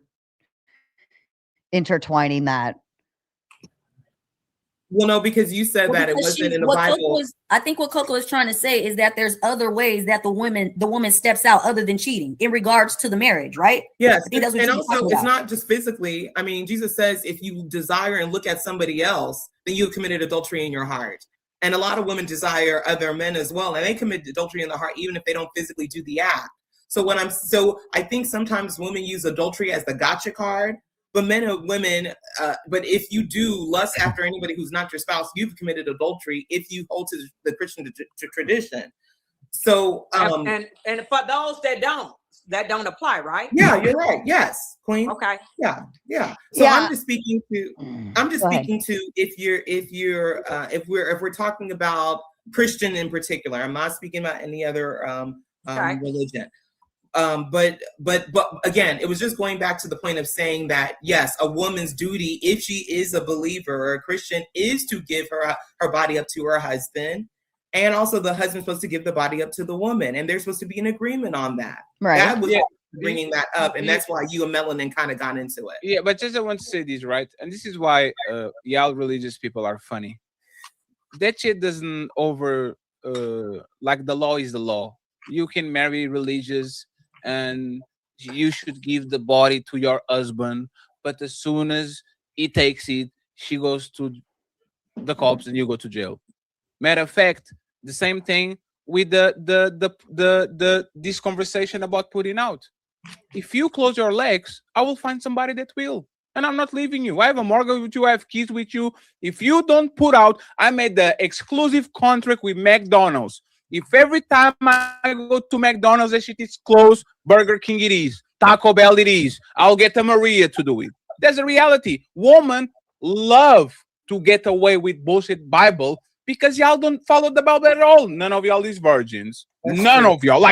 intertwining that. Well, no, because you said that it because wasn't in the Bible. I think what Coco is trying to say is that there's other ways that the woman steps out other than cheating in regards to the marriage, right? Yes, I think that's what and she's also talking it's about. not just physically. I mean, Jesus says if you desire and look at somebody else, then you've committed adultery in your heart. And a lot of women desire other men as well, and they commit adultery in the heart even if they don't physically do the act. So I think sometimes women use adultery as the gotcha card, but men and women. But if you do lust after anybody who's not your spouse, you've committed adultery if you hold to the Christian tradition. So and for those that don't apply, right? Yeah, you're right. Yes, Queen. Okay. Yeah. So Yeah. I'm just speaking to if we're talking about Christian in particular. I'm not speaking about any other religion. But again, it was just going back to the point of saying that yes, a woman's duty, if she is a believer or a Christian, is to give her body up to her husband. And also the husband's supposed to give the body up to the woman, and they're supposed to be in agreement on that. Right. That was bringing that up, and that's why you and Melanin kind of got into it. Yeah, but just I want to say this, right? And this is why y'all religious people are funny. That shit doesn't like the law is the law. You can marry religious and you should give the body to your husband, but as soon as he takes it, she goes to the cops and you go to jail. Matter of fact, the same thing with this conversation about putting out. If you close your legs, I will find somebody that will. And I'm not leaving you. I have a mortgage with you. I have kids with you. If you don't put out, I made the exclusive contract with McDonald's. If every time I go to McDonald's, that shit is closed, Burger King it is, Taco Bell it is, I'll get a Maria to do it. That's the reality. Women love to get away with bullshit Bible because y'all don't follow the Bible at all. None of y'all is virgins. None of y'all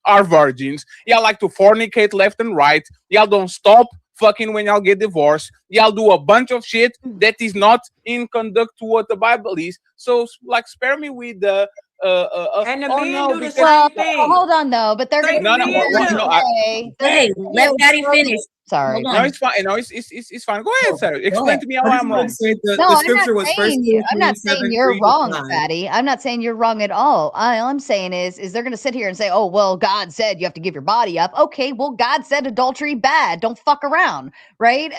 are virgins. Y'all like to fornicate left and right. Y'all don't stop fucking when y'all get divorced. Y'all do a bunch of shit that is not in conduct to what the Bible is. So, like, spare me with the and the men do the Well, same thing. hold on though, but they're going to Hey, let Daddy finish. Sorry. No, it's fine. No, it's fine. Go ahead, Sarah. Explain to me how I'm wrong. I'm not saying you're wrong, Fatty. I'm not saying you're wrong at all. All I'm saying is they're going to sit here and say, "Oh, well, God said you have to give your body up." Okay, well, God said adultery bad. Don't fuck around, right?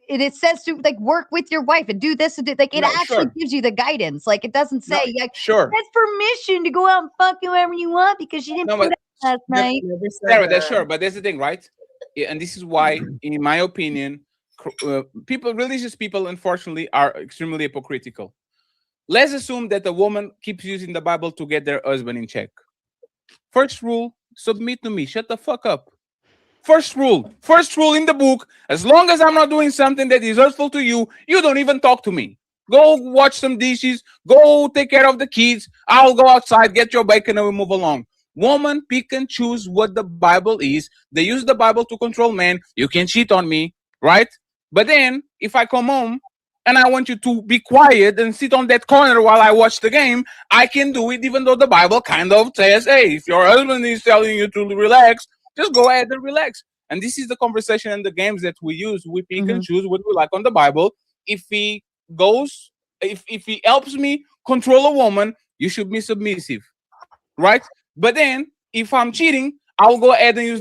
It says to like work with your wife and do this and do like it actually gives you the guidance. Like it doesn't say sure. That's permission to go out and fuck whoever you want because you didn't put out last night. Sarah, that's sure, but that's the thing, right? Yeah, and this is why, in my opinion, religious people, unfortunately, are extremely hypocritical. Let's assume that a woman keeps using the Bible to get their husband in check. First rule: submit to me. Shut the fuck up. First rule in the book: as long as I'm not doing something that is hurtful to you, you don't even talk to me. Go watch some dishes. Go take care of the kids. I'll go outside, get your bacon, and we move along. Women pick and choose what the Bible is. They use the Bible to control men. You can cheat on me, right? But then, if I come home and I want you to be quiet and sit on that corner while I watch the game, I can do it even though the Bible kind of says, hey, if your husband is telling you to relax, just go ahead and relax. And this is the conversation and the games that we use. We pick and choose what we like on the Bible. If he helps me control a woman, you should be submissive, right? But then, if I'm cheating, I'll go ahead and use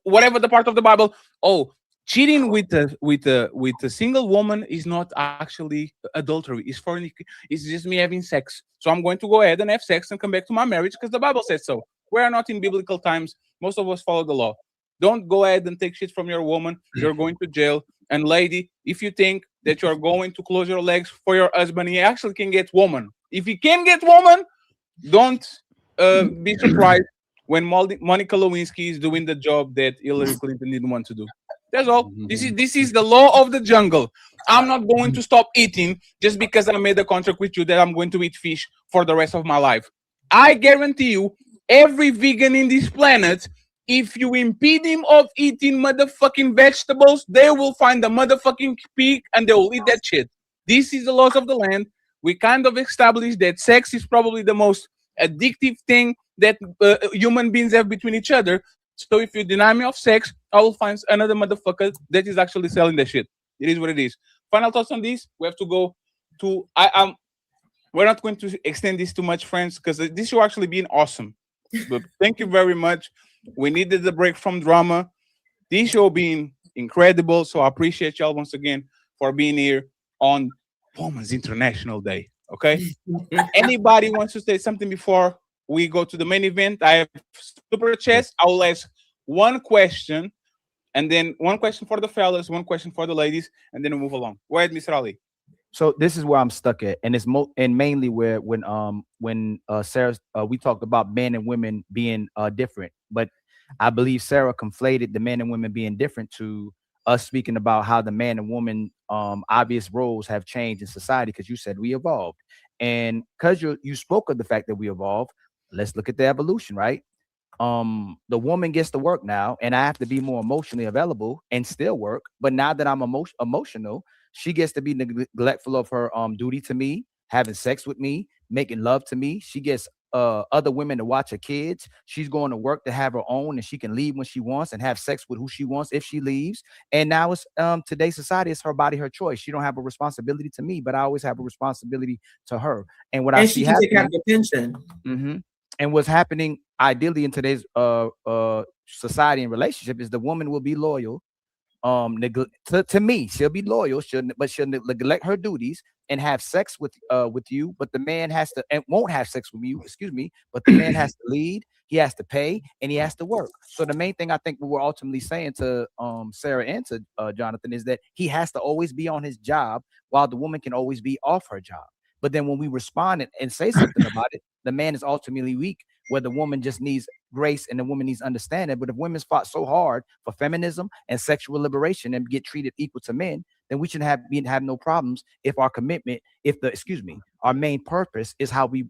whatever the part of the Bible. Oh, cheating with a single woman is not actually adultery. It's just me having sex. So I'm going to go ahead and have sex and come back to my marriage because the Bible says so. We are not in biblical times. Most of us follow the law. Don't go ahead and take shit from your woman. You're going to jail. And lady, if you think that you're going to close your legs for your husband, he actually can get woman. If he can get woman, don't be surprised when Monica Lewinsky is doing the job that Hillary Clinton didn't want to do. That's all. This is the law of the jungle. I'm not going to stop eating just because I made a contract with you that I'm going to eat fish for the rest of my life. I guarantee you, every vegan in this planet, if you impede him of eating motherfucking vegetables, they will find the motherfucking pig and they will eat that shit. This is the laws of the land. We kind of established that sex is probably the most addictive thing that human beings have between each other. So if you deny me of sex, I will find another motherfucker that is actually selling that shit. It is what it is. Final thoughts on this? We have to go to we're not going to extend this too much, friends, because this show actually been awesome. But thank you very much. We needed the break from drama. This show being incredible. So I appreciate y'all once again for being here on Women's International Day. Okay. Anybody wants to say something before we go to the main event? I have super chats. I will ask one question, and then one question for the fellas, one question for the ladies, and then we move along. Go ahead, Mr. Ali. So this is where I'm stuck at, and it's mainly where when Sarah we talked about men and women being different, but I believe Sarah conflated the men and women being different to us speaking about how the man and woman obvious roles have changed in society, because you said we evolved, and because you spoke of the fact that we evolved, let's look at the evolution, right? The woman gets to work now, and I have to be more emotionally available and still work. But now that I'm emotional, she gets to be neglectful of her duty to me, having sex with me, making love to me. She gets other women to watch her kids. She's going to work to have her own, and she can leave when she wants and have sex with who she wants if she leaves. And now it's today's society, it's her body, her choice. She don't have a responsibility to me, but I always have a responsibility to her. And what I see happening, she can take out the pension. Mm-hmm. And what's happening ideally in today's society and relationship is the woman will be loyal. To me, she'll be loyal, but she'll neglect her duties and have sex with you. But the man has to and won't have sex with you, excuse me. But the man has to lead, he has to pay, and he has to work. So the main thing I think we were ultimately saying to Sarah and to Jonathan is that he has to always be on his job while the woman can always be off her job. But then when we respond and say something about it, the man is ultimately weak, where the woman just needs grace and the woman needs understanding. But if women's fought so hard for feminism and sexual liberation and get treated equal to men, then we should have no problems if our commitment, our main purpose is how we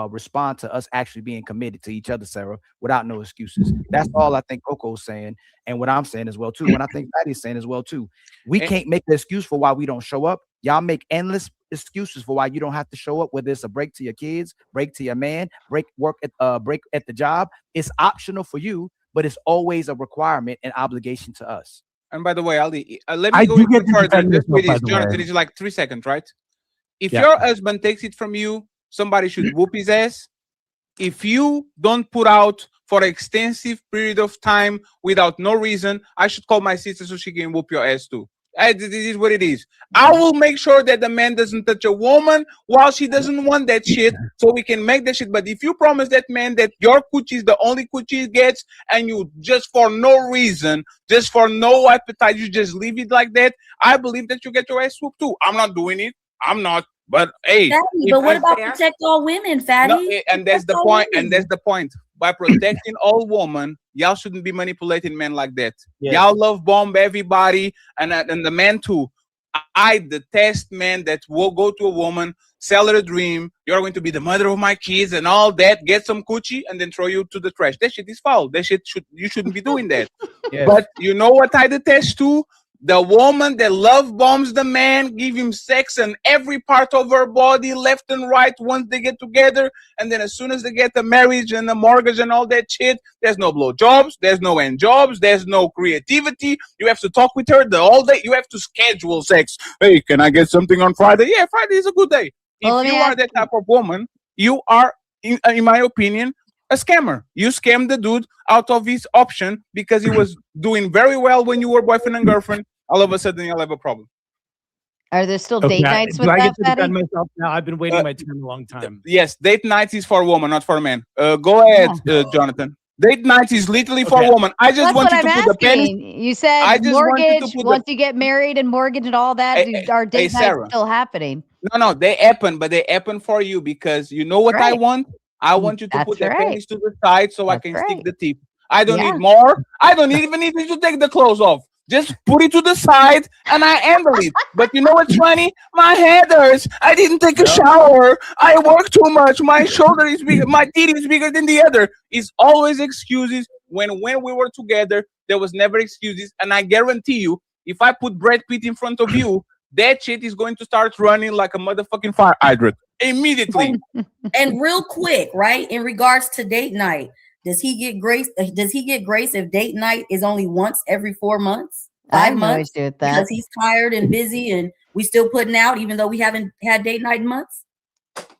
respond to us actually being committed to each other, Sarah, without no excuses. That's all I think Coco's saying, and what I'm saying as well too, and I think Patty's saying as well too. We can't make the excuse for why we don't show up. Y'all make endless excuses for why you don't have to show up, whether it's a break to your kids, break to your man, break at the job. It's optional for you, but it's always a requirement and obligation to us. And by the way, Ali, let me go even further. Just with this, Jonathan, it's like 3 seconds, right? If your husband takes it from you, somebody should whoop his ass. If you don't put out for an extensive period of time without no reason, I should call my sister so she can whoop your ass too. This is what it is. I will make sure that the man doesn't touch a woman while she doesn't want that shit, so we can make that shit. But if you promise that man that your coochie is the only coochie he gets, and you just for no reason, just for no appetite, you just leave it like that, I believe that you get your ass whooped too. I'm not doing it. I'm not. But hey, Fatty, but what about protect all women, Fatty? No, and that's the point. And that's the point. By protecting all women, y'all shouldn't be manipulating men like that. Yes. Y'all love bomb everybody, and the men too. I detest men that will go to a woman, sell her a dream. You're going to be the mother of my kids and all that. Get some coochie and then throw you to the trash. That shit is foul. That shit you shouldn't be doing that. Yes. But you know what I detest too? The woman that love bombs the man, give him sex and every part of her body, left and right, once they get together, and then as soon as they get the marriage and the mortgage and all that shit, there's no blow jobs, there's no end jobs, there's no creativity. You have to talk with her the whole day. You have to schedule sex. Hey, can I get something on Friday? Yeah, Friday is a good day. Well, if you are that type of woman, you are, in my opinion, a scammer. You scammed the dude out of his option because he was doing very well when you were boyfriend and girlfriend. All of a sudden, you'll have a problem. Are there still date nights with I that, get to Patty? defend myself now? I've been waiting my turn a long time. Yes, date nights is for a woman, not for a man. Go ahead, Jonathan. Date nights is literally for a woman. I just want you to put the penny. You said mortgage, once you get married and mortgage and all that, are date nights still happening? No, they happen, but they happen for you because you know what I want? I want you to That's put the right. pennies to the side so I That's can right. stick the tip. I don't Yeah. need more. I don't even need you to take the clothes off. Just put it to the side and I handle it. But you know what's funny? My head hurts. I didn't take a shower. I work too much. My shoulder is bigger. My teeth is bigger than the other. It's always excuses. When we were together, there was never excuses. And I guarantee you, if I put Brad Pitt in front of you, that shit is going to start running like a motherfucking fire hydrant immediately. And real quick, right? In regards to date night, does he get grace? Does he get grace if date night is only once every 4 months, I 5 have no months? issue with that. Because he's tired and busy, and we still putting out, even though we haven't had date night in months.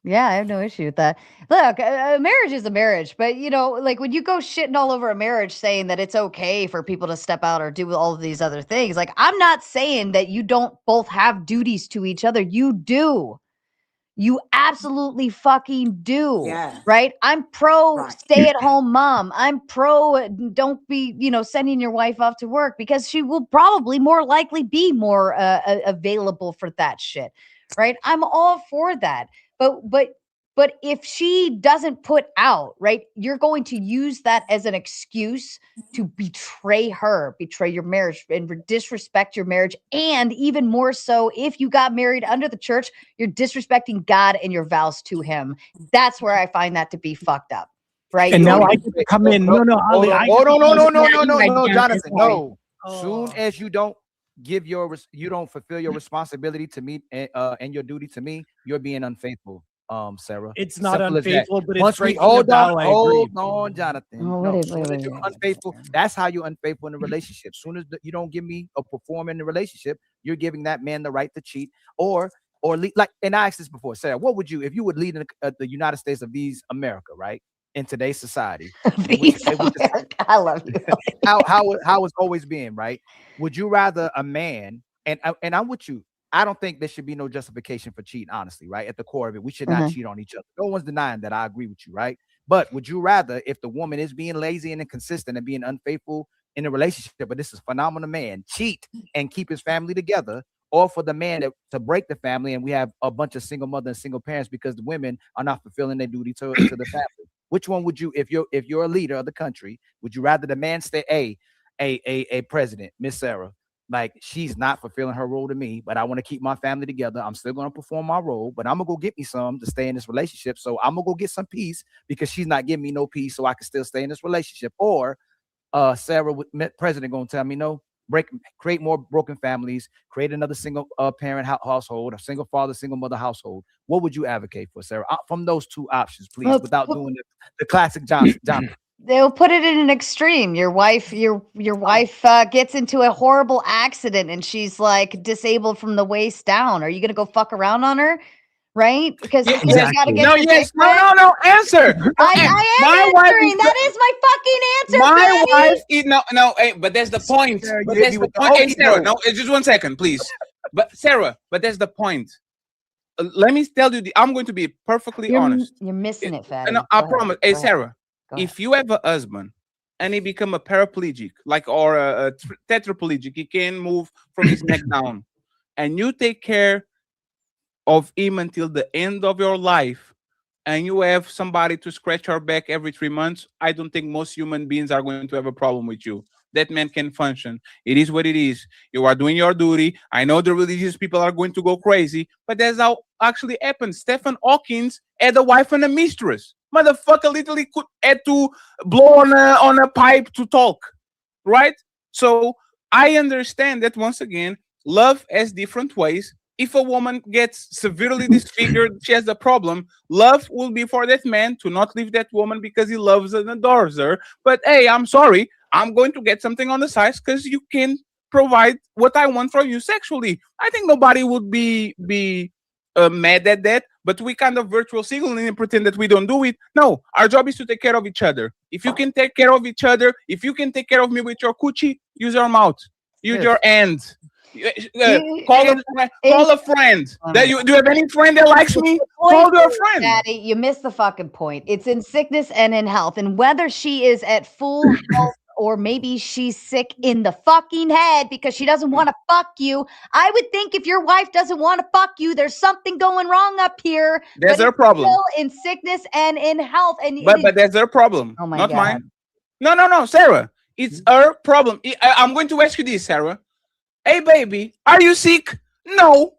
Yeah, I have no issue with that. Look, a marriage is a marriage, but like when you go shitting all over a marriage saying that it's okay for people to step out or do all of these other things, like I'm not saying that you don't both have duties to each other. You do. You absolutely fucking do. Yeah. Right? I'm pro Right. stay at home mom. I'm pro don't be, sending your wife off to work because she will probably more likely be more available for that shit. Right? I'm all for that. But if she doesn't put out, right, you're going to use that as an excuse to betray her, betray your marriage, and disrespect your marriage. And even more so, if you got married under the church, you're disrespecting God and your vows to him. That's where I find that to be fucked up. Right? And now You're- I get to come in. No, Ali, I Oh, get to no, come in. Jonathan, no. Oh. Soon as you don't you don't fulfill your responsibility to me and your duty to me, you're being unfaithful, Sarah. It's not Simple as that. unfaithful, but it's Once we breaking a hold vow, I agree. on, Jonathan. Oh, No, wait, soon as you're unfaithful, that's how you're unfaithful in a relationship. Soon as you don't give me a perform in the relationship, you're giving that man the right to cheat or lead, like. And I asked this before, Sarah. What would you, if you would lead in the United States of these America, right, in today's society? I love you. how it's always been, right? Would you rather a man, and I'm with you, I don't think there should be no justification for cheating, honestly, right? At the core of it, we should not cheat on each other. No one's denying that. I agree with you, right? But would you rather, if the woman is being lazy and inconsistent and being unfaithful in a relationship, but this is a phenomenal man, cheat and keep his family together, or for the man to break the family and we have a bunch of single mothers and single parents because the women are not fulfilling their duty to the family? Which one would you, if you're a leader of the country, would you rather the man stay a president, Miss Sarah? Like, she's not fulfilling her role to me, but I want to keep my family together. I'm still going to perform my role, but I'm going to go get me some to stay in this relationship. So I'm going to go get some peace because she's not giving me no peace, so I can still stay in this relationship. Or Sarah, president, going to tell me, no, create more broken families, create another single parent household, a single father, single mother household. What would you advocate for, Sarah? From those two options, please, without doing the classic Johnson. They'll put it in an extreme. Your wife gets into a horrible accident and she's like disabled from the waist down. Are you gonna go fuck around on her? Right? Because you gotta get your dick wet? No. Answer. I am My wife answering. is That is my fucking answer. My Betty. wife is no. Hey, but that's the point. But that's the point. Hey, Sarah, no, just 1 second, please. But Sarah, but that's the point. Let me tell you. I'm going to be perfectly honest. You're missing it, Fatty. No, I promise. Hey, Sarah, if you have a husband and he become a paraplegic, or a tetraplegic, he can't move from his neck down, and you take care of him until the end of your life, and you have somebody to scratch your back every 3 months, I don't think most human beings are going to have a problem with you. That man can function. It is what it is. You are doing your duty. I know the religious people are going to go crazy, but that's how actually happens. Stephen Hawkins had a wife and a mistress. Motherfucker literally had to blow on a pipe to talk, right? So I understand that, once again, love has different ways. If a woman gets severely disfigured, she has a problem. Love will be for that man to not leave that woman because he loves and adores her. But hey, I'm sorry, I'm going to get something on the side because you can provide what I want from you sexually. I think nobody would be mad at that, but we kind of virtual signaling and pretend that we don't do it. No, our job is to take care of each other. If you can take care of each other, if you can take care of me with your coochie, use your mouth, use your hand. Call a friend. Do you have any friend that likes me? Call your friend. Daddy, you missed the fucking point. It's in sickness and in health, and whether she is at full health or maybe she's sick in the fucking head because she doesn't want to fuck you. I would think if your wife doesn't want to fuck you, there's something going wrong up here. There's but their it's problem. still in sickness and in health. And But that's their problem, oh my not God. mine. No, Sarah. It's her problem. I'm going to ask you this, Sarah. Hey, baby, are you sick? No,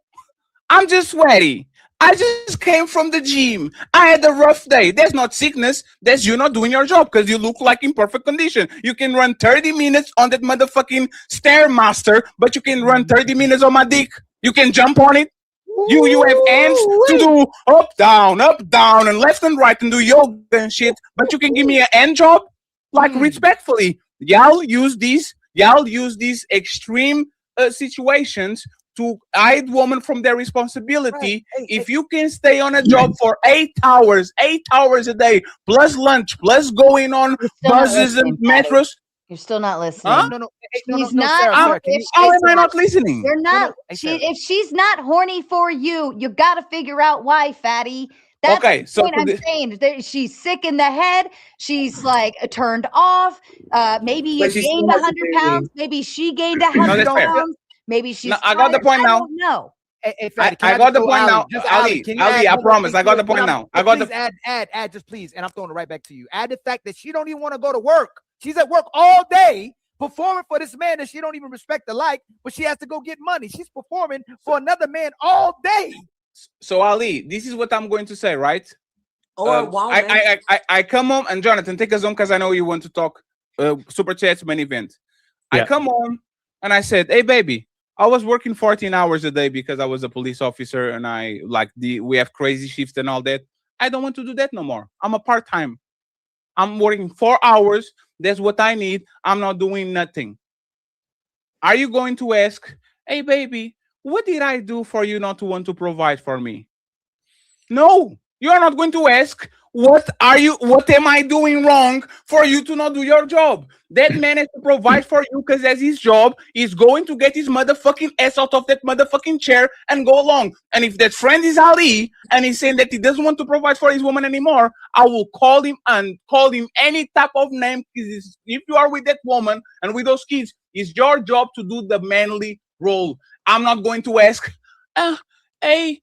I'm just sweaty. I just came from the gym. I had a rough day. That's not sickness. That's you not doing your job because you look like in perfect condition. You can run 30 minutes on that motherfucking Stairmaster, but you can run 30 minutes on my dick. You can jump on it. You have hands to do up, down, and left and right and do yoga and shit. But you can give me an hand job? Like respectfully. Y'all use these extreme situations to hide women from their responsibility. If you can stay on a job for 8 hours a day, plus lunch, plus going on buses and metros. You're still not listening. Huh? She's not. How am I not listening? You're not. If she's not horny for you, you got to figure out why, fatty. That's Okay, the so point I'm saying. She's sick in the head. She's like turned off. Maybe But you she gained still has a 100 baby. pounds. Maybe she gained 100 that's fair. pounds. Maybe she's. No, I got the point tired. now. I don't know. Hey, Fatty, I got the point now. Ali, I promise. I got the point now. I got the. Add, just please, and I'm throwing it right back to you. Add the fact that she don't even want to go to work. She's at work all day performing for this man that she don't even respect or like, but she has to go get money. She's performing for another man all day. So Ali, this is what I'm going to say, right? Or woman. I come home, and Jonathan, take us home because I know you want to talk super chats main event. Yeah. I come home and I said, hey baby, I was working 14 hours a day because I was a police officer and we have crazy shifts and all that. I don't want to do that no more. I'm a part-time. I'm working 4 hours. That's what I need. I'm not doing nothing. Are you going to ask, hey baby, what did I do for you not to want to provide for me? No, you are not going to ask, what am I doing wrong for you to not do your job? That man has to provide for you because that's his job. He's going to get his motherfucking ass out of that motherfucking chair and go along. And if that friend is Ali and he's saying that he doesn't want to provide for his woman anymore, I will call him and call him any type of name. Because if you are with that woman and with those kids, it's your job to do the manly role. I'm not going to ask, hey,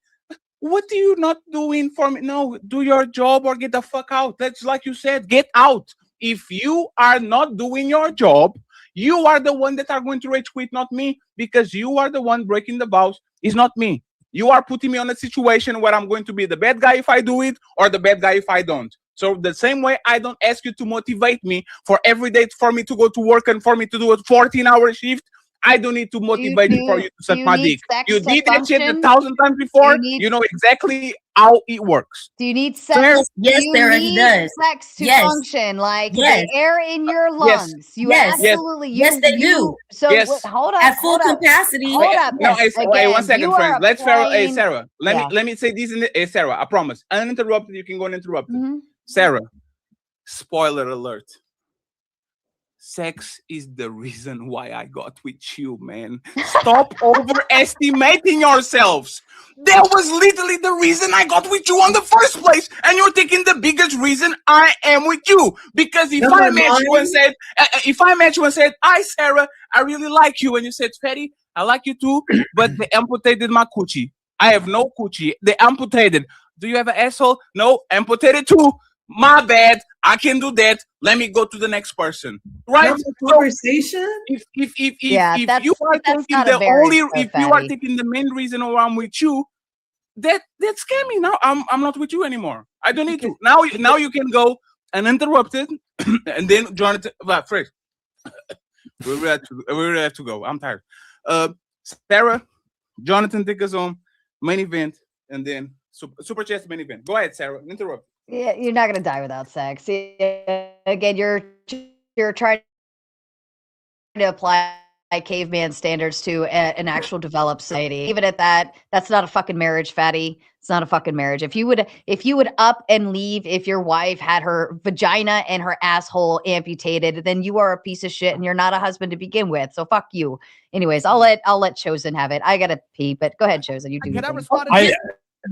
what are you not doing for me? No, do your job or get the fuck out. That's like you said, get out. If you are not doing your job, you are the one that are going to rage quit, not me, because you are the one breaking the vows. It's not me. You are putting me on a situation where I'm going to be the bad guy if I do it or the bad guy if I don't. So the same way I don't ask you to motivate me for every day for me to go to work and for me to do a 14-hour shift. I don't need to motivate you for you to suck my dick. You did that shit 1,000 times before. You know exactly how it works. Do you need sex? Yes, Sarah, he does. Sex to Yes. function, like Yes. the air in your Yes. lungs. You Yes. absolutely. Yes, they do. So Yes. hold up. At full hold up, capacity. Hold up. No, Yes. wait, Again, 1 second, you friends. are Let's Sarah. Hey, applying- Sarah. Yeah. Let me say this in the. Hey, Sarah, I promise. Uninterrupted. You can go uninterrupted. Mhm. Sarah, spoiler alert. Sex is the reason why I got with you, man. Stop overestimating yourselves. That was literally the reason I got with you on the first place. And you're taking the biggest reason I am with you. Because if I met you and said, hi, Sarah, I really like you. And you said, Fatty, I like you too, but they amputated my coochie. I have no coochie. They amputated. Do you have an asshole? No, amputated too. My bad. I can do that. Let me go to the next person. Right? That's a conversation. If that's you are not taking a the marriage, only, though, if you are Fatty. taking the main reason why I'm with you, that's scary. Now I'm not with you anymore. I don't need to. Now you can go uninterrupted, and then Jonathan. Well, first, we really have to go. I'm tired. Sarah, Jonathan, take us home. Main event, and then super chest main event. Go ahead, Sarah. Interrupt. Yeah, you're not gonna die without sex. Again, you're trying to apply caveman standards to an actual developed society. Even at that, that's not a fucking marriage, Fatty. It's not a fucking marriage. If you would up and leave if your wife had her vagina and her asshole amputated, then you are a piece of shit and you're not a husband to begin with. So fuck you. Anyways, I'll let Chosen have it. I gotta pee, but go ahead, Chosen. You do. Can I your thing. respond to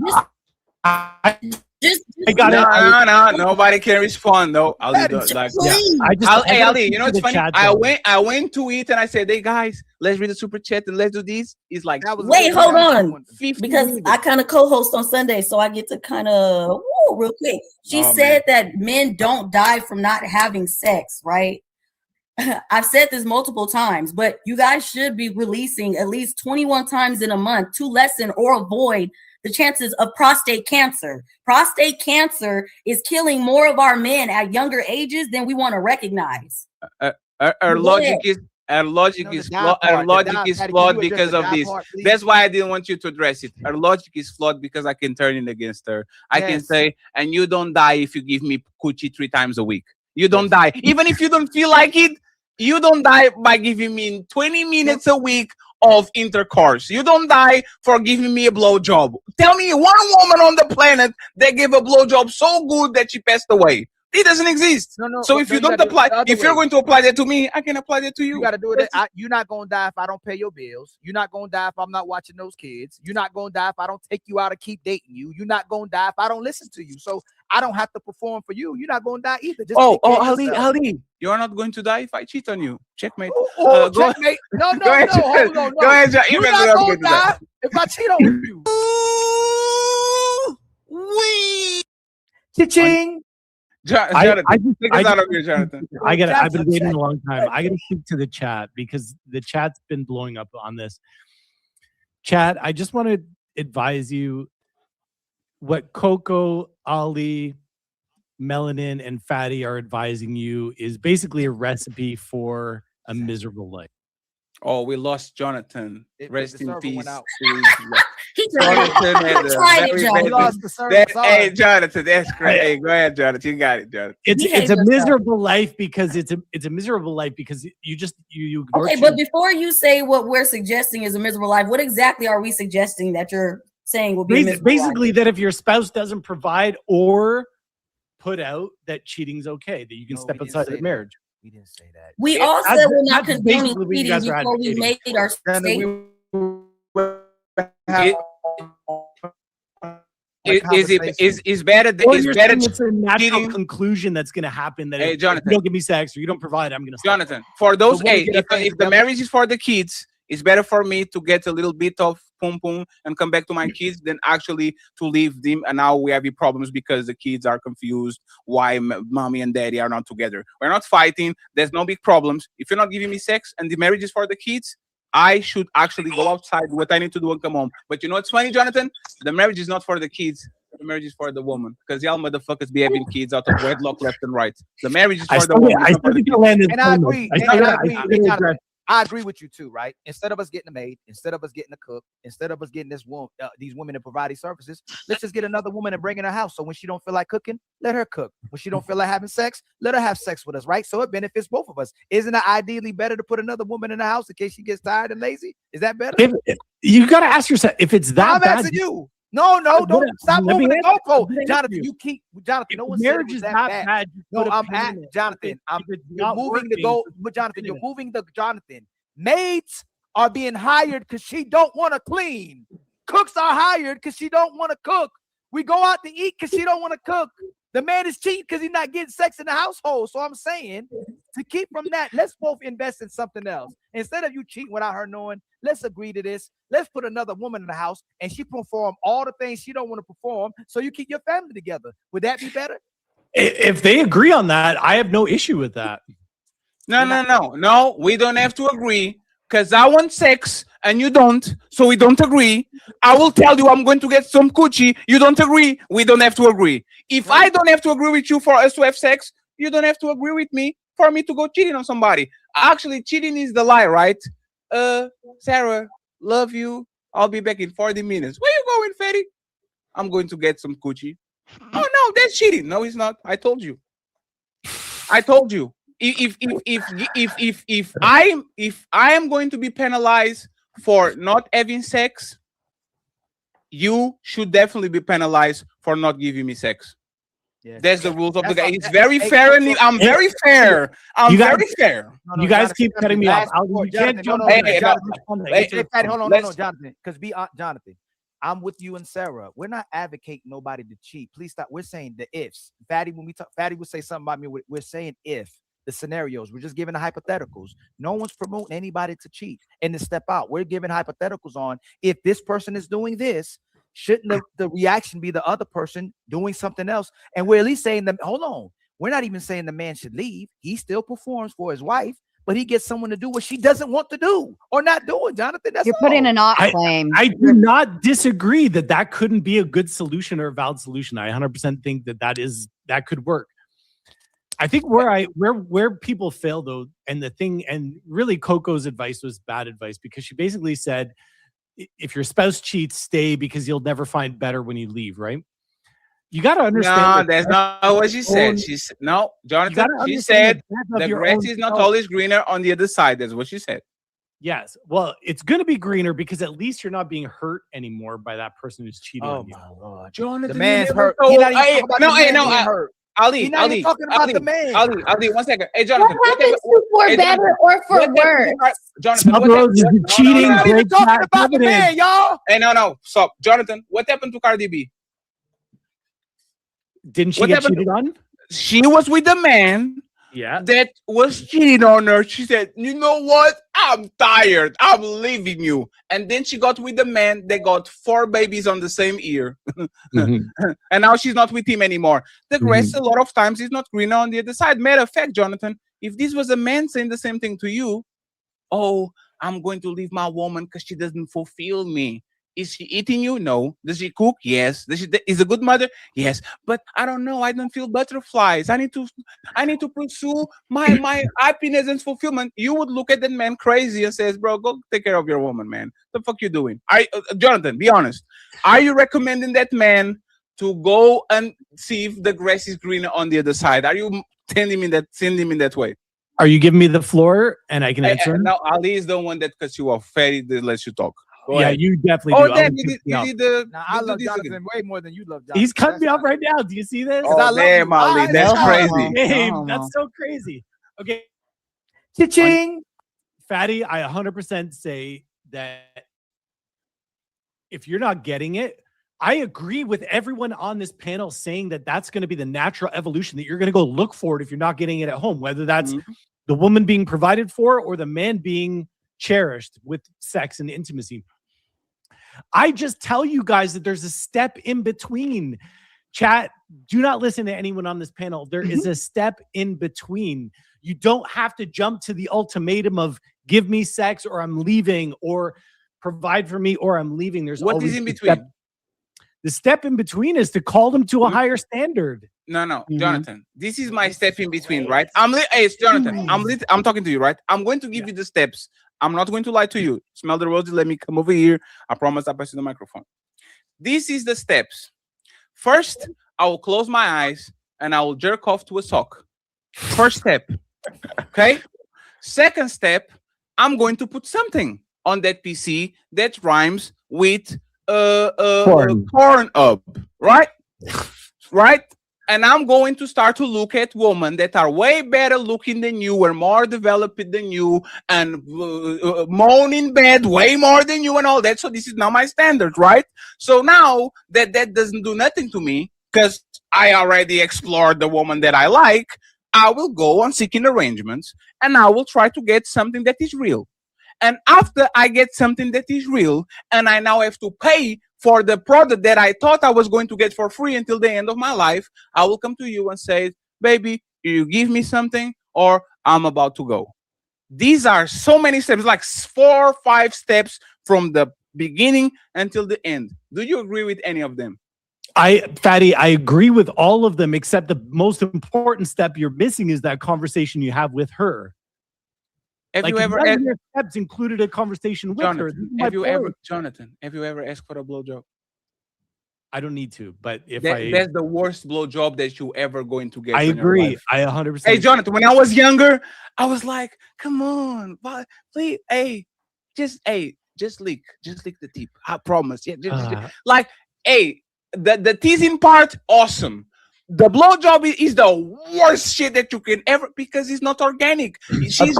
this? I got it. No, nobody can respond. No, Ali, like, yeah. Hey, Ali, you know what's funny? I went to it and I said, "Hey guys, let's read the super chat and let's do this." It's like, wait, hold on, because I kind of co-host on Sunday, so I get to kind of real quick. She said that men don't die from not having sex, right? I've said this multiple times, but you guys should be releasing at least 21 times in a month to lessen or avoid the chances of prostate cancer. Prostate cancer is killing more of our men at younger ages than we want to recognize. Our logic is flawed because of this. That's why I didn't want you to address it. Our logic is flawed because I can turn it against her. I can say, and you don't die if you give me coochie 3 times a week. You don't die. Even if you don't feel like it, you don't die by giving me 20 minutes a week of intercourse. You don't die for giving me a blowjob. Tell me one woman on the planet that gave a blowjob so good that she passed away. It doesn't exist. So if you don't apply, if you're going to apply that to me, I can apply that to you. You got to do it. You're not going to die if I don't pay your bills. You're not going to die if I'm not watching those kids. You're not going to die if I don't take you out or keep dating you. You're not going to die if I don't listen to you. So I don't have to perform for you. You're not going to die either. Just Ali, you're not going to die if I cheat on you. Checkmate. Checkmate. No, hold on. No. Go ahead, John. You're not going to die if I cheat on you. Cha-ching. Jonathan, take us out of here, Jonathan. I've been waiting a long time. I gotta speak to the chat because the chat's been blowing up on this. Chat, I just want to advise you what Coco, Ali, Melanin, and Fatty are advising you is basically a recipe for a miserable life. Oh, we lost Jonathan. Rest in peace. Hey, Jonathan, that's great. Hey, go ahead, Jonathan. You got it, Jonathan. It's a miserable life because it's a miserable life because you okay, but before you say what we're suggesting is a miserable life, what exactly are we suggesting that you're saying will be basically that if your spouse doesn't provide or put out, that cheating's okay, that you can step outside the marriage. We didn't say that. We all said we're not condoning cheating before we made our statement. Is better. It's a natural conclusion that's going to happen. That hey, Jonathan, if you don't give me sex or you don't provide, I'm going to. Jonathan, for those, if the marriage is for the kids, it's better for me to get a little bit of pum pum and come back to my kids than actually to leave them. And now we have problems because the kids are confused why mommy and daddy are not together. We're not fighting. There's no big problems. If you're not giving me sex and the marriage is for the kids, I should actually go outside, do what I need to do and come home. But you know what's funny, Jonathan? The marriage is not for the kids. The marriage is for the woman. Because y'all motherfuckers be having kids out of wedlock left and right. The marriage is for the woman. And I agree. I agree with you too, right? Instead of us getting a maid, instead of us getting a cook, instead of us getting these women to provide these services, let's just get another woman and bring in her house. So when she don't feel like cooking, let her cook. When she don't feel like having sex, let her have sex with us, right? So it benefits both of us. Isn't it ideally better to put another woman in the house in case she gets tired and lazy? Is that better? You got to ask yourself if it's that bad. I'm asking you. No, don't stop moving the goalpost, Jonathan. Jonathan. No one said it was that bad. No, I'm at Jonathan. You're moving the goal, but Jonathan, you're moving the Jonathan. Maids are being hired because she don't want to clean. Cooks are hired because she don't want to cook. We go out to eat because she don't want to cook. The man is cheating because he's not getting sex in the household. So I'm saying to keep from that, let's both invest in something else. Instead of you cheating without her knowing, let's agree to this. Let's put another woman in the house and she perform all the things she don't want to perform so you keep your family together. Would that be better? If they agree on that, I have no issue with that. No, we don't have to agree because I want sex and you don't, so we don't agree. I will tell you I'm going to get some coochie. You don't agree. We don't have to agree. If I don't have to agree with you for us to have sex, you don't have to agree with me for me to go cheating on somebody. Actually, cheating is the lie, right? Sarah, love you. I'll be back in 40 minutes. Where you going, Fatty? I'm going to get some coochie. Oh no, that's cheating. No, it's not. I told you. If I am going to be penalized for not having sex, you should definitely be penalized for not giving me sex. Yes. That's the rules of the game. It's very fair, and I'm very fair. I'm very fair. You guys keep cutting me off. Jonathan. Hold on, Jonathan. Because Jonathan, I'm with you and Sarah. We're not advocating nobody to cheat. Please stop. We're saying the ifs. Fatty, when we talk, Fatty would say something about me. We're saying if the scenarios. We're just giving the hypotheticals. No one's promoting anybody to cheat and to step out. We're giving hypotheticals on if this person is doing this, shouldn't the reaction be the other person doing something else? And we're at least saying that, hold on. We're not even saying the man should leave. He still performs for his wife, but he gets someone to do what she doesn't want to do or not do it, Jonathan. That's You're putting a not claim. I do not disagree that couldn't be a good solution or a valid solution. I 100% think that could work. I think where people fail though, and really Coco's advice was bad advice, because she basically said, if your spouse cheats, stay, because you'll never find better when you leave, right? You got to understand. No, that's not what she said. No, Jonathan, she said the grass is not always greener on the other side. That's what she said. Yes. Well, it's going to be greener because at least you're not being hurt anymore by that person who's cheating on you. Oh my Lord. Jonathan, the man's hurt. Ali, talking about the man. Ali, 1 second. Hey, Jonathan. What happens for better or for worse? Jonathan, cheating. Not even talking about the man, y'all. Hey, no. Stop. Jonathan, what happened to Cardi B? Didn't she get cheated on? She was with the man that was cheating on her. She said, you know what? I'm tired. I'm leaving you. And then she got with the man that got 4 babies on the same year. And now she's not with him anymore. The grass, a lot of times, is not greener on the other side. Matter of fact, Jonathan, if this was a man saying the same thing to you, oh, I'm going to leave my woman because she doesn't fulfill me. Is she eating you? No. Does she cook? Yes. Is a good mother? Yes. But I don't know. I don't feel butterflies. I need to pursue my happiness and fulfillment. You would look at that man crazy and says, bro, go take care of your woman, man. The fuck you doing? Jonathan, be honest. Are you recommending that man to go and see if the grass is greener on the other side? Are you sending him in that way? Are you giving me the floor and I can answer? No, Ali is the one that cuts you off. Fatty that lets you talk. Go yeah, ahead. you definitely do. Oh, damn, you did the... I love Jonathan way more than you love Jonathan. He's cutting me off right now. Do you see this? Oh, damn, Ali. That's crazy. Damn, that's so crazy. Okay. Cha-ching. Fatty, I 100% say that if you're not getting it, I agree with everyone on this panel saying that that's going to be the natural evolution, that you're going to go look for it if you're not getting it at home, whether that's the woman being provided for or the man being cherished with sex and intimacy. I just tell you guys that there's a step in between. Chat, do not listen to anyone on this panel. There is a step in between. You don't have to jump to the ultimatum of give me sex or I'm leaving, or provide for me or I'm leaving. There's what is in between? The step in between is to call them to a higher standard. No, Jonathan. This is my step in between, right? Hey, it's Jonathan. I'm talking to you, right? I'm going to give you the steps. I'm not going to lie to you. Smell the roses. Let me come over here. I promise I'll pass you the microphone. This is the steps. First, I will close my eyes and I will jerk off to a sock. First step. Okay? Second step, I'm going to put something on that PC that rhymes with porn up, right? Right? And I'm going to start to look at women that are way better looking than you, or more developed than you, and moan in bed way more than you and all that. So this is now my standard, right? So now that doesn't do nothing to me, because I already explored the woman that I like, I will go on seeking arrangements, and I will try to get something that is real. And after I get something that is real, and I now have to pay for the product that I thought I was going to get for free until the end of my life, I will come to you and say, baby, you give me something or I'm about to go. These are so many steps, like 4 or 5 steps from the beginning until the end. Do you agree with any of them? Fatty, I agree with all of them, except the most important step you're missing is that conversation you have with her. Have you ever steps included a conversation with her? Jonathan, have you ever asked for a blowjob? I don't need to, but if that's the worst blowjob that you ever going to get. I agree. I 100%. Hey, Jonathan, when I was younger, I was like, come on, please, just lick the tip. I promise. Yeah, like, hey, the teasing part, awesome. The blowjob is the worst shit that you can ever, because it's not organic. It's a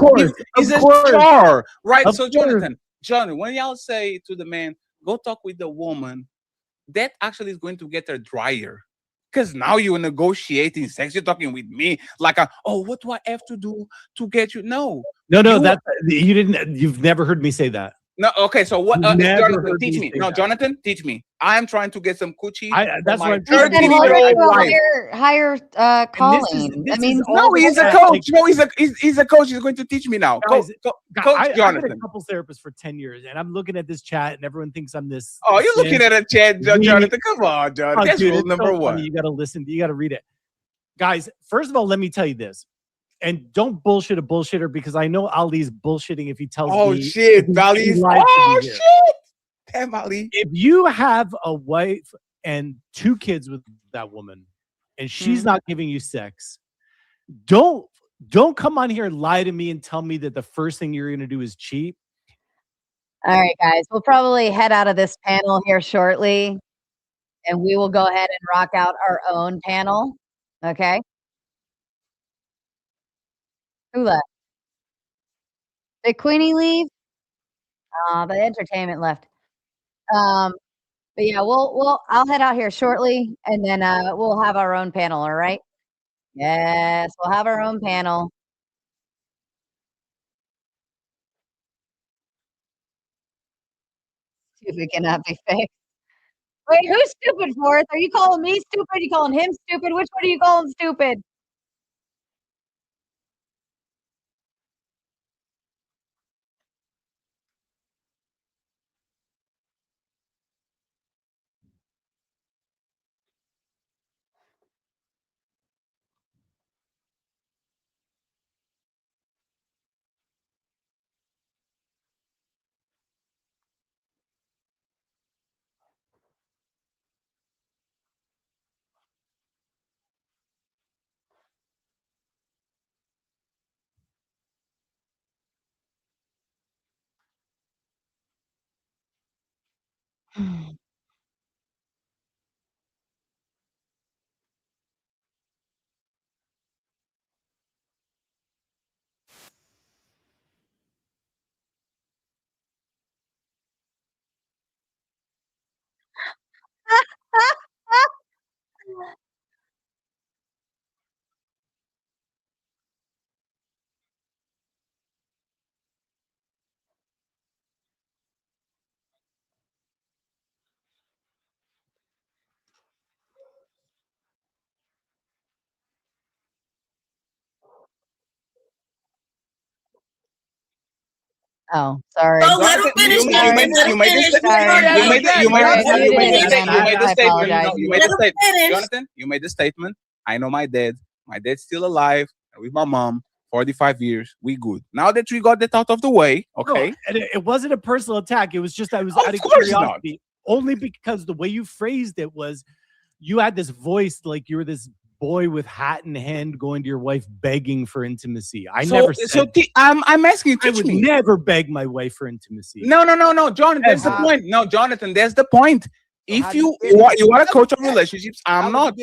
jar, right? So Jonathan, when y'all say to the man, go talk with the woman that actually is going to get her drier. Because now you're negotiating sex. You're talking with me like, oh, what do I have to do to get you? No, you've never heard me say that. No, okay. So what? Never Jonathan, heard teach me me. say No, that. Jonathan, teach me. I'm trying to get some coochie. That's for my what I'm trying to do. 13-year-old wife. higher calling. I mean, no, he's a coach. No, he's a coach. He's going to teach me now. Guys, Coach I've been Jonathan. a couples therapist for 10 years, and I'm looking at this chat, and everyone thinks I'm this. Oh, you're looking at a chat, Jonathan. Come on, John. Oh, That's dude, rule it's number so one. funny. You got to listen. You got to read it. Guys, first of all, let me tell you this. And don't bullshit a bullshitter, because I know Ali's bullshitting if he tells me. Oh, shit. Ali's. Oh, shit. Damn, Ali. If you have a wife and 2 kids with that woman, and she's not giving you sex, don't come on here and lie to me and tell me that the first thing you're going to do is cheat. All right, guys, we'll probably head out of this panel here shortly, and we will go ahead and rock out our own panel. Okay. Who left? Did Queenie leave? The entertainment left. But yeah, I'll head out here shortly, and then we'll have our own panel. All right. Yes, we'll have our own panel. Stupid cannot be fixed. Wait, who's stupid, Forrest? Are you calling me stupid? Are you calling him stupid? Which one are you calling stupid? Oh, sorry. Don't let him finish. You made the statement. You made the statement. Jonathan, you made the statement. I know my dad. My dad's still alive with my mom. 45 years. We good. Now that we got that out of the way, okay. No, and it wasn't a personal attack. It was just I was Of out of course curiosity. Only because the way you phrased it was you had this voice like you were this boy with hat in hand going to your wife begging for intimacy. I never said. I'm asking you. I would never beg my wife for intimacy. No, Jonathan. That's the point. No, Jonathan. That's the point. If you want to coach on relationships, I'm not.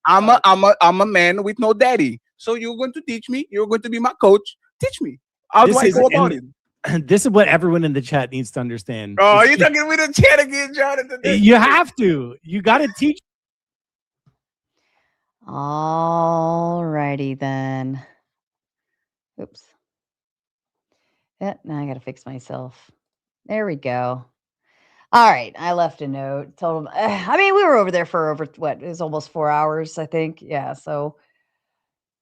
I'm a man with no daddy. So you're going to teach me. You're going to be my coach. Teach me. How do I go about it? This is what everyone in the chat needs to understand. Oh, you're talking with the chat again, Jonathan. You have to. You got to teach. All righty then. Oops. Yeah, now I got to fix myself. There we go. All right. I left a note. Told him. I mean, we were over there for over what? It was almost 4 hours, I think. Yeah. So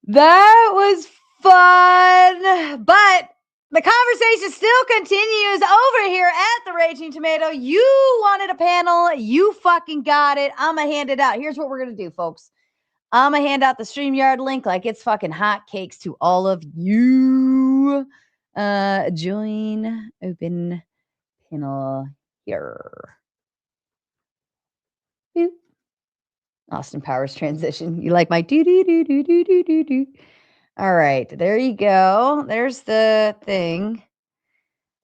that was fun. But the conversation still continues over here at the Raging Tomato. You wanted a panel. You fucking got it. I'm going to hand it out. Here's what we're going to do, folks. I'm going to hand out the StreamYard link like it's fucking hot cakes to all of you. Join open panel here. Boop. Austin Powers transition. You like my do do do do do do do do. All right, there you go. There's the thing.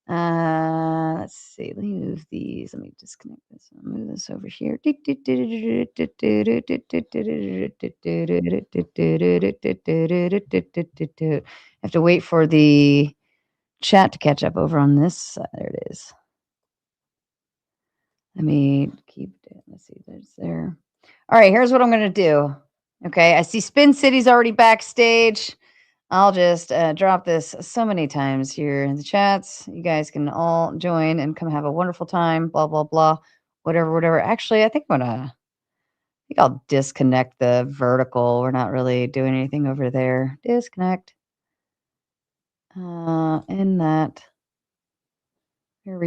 Let's see. Let me move these. Let me disconnect this. I'll move this over here. I have to wait for the chat to catch up over on this side. There it is. Let me keep it. Let's see. There's there. All right. Here's what I'm going to do. Okay. I see Spin City's already backstage. I'll just drop this so many times here in the chats. You guys can all join and come have a wonderful time. Blah, blah, blah. Whatever. Actually, I think I'll disconnect the vertical. We're not really doing anything over there. Disconnect. In that. Here we